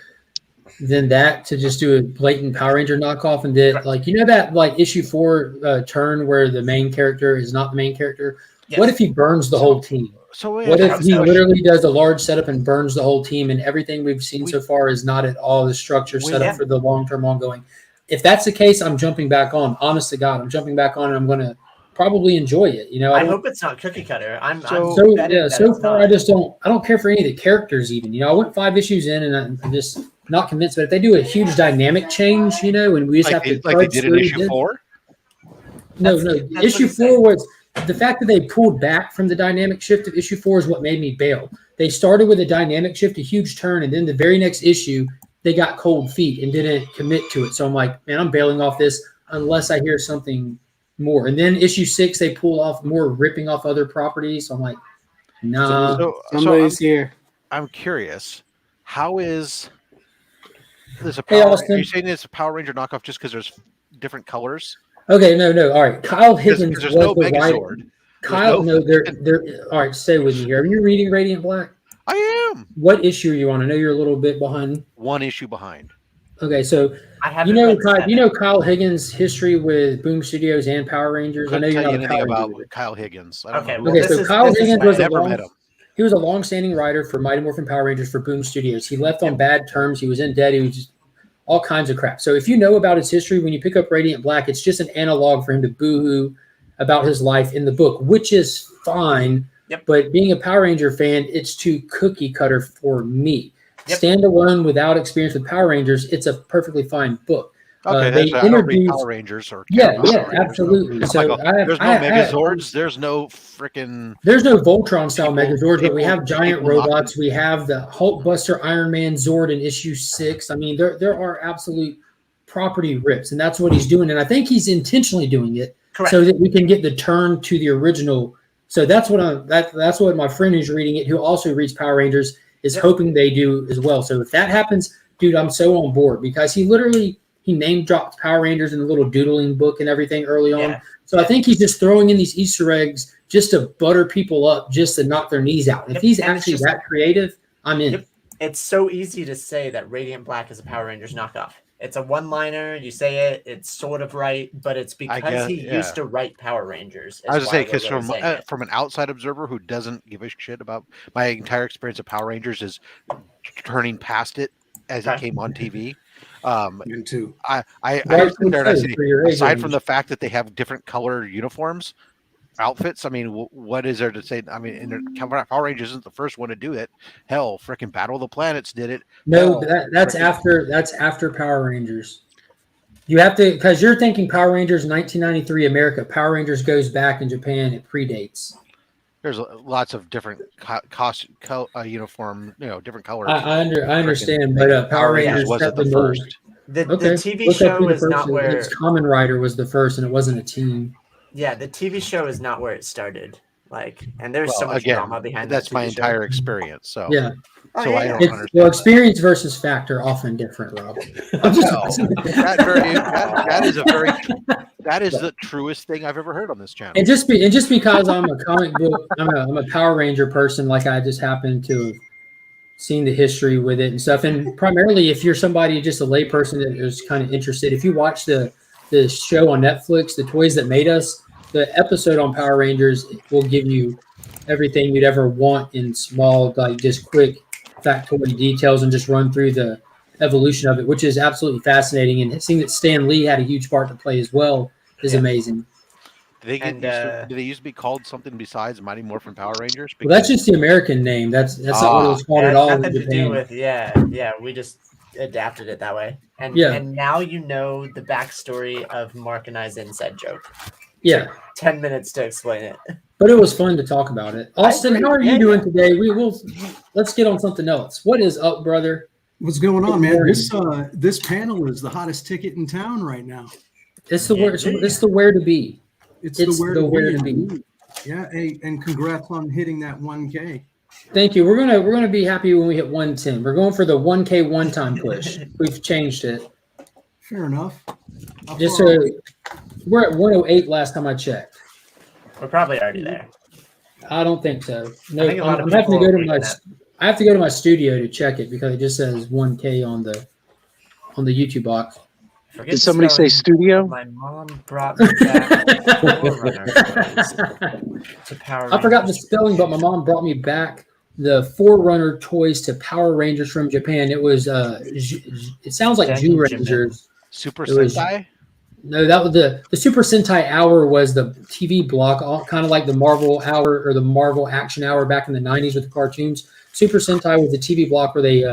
than that to just do a blatant Power Ranger knockoff, and did that like issue 4 turn where the main character is not the main character. Yes. What if he burns the whole team? So What if he literally does a large setup and burns the whole team, and everything we've seen so far is not at all the structure set up for the long-term ongoing? If that's the case, I'm jumping back on. Honest to God, I'm jumping back on, and I'm going to probably enjoy it. You know, I hope it's not cookie cutter. I'm so betting that so it's far not. I just don't. I don't care for any of the characters. Even I went 5 issues in, and I'm just not convinced. But if they do a huge dynamic change, and we just have to like they did in issue 4. No, issue 4 was the fact that they pulled back from the dynamic shift of issue 4 is what made me bail. They started with a dynamic shift, a huge turn, and then the very next issue they got cold feet and didn't commit to it. So I'm like, man, I'm bailing off this unless I hear something more. And then issue 6 they pull off more ripping off other properties. So I'm like, nah. Somebody's here. I'm curious. How is this a Hey, Power? Austin. Are you saying it's a Power Ranger knockoff just because there's different colors? Okay, no. All right. Kyle Higgins There's was no the Megazord. writer. Kyle, no- they're all right, stay with me here. Are you reading Radiant Black? I am. What issue are you on? I know you're a little bit behind. 1 issue behind. Okay, so I haven't read Kyle Higgins' history with Boom Studios and Power Rangers. Couldn't I know you're tell not you a anything Power about Ranger. Kyle Higgins. I don't Okay, know. well, Okay, this so is- Kyle this is Higgins my- was Never met him. he was a long-standing writer for Mighty Morphin Power Rangers for Boom Studios. He left on bad terms. He was in debt. He was just all kinds of crap. So if you know about his history, when you pick up Radiant Black, it's just an analog for him to boo-hoo about his life in the book, which is fine. Yep. But being a Power Ranger fan, it's too cookie cutter for me. Yep. Standalone without experience with Power Rangers, it's a perfectly fine book. Okay, They that's I don't read introduced- Power Rangers or Yeah, Power Rangers, absolutely. It's So like there's no Megazords. There's no freaking. There's no Voltron style People- Megazords, but we people- have giant people knocking- robots. We have the Hulkbuster Iron Man Zord in issue 6. I mean, there are absolute property rips, and that's what he's doing. And I think he's intentionally doing it Correct. so that we can get the turn to the original. So that's what that's what my friend who's reading it, who also reads Power Rangers, is hoping they do as well. So if that happens, dude, I'm so on board because he name dropped Power Rangers in the little doodling book and everything early on. Yeah. So I think he's just throwing in these Easter eggs just to butter people up, just to knock their knees out. If he's And it's actually just- that creative, I'm in. Yep. It's so easy to say that Radiant Black is a Power Rangers knockoff. It's a one-liner. You say it. It's sort of right, but it's because guess, he yeah. used to write Power Rangers. I was is gonna say why we're because really saying it. from an outside observer who doesn't give a shit about my entire experience of Power Rangers is turning past it as it came on TV. Me too. I Right, sit there and I so say, for your age aside from range. the fact that they have different color uniforms, outfits. I mean, what is there to say? I mean, Power Rangers isn't the first one to do it. Hell, freaking Battle of the Planets did it. No, Hell, that's after Power Rangers. You have to, because you're thinking Power Rangers 1993 America. Power Rangers goes back in Japan. It predates. There's lots of different uniform, different colors. I understand, but Power Rangers wasn't set the mold. first. The Okay, TV look up who show the is not first where. It's Kamen Rider was the first, and it wasn't a team. Yeah, the TV show is not where it started. And there's so Well, much again, drama behind that's that my TV show. entire experience. So Yeah. so I don't understand. Well, experience versus fact are often different, Rob. I'm just that is the truest thing I've ever heard on this channel. And just because I'm a comic book, I'm a Power Ranger person, like I just happen to have seeing the history with it and stuff. And primarily, if you're somebody, just a layperson that is kind of interested, if you watch the show on Netflix, The Toys That Made Us, the episode on Power Rangers will give you everything you'd ever want in small, like just quick factoid details, and just run through the evolution of it, which is absolutely fascinating. And seeing that Stan Lee had a huge part to play as well is amazing. Do they used to be called something besides Mighty Morphin Power Rangers? Well, that's just the American name. That's not what it was called at all. Nothing in to do Japan. with we just adapted it that way. And Yeah. and now you know the backstory of Mark and I's inside joke. Yeah. 10 minutes to explain it. But it was fun to talk about it. Austin, how are you doing today? Let's get on something else. What is up, brother? What's going on, man? morning. This panel is the hottest ticket in town right now. It's the where to be. It's the where to be. Yeah, hey, and congrats on hitting that 1K. Thank you. We're gonna be happy when we hit 110. We're going for the 1K one-time push. We've changed it. Fair enough. Just so we're at 108 last time I checked. We're probably already there. I don't think so. No, I think a lot of I'm having to people go to are my. reading that. I have to go to my studio to check it because it just says 1K on the YouTube box. Forget Did somebody say studio? My mom brought me back to Power I forgot the Rangers. spelling, but my mom brought me back the Forerunner toys to Power Rangers from Japan. It was it sounds like Jew Rangers. Super It was- Sentai? No, that was the Super Sentai Hour was the TV block, kind of like the Marvel Hour or the Marvel Action Hour back in the 90s with the cartoons. Super Sentai was the TV block where they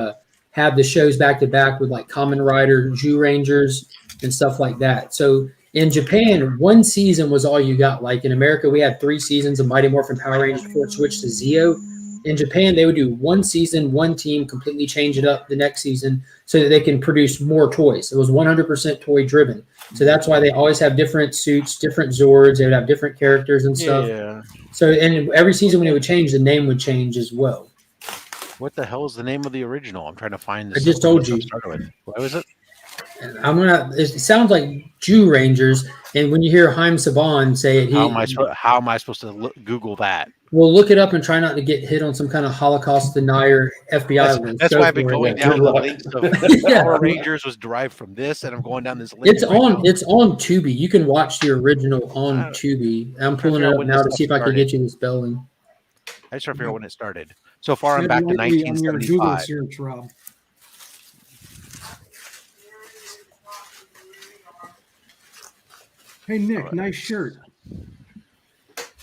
had the shows back to back with like Kamen Rider, Jew Rangers, and stuff like that. So in Japan, one season was all you got. Like in America, we had 3 seasons of Mighty Morphin Power Rangers before it switched to Zeo. In Japan, they would do one season, one team, completely change it up the next season so that they can produce more toys. It was 100% toy driven. So that's why they always have different suits, different Zords. They would have different characters and stuff. Yeah. So, and every season when it would change, the name would change as well. What the hell is the name of the original? I'm trying to find this. I just told you. What was it? It sounds like Jew Rangers, and when you hear Haim Saban say it, How am I supposed to Google that? Well, look it up and try not to get hit on some kind of Holocaust denier FBI list. That's Go why I've been for it. going down the links of Power Rangers was derived from this, and I'm going down this link. It's on Tubi. You can watch the original on Tubi. I'm pulling it up now to see if I can get you the spelling. I just trying to figure out when it started. So far, I'm Tread back to lightly on your Google 1975. search, Rob. Hey Nick, nice shirt.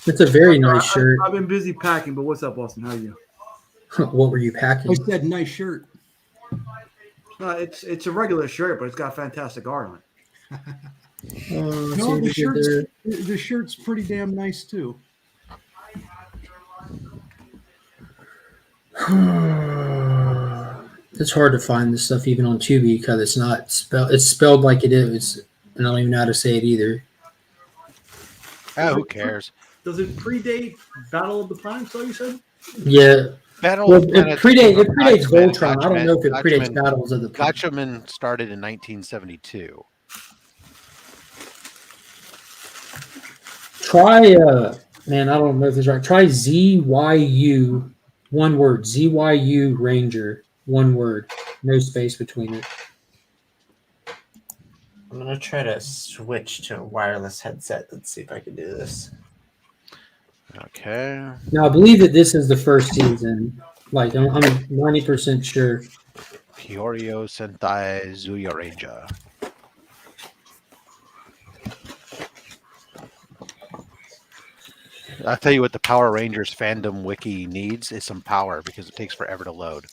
It's a very nice shirt. I've been busy packing, but what's up, Austin? How are you? What were you packing? I said nice shirt. It's a regular shirt, but it's got fantastic art on it. No, the shirt's pretty damn nice too. It's hard to find this stuff even on Tubi because it's not spelled. It's spelled like it is. And I don't even know how to say it either. Who cares? Does it predate Battle of the Planets, though, you said? Yeah. Battle of the It predates Voltron. I don't know if it predates Gatchaman- Battles of the Planets. Gatchaman started in 1972. Try man, I don't know if this is right. Try ZYU, one word. ZYU Ranger, one word. No space between it. I'm gonna try to switch to a wireless headset. Let's see if I can do this. Okay. Now I believe that this is the first season. Like I'm 90% sure. Kyoryo Sentai Zuya Ranger. I'll tell you what the Power Rangers fandom wiki needs is some power because it takes forever to load.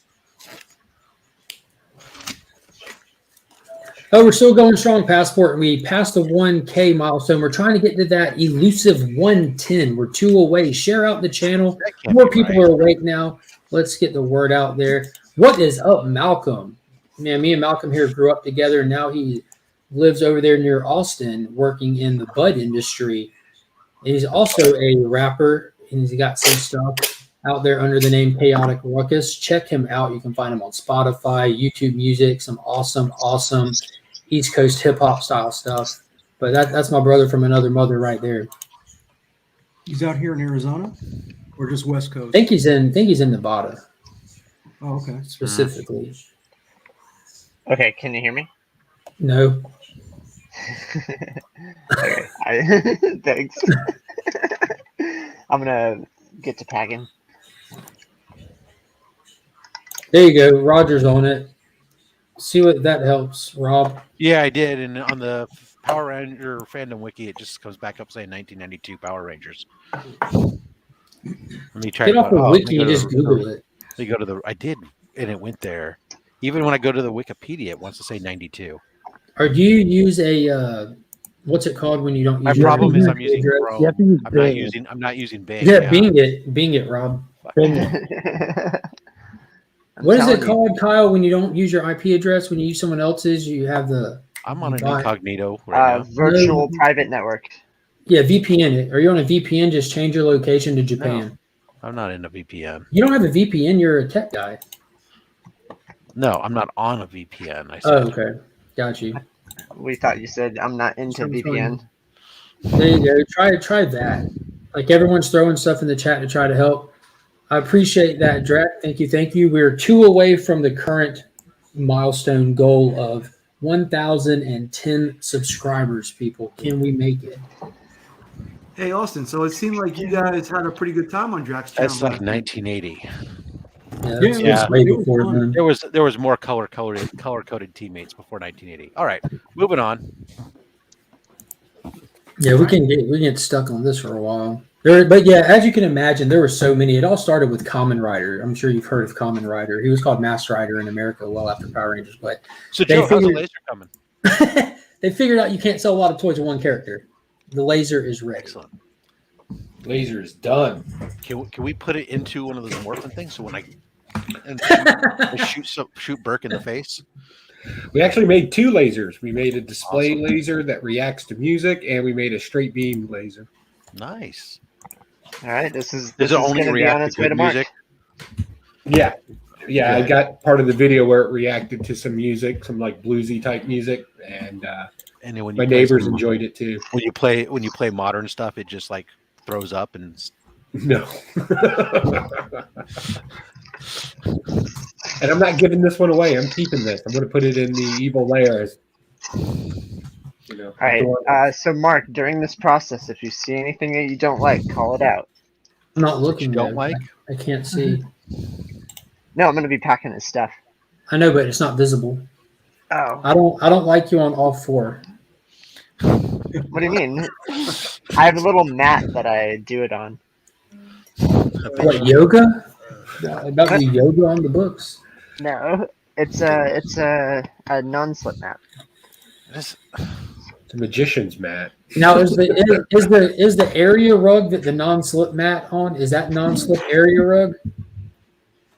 Oh, we're still going strong, Passport. We passed the 1K milestone. We're trying to get to that elusive 110. We're 2 away. Share out the channel. More people are awake now. Let's get the word out there. What is up, Malcolm? Man, me and Malcolm here grew up together, and now he lives over there near Austin working in the bud industry. And he's also a rapper, and he's got some stuff out there under the name Chaotic Ruckus. Check him out. You can find him on Spotify, YouTube Music, some awesome East Coast hip hop style stuff. But that's my brother from another mother right there. He's out here in Arizona, or just West Coast? I think he's in Nevada. Oh, okay. Specifically. Okay, can you hear me? No. Okay, thanks. I'm gonna get to packing. There you go. Roger's on it. See what that helps, Rob. Yeah, I did. And on the Power Ranger fandom wiki, it just comes back up saying 1992 Power Rangers. Let me try Get to off the wiki and just Google it. Let me go to the. I did, and it went there. Even when I go to the Wikipedia, it wants to say 92. Or do you use a what's it called when you don't My use problem is your I'm using address? Chrome. I'm not using Bing. Yeah, Bing it, Rob. Bing it. What is it called, Kyle, when you don't use your IP address? When you use someone else's, you have the. I'm on an incognito right now. Virtual private network. Yeah, VPN it. Are you on a VPN? Just change your location to Japan. No, I'm not in a VPN. You don't have a VPN. You're a tech guy. No, I'm not on a VPN. I said. Oh, okay. Got you. We thought you said I'm not into VPN. There you go. Try that. Like everyone's throwing stuff in the chat to try to help. I appreciate that, Drac. Thank you. We're 2 away from the current milestone goal of 1,010 subscribers, people. Can we make it? Hey, Austin, so it seemed like you guys had a pretty good time on Drax channel. That's like 1980. Yeah, way before then. There was more color coded teammates before 1980. All right, moving on. Yeah, we can get stuck on this for a while. But yeah, as you can imagine, there were so many. It all started with Kamen Rider. I'm sure you've heard of Kamen Rider. He was called Masked Rider in America well after Power Rangers. But so Joe, how's the laser coming? They figured out you can't sell a lot of toys with one character. The laser is ready. Excellent. Laser is done. Can we put it into one of those morphin things so when I shoot Burke in the face? We actually made 2 lasers. We made a display laser that reacts to music, and we made a straight beam laser. Nice. All right, this is only going to be on its way to Mark. Yeah. I got part of the video where it reacted to some music, some like bluesy type music, and then when my neighbors enjoyed it too. When you play modern stuff, it just like throws up and no. And I'm not giving this one away. I'm keeping this. I'm going to put it in the evil layers. All right. So, Mark, during this process, if you see anything that you don't like, call it out. I'm not looking. Don't like? I can't see. No, I'm going to be packing his stuff. I know, but it's not visible. Oh. I don't like you on all 4. What do you mean? I have a little mat that I do it on. What, yoga? About the yoga on the books? No, it's a non-slip mat. It's a magician's mat. Now is the area rug that the non-slip mat on? Is that non-slip area rug?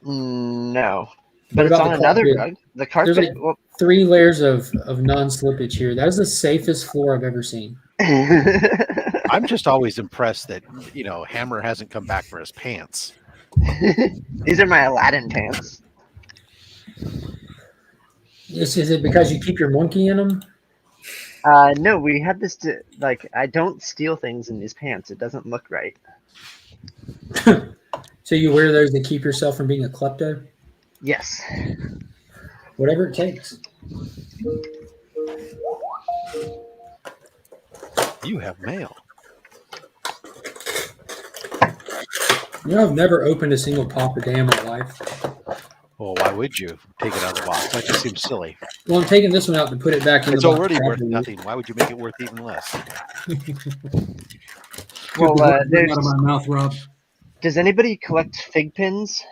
No, but it's on another rug. The carpet. There's like 3 layers of non-slippage here. That is the safest floor I've ever seen. I'm just always impressed that Hammer hasn't come back for his pants. These are my Aladdin pants. Is it because you keep your monkey in them? No, we had this I don't steal things in these pants. It doesn't look right. So you wear those to keep yourself from being a klepto? Yes. Whatever it takes. You have mail. I've never opened a single Papa Dam in my life. Well, why would you take it out of the box? That just seems silly. Well, I'm taking this one out to put it back in it's the box. It's already worth nothing. Why would you make it worth even less? Well, out of my mouth, Rob. Does anybody collect fig pins?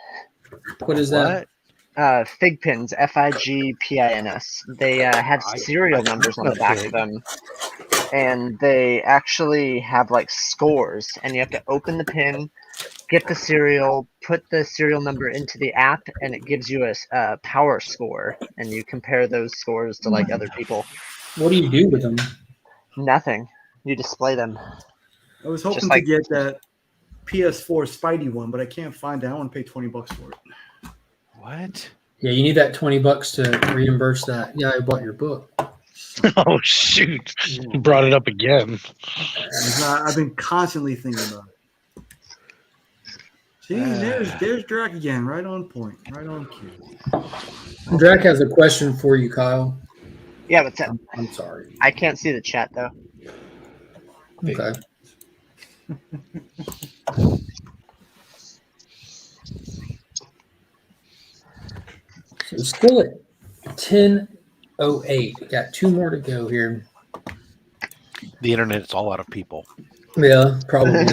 What is that? Fig pins, FIGPINS. They have serial numbers on the back of them, and they actually have like scores, and you have to open the pin, get the serial, put the serial number into the app, and it gives you a power score, and you compare those scores to like other people. What do you do with them? Nothing. You display them. I was hoping to get that PS4 Spidey one, but I can't find it. I want to pay $20 for it. What? Yeah, you need that $20 to reimburse that. Yeah, I bought your book. Oh shoot! You brought it up again. I've been constantly thinking about it. See, there's Drac again, right on point, right on cue. Drac has a question for you, Kyle. Yeah, what's up? I'm sorry. I can't see the chat though. Okay. So still at 10:08. We got 2 more to go here. The internet's all out of people. Yeah, probably.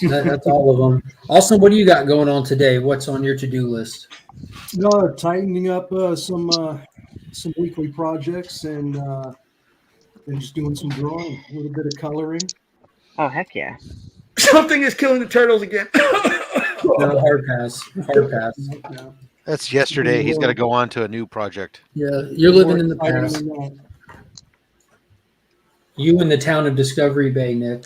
That's all of them. Austin, what do you got going on today? What's on your to-do list? No, tightening up some weekly projects and just doing some drawing, a little bit of coloring. Oh heck yeah! Something is killing the turtles again. No, hard pass. Hard pass. That's yesterday. He's got to go on to a new project. Yeah, you're living in the past. You in the town of Discovery Bay, Nick.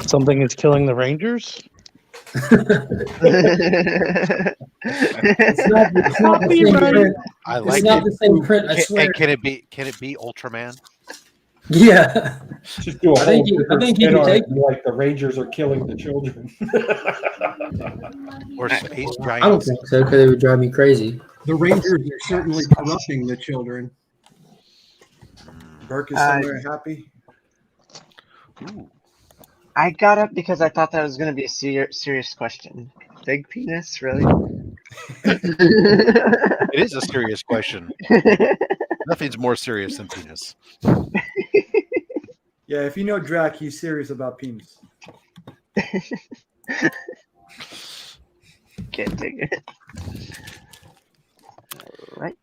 Something is killing the Rangers. It's not the same print. I like It's not it. the same print, I swear. And can it be Ultraman? Yeah. Just do a I think whole you- I different think you spin can on take- it, like the Rangers are killing the children. Or space I don't giants? think so, because it would drive me crazy. The Rangers are certainly corrupting the children. Burke is somewhere happy. I got up because I thought that was going to be a serious question. Big penis, really? It is a serious question. Nothing's more serious than penis. Yeah, if you know Drac, he's serious about penis. Can't dig it. All right.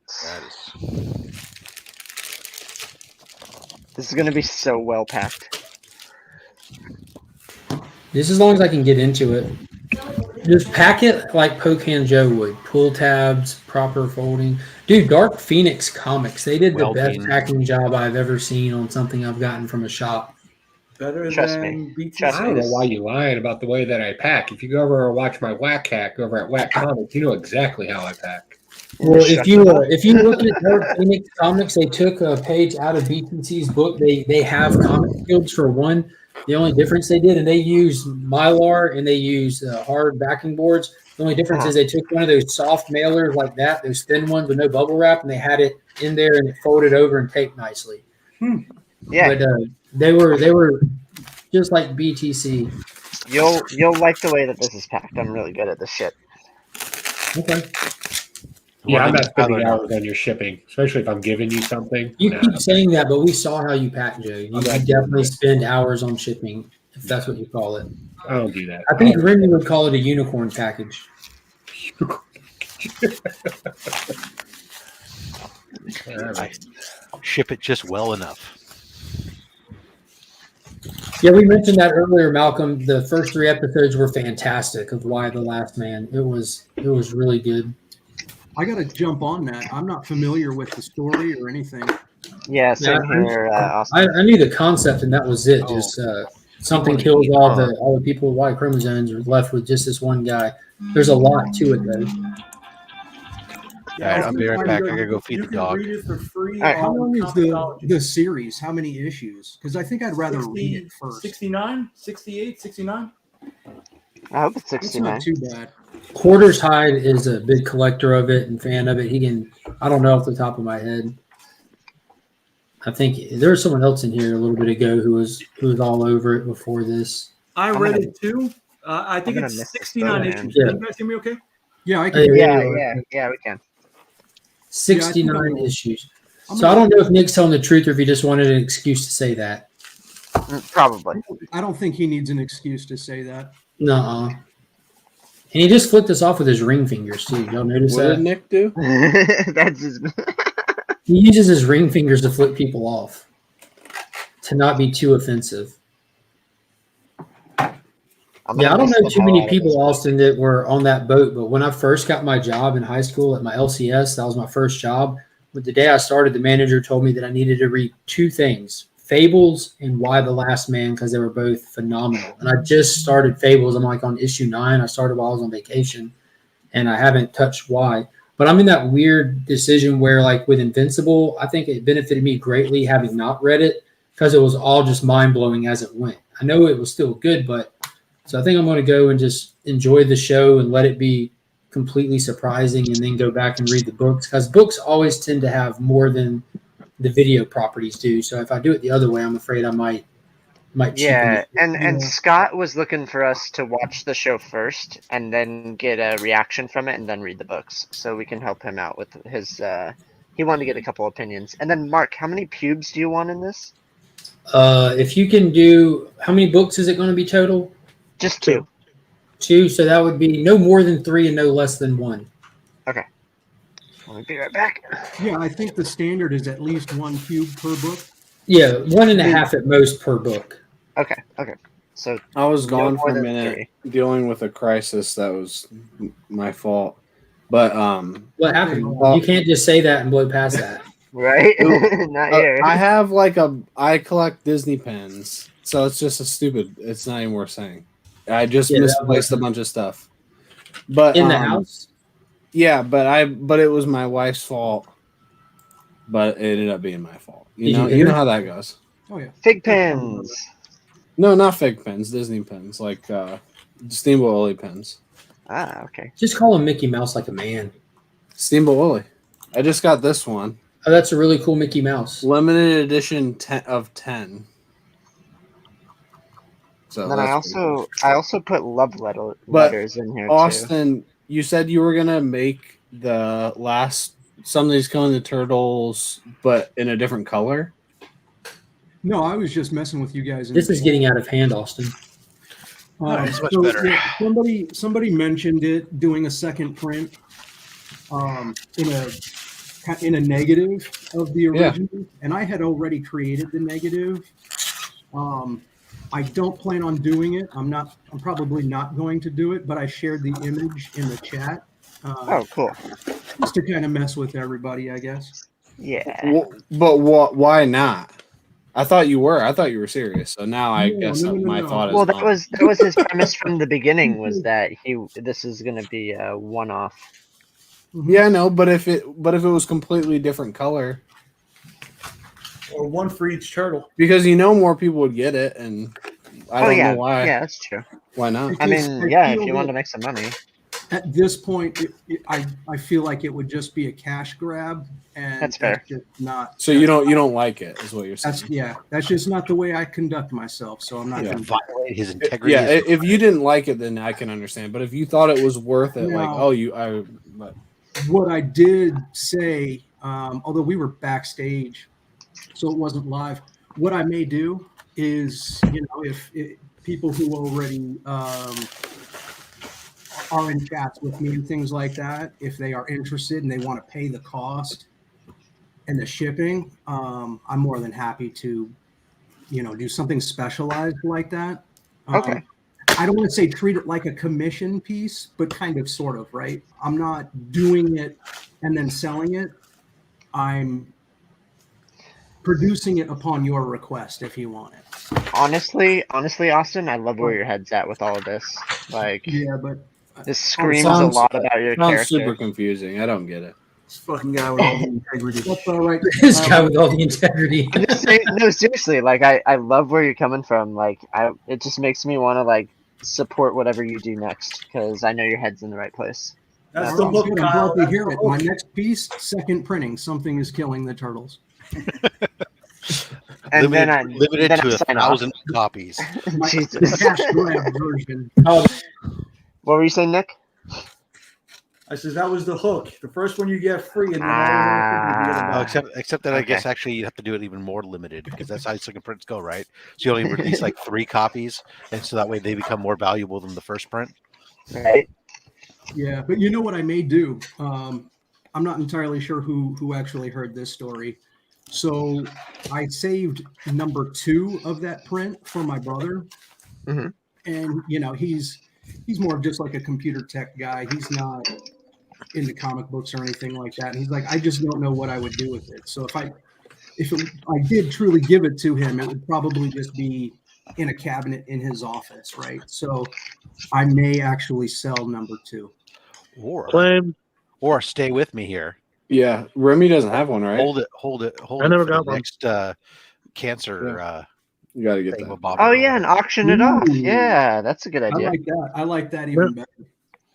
This is going to be so well packed. Just as long as I can get into it. Just pack it like Pocan Joe would. Pull tabs, proper folding. Dude, Dark Phoenix Comics. They did the best packing job I've ever seen on something I've gotten from a shop. Better Trust than BT. I don't know why you're lying about the way that I pack. If you go over and watch my Whack Hack over at Whack Comics, you know exactly how I pack. Well, if you look at Dark Phoenix Comics, they took a page out of BTC's book. They have comic fields for one. The only difference they did, and they use Mylar and they use hard backing boards. The only difference is they took one of those soft mailers like that, those thin ones with no bubble wrap, and they had it in there and it folded over and taped nicely. Yeah. But they were just like BTC. You'll like the way that this is packed. I'm really good at this shit. Okay. Yeah, I'm not spending hours on your shipping, especially if I'm giving you something. You No. keep saying that, but we saw how you pack, Joe. You definitely spend hours on shipping, if that's what you call it. I don't do that. I think Remy would call it a unicorn package. I ship it just well enough. Yeah, we mentioned that earlier, Malcolm. The first 3 episodes were fantastic of Why the Last Man. It was really good. I got to jump on that. I'm not familiar with the story or anything. Yeah, same here. I knew the concept, and that was it. Just something kills all the people with Y chromosomes, are left with just this one guy. There's a lot to it, though. All right, I'll be right back. I gotta go feed the dog. Read it for free. How long is the series? How many issues? Because I think I'd rather read it first. 69, 68, 69. I hope it's It's 69. not too bad. Quarters Hyde is a big collector of it and fan of it. He can, I don't know off the top of my head. I think there was someone else in here a little bit ago who was all over it before this. I read it too. I think it's 69 issues. Yeah. Can you guys hear me okay? Yeah, I can. Yeah, we can. 69 issues. So I don't know if Nick's telling the truth or if he just wanted an excuse to say that. Probably. I don't think he needs an excuse to say that. Nuh-uh. And he just flicked us off with his ring fingers too. Y'all notice What that? did Nick do? That's just He uses his ring fingers to flick people off to not be too offensive. Yeah, I don't know too many people, Austin, that were on that boat. But when I first got my job in high school at my LCS, that was my first job. But the day I started, the manager told me that I needed to read 2 things, Fables and Why the Last Man, because they were both phenomenal. And I just started Fables. I'm like on issue 9. I started while I was on vacation, and I haven't touched Why. But I'm in that weird decision where, like with Invincible, I think it benefited me greatly having not read it because it was all just mind-blowing as it went. I know it was still good, but So I think I'm going to go and just enjoy the show and let it be completely surprising, and then go back and read the books, because books always tend to have more than the video properties do. So if I do it the other way, I'm afraid I might cheapen Yeah, it. and Scott was looking for us to watch the show first and then get a reaction from it and then read the books, so we can help him out with his. He wanted to get a couple opinions. And then Mark, how many pubes do you want in this? If you can do, how many books is it going to be total? Just 2. 2, so that would be no more than 3 and no less than 1. Okay. Let me be right back. Yeah, I think the standard is at least 1 cube per book. Yeah, 1.5 at most per book. Okay. So I was no gone more for a than minute dealing with a crisis that was my fault. But what happened? You can't just say that and blow past that. Right? Not here. I have I collect Disney pens, so it's just it's not even worth saying. I just misplaced a bunch of stuff. But in the house? Yeah, but it was my wife's fault. But it ended up being my fault. You know how that goes. Oh yeah. Fig pens. No, not fig pens, Disney pens, like Steamboat Willie pens. Ah, okay. Just call him Mickey Mouse like a man. Steamboat Willie. I just got this one. Oh, that's a really cool Mickey Mouse. Limited edition 10 of 10. So And then I also put love letters in here Austin, you said you were gonna make the last Somebody's Killing the Turtles, but in a different color. No, I was just messing with you guys. This is getting out of hand, Austin. It's much better. Yeah, somebody mentioned it, doing a second print in a negative of the original, and I had already created the negative. I don't plan on doing it. I'm probably not going to do it, but I shared the image in the chat. Oh, cool. Just to kind of mess with everybody, I guess. Yeah. But why not? I thought you were. I thought you were serious. So now I guess my thought is. Well, that was his premise from the beginning, was that this is going to be a one-off. Yeah, no, but if it was completely different color, or one for each turtle, because more people would get it, and I don't know why. Yeah, that's true. Why not? I mean, yeah, if you want to make some money. At this point, I feel like it would just be a cash grab, and that's fair. Just not. So you don't like it, is what you're saying? That's just not the way I conduct myself. So I'm not going to violate his integrity. Yeah, if you didn't like it, then I can understand. But if you thought it was worth it, what I did say, although we were backstage, so it wasn't live. What I may do is, if people who already are in chats with me and things like that, if they are interested and they want to pay the cost and the shipping, I'm more than happy to, do something specialized like that. Okay. I don't want to say treat it like a commission piece, but kind of, sort of, right? I'm not doing it and then selling it. I'm producing it upon your request if you want it. Honestly, Austin, I love where your head's at with all of this. Yeah, but this screams a lot about your character. Super confusing. I don't get it. This fucking guy with all the integrity. That's all right. This guy with all the integrity. I'm just saying, no, seriously. I love where you're coming from. It just makes me want to support whatever you do next, because I know your head's in the right place. That's the look. I'm glad to hear it. My next piece, second printing. Something is killing the turtles. And limited to 1,000 copies. Jesus. Cash grab version. What were you saying, Nick? I says that was the hook. The first one you get free, and then except that I guess actually you have to do it even more limited, because that's how second prints go, right? So you only release 3 copies, and so that way they become more valuable than the first print. Right. Yeah, but you know what I may do? I'm not entirely sure who actually heard this story. So I saved number 2 of that print for my brother, and he's more of just like a computer tech guy. He's not into comic books or anything like that. And he's like, I just don't know what I would do with it. So if I did truly give it to him, it would probably just be in a cabinet in his office, right? So I may actually sell number 2. Or stay with me here. Yeah, Remy doesn't have one, right? Hold it. I never for got the one. next cancer. You got to get that. Oh yeah, and auction it off. Yeah, that's a good I idea. like that. I like that even better.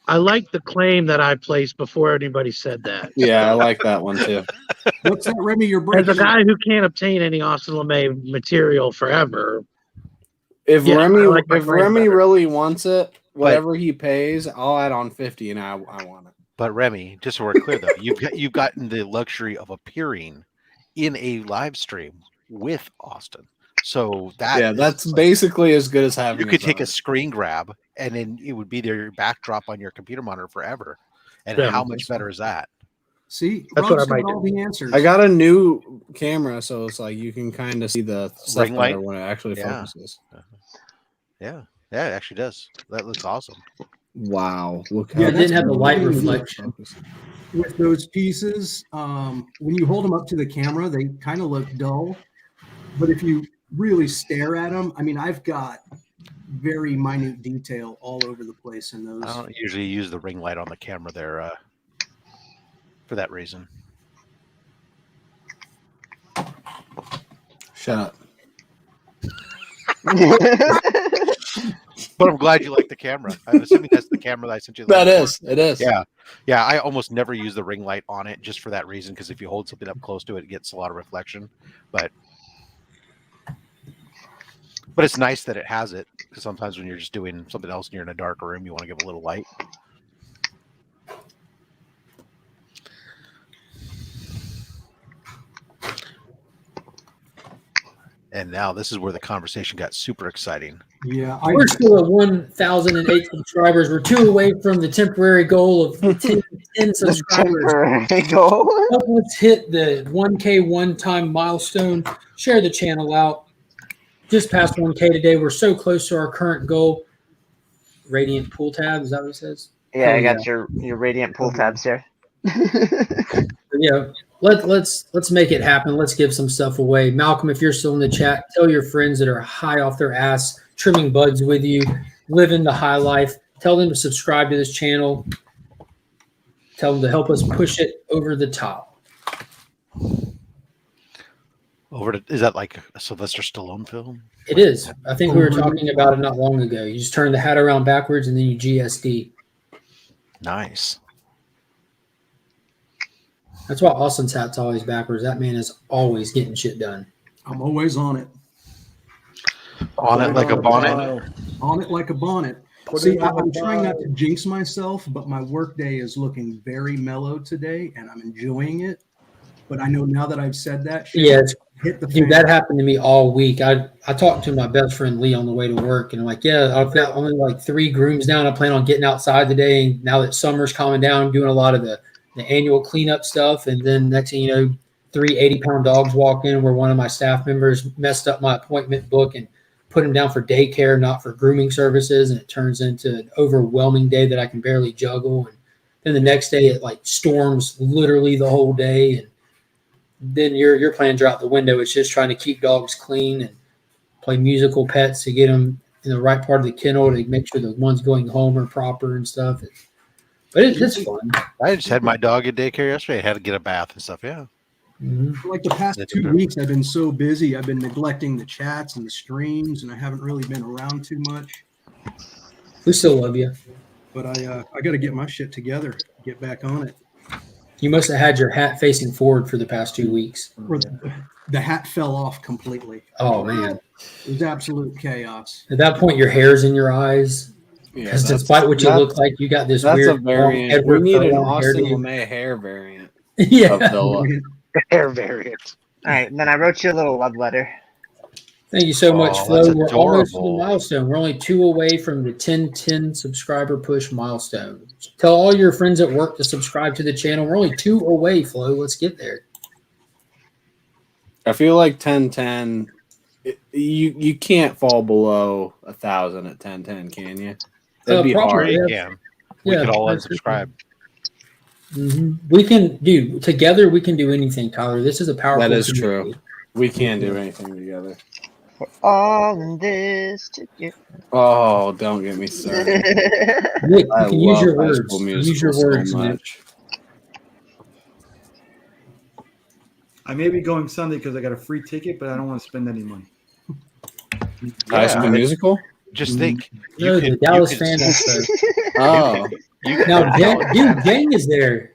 I like the claim that I placed before anybody said that. Yeah, I like that one too. What's that, Remy? You're As breaking a guy who can't obtain any Austin LeMay material forever, If yeah, Remy, I like my if claim Remy better. really wants it, whatever he pays, I'll add on 50, and I want it. But Remy, just so we're clear though, you've gotten the luxury of appearing in a live stream with Austin. So That's basically as good as having. You could his take own. a screen grab, and then it would be your backdrop on your computer monitor forever. And Yeah, how much better is that? See, That's Rob's what I might got all do. the answers. I got a new camera, so it's like you can kind of see the stuff Ring light? better when it actually Yeah. focuses. Yeah, it actually does. That looks awesome. Wow, look! Yeah, It didn't have the light reflection. With those pieces, when you hold them up to the camera, they kind of look dull. But if you really stare at them, I mean, I've got very minute detail all over the place in those. I don't usually use the ring light on the camera there for that reason. Shut up. But I'm glad you like the camera. I'm assuming that's the camera that I sent you. That is. It is. Yeah. Yeah. I almost never use the ring light on it just for that reason, because if you hold something up close to it, it gets a lot of reflection. But it's nice that it has it, because sometimes when you're just doing something else and you're in a dark room, you want to give a little light. And now this is where the conversation got super exciting. Yeah, We're still at 1,008 subscribers. We're 2 away from the temporary goal of 10 subscribers. Temporary goal. Let's hit the 1K one-time milestone. Share the channel out. Just past 1K today. We're so close to our current goal. Radiant pool tab. Is that what it says? Yeah, I got your Radiant pool tabs here. Yeah. Let's make it happen. Let's give some stuff away. Malcolm, if you're still in the chat, tell your friends that are high off their ass, trimming buds with you, living the high life. Tell them to subscribe to this channel. Tell them to help us push it over the top. Is that like a Sylvester Stallone film? It is. I think we were talking about it not long ago. You just turn the hat around backwards and then you GSD. Nice. That's why Austin's hat's always backwards. That man is always getting shit done. I'm always on it. On it like a bonnet? On it like a bonnet. See, I'm trying not to jinx myself, but my workday is looking very mellow today, and I'm enjoying it. But I know now that I've said that, Yeah, hit the dude, fan. that happened to me all week. I talked to my best friend Lee on the way to work, and I'm like, yeah, I've got only like 3 grooms down. I plan on getting outside today. And now that summer's calming down, I'm doing a lot of the annual cleanup stuff. And then next thing you know, 3 80-pound dogs walk in where one of my staff members messed up my appointment book and put him down for daycare, not for grooming services. And it turns into an overwhelming day that I can barely juggle. And then the next day it like storms literally the whole day. And then your plans are out the window. It's just trying to keep dogs clean and play musical pets to get them in the right part of the kennel to make sure the ones going home are proper and stuff. But it's fun. I just had my dog at daycare yesterday. I had to get a bath and stuff. Yeah. For like the past 2 weeks, I've been so busy. I've been neglecting the chats and the streams, and I haven't really been around too much. We still love you. But I got to get my shit together, get back on it. You must have had your hat facing forward for the past 2 weeks. Or the hat fell off completely. Oh, man. It was absolute chaos. At that point, your hair's in your eyes. Because despite what you look like, you got this That's weird a variant. Edward We need an Furlong Austin hairdo. LeMay hair variant. Yeah. Of Villa. Hair variant. All right, and then I wrote you a little love letter. Thank you so much, Oh, Flo. that's We're almost to the adorable. milestone. We're only 2 away from the 10 subscriber push milestone. Tell all your friends at work to subscribe to the channel. We're only 2 away, Flo. Let's get there. I feel like 1010. You can't fall below 1,000 at 1010, can you? That'd be hard. You can. We could all unsubscribe. We can do together. We can do anything, Tyler. This is a powerful. That is community. true. We can't do anything together. All in this together. Oh, don't get me started. Nick, you I can use love your High words. School Use Musical your words, so Nick. much. I may be going Sunday because I got a free ticket, but I don't want to spend any money. High School Musical? Just think. No, the Dallas fan episode. Oh. Now, Gang is there.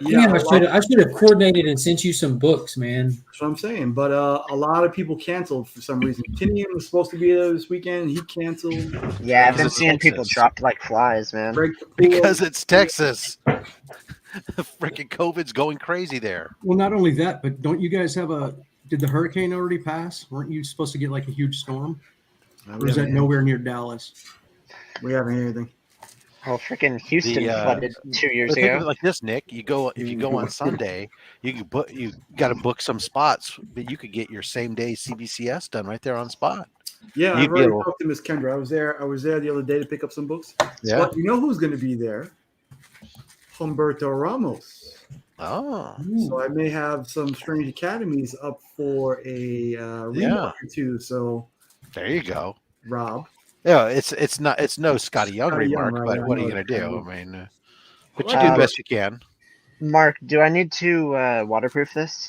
Yeah, Damn, I should have coordinated and sent you some books, man. That's what I'm saying. But a lot of people canceled for some reason. Tinian was supposed to be there this weekend. He canceled. Yeah, I've been seeing people dropped like flies, man. Because it's Texas. Freaking COVID's going crazy there. Well, not only that, but don't you guys have did the hurricane already pass? Weren't you supposed to get like a huge storm? Or is that nowhere near Dallas? We haven't anything. Oh, freaking Houston flooded 2 years Think ago. of it like this, Nick. If you go on Sunday, you got to book some spots, but you could get your same day CBCS done right there on spot. Yeah, I've already talked to Miss Kendra. I was there the other day to pick up some books. Yeah. But you know who's going to be there? Humberto Ramos. Oh. So I may have some Strange Academies up for a remark or two. So there you go, Rob. Yeah, it's no Scotty Young Scotty Young, remark, right, but I what are know you gonna it's do? funny. I mean, but you do the best you can. Mark, do I need to waterproof this?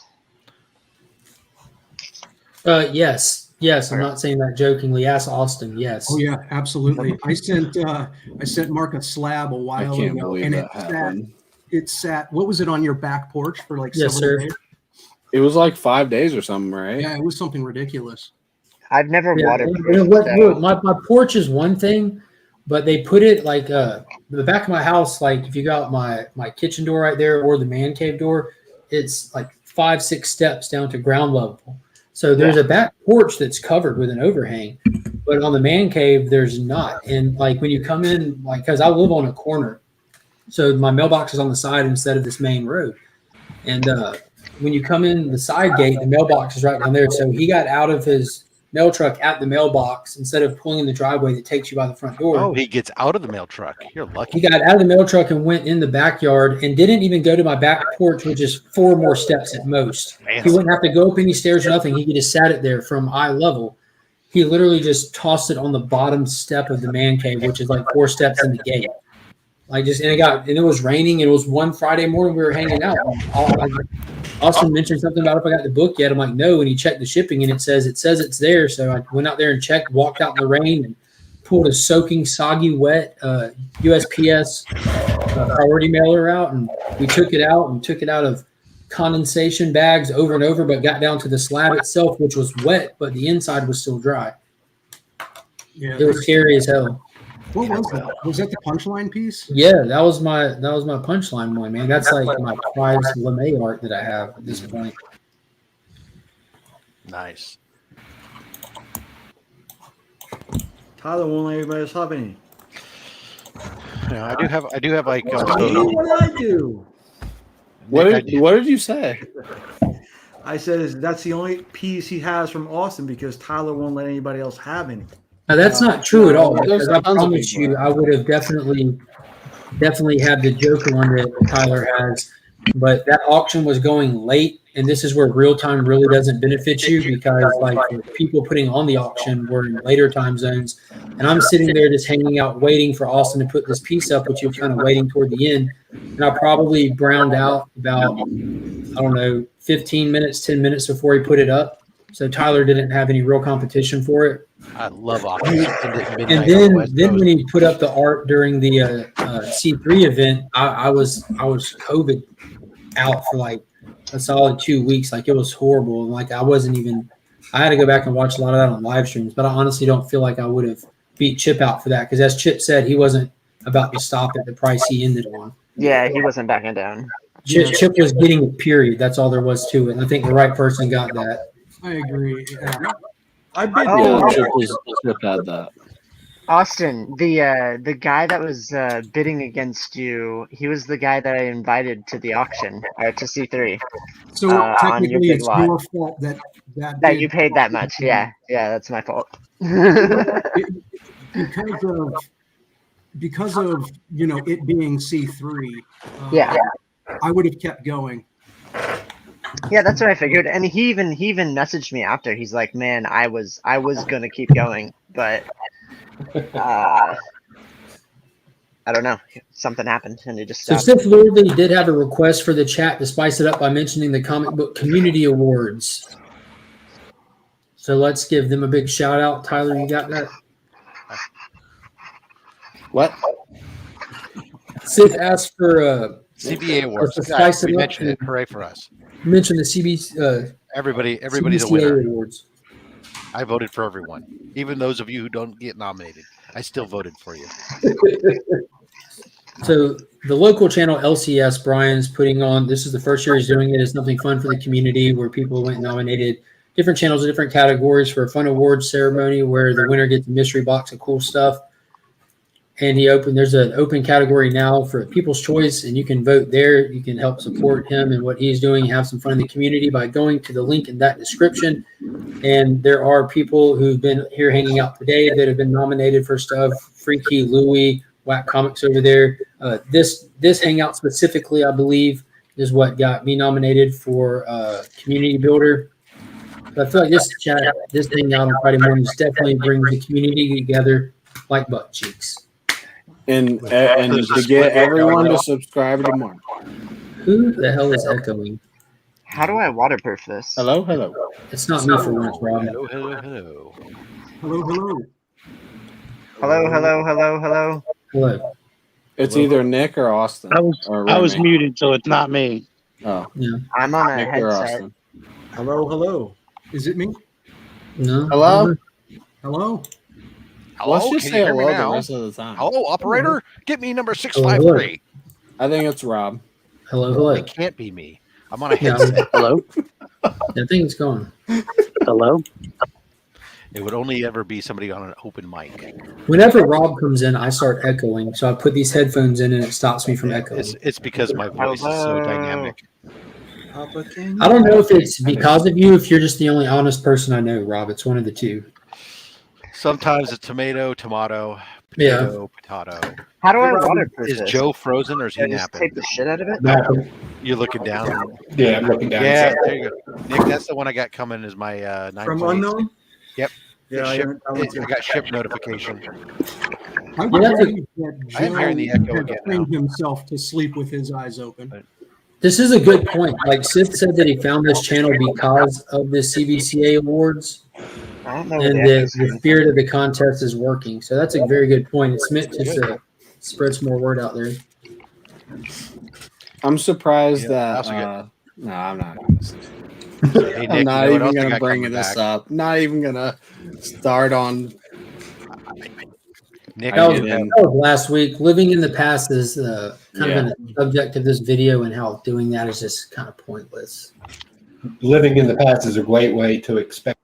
Yes. I'm not saying that jokingly. Ask Austin. Yes. Oh yeah, absolutely. I sent Mark a slab a while I can't ago, believe and that happened. it sat. What was it on your back porch for like Yes, several sir. days? It was like 5 days or something, right? Yeah, it was something ridiculous. I've never waterproofed. Look, my porch is one thing, but they put it like the back of my house. Like if you got my kitchen door right there or the man cave door, it's like 5-6 steps down to ground level. So there's a back porch that's covered with an overhang, but on the man cave there's not. And like when you come in, like because I live on a corner, so my mailbox is on the side instead of this main road. And when you come in the side gate, the mailbox is right down there. So he got out of his mail truck at the mailbox instead of pulling in the driveway that takes you by the front door. Oh, he gets out of the mail truck. You're lucky. He got out of the mail truck and went in the backyard and didn't even go to my back porch, which is 4 more steps at most. He wouldn't have to go up any stairs or nothing. He could just sat it there from eye level. He literally just tossed it on the bottom step of the man cave, which is like 4 steps in the gate. Like and it was raining. And it was one Friday morning we were hanging out. Austin mentioned something about if I got the book yet. I'm like, no. And he checked the shipping and it says it's there. So I went out there and checked, walked out in the rain and pulled a soaking, soggy, wet USPS priority mailer out. And we took it out of condensation bags over and over, but got down to the slab itself, which was wet, but the inside was still dry. Yeah, it was scary as hell. What was that? Was that the punchline piece? Yeah, that was my punchline one, man. That's like my prized LeMay art that I have at this point. Nice. Tyler won't let everybody else have any. Yeah, I do have like. What did I do? What did you say? I said that's the only piece he has from Austin because Tyler won't let anybody else have any. Now, that's not true at all. Because I promise you, I would have definitely had the Joker one that Tyler has. But that auction was going late, and this is where real time really doesn't benefit you because like the people putting on the auction were in later time zones, and I'm sitting there just hanging out waiting for Austin to put this piece up, which he was kind of waiting toward the end, and I probably browned out about 15 minutes, 10 minutes before he put it up. So Tyler didn't have any real competition for it. I love auctions. And then when he put up the art during the C3 event, I was COVID out for like a solid 2 weeks. Like it was horrible. Like I had to go back and watch a lot of that on live streams, but I honestly don't feel like I would have beat Chip out for that. Because as Chip said, he wasn't about to stop at the price he ended on. Yeah, he wasn't backing down. Chip was getting it, period. That's all there was to it. And I think the right person got that. I agree. I bet Chip had that. Austin, the guy that was bidding against you, he was the guy that I invited to the auction to C3. So technically, it's your fault that you paid that much. Yeah, that's my fault. because of it being C3. Yeah, I would have kept going. Yeah, that's what I figured. And he even messaged me after. He's like, "Man, I was gonna keep going, but I don't know. Something happened, and it just stopped." So Sith Lordly did have a request for the chat to spice it up by mentioning the Comic Book Community Awards. So let's give them a big shout out. Tyler, you got that? What? Sid asked for CBA awards. to Guys, spice we it up mentioned it. and Hooray for us. mention the CB. Everybody's a CBCA winner. awards. I voted for everyone, even those of you who don't get nominated. I still voted for you. So the local channel LCS, Brian's putting on. This is the first year he's doing it. It's something fun for the community where people went and nominated different channels in different categories for a fun awards ceremony where the winner gets a mystery box of cool stuff. And there's an open category now for People's Choice, and you can vote there. You can help support him and what he's doing, have some fun in the community by going to the link in that description. And there are people who've been here hanging out today that have been nominated for stuff. Freaky, Louie, Whack Comics over there. This hangout specifically, I believe, is what got me nominated for Community Builder. But I feel like this hangout on Friday mornings definitely brings the community together like butt cheeks. And to get everyone to subscribe to Mark. Who the hell is echoing? How do I waterproof this? Hello. It's not me for once, Rob. Hello. Hello. Hello. It's either Nick or Austin. I was muted, so it's not me. Oh, yeah. I'm on a Nick or headset. Austin. Hello. Is it me? No. Hello. Hello. Let's just Can say you hear me hello the now? rest of the time. Hello, operator. Get me number 653. I think it's Rob. Hello. It can't be me. I'm on a Yeah. headset. Hello. I think it's gone. Hello. It would only ever be somebody on an open mic. Whenever Rob comes in, I start echoing. So I put these headphones in and it stops me from echoing. It's because my voice is so dynamic. I don't know if it's because of you, if you're just the only honest person I know, Rob. It's one of the two. Sometimes it's tomato, potato. How do I waterproof Is this? Joe frozen or is he Can I just napping? take the shit out of it? Napping. You're looking down. Yeah, I'm looking down. Yeah, there you go. Nick, that's the one I got coming is my 9.8. From Unknown? Yep. Yeah, I got ship notification. I I'm hearing the echo again now. trained himself to sleep with his eyes open. This is a good point. Like Sid said that he found this channel because of the CBCA awards. I don't know And the spirit of the contest is working. So that's a very good point. It's meant to spread some more word out there. I'm surprised Yeah, that. No, I'm not. Hey, Nick, I'm not you know what even else I going to got bring coming this back? up. Not even going to start on. Nick, That was last week. Living in the past is kind of a subject of this video, and how doing that is just kind of pointless. Living in the past is a great way to expect.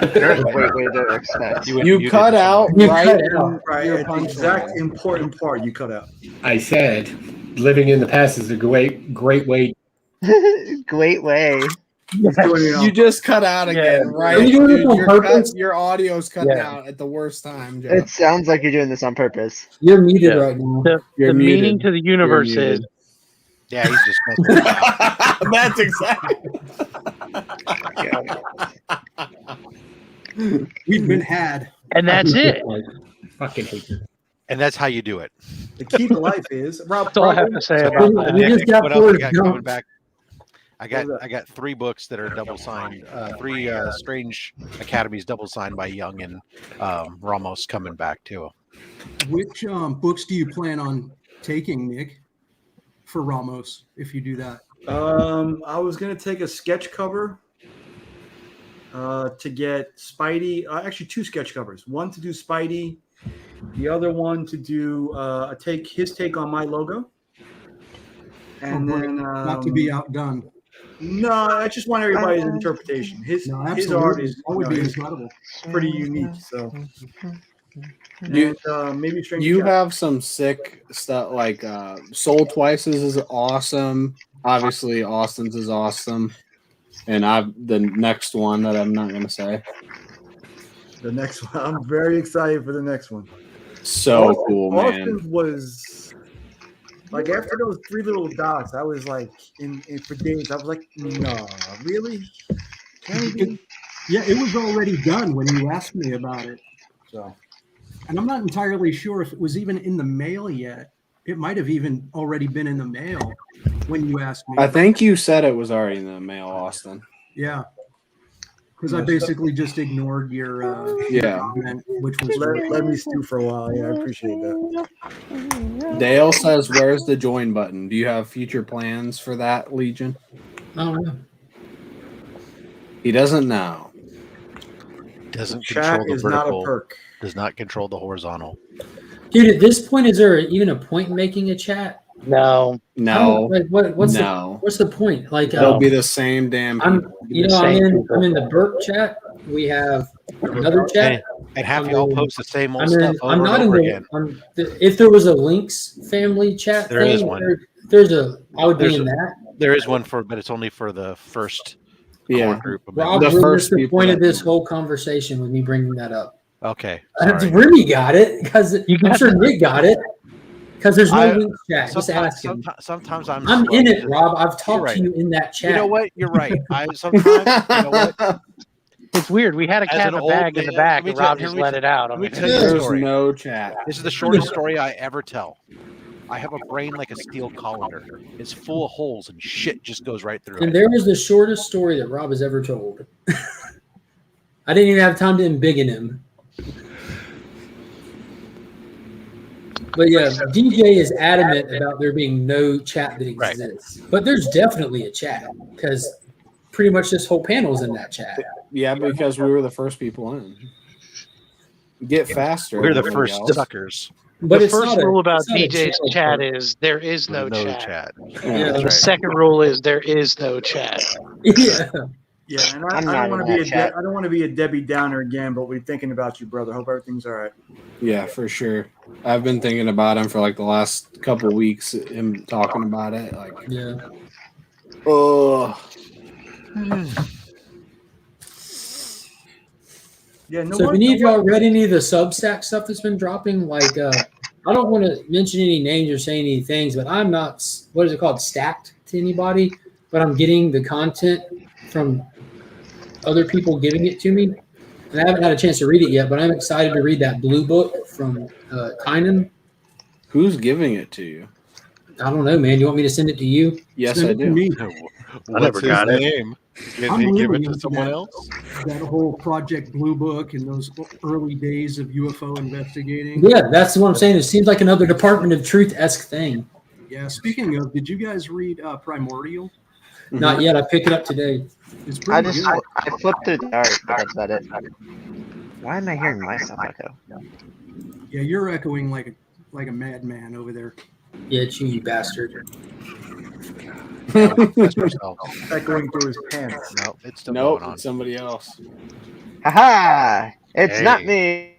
There's a great way to expect. You cut out right in your At the punchline. exact important part you cut out. I said, living in the past is a great way. Great way. You just cut out again, right? Are you doing this Dude, on your purpose? your audio's cutting Yeah. out at the worst time, Joe. It sounds like you're doing this on purpose. You're muted right now. The muted. meaning to the universe You're is muted. Yeah, he's just messing around. That's exactly. We've been had. And that's it. Fucking hate it. And that's how you do it. The key to life is Rob. That's all I have to say about that. Nick, what else I got coming back? I got 3 books that are double signed. 3 Strange Academies double signed by Young and Ramos coming back too. Which books do you plan on taking, Nick, for Ramos, if you do that? I was gonna take a sketch cover to get Spidey. Actually, 2 sketch covers. One to do Spidey, the other one to do his take on my logo. And then Not to be outdone. No, I just want everybody's interpretation. His art is that would be incredible. pretty unique. So You, and, maybe Strange you Cat. have some sick stuff like Soul Twice's is awesome. Obviously, Austin's is awesome. And the next one that I'm not going to say. The next one. I'm very excited for the next one. So cool, man. Austin was like after those 3 little dots, I was like in for days. I was like, no, really? Yeah, it was already done when you asked me about it. So, and I'm not entirely sure if it was even in the mail yet. It might have even already been in the mail when you asked me. I think you said it was already in the mail, Austin. Yeah. Because I basically just ignored your comment, which was let me stew for a while. Yeah, I appreciate that. Dale says, "Where's the join button? Do you have future plans for that, Legion?" I don't know. He doesn't know. Doesn't Chat control the is not a vertical. perk. Does not control the horizontal. Dude, at this point, is there even a point in making a chat? No. No. Like, what's the point? Like, It'll be the same damn people. I'm in the Burke chat. We have another chat. And have y'all post the same old I'm stuff over I'm not and over in again. if there was a Links family chat There thing, is one. I would be in that. There is one but it's only for the first core group. Of Rob ruined the point of this whole conversation with me bringing that up. Okay. Remy got it because I'm sure Nick got it because there's no Links chat. Just ask him. Sometimes I'm in it, Rob. I've talked to you in that chat. You know what? You're right. Sometimes you know what? It's weird. We had a cat in a bag in the back, and Rob just let it out. Let me tell you a There's story. no chat. This is the shortest story I ever tell. I have a brain like a steel colander. It's full of holes and shit just goes right through And it. there was the shortest story that Rob has ever told. I didn't even have time to embiggen him. But yeah, DJ is adamant about there being no chat that exists. But there's definitely a chat because pretty much this whole panel's in that chat. Yeah, because we were the first people in. Get faster. We're the everybody first else. suckers. But the it's first not rule about it's not a DJ's channel chat perk. is there is no chat. Yeah, The second rule is there is no chat. Yeah. Yeah, and I'm I not don't want in to be that chat. I don't want to be a Debbie Downer again, but we're thinking about you, brother. Hope everything's all right. Yeah, for sure. I've been thinking about him for like the last couple of weeks. Him talking about it, like, Yeah. oh, Yeah, no So, have one, any of y'all read any of the Substack stuff that's been dropping? Like, I don't want to mention any names or say any things, but I'm not, what is it called, stacked to anybody, but I'm getting the content from other people giving it to me. And I haven't had a chance to read it yet, but I'm excited to read that blue book from Kynan. who's giving it to you? I don't know, man. You want me to send it to you? Yes, Send I it to do. me. What's his got it. name? Did I'm he give really it to into someone that. else? That whole Project Blue Book and those early days of UFO investigating. Yeah, that's what I'm saying. It seems like another Department of Truth-esque thing. Yeah. Speaking of, did you guys read Primordial? Not yet. I picked it up today. It's pretty good. I flipped through the art, but that's about it. Why am I hearing myself echo? Yeah, you're echoing like a madman over there. Yeah, you bastard. echoing through his pants. No, it's still Nope, going on. it's somebody else. Haha! It's Hey. not me.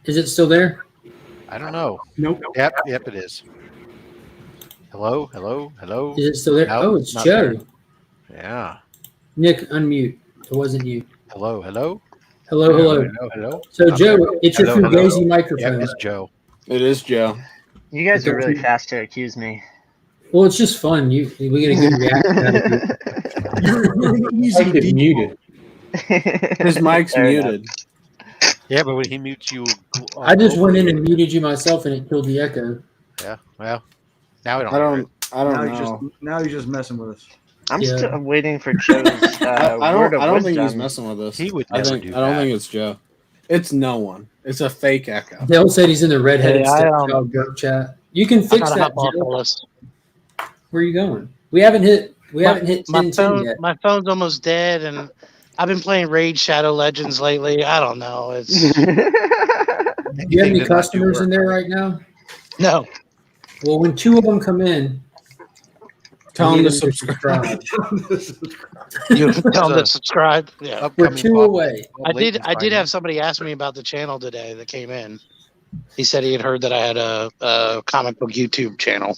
Is it still there? I don't know. Nope. Yep, it is. Hello. Is it still there? Nope, Oh, it's not Joe. there. Yeah. Nick, unmute. It wasn't you. Hello. Hello. So So, Joe, it's your Fugazi Yep, microphone. it's Joe. It is Joe. You guys are really fast to accuse me. Well, it's just fun. We get a good reaction out of you. Easy Mike is muted. His mic's Fair muted. Yeah, but when he mutes you, I just went in and muted you myself, and it killed the echo. Yeah. Well, now we don't. I hear don't. it. I don't Now know. now you're just messing with us. I'm Yeah. still waiting for Joe's I word don't. of I don't think he's wisdom. messing with us. He would I never think. do I don't that. think it's Joe. It's no one. It's a fake echo. Dale said he's in the redheaded Hey, I, stepchild group chat. You can I fix gotta that, hop off, Joe. fellas. Where are you going? We haven't hit 10 yet. My phone's almost dead, and I've been playing Raid Shadow Legends lately. I don't know. It's Do you have any did not do customers work, in there right now? no. Well, when 2 of them come in, Tell you him need to them subscribe. You tell them to subscribe. Yeah, We're Upcoming 2 problem. away. I did Leighton's have somebody ask me about the channel today that came in. He said he had heard that I had a comic book YouTube channel,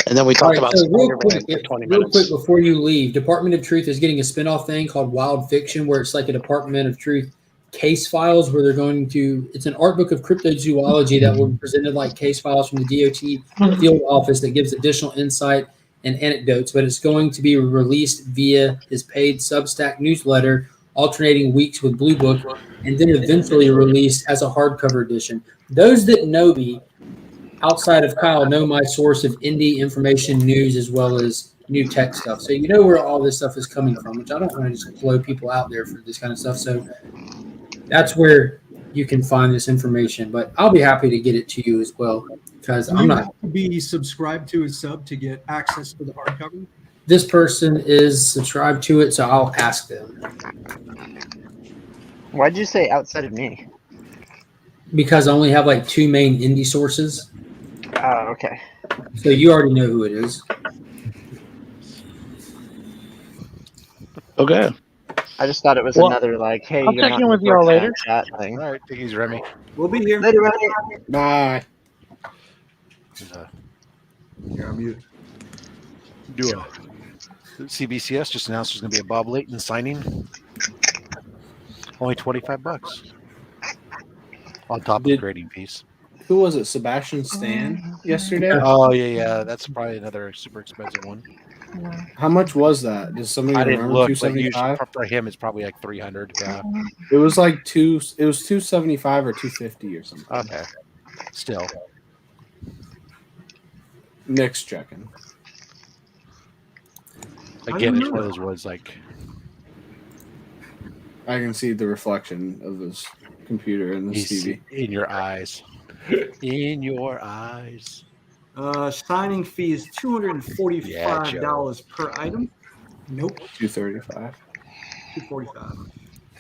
and then we All talked right, about so real Spider-Man quick, for 20 real minutes. quick before you leave, Department of Truth is getting a spinoff thing called Wild Fiction, where it's like a Department of Truth case files, where they're going to. It's an art book of cryptozoology that will be presented like case files from the DOT field office that gives additional insight and anecdotes. But it's going to be released via his paid Substack newsletter, alternating weeks with Blue Book, and then eventually released as a hardcover edition. Those that know me outside of Kyle know my source of indie information news as well as new tech stuff. So you know where all this stuff is coming from, which I don't want to just blow people out there for this kind of stuff. So that's where you can find this information. But I'll be happy to get it to you as well, because I'm You not. have to be subscribed to his sub to get access to the hardcover. This person is subscribed to it, so I'll ask them. Why'd you say outside of me? Because I only have like 2 main indie sources. Oh, okay. So you already know who it is. Okay. I just thought it was Well, another like, hey, I'll you're check not in in with the y'all Dork later. Chat thing. All right, take it easy, Remy. We'll be here. Later, Remy. Bye. You're on mute. Do a CBCS just announced there's going to be a Bob Layton signing. Only $25 on top of the grading piece. Who was it? Sebastian Stan yesterday? Oh yeah. That's probably another super expensive one. How much was that? Does somebody I didn't remember? look, but usually 275. for him it's probably like 300. Yeah. It was like two. It was 275 or 250 or something. Okay. Still. Nick's checking. Again, it's one of those words like. I can see the reflection of his computer in the TV. In your eyes. In your eyes. Signing fee is $245 per item. Nope. 235. 245.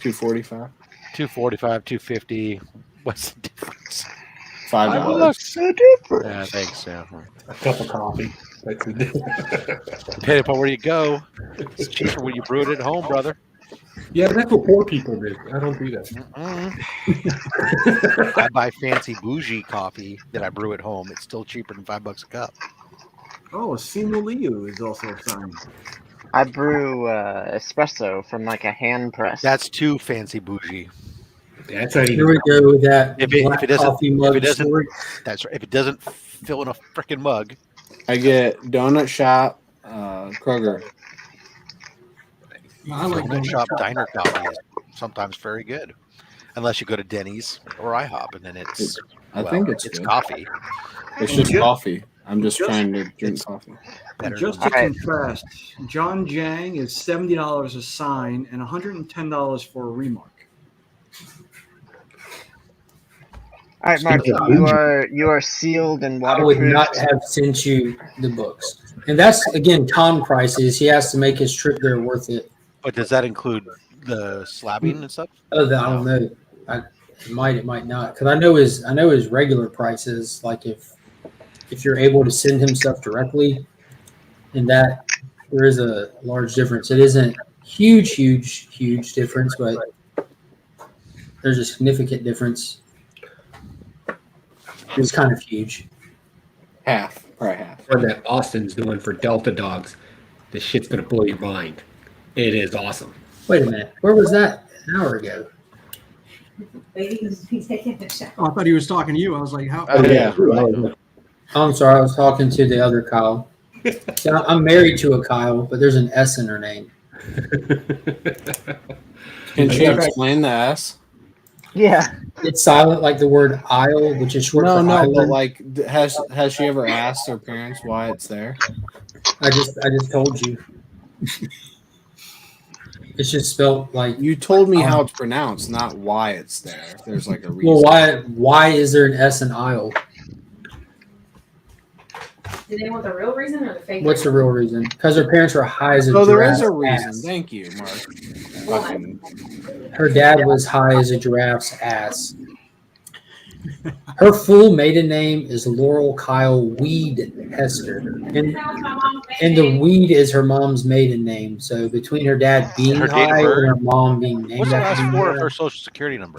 245. 245, 250. What's the difference? $5. So different. Yeah, thanks. Yeah. A cup of coffee. Depending upon where you go, it's cheaper when you brew it at home, brother. Yeah, that's what poor people do. I don't do that. I buy fancy bougie coffee that I brew at home. It's still cheaper than $5 a cup. Oh, Simu Liu is also signed. I brew espresso from like a hand press. That's too fancy bougie. That's not Here we go with that If black it doesn't, coffee mug if it doesn't, story. that's right. If it doesn't fill in a freaking mug, I get Donut Shop, Kroger. I like Donut Shop diner coffee is sometimes very good, unless you go to Denny's or IHOP, and then it's. I think it's good. coffee. It's just coffee. I'm just trying to drink coffee. Just to contrast, John Jang is $70 a sign and $110 for a remark. All right, Mark, you are sealed and I would waterproof. not have sent you the books. And that's, again, Tom prices. He has to make his trip there worth it. But does that include the slabbing and stuff? I don't know. It might not. Because I know his regular prices. Like if you're able to send him stuff directly, and that there is a large difference. It isn't huge difference, but there's a significant difference. It's kind of huge. Probably half. Or that Austin's doing for Delta Dogs. This shit's gonna blow your mind. It is awesome. Wait a minute. Where was that an hour ago? Oh, I thought he was talking to you. I was like, how? Oh, yeah. I'm sorry. I was talking to the other Kyle. So I'm married to a Kyle, but there's an S in her name. Can she explain the S? Yeah. It's silent like the word aisle, which is short for No, island. but like, has she ever asked her parents why it's there? I just told you. It's just spelled like you told me how it's pronounced, not why it's there. If there's like a reason. Well, why is there an S in aisle? Do they want the real reason or the fake? What's the real reason? Because her parents were high as a So there is giraffe's a reason. ass. Thank you, Mark. Her dad was high as a giraffe's ass. Her full maiden name is Laurel Kyle Weed Hester, and the Weed is her mom's maiden name. So between her dad being Her date of high birth? and her mom being named What's the after last me, four of her social security number?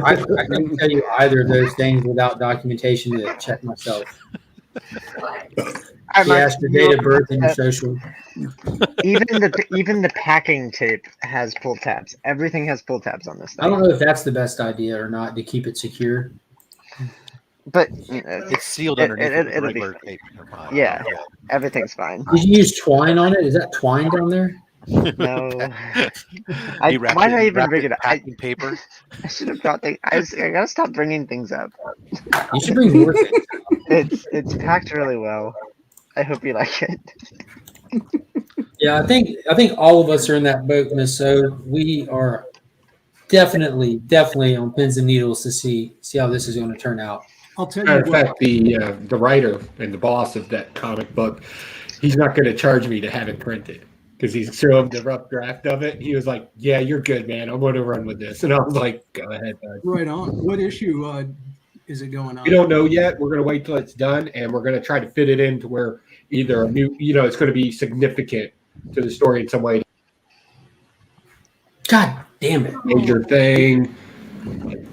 I couldn't tell you either of those things without documentation to check myself. She asked your date of birth and your social. Even the packing tape has pull tabs. Everything has pull tabs on this thing. I don't know if that's the best idea or not to keep it secure. But it's sealed underneath with regular tape. Yeah, everything's fine. Did you use twine on it? Is that twine down there? No. He wrapped Why did I it- even wrapped bring it it in up? packing paper. I should have brought things. I gotta stop bringing things up. You should bring more things. It's packed really well. I hope you like it. Yeah, I think all of us are in that boat, Miss So. We are definitely on pins and needles to see how this is going to turn out. I'll tell Matter you of what. fact, the writer and the boss of that comic book, he's not going to charge me to have it printed because he's showing the rough draft of it. He was like, "Yeah, you're good, man. I'm going to run with this," and I was like, "Go ahead, bud." Right on. What issue is it going on? We don't know yet. We're going to wait till it's done, and we're going to try to fit it into where either a new, it's going to be significant to the story in some way. God damn it! Major thing.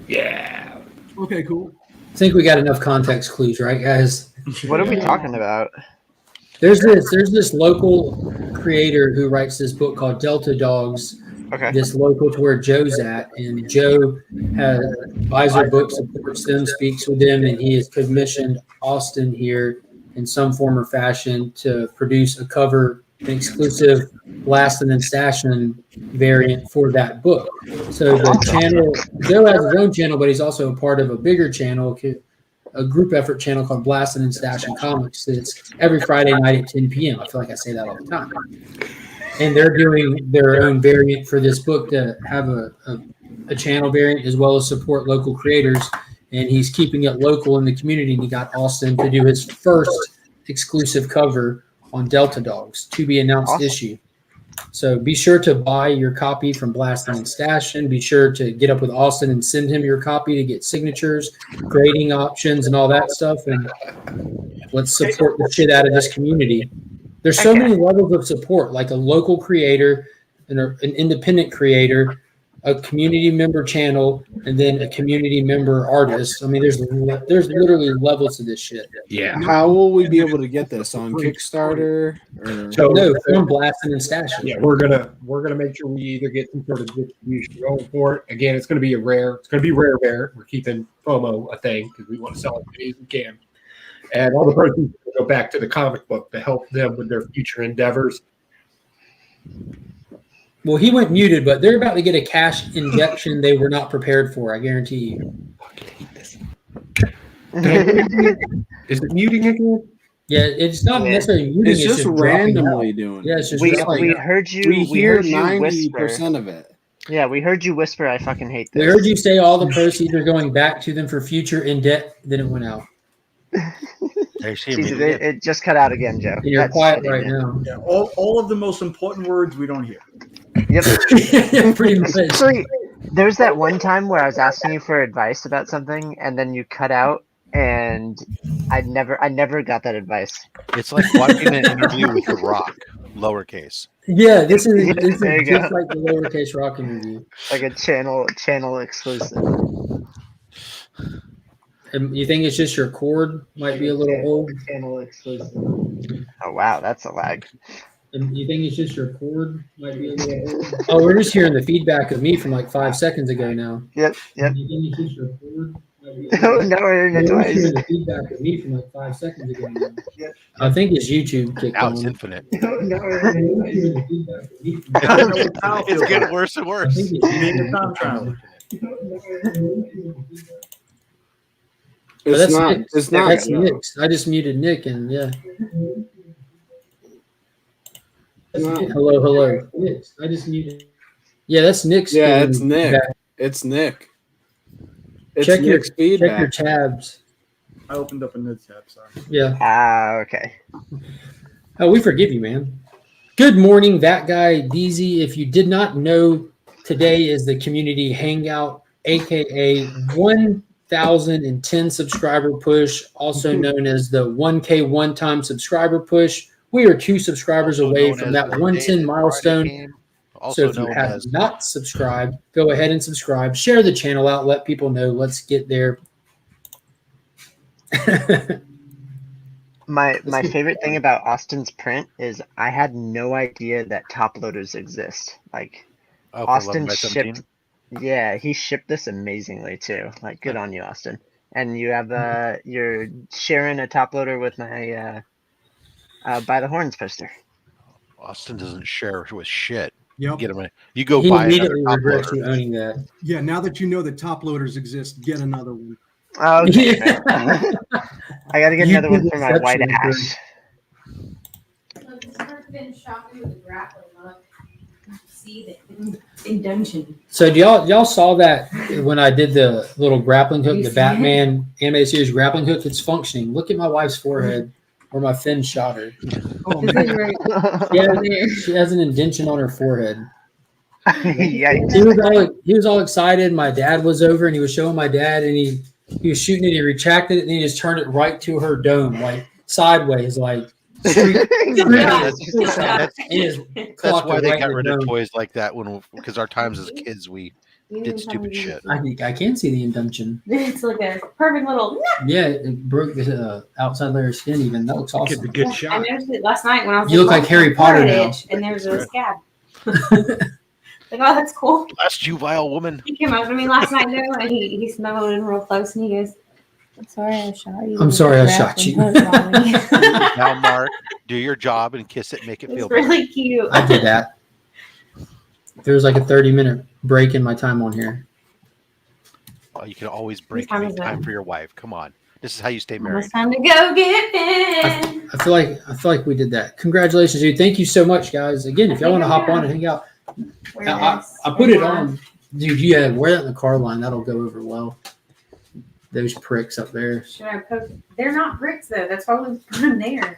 Yeah. Okay, cool. I think we got enough context clues, right, guys? What are we talking about? There's this local creator who writes this book called Delta Dogs. Okay. This local to where Joe's at, and Joe buys their books, supports them, speaks with them, and he has commissioned Austin here in some form or fashion to produce a cover, an exclusive Blastin' and Stashin' variant for that book. So the channel, Joe has his own channel, but he's also a part of a bigger channel, a group effort channel called Blastin' and Stashin' Comics. It's every Friday night at 10 p.m. I feel like I say that all the time. And they're doing their own variant for this book to have a channel variant as well as support local creators. And he's keeping it local in the community. And he got Austin to do his first exclusive cover on Delta Dogs, to be announced issue. So be sure to buy your copy from Blastin' and Stashin'. Be sure to get up with Austin and send him your copy to get signatures, grading options, and all that stuff. And let's support the shit out of this community. There's so many levels of support, like a local creator, an independent creator, a community member channel, and then a community member artist. I mean, there's literally levels to this shit. Yeah. How will we be able to get this on Kickstarter? No, from Blastin' and Stashin'. Yeah, we're gonna make sure we either get some sort of distribution going for it. Again, it's gonna be rare bear. We're keeping FOMO a thing because we want to sell it as many as we can. And all the proceeds go back to the comic book to help them with their future endeavors. Well, he went muted, but they're about to get a cash injection they were not prepared for. I guarantee you. Is it muting again? Yeah, it's not necessarily muting. It's just randomly doing. Yeah, it's just we heard you. We hear heard you 90% of it. Yeah, we heard you whisper. I fucking hate this. We heard you say all the proceeds are going back to them for future in debt. Then it went out. Jesus, it just cut out again, Joe. And you're quiet right now. Yeah, all of the most important words we don't hear. Yep. Pretty much. Actually, there's that one time where I was asking you for advice about something, and then you cut out, and I never got that advice. It's like watching an interview with The Rock, lowercase. Yeah, this is There you just go. like the lowercase rock interview. Like a channel exclusive. And you think it's just your cord might be a little old? Channel exclusive. Oh wow, that's a lag. And you think it's just your cord might be a little old? Oh, we're just hearing the feedback of me from like 5 seconds ago now. Yep. You think it's just your cord? No, we're hearing it We're twice. hearing the feedback of me from like 5 seconds ago now. I think it's YouTube kicked Now on. it's infinite. It's It's getting worse and worse. But It's not. Nick's. It's not. That's Nick's. I just muted Nick, and yeah. Hello. Nick's. I just muted. Yeah, that's Nick's. Yeah, it's Nick. feedback. It's Nick. It's Check Nick's feedback. your tabs. I opened up a new tab. Sorry. Yeah. Okay. Oh, we forgive you, man. Good morning, that guy, DZ. If you did not know, today is the community hangout, aka 1,010 subscriber push, also known as the 1K one-time subscriber push. We are 2 subscribers away from that 110 milestone. So if you have not subscribed, go ahead and subscribe. Share the channel out. Let people know. Let's get there. My favorite thing about Austin's print is I had no idea that top loaders exist. Like Oh, for Austin 11x17? shipped, yeah, he shipped this amazingly too. Like good on you, Austin. And you have you're sharing a top loader with my By the Horns poster. Austin doesn't share with shit. Yep. Get him you go He buy another immediately top regrets loader. you owning that. Yeah, now that you know that top loaders exist, get another one. Okay. I gotta get You another one did for my white exceptionally ash. been shopping with the grappling hook. See the in dungeon. So y'all saw that when I did the little grappling hook, the Batman animated series grappling hook? It's functioning. Look at my wife's forehead where my fin shot her. Oh, She has an indention on her forehead. Yikes. He was all excited. My dad was over and he was showing my dad and he was shooting it. He retracted it and he just turned it right to her dome, like sideways, like. That's why they got rid of toys like that because our times as kids we did stupid shit. I can see the indention. It's like a perfect little. Yeah, it broke the outside layer of skin. Even that looks awesome. I noticed it last night when I was. You look like Harry Potter now. And there was a scab. Like, oh, that's cool. Blast you, vile woman. He came over to me last night though, and he snuggled in real close, and he goes, "I'm sorry I shot you." I'm sorry I shot you. Now, Mark, do your job and kiss it, make it feel really cute. I did that. There was like a 30-minute break in my time on here. Oh, you can always break and make time for your wife. Come on, this is how you stay married. It's time to go get Finn. I feel like we did that. Congratulations, dude! Thank you so much, guys. Again, if y'all want to hop on and hang out, I put it on, dude. Yeah, wear that in the car line. That'll go over well. Those pricks up there. Should I poke? They're not bricks though. That's why we put them there.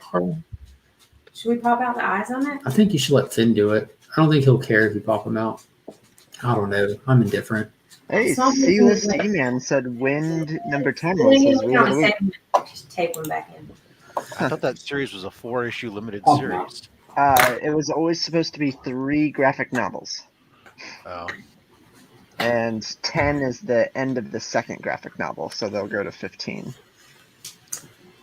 Should we pop out the eyes on it? I think you should let Finn do it. I don't think he'll care if you pop them out. I don't know. I'm indifferent. Hey, C-list E-Man said Wind number 10 was his Wheel of the Week. Just tape one back in. I thought that series was a 4-issue limited series. It was always supposed to be 3 graphic novels. Oh. And 10 is the end of the second graphic novel, so they'll go to 15.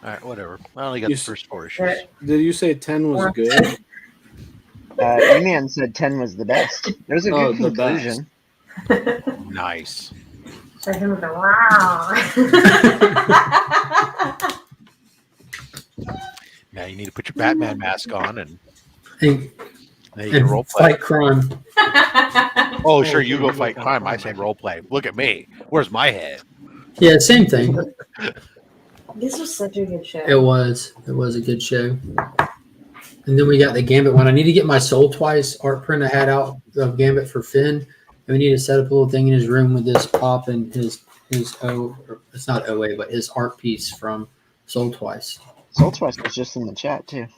All right, whatever. I only got the first 4 issues. Did you say 10 was good? E-Man said 10 was the best. There's a good the conclusion. Nice. So him with the wow. Now you need to put your Batman mask on and you can role play. Fight crime. Oh, sure, you go fight crime. I say role play. Look at me. Where's my head? Yeah, same thing. This was such a good show. It was a good show. And then we got the Gambit one. I need to get my Soul Twice art print I had out of Gambit for Finn. And we need to set up a little thing in his room with this pop and his it's not OA, but his art piece from Soul Twice. Soul Twice was just in the chat too.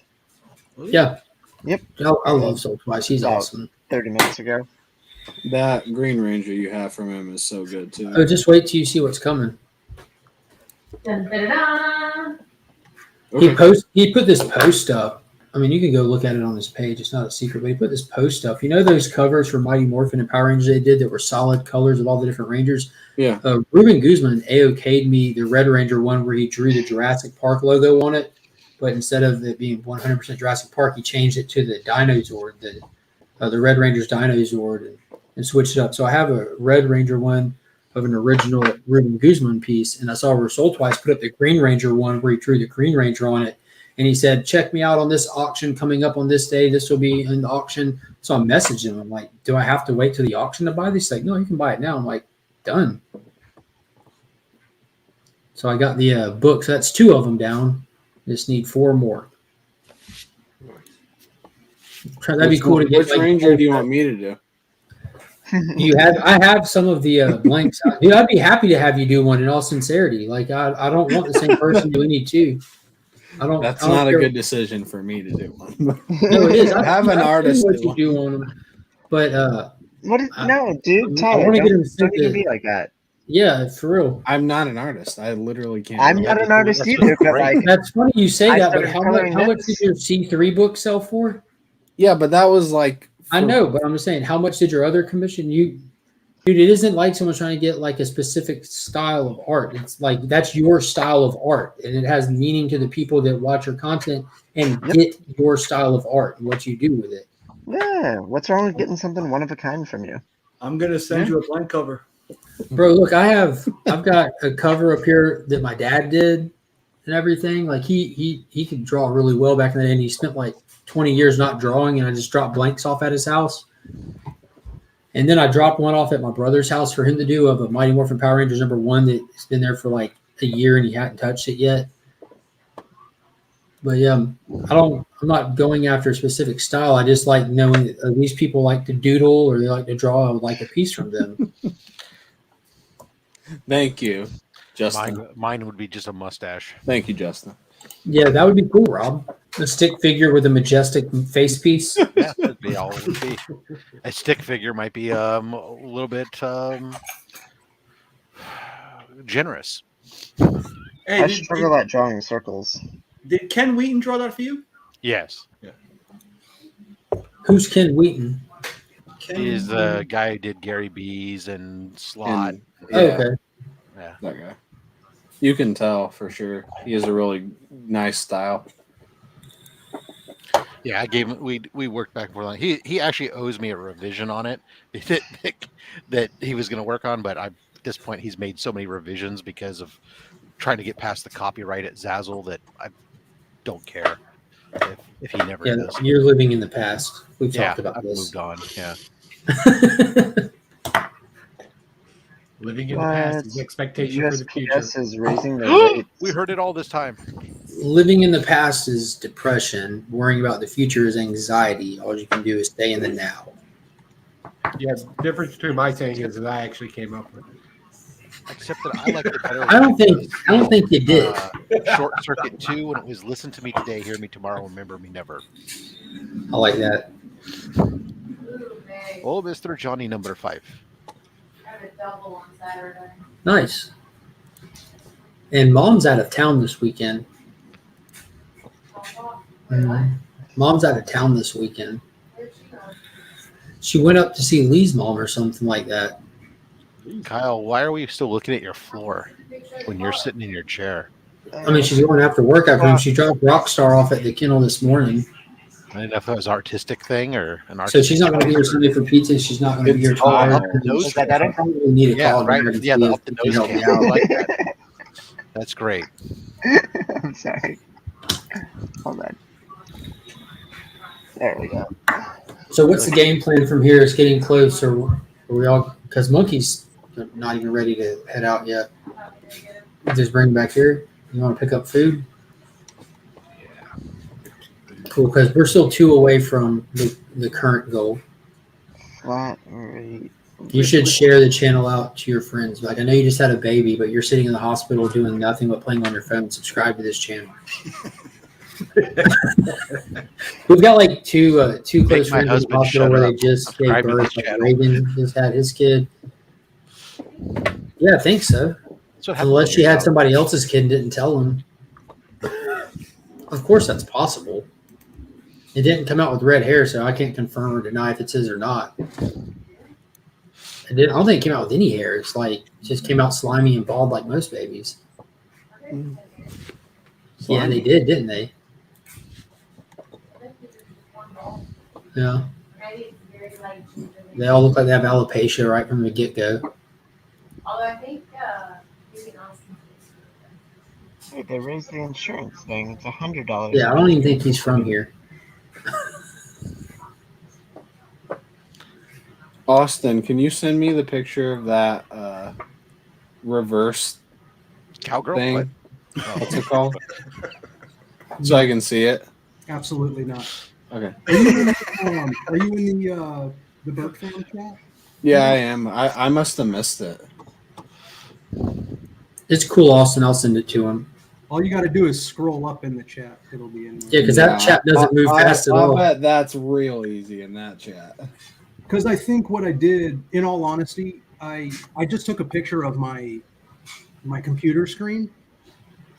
Yeah. Yep. I love Soul Twice. He's awesome. 30 minutes ago. That Green Ranger you have from him is so good too. Oh, just wait till you see what's coming. Dun, dun, dun, dun. Okay. He put this post up. I mean, you can go look at it on this page. It's not a secret, but he put this post up. You know those covers for Mighty Morphin and Power Rangers they did that were solid colors of all the different Rangers? Yeah. Ruben Guzman AOK'd me the Red Ranger one where he drew the Jurassic Park logo on it, but instead of it being 100% Jurassic Park, he changed it to the Dino Zord, the Red Ranger's Dino Zord, and switched it up. So I have a Red Ranger one of an original Ruben Guzman piece, and I saw where Soul Twice put up the Green Ranger one where he drew the Green Ranger on it. And he said, check me out on this auction coming up on this day. This will be in the auction. So I messaged him. I'm like, do I have to wait till the auction to buy this? He's like, no, you can buy it now. I'm like, done. So I got the books. That's 2 of them down. Just need 4 more. That'd be cool to get. Which Ranger do you want me to do? I have some of the blanks. Dude, I'd be happy to have you do one in all sincerity. Like I don't want the same person doing you too. That's not a good decision for me to do one. No, it is. I have an artist. What you do on them, but no, dude, Tyler, I want to get him don't be like that. Yeah, for real. I'm not an artist. I literally can't. I'm not an artist either. But like, that's funny you say that. But how much this. did your C3 book sell for? Yeah, but that was like. I know, but I'm just saying, how much did your other commission? Dude, it isn't like someone's trying to get like a specific style of art. It's like that's your style of art, and it has meaning to the people that watch your content and get your style of art and what you do with it. Yeah, what's wrong with getting something one of a kind from you? I'm gonna send you a blank cover, bro. Look, I've got a cover up here that my dad did and everything. Like he could draw really well back in the day, and he spent like 20 years not drawing, and I just dropped blanks off at his house. And then I dropped one off at my brother's house for him to do of a Mighty Morphin Power Rangers #1 that's been there for like a year and he hadn't touched it yet. But yeah, I'm not going after a specific style. I just like knowing that these people like to doodle or they like to draw. I would like a piece from them. Thank you, Justin. Mine would be just a mustache. Thank you, Justin. Yeah, that would be cool, Rob. A stick figure with a majestic face piece. Yeah, that'd be all it would be. A stick figure might be a little bit generous. I Hey, struggle at drawing circles. did Ken Wheaton draw that for you? Yes. Yeah. Who's Ken Wheaton? He's the guy who did Gary B's and Slot. Yeah, okay. Yeah. That guy. You can tell for sure. He has a really nice style. Yeah, I gave him. We worked back and forth. He actually owes me a revision on it that he was going to work on, but at this point he's made so many revisions because of trying to get past the copyright at Zazzle that I don't care if he never does. You're living in the past. We've talked about I've this. moved on. Yeah. Living in the past is expectation for the future. USPS is raising their rates. We heard it all this time. Living in the past is depression. Worrying about the future is anxiety. All you can do is stay in the now. Yeah, the difference between my saying is that I actually came up with it. Except that I like it better. I don't think you did. Short Circuit 2 when it was listen to me today, hear me tomorrow, remember me never. I like that. Oh, Mr. Johnny number 5. I have a double on Saturday. Nice. And Mom's out of town this weekend. Mom's out of town this weekend. She went up to see Lee's mom or something like that. Kyle, why are we still looking at your floor when you're sitting in your chair? I mean, she's going after work after him. She dropped Rockstar off at the kennel this morning. I didn't know if that was an artistic thing or an artistic. So she's not going to be here Sunday for pizza. She's not going to be here tomorrow. Nose I probably need a call. right. Yeah, the up the nose help cam. me I out. like that. That's great. I'm sorry. Hold on. There we go. So what's the game plan from here? It's getting close, or are we all? Because Monkey's not even ready to head out yet. Just bring him back here. You want to pick up food? Cool, because we're still 2 away from the current goal. Flat rate. You should share the channel out to your friends. Like, I know you just had a baby, but you're sitting in the hospital doing nothing but playing on your phone. Subscribe to this channel. We've got like two close friends in the hospital where they just gave birth. Like Reagan just had his kid. Yeah, I think so. Unless she had somebody else's kid and didn't tell him. Of course, that's possible. It didn't come out with red hair, so I can't confirm or deny if it's his or not. I don't think it came out with any hair. It's like it just came out slimy and bald like most babies. Yeah, they did, didn't they? Yeah. They all look like they have alopecia right from the get-go. Although I think Wait, they raised the insurance thing. It's $100. Yeah, I don't even think he's from here. Austin, can you send me the picture of that reverse cowgirl thing? What? What's it called? So I can see it. Absolutely not. Okay. Are you in the Burke fan chat? Yeah, I am. I must have missed it. It's cool, Austin. I'll send it to him. All you got to do is scroll up in the chat. It'll be in there. Yeah, because that chat doesn't move fast at all. I bet that's real easy in that chat. Because I think what I did, in all honesty, I just took a picture of my computer screen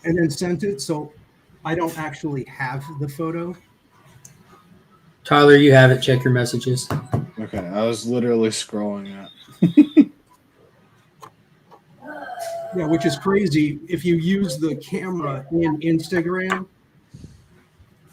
and then sent it, so I don't actually have the photo. Tyler, you have it. Check your messages. Okay, I was literally scrolling up. Yeah, which is crazy. If you use the camera in Instagram,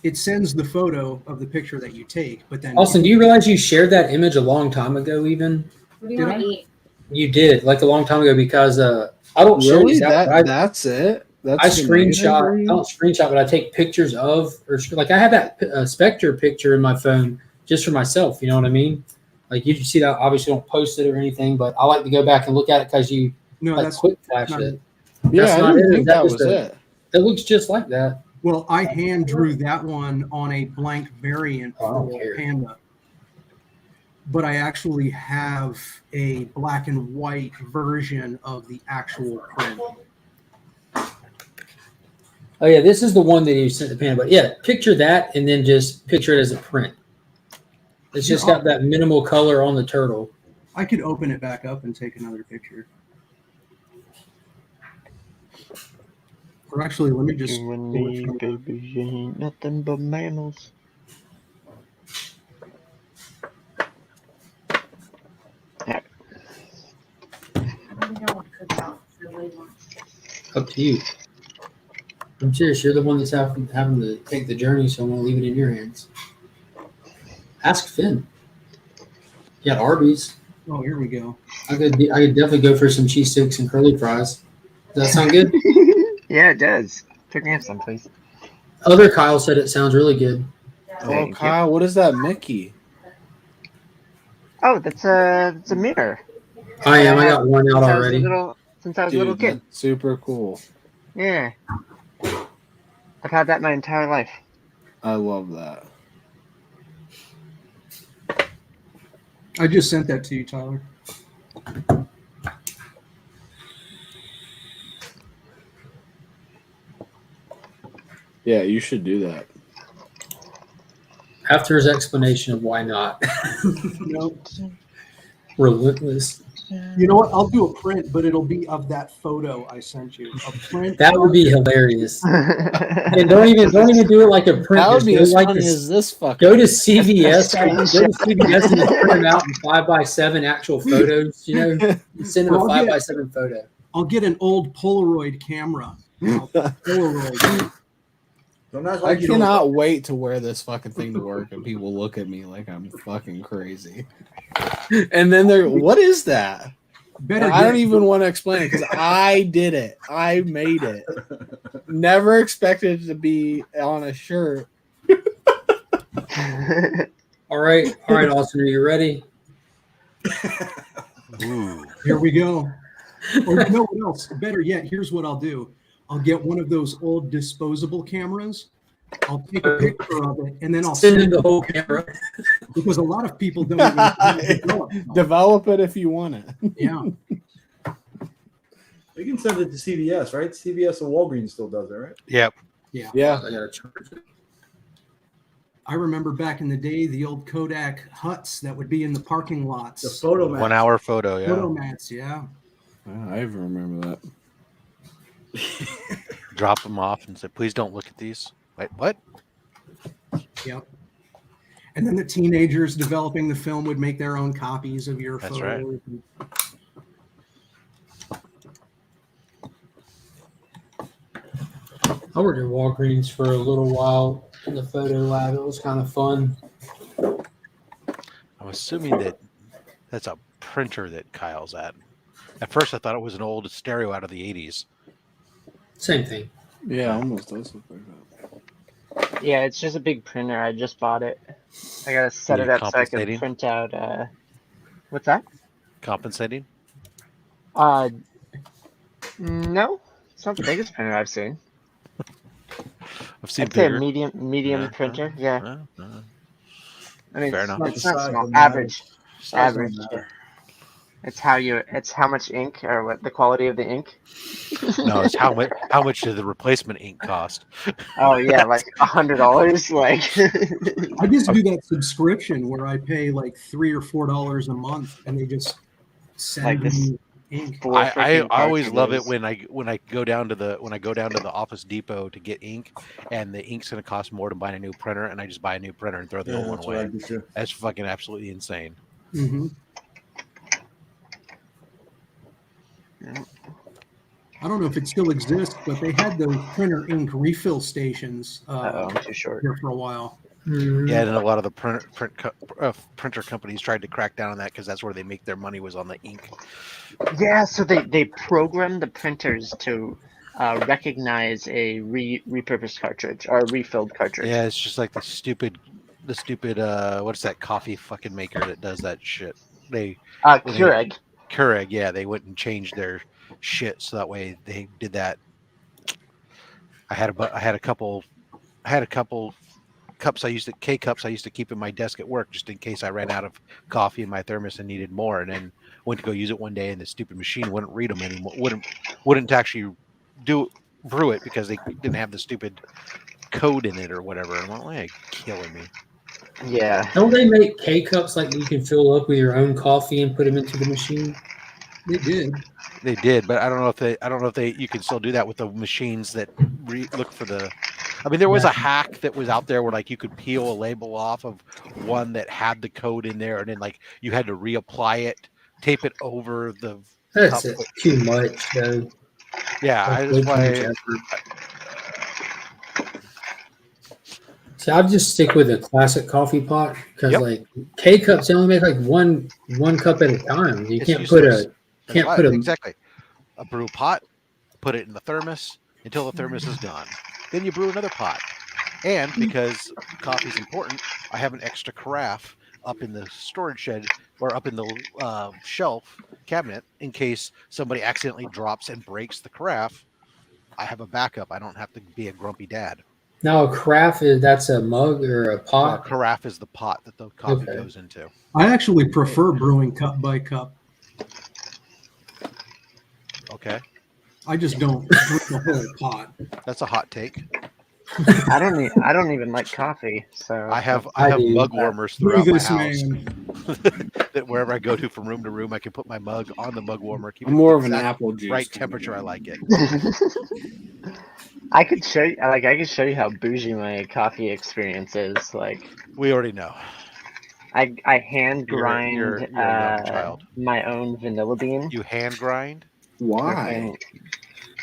it sends the photo of the picture that you take. But then, Austin, do you realize you shared that image a long time ago? Even what do you want to eat? You did, like a long time ago, because I don't share Really? these out, That's it. That's I screenshot. I don't screenshot, but I take pictures of, or like I have that Spectre picture in my phone just for myself. You know what I mean? Like you see that. Obviously, don't post it or anything, but I like to go back and look at it because you no, like that's quick flash not it. Yeah, That's I not didn't it. think That that was was it. It looks just like that. Well, I hand drew that one on a blank variant for Panda, but I actually have a black and white version of the actual print. Oh yeah, this is the one that you sent the Panda. But yeah, picture that and then just picture it as a print. It's just got that minimal color on the turtle. I could open it back up and take another picture. Or actually, let me just. You and me, baby, ain't nothing but mammals. Yeah. Up to you. I'm serious. You're the one that's having to take the journey, so I'm going to leave it in your hands. Ask Finn. You got Arby's. Oh, here we go. I could definitely go for some cheese sticks and curly fries. Does that sound good? Yeah, it does. Pick me up some, please. Other Kyle said it sounds really good. Oh, Kyle, what is that Mickey? Oh, that's a mirror. I am. I got one out already. Since I was a little kid. That's super cool. Yeah. I've had that my entire life. I love that. I just sent that to you, Tyler. Yeah, you should do that. After his explanation of why not. Nope. Relentless. You know what? I'll do a print, but it'll be of that photo I sent you. A print. That would be hilarious. And don't even do it like a print. That would be Go as like funny this- as this fucking. Go to CVS. Go to CVS and just print them out in 5x7 actual photos. You know, send them a 5x7 photo. I'll get an old Polaroid camera. Polaroid. I cannot wait to wear this fucking thing to work and people look at me like I'm fucking crazy. And then they're, what is that? I don't even want to explain it because I did it. I made it. Never expected it to be on a shirt. All right, Austin, are you ready? Here we go. Or you know what else? Better yet, here's what I'll do. I'll get one of those old disposable cameras. I'll take a picture of it, and then I'll send in the whole camera. Because a lot of people don't even develop it if you want it. Yeah. You can send it to CVS, right? CVS or Walgreens still does it, right? Yep. Yeah. Yeah. I gotta charge it. I remember back in the day, the old Kodak huts that would be in the parking lots. The photo mats. 1 hour photo, yeah. Photo mats, yeah. I even remember that. Drop them off and say, please don't look at these. Wait, what? Yep. And then the teenagers developing the film would make their own copies of your That's photos. right. I worked at Walgreens for a little while in the photo lab. It was kind of fun. I'm assuming that that's a printer that Kyle's at. At first, I thought it was an old stereo out of the 80s. Same thing. Yeah, almost does look like that. Yeah, it's just a big printer. I just bought it. I gotta set Are it you up so I can compensating? print out. What's that? Compensating? No, it's not the biggest printer I've seen. I've seen I'd say a bigger. medium printer. Yeah. I mean, Fair it's enough. not, it's not Size small. don't matter. Average. Size don't Average. matter. It's how much ink or what the quality of the ink. No, it's how much did the replacement ink cost? Oh yeah, like $100. Like I just do that subscription where I pay like $3 or $4 a month, and they just send Like this me ink. I always love it when I go down to the Office Depot to get ink, and the ink's going to cost more than buying a new printer, and I just buy a new printer and throw the old one that's what I away. do too. That's fucking absolutely insane. Mm-hmm. I don't know if it still exists, but they had those printer ink refill stations I'm too short. here for a while. Yeah, and a lot of the printer companies tried to crack down on that because that's where they make their money was on the ink. Yeah, so they program the printers to recognize a repurposed cartridge or a refilled cartridge. Yeah, it's just like the stupid what's that coffee fucking maker that does that shit? Keurig. Keurig, yeah, they wouldn't change their shit so that way they did that. I had a couple cups K cups I used to keep in my desk at work just in case I ran out of coffee in my thermos and needed more. And then went to go use it one day, and the stupid machine wouldn't read them anymore. Wouldn't actually brew it because they didn't have the stupid code in it or whatever. I'm like, killing me. Yeah. Don't they make K cups like you can fill up with your own coffee and put them into the machine? They did. They did, but I don't know if you can still do that with the machines that look for the. I mean, there was a hack that was out there where like you could peel a label off of one that had the code in there, and then like you had to reapply it, tape it over the. That's too much, though. Yeah, that's why. So I'll just stick with a classic coffee pot because like K cups, they only make like one cup at a time. You can't put exactly a brew pot, put it in the thermos until the thermos is done. Then you brew another pot. And because coffee is important, I have an extra carafe up in the storage shed or up in the shelf cabinet in case somebody accidentally drops and breaks the carafe. I have a backup. I don't have to be a grumpy dad. Now a carafe that's a mug or a pot. Carafe is the pot that the coffee goes into. I actually prefer brewing cup by cup. Okay. I just don't drink the whole pot. That's a hot take. I don't even like coffee, so I have mug warmers throughout my house. That wherever I go to from room to room, I can put my mug on the mug warmer. Keep I'm more of an apple juice right temperature. I like it. I could show you, I could show you how bougie my coffee experience is. Like, we already know. I hand grind you're a young child. My own vanilla bean. You hand grind? Why?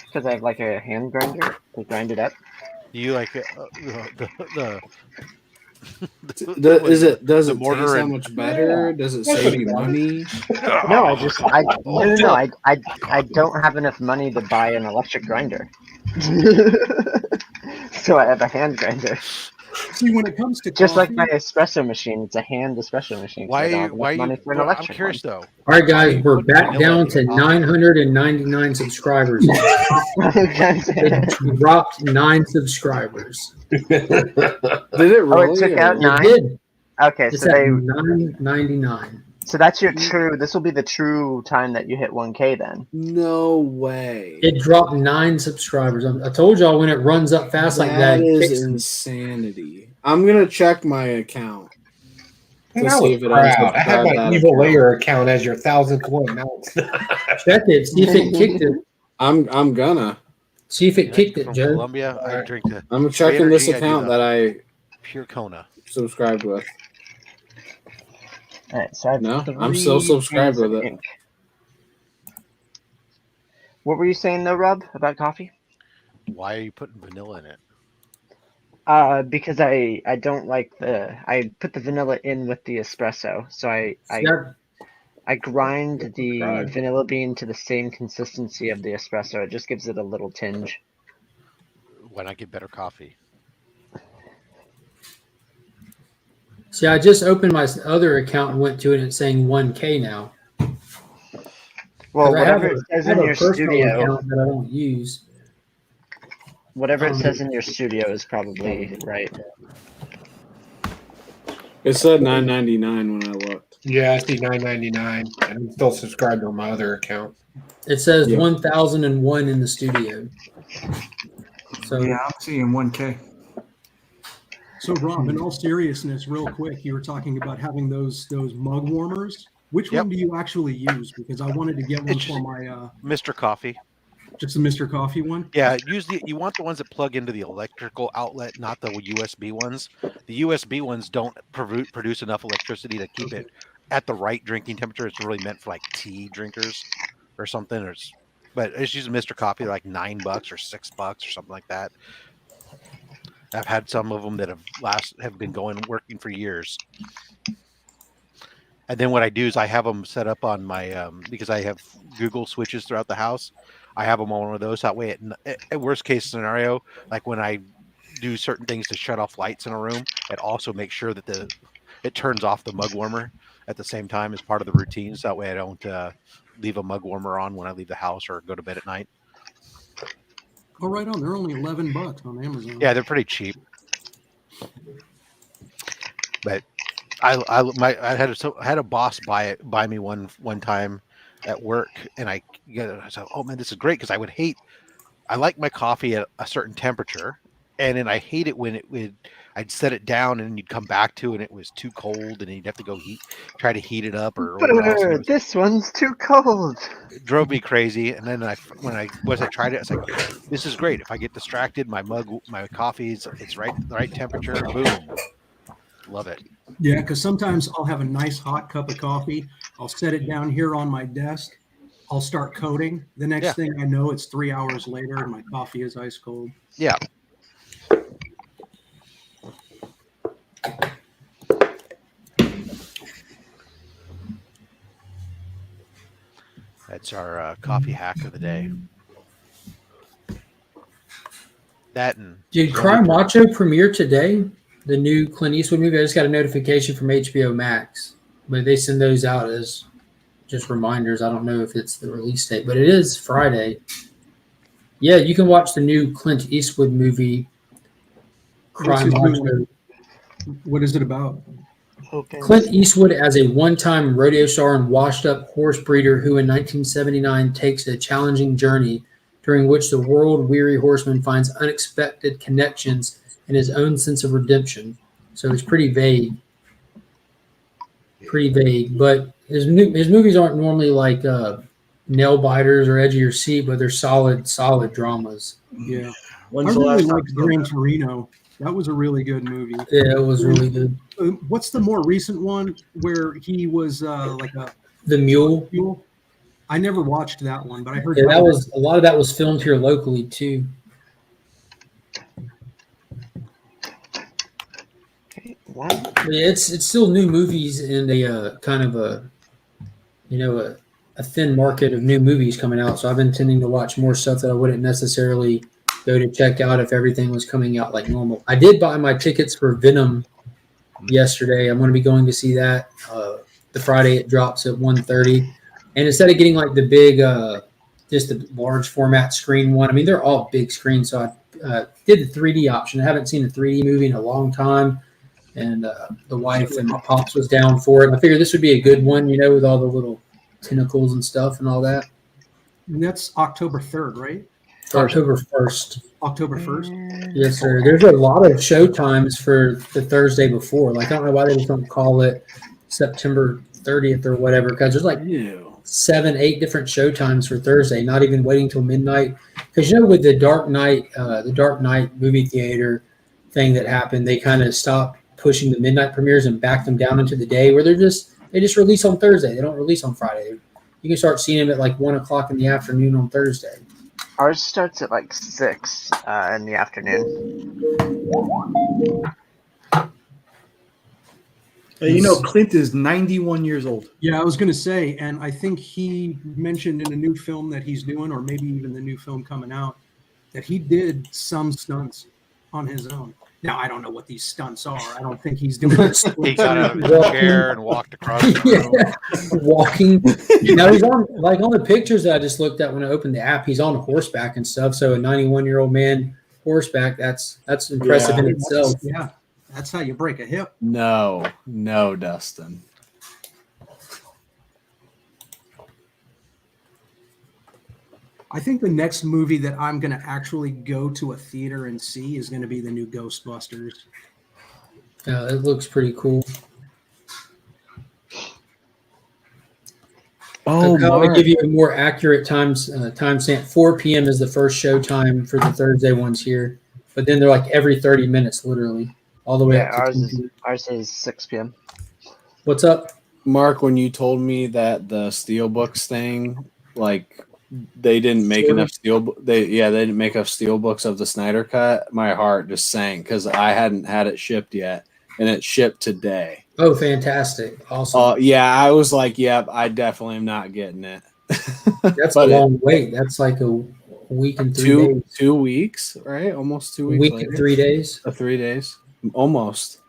Because I have like a hand grinder to grind it up. You like Does it taste that much better? Does it save you money? No, I don't have enough money to buy an electric grinder. So I have a hand grinder. See, when it comes to just coffee, like my espresso machine, it's a hand espresso machine. So I don't have enough money for an electric I'm curious one. though. All right, guys, we're back down to 999 subscribers. It dropped 9 subscribers. Did it really? Oh, it took out 9? It did. Okay, It's so at they 999. So that's your true. This will be the true time that you hit 1K. Then. No way. It dropped 9 subscribers. I told y'all when it runs up fast like that. That is insanity. I'm gonna check my account. I had my Evil Layer account as your 1000th one. Check it. See if it kicked it. I'm gonna see if it kicked it, From Joe. Colombia, I drink the. I'm checking this account that I pure Kona subscribed with. All right, so I'm still subscribed with it. Ink. What were you saying though, Rob, about coffee? Why are you putting vanilla in it? Because I don't like I put the vanilla in with the espresso, so I grind the vanilla bean to the same consistency of the espresso. It just gives it a little tinge. Why not get better coffee? See, I just opened my other account and went to it and it's saying 1K now. Well, whatever it says in your studio account that I don't use. Whatever it says in your studio is probably right. It said $9.99 when I looked. Yeah, I see $9.99, and I'm still subscribed on my other account. It says 1001 in the studio. So yeah, I'm seeing 1K. So, Rob, in all seriousness, real quick, you were talking about having those mug warmers. Which one do you actually use? Because I wanted to get one for my Mr. Coffee. Just the Mr. Coffee one? Yeah, you want the ones that plug into the electrical outlet, not the USB ones. The USB ones don't produce enough electricity to keep it at the right drinking temperature. It's really meant for like tea drinkers or something. But it's using Mr. Coffee like $9 or $6 or something like that. I've had some of them that have been working for years. And then what I do is I have them set up on my because I have Google switches throughout the house. I have them on one of those. That way, at worst case scenario, like when I do certain things to shut off lights in a room, it also makes sure that it turns off the mug warmer at the same time as part of the routine. So that way I don't leave a mug warmer on when I leave the house or go to bed at night. Oh, right on. They're only $11 on Amazon. Yeah, they're pretty cheap. But I had a boss buy me one time at work, and I said, oh man, this is great, because I like my coffee at a certain temperature, and then I hate it when I'd set it down and you'd come back to it and it was too cold, and you'd have to go try to heat it up or whatever else. Brr, this one's too cold. It drove me crazy. And then when I tried it, I was like, this is great. If I get distracted, my coffee's it's the right temperature. Boom, love it. Yeah, because sometimes I'll have a nice hot cup of coffee. I'll set it down here on my desk. I'll start coding. The next thing I know, it's 3 hours later and my coffee is ice cold. Yeah. That's our coffee hack of the day. That and did Cry Macho premiere today? The new Clint Eastwood movie. I just got a notification from HBO Max, but they send those out as just reminders. I don't know if it's the release date, but it is Friday. Yeah, you can watch the new Clint Eastwood movie. Cry Macho. What is it about? Okay. Clint Eastwood as a one-time rodeo star and washed-up horse breeder who in 1979 takes a challenging journey during which the world-weary horseman finds unexpected connections and his own sense of redemption. So it's pretty vague. But his movies aren't normally like nail biters or edge of your seat, but they're solid dramas. Yeah. When's I the really last time liked Gran Torino. That was a really good movie. Yeah, it was really good. What's the more recent one where he was like The Mule? I never watched that one, but I heard Yeah, that was a lot of that was filmed here locally too. Yeah, it's still new movies in a kind of a thin market of new movies coming out. So I've been tending to watch more stuff that I wouldn't necessarily go to check out if everything was coming out like normal. I did buy my tickets for Venom yesterday. I'm going to be going to see that the Friday it drops at 1:30. And instead of getting like the big, just the large format screen one, I mean, they're all big screens. So I did the 3D option. I haven't seen a 3D movie in a long time. And the wife and my pops was down for it. I figured this would be a good one, with all the little tentacles and stuff and all that. And that's October 3rd, right? October 1st. October 1st? Yes, sir. There's a lot of show times for the Thursday before. Like, I don't know why they just don't call it September 30th or whatever, because there's like 7-8 different show times for Thursday, not even waiting till midnight. Because, with the Dark Knight movie theater thing that happened, they kind of stopped pushing the midnight premieres and backed them down into the day where they just release on Thursday. They don't release on Friday. You can start seeing them at like 1 o'clock in the afternoon on Thursday. Ours starts at like 6 in the afternoon. Clint is 91 years old. Yeah, I was going to say, and I think he mentioned in a new film that he's doing, or maybe even the new film coming out, that he did some stunts on his own. Now, I don't know what these stunts are. I don't think he's doing it. He got out of his chair and walked across the room. Walking. Now, he's on the pictures that I just looked at when I opened the app, he's on horseback and stuff. So a 91-year-old man horseback, that's impressive in itself. Yeah, that's how you break a hip. No, Dustin. I think the next movie that I'm going to actually go to a theater and see is going to be the new Ghostbusters. Yeah, it looks pretty cool. Oh, I'll give you a more accurate timestamp. 4 p.m. is the first show time for the Thursday ones here, but then they're like every 30 minutes, literally, all the way up to ours is 6 p.m. What's up, Mark? When you told me that the Steelbooks thing, like, they didn't make enough they didn't make enough steelbooks of the Snyder Cut, my heart just sank because I hadn't had it shipped yet, and it shipped today. Oh, fantastic. Awesome. Yeah, I was like, yep, I definitely am not getting it. That's a long wait. That's like a week and 3 days. 2 weeks, right? Almost 2 weeks. Week later. and 3 days. 3 days. Almost.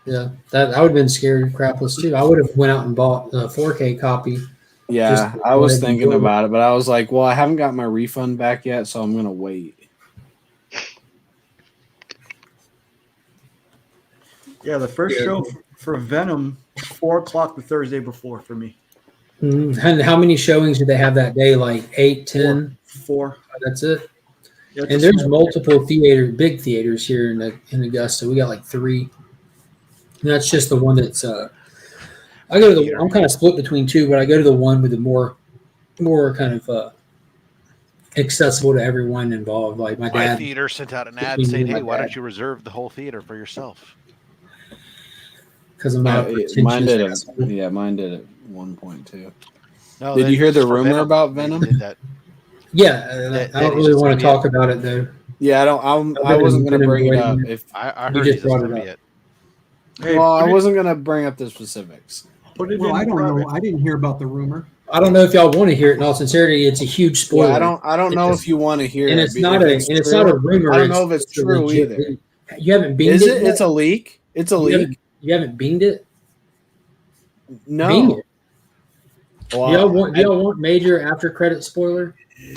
Yeah, that I would have been scared crapless too. I would have went out and bought a 4K copy Yeah, I was thinking about it, but I was like, well, I haven't got my refund back yet, so I'm gonna wait. Yeah, the first show for Venom, 4:00 the Thursday before for me. And how many showings do they have that day? Like 8, 10? 4. That's it. Yeah, And there's multiple big theaters here in Augusta. We got like 3. And that's just the one that's. I go to the. I'm kind of split between 2, but I go to the one with the more kind of accessible to everyone involved. Like my My dad. theater sent out an ad saying, "Hey, why don't you reserve the whole theater for yourself?" Because I'm not mine did it. Yeah, mine did at one point too. No, did you hear the rumor Venom, about Venom? Yeah, I don't really want to talk about it though. Yeah, I don't. I wasn't going to bring it up. If I You heard just he's a brought it symbiote. Hey, well, I wasn't going to bring up the specifics. Well, I don't know. I didn't hear about the rumor. I don't know if y'all want to hear it. In all sincerity, it's a huge spoiler. Yeah, I don't know if you want to hear and it. it's not a it's not a rumor. I don't know if it's true legit. either. You haven't beamed Is it? it? It's a leak. It's a leak. You haven't beamed it? No. Beamed it. Well, do y'all want major after credit spoiler?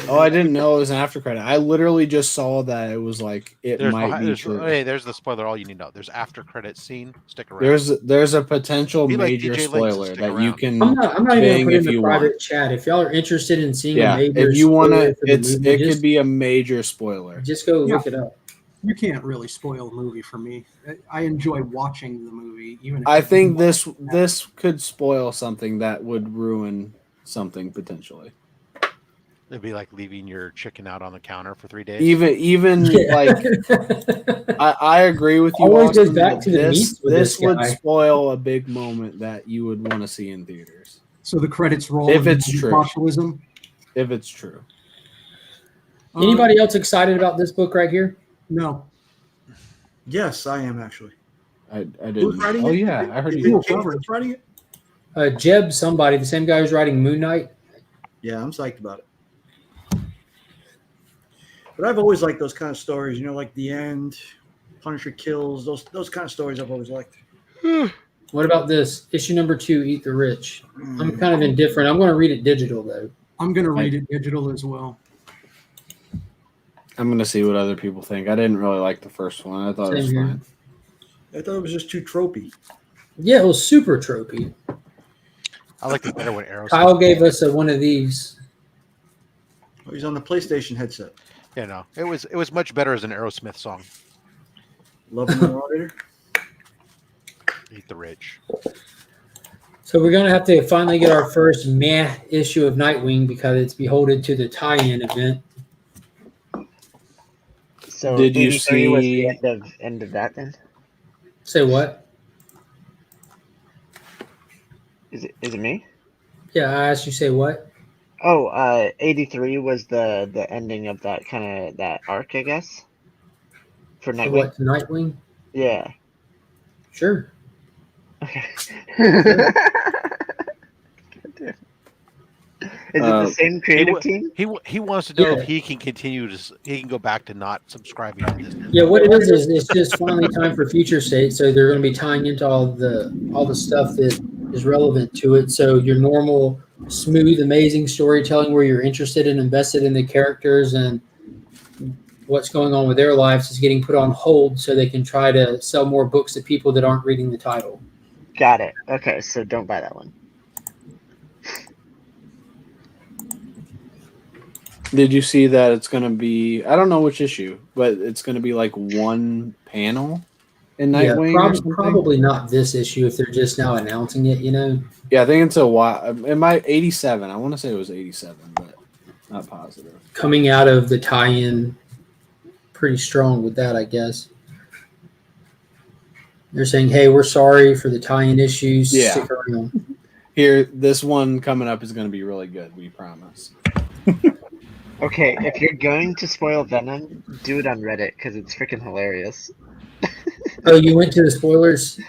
Oh, I didn't know it was an after credit. I literally just saw that it was like it might be true. Hey, there's the spoiler. All you need to know. There's after credit scene. Stick around. There's a potential Be like major DJ Links, spoiler stick that around. you can. I'm not even gonna bing put it if in the you private want. chat. If y'all are interested in seeing a Yeah, major if you want spoiler to, for the movie, it could be a major spoiler. just go look it up. You can't really spoil a movie for me. I enjoy watching the movie, even. If I think this could spoil something that would ruin something potentially. It'd be like leaving your chicken out on the counter for 3 days. Even like I agree with you. Always goes Austin, back that to the meats with this this would guy. spoil a big moment that you would want to see in theaters. So the credits roll. If and it's then true. botulism. If it's true. Anybody else excited about this book right here? No. Yes, I am actually. I Who's didn't. writing Oh it? yeah, I heard Is you. it James that's writing it? Jeb, somebody, the same guy who's writing Moon Knight. Yeah, I'm psyched about it. But I've always liked those kind of stories, like The End, Punisher Kills, those kind of stories I've always liked. What about this? Issue number 2, Eat the Rich. I'm kind of indifferent. I'm going to read it digital, though. I'm going to read it digital as well. I'm gonna see what other people think. I didn't really like the first one. I thought it was Same here. fine. I thought it was just too tropey. Yeah, it was super tropey. I like it better when Arrow. Kyle gave us one of these. Oh, he's on the PlayStation headset. Yeah, no, it was much better as an Aerosmith song. Love the moderator. Eat the Rich. So we're going to have to finally get our first meh issue of Nightwing because it's beholden to the tie-in event. So Did you 83 was see- the end of that then? Say what? Is it me? Yeah, I asked you say what? Oh, 83 was the ending of that kind of that arc, I guess. For For Nightwing. what, to Nightwing? Yeah. Sure. Okay. Is it the same creative team? He wants to know Yeah. if he can continue he can go back to not subscribing to this. Yeah, what it is it's just finally time for Future State, so they're going to be tying into all the stuff that is relevant to it. So your normal, smooth, amazing storytelling where you're interested and invested in the characters and what's going on with their lives is getting put on hold so they can try to sell more books to people that aren't reading the title. Got it. Okay, so don't buy that one. Did you see that it's gonna be? I don't know which issue, but it's gonna be like one panel in Nightwing. or something? Probably not this issue if they're just now announcing it. Yeah, I think it's a while. It might 87. I want to say it was 87, but not positive. Coming out of the tie-in, pretty strong with that, I guess. They're saying, "Hey, we're sorry for the tie-in issues. Yeah. Stick around." Here, this one coming up is going to be really good. We promise. Okay, if you're going to spoil Venom, do it on Reddit because it's freaking hilarious. Oh, you went to the spoilers?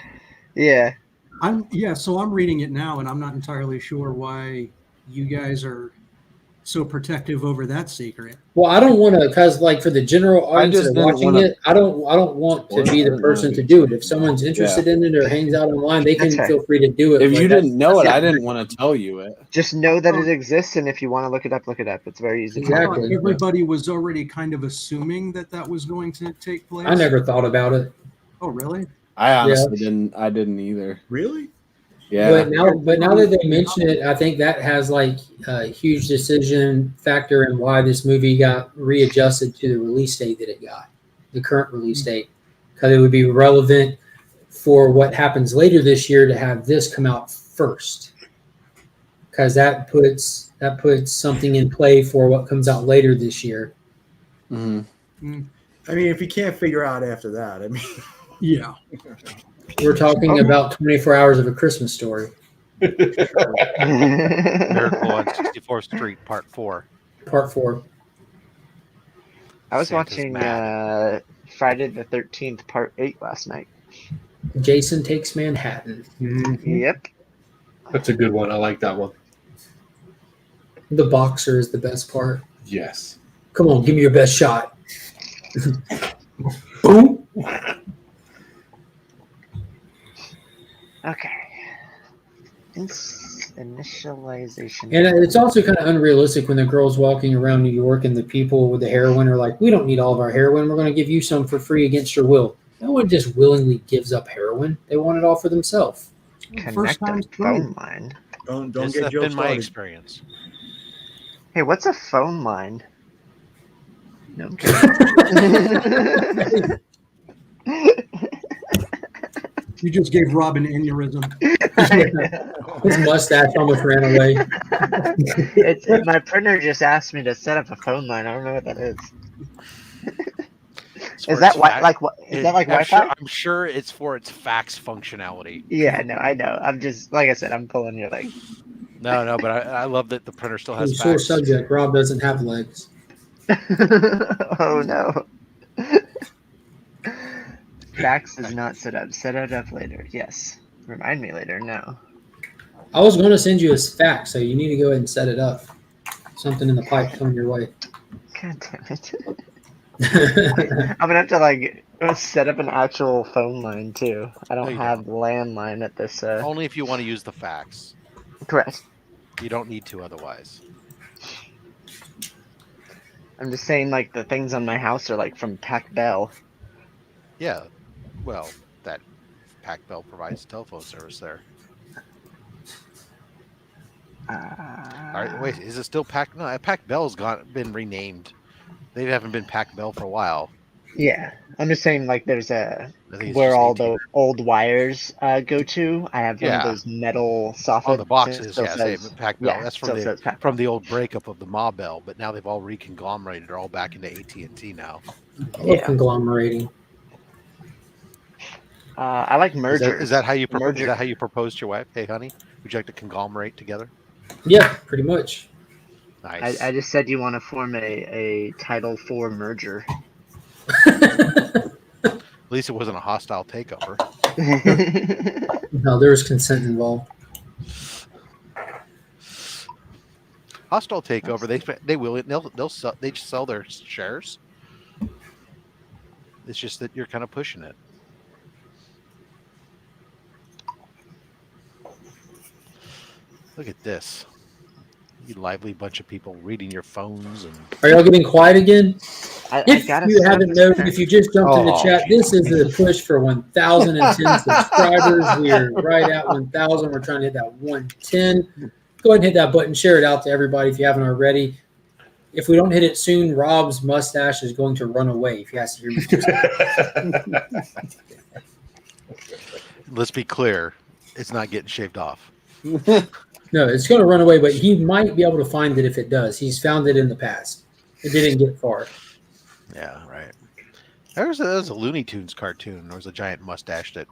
Yeah. So I'm reading it now, and I'm not entirely sure why you guys are so protective over that secret? Well, I don't want to, because like for the general audience that just are didn't watching wanna- it, I don't want to be the person to do it. If someone's interested in it or hangs out online, they can feel free to do it. If but you that's- didn't know it, that's I it. didn't want to tell you it. Just know that it exists, and if you want to look it up, look it up. It's very easy. I thought everybody was already kind of assuming that that was going to take place. I never thought about it. Oh, really? I honestly didn't. I didn't either. Really? Yeah. But now that they mention it, I think that has like a huge decision factor in why this movie got readjusted to the release date that it got, the current release date, because it would be relevant for what happens later this year to have this come out first, because that puts something in play for what comes out later this year. Mm-hmm. I mean, if you can't figure out after that, I mean, yeah. We're talking about 24 Hours of a Christmas Story. Miracle on 64th Street, Part 4. Part 4. I was Santa's watching mad. Friday the 13th, Part 8 last night. Jason Takes Manhattan. Yep. That's a good one. I like that one. The boxer is the best part. Yes. Come on, give me your best shot. Boom. Okay. Initialization. And it's also kind of unrealistic when the girl's walking around New York and the people with the heroin are like, we don't need all of our heroin. We're going to give you some for free against your will. No one just willingly gives up heroin. They want it all for themselves. Connect a phone line. Don't This get has Joe been my started. experience. Hey, what's a phone line? No, I'm kidding. You just gave Rob an aneurysm. His mustache almost ran away. My printer just asked me to set up a phone line. I don't know what that is. Is that like what? Is that like Wi-Fi? I'm sure it's for its fax functionality. Yeah, no, I know. I'm just like I said. I'm pulling your leg. No, but I love that the printer still has Sore fax. subject. Rob doesn't have legs. Oh no. Fax is not set up. Set it up later. Yes. Remind me later. No. I was going to send you a fax, so you need to go ahead and set it up. Something in the pipe coming your way. God damn it. I'm gonna have to like set up an actual phone line too. I don't have landline at this. Only if you want to use the fax. Correct. You don't need to otherwise. I'm just saying, like the things on my house are like from Pac Bell. Yeah. Well, that Pac Bell provides telephone service there. All right, wait, is it still Pac? No, Pac Bell's been renamed. They haven't been Pac Bell for a while. Yeah, I'm just saying, like there's I think it's where just all the old wires go to. I have one Yeah. of those metal soffits. Oh, the boxes, It still yeah, say says- Pac Bell. yeah, That's still says Pac from the old breakup of the Ma Bell, but now they've all reconglomerated. They're all back into AT&T now. I love conglomerating. I like mergers. Is that how you propose? Merger. Is that how you propose to your wife? Hey, honey, would you like to conglomerate together? Yeah, pretty much. Nice. I just said you want to form a Title IV merger. At least it wasn't a hostile takeover. No, there was consent involved. Hostile takeover. They just sell their shares. It's just that you're kind of pushing it. Look at this. You lively bunch of people reading your phones and. Are y'all getting quiet again? If you haven't known, if you just jumped in the chat, this is the push for 1,010 subscribers. We are right at 1,000. We're trying to hit that 110. Go ahead and hit that button. Share it out to everybody if you haven't already. If we don't hit it soon, Rob's mustache is going to run away if he has to hear me. Let's be clear. It's not getting shaved off. No, it's going to run away, but he might be able to find it if it does. He's found it in the past. It didn't get far. Yeah, right. There was a Looney Tunes cartoon. There was a giant mustache that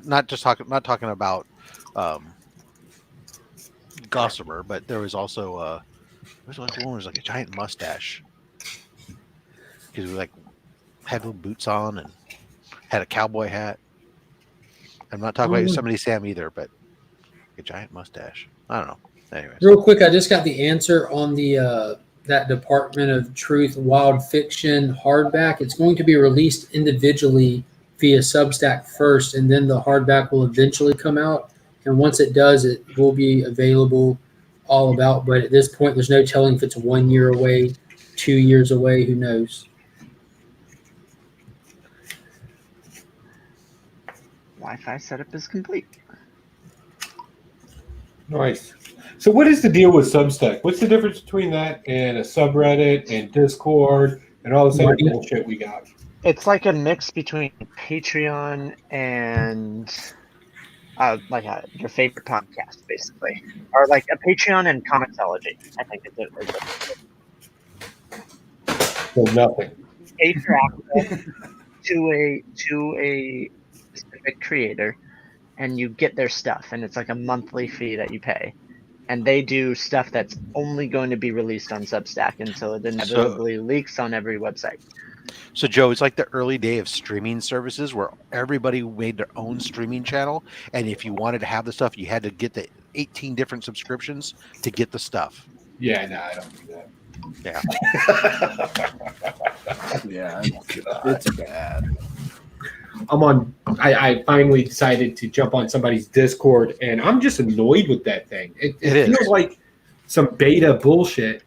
not talking about Gossamer, but there was also there was like a giant mustache because we like had little boots on and had a cowboy hat. I'm not talking about Yosemite Sam either, but a giant mustache. I don't know. Anyways. Real quick, I just got the answer on the that Department of Truth Wild Fiction hardback. It's going to be released individually via Substack first, and then the hardback will eventually come out. And once it does, it will be available all about. But at this point, there's no telling if it's 1 year away, 2 years away. Who knows? Wi-Fi setup is complete. Nice. So what is the deal with Substack? What's the difference between that and a subreddit and Discord and all this other bullshit we got? It's like a mix between Patreon and your favorite podcast, basically, or like a Patreon and Comixology. I think So nothing. Pay for access to a specific creator, and you get their stuff, and it's like a monthly fee that you pay. And they do stuff that's only going to be released on Substack until it inevitably leaks on every website. So, Joe, it's like the early day of streaming services where everybody made their own streaming channel. And if you wanted to have the stuff, you had to get the 18 different subscriptions to get the stuff. Yeah, no, I don't do that. Yeah. Yeah, it's bad. I finally decided to jump on somebody's Discord, and I'm just annoyed with that thing. It feels like some beta bullshit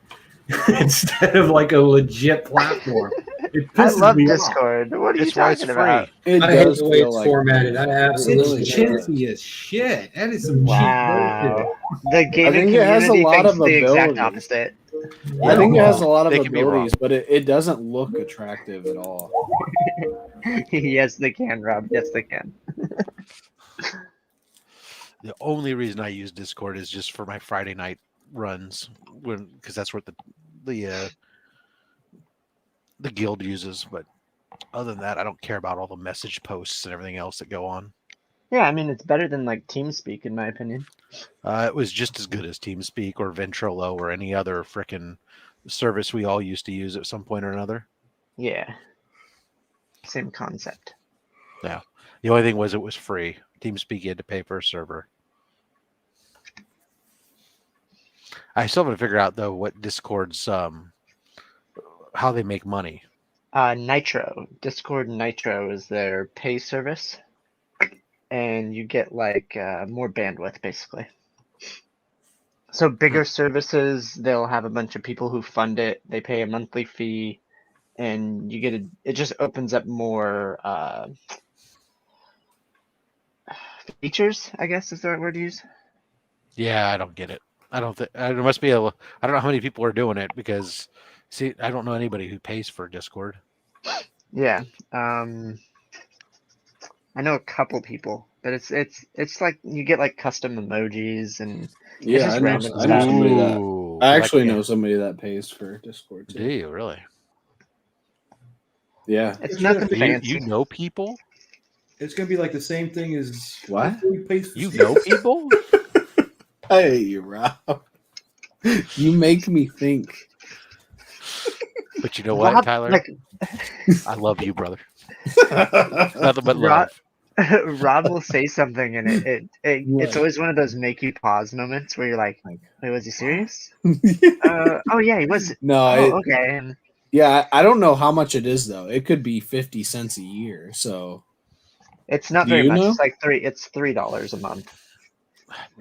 instead of like a legit platform. It I pisses love me Discord. What are you talking about? It I hate does the way feel it's like formatted. I absolutely it's hate it. chintzy as shit. That is some Wow. cheap The gaming think it has a community lot thinks of the exact ability. opposite. I think it has a lot of They can be wrong. abilities, but it doesn't look attractive at all. Yes, they can, Rob. Yes, they can. The only reason I use Discord is just for my Friday night runs, because that's what the guild uses. But other than that, I don't care about all the message posts and everything else that go on. Yeah, I mean, it's better than like TeamSpeak, in my opinion. It was just as good as TeamSpeak or Ventrilo or any other frickin' service we all used to use at some point or another. Yeah. Same concept. Yeah. The only thing was it was free. TeamSpeak, you had to pay for a server. I still haven't figured out, though, what Discord's, how they make money. Nitro. Discord Nitro is their pay service. And you get like more bandwidth, basically. So bigger services, they'll have a bunch of people who fund it. They pay a monthly fee, and you get it just opens up more features, I guess is the right word to use. Yeah, I don't get it. I don't think there must be I don't know how many people are doing it because, see, I don't know anybody who pays for Discord. Yeah. I know a couple people, but it's like you get like custom emojis and it's Yeah, just I know random stuff. somebody that. Ooh, I actually like- know somebody that pays for Discord too. Do you really? Yeah. It's nothing fancy. You know people? It's gonna be like the same thing as What? You know people? Hey, Rob. You make me think. But you know what, Rob, Tyler? like- I love you, brother. Nothing but love. Rob will say something and it's always one of those make you pause moments where you're like, wait, was he serious? Oh yeah, he was. No, okay. And yeah, I don't know how much it is though. It could be 50 cents a year. So it's not Do very you much. know? It's like $3 a month.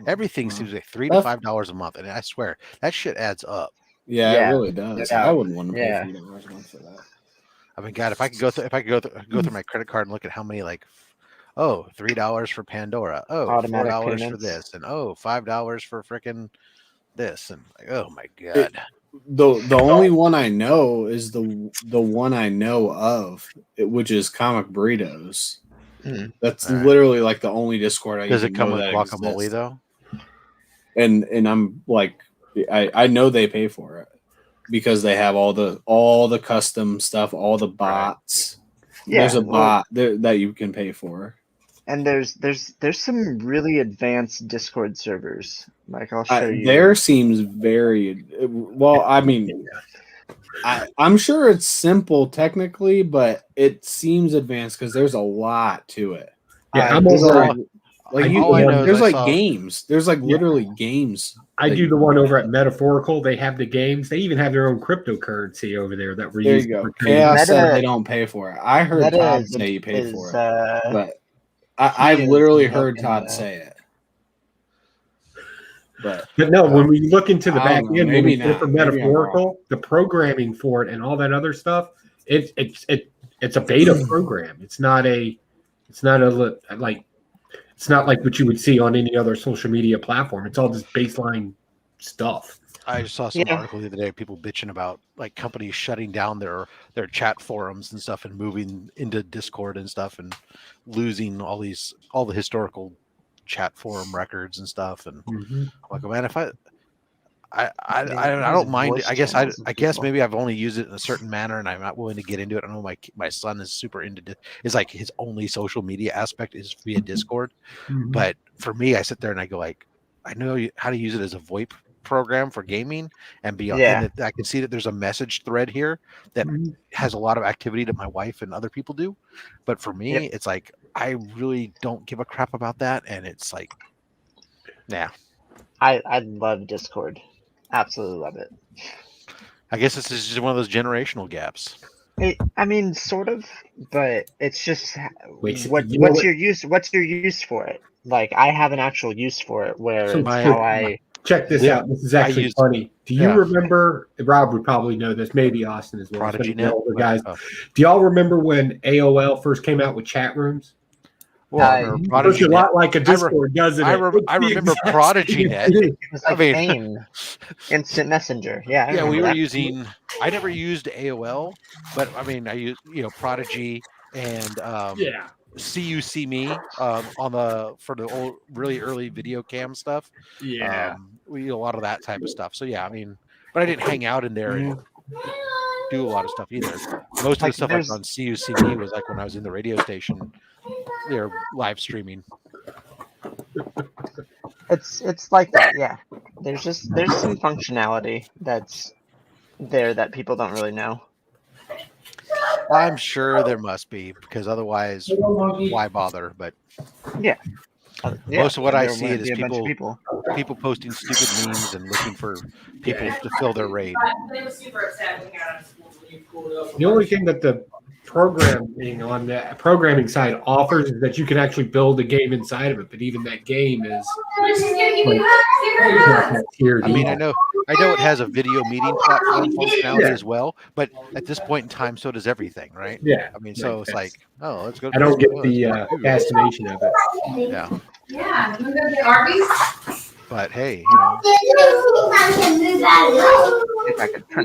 Everything seems like $3 to $5 a month, and I swear that shit adds up. yeah, Yeah. it really does. Yeah. I wouldn't want to pay Yeah. $3 a month for that. I mean, God, if I could go through my credit card and look at how many $3 for Pandora, Automatic $4 for payments. this, and $5 for frickin' this, and like, oh my God. The only one I know is the one I know of, which is Comic Burritos. Mm. That's All right. literally like the only Discord I Does even it come know with that guacamole exists. though? And I'm like, I know they pay for it because they have all the custom stuff, all the bots. Yeah, There's a well- bot that you can pay for. And there's some really advanced Discord servers. Like I'll show you. There seems very well. I mean, I'm sure it's simple technically, but it seems advanced because there's a lot to it. Yeah, I'm this over. Like there's like games. There's like literally games. I do the one over at Metaphorical. They have the games. They even have their own cryptocurrency over there that we're There using. you go. For trading. Chaos said they don't pay for it. I heard Meta Todd is- say you pay is, for it, uh, but I he is literally heard fucking, Todd say it. But no, when we look into the I back don't know. end, when Maybe we look not. for Maybe I'm Metaphorical, the programming for it and all that other stuff, it's a beta program. It's not like what you would see on any other social media platform. It's all just baseline stuff. I just saw some article the other day, people bitching about like companies shutting down their chat forums and stuff and moving into Discord and stuff and losing all the historical chat forum records and stuff. And I'm like, man, if I don't mind. I guess maybe I've only used it in a certain manner, and I'm not willing to get into it. I know my son is super into it. It's like his only social media aspect is via Discord. But for me, I sit there and I go like, I know how to use it as a VoIP program for gaming and beyond. Yeah. And I can see that there's a message thread here that has a lot of activity that my wife and other people do. But for me, it's like I really don't give a crap about that, and it's like, yeah. I love Discord. Absolutely love it. I guess this is just one of those generational gaps. I mean, sort of, but it's just Wait, what's your use? What's your use for it? Like, I have an actual use for it. Where So it's how I check this out. This is actually funny. Do you remember? Rob would probably know this. Maybe Austin as well. Prodigy Some of the Net? older guys. Do y'all remember when AOL first came out with chat rooms? Well, I remember It Prodigy looks a Net. lot like a Discord, doesn't it? I remember Prodigy Net. It was like I mean, AIM, Instant Messenger. Yeah, I yeah, we remember were that. using. I never used AOL, but I mean, I used Prodigy and See You See Me for the old really early video cam stuff. Yeah. We did a lot of that type of stuff. So yeah, I mean, but I didn't hang out in there and do a lot of stuff either. Most of the stuff like on See You See Me was like when I was in the radio station. They're live streaming. It's like that, yeah. There's some functionality that's there that people don't really know. I'm sure there must be, because otherwise, why bother? But yeah, most of what I there see might is be a bunch of people posting stupid memes and looking for people to fill their raid. The only thing that the programming on the programming side offers is that you can actually build a game inside of it, but even that game is I mean, I know it has a video meeting platform functionality as well, but at this point in time, so does everything, right? Yeah. I mean, so it's like, oh, let's go. I don't get the fascination of it. Yeah. Yeah, you go get Arby's. But hey,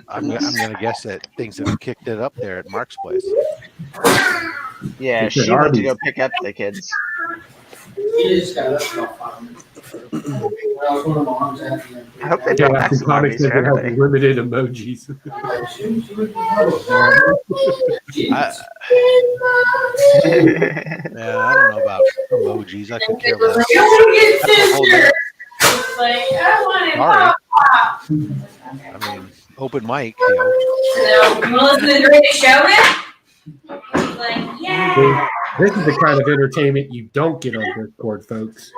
I'm gonna guess that things have kicked it up there at Mark's place. Yeah, It's at she went to Arby's. go pick up the kids. I hope they brought back some Arby's for everybody. Limited emojis. Man, I don't know about emojis. I could care less. Sorry. I mean, open mic, You want to listen to the greatest show then? Like, yeah. This is the kind of entertainment you don't get on Discord, folks.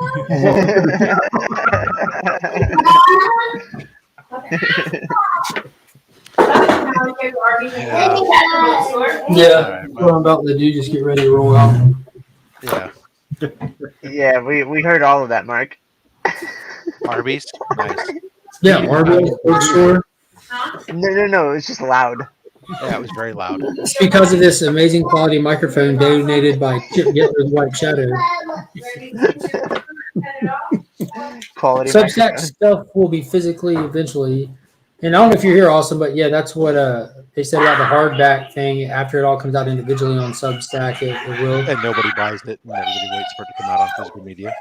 Yeah, what I'm about to do, just get ready to roll out. Yeah. Yeah, we heard all of that, Mark. Arby's, nice. Yeah, Arby's bookstore. No, it's just loud. Yeah, it was very loud. It's because of this amazing quality microphone donated by Chip Getler's White Shadow. Quality Substack microphone. stuff will be physically eventually. And I don't know if you're here, Austin, but yeah, that's what they said about the hardback thing. After it all comes out individually on Substack, it will. And nobody buys it, and everybody waits for it to come out on physical media.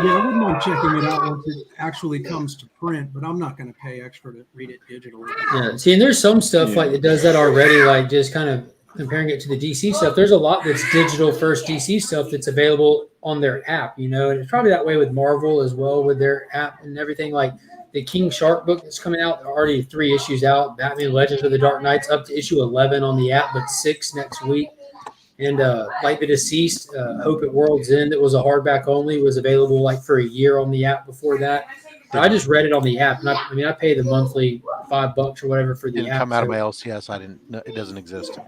Yeah, I wouldn't mind checking it out once it actually comes to print, but I'm not going to pay extra to read it digitally. Yeah, see, and there's some stuff like that does that already, like just kind of comparing it to the DC stuff. There's a lot that's digital first DC stuff that's available on their app, and it's probably that way with Marvel as well with their app and everything. Like the King Shark book that's coming out, already 3 issues out. Batman Legends of the Dark Knights up to issue 11 on the app, but 6 next week. And like the Deceased, Hope at World's End, that was a hardback only, was available like for a year on the app before that. But I just read it on the app, and I pay the monthly $5 or whatever for the Didn't app. come out of my LCS. I didn't. No, it doesn't exist.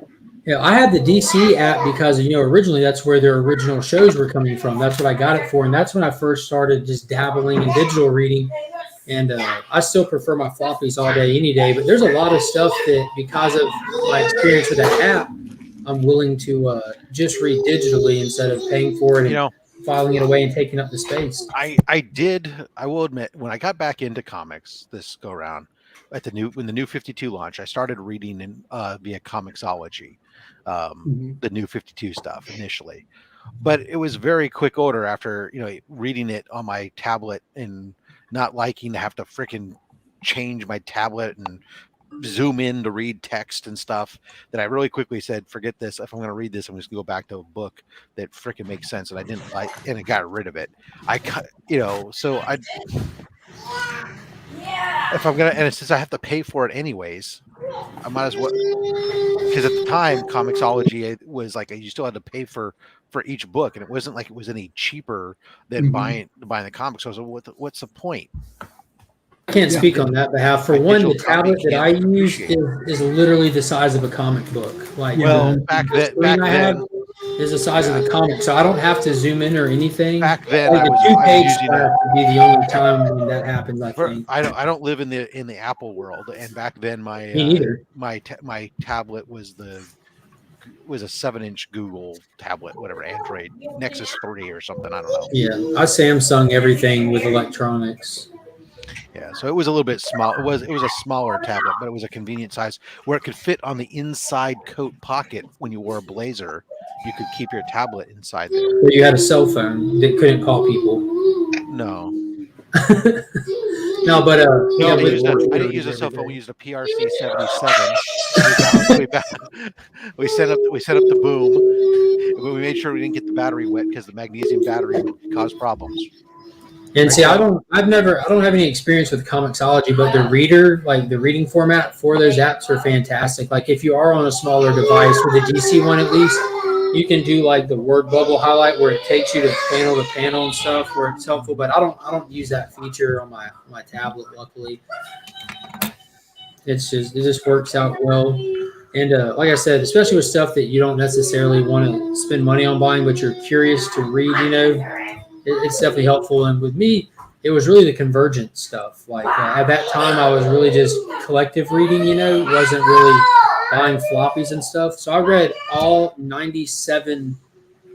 Yeah, I had the DC app because originally that's where their original shows were coming from. That's what I got it for, and that's when I first started just dabbling in digital reading. And I still prefer my floppies all day, any day. But there's a lot of stuff that, because of my experience with that app, I'm willing to just read digitally instead of paying for it and filing it away and taking up the space. I will admit, when I got back into comics this go around when the new 52 launched, I started reading in via Comixology, the new 52 stuff initially. But it was very quick order after reading it on my tablet and not liking to have to freaking change my tablet and zoom in to read text and stuff, that I really quickly said, forget this. If I'm going to read this, I'm just going to go back to a book that freaking makes sense. And I didn't like, and I got rid of it. If I'm going to, and since I have to pay for it anyways, I might as well, because at the time Comixology was like, you still had to pay for each book, and it wasn't like it was any cheaper than buying the comics. So I was like, what's the point? I can't speak on that behalf. For one, the tablet that I use is literally the size of a comic book. Like, back then is the size of the comic, so I don't have to zoom in or anything. Back then, like the 2-page splash would be the only time when that happens. I think. I don't live in the Apple world, and back then Me neither. my tablet was a 7-inch Google tablet, whatever, Android Nexus 3 or something. I don't know. Yeah, I Samsung everything with electronics. Yeah, so it was a little bit small. It was a smaller tablet, but it was a convenient size where it could fit on the inside coat pocket. When you wore a blazer, you could keep your tablet inside there. But you had a cell phone that couldn't call people. No. No, but I didn't use a cell phone. We used a PRC 77. We set up the boom. We made sure we didn't get the battery wet because the magnesium battery would cause problems. And see, I don't have any experience with Comixology, but the reading format for those apps are fantastic. Like if you are on a smaller device, with the DC one at least, you can do like the word bubble highlight where it takes you to panel and stuff where it's helpful. But I don't use that feature on my tablet. Luckily, it just works out well. And like I said, especially with stuff that you don't necessarily want to spend money on buying, but you're curious to read, it's definitely helpful. And with me, it was really the Convergent stuff. Like at that time, I was really just collective reading, wasn't really buying floppies and stuff. So I read all 97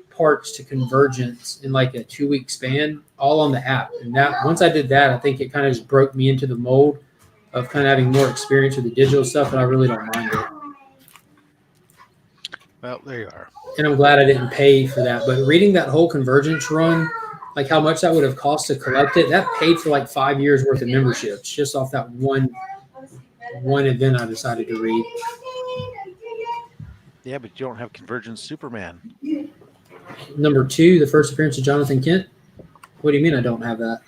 parts to Convergence in like a 2-week span, all on the app. And that once I did that, I think it kind of just broke me into the mold of kind of having more experience with the digital stuff, and I really don't mind it. Well, there you are. And I'm glad I didn't pay for that. But reading that whole Convergence run, like how much that would have cost to collect it, that paid for like 5 years worth of memberships just off that one event I decided to read. Yeah, but you don't have Convergence Superman. Number 2, the first appearance of Jonathan Kent. What do you mean I don't have that?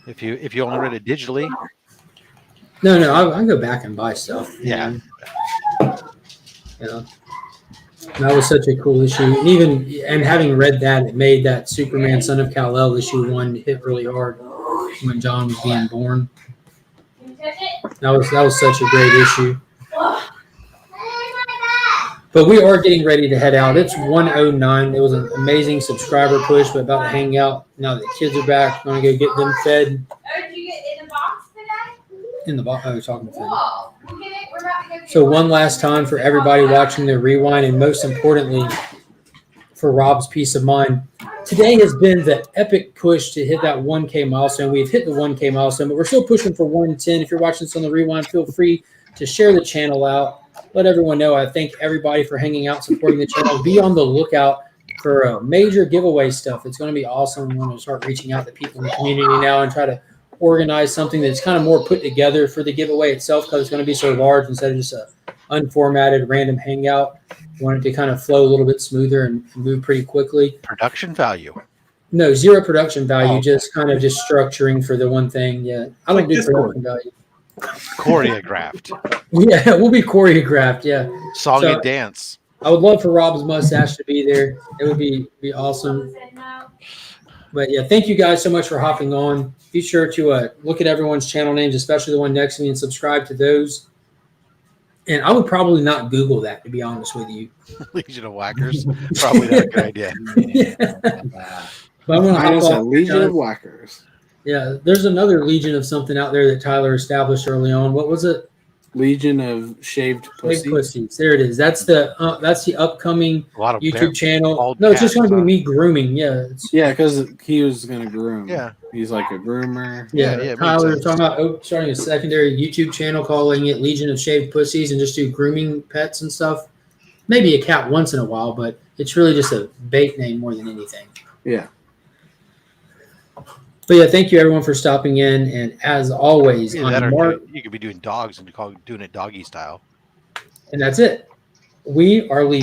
If you only read it digitally. No, I go back and buy stuff. Yeah. That was such a cool issue. And having read that, it made that Superman Son of Kal-El issue 1 hit really hard when John was being born. That was such a great issue. But we are getting ready to head out. It's 1:09. It was an amazing subscriber push. We're about to hang out. Now that the kids are back, we're going to go get them fed. Did you get in the box today? In the box. I was talking to them. So one last time for everybody watching the rewind, and most importantly, for Rob's peace of mind. Today has been the epic push to hit that 1K milestone. We've hit the 1K milestone, but we're still pushing for 110. If you're watching this on the rewind, feel free to share the channel out. Let everyone know. I thank everybody for hanging out, supporting the channel. Be on the lookout for major giveaway stuff. It's going to be awesome. I'm going to start reaching out to people in the community now and try to organize something that's kind of more put together for the giveaway itself, because it's going to be so large instead of just a unformatted random hangout. I want it to kind of flow a little bit smoother and move pretty quickly. Production value. No, zero production value, just kind of just structuring for the one thing. Yeah, I don't do production value. Choreographed. Yeah, we'll be choreographed. Yeah. Song and dance. I would love for Rob's mustache to be there. It would be awesome. But yeah, thank you guys so much for hopping on. Be sure to look at everyone's channel names, especially the one next to me, and subscribe to those. And I would probably not Google that, to be honest with you. Legion of Whackers. Probably not a good idea. But I'm gonna Mine hop is a off. Legion of Whackers. Yeah, there's another Legion of something out there that Tyler established early on. What was it? Legion of Shaved Pussies. Shaved Pussies. There it is. That's the upcoming YouTube channel. No, it's just going to be me grooming. Yeah. Yeah, because he was going to groom. Yeah. He's like a groomer. Yeah, Tyler talking about starting a secondary YouTube channel, calling it Legion of Shaved Pussies, and just do grooming pets and stuff. Maybe a cat once in a while, but it's really just a bait name more than anything. Yeah. But yeah, thank you everyone for stopping in, and as always, Either that or you could be doing dogs and doing it doggy style. And that's it. We are Legion.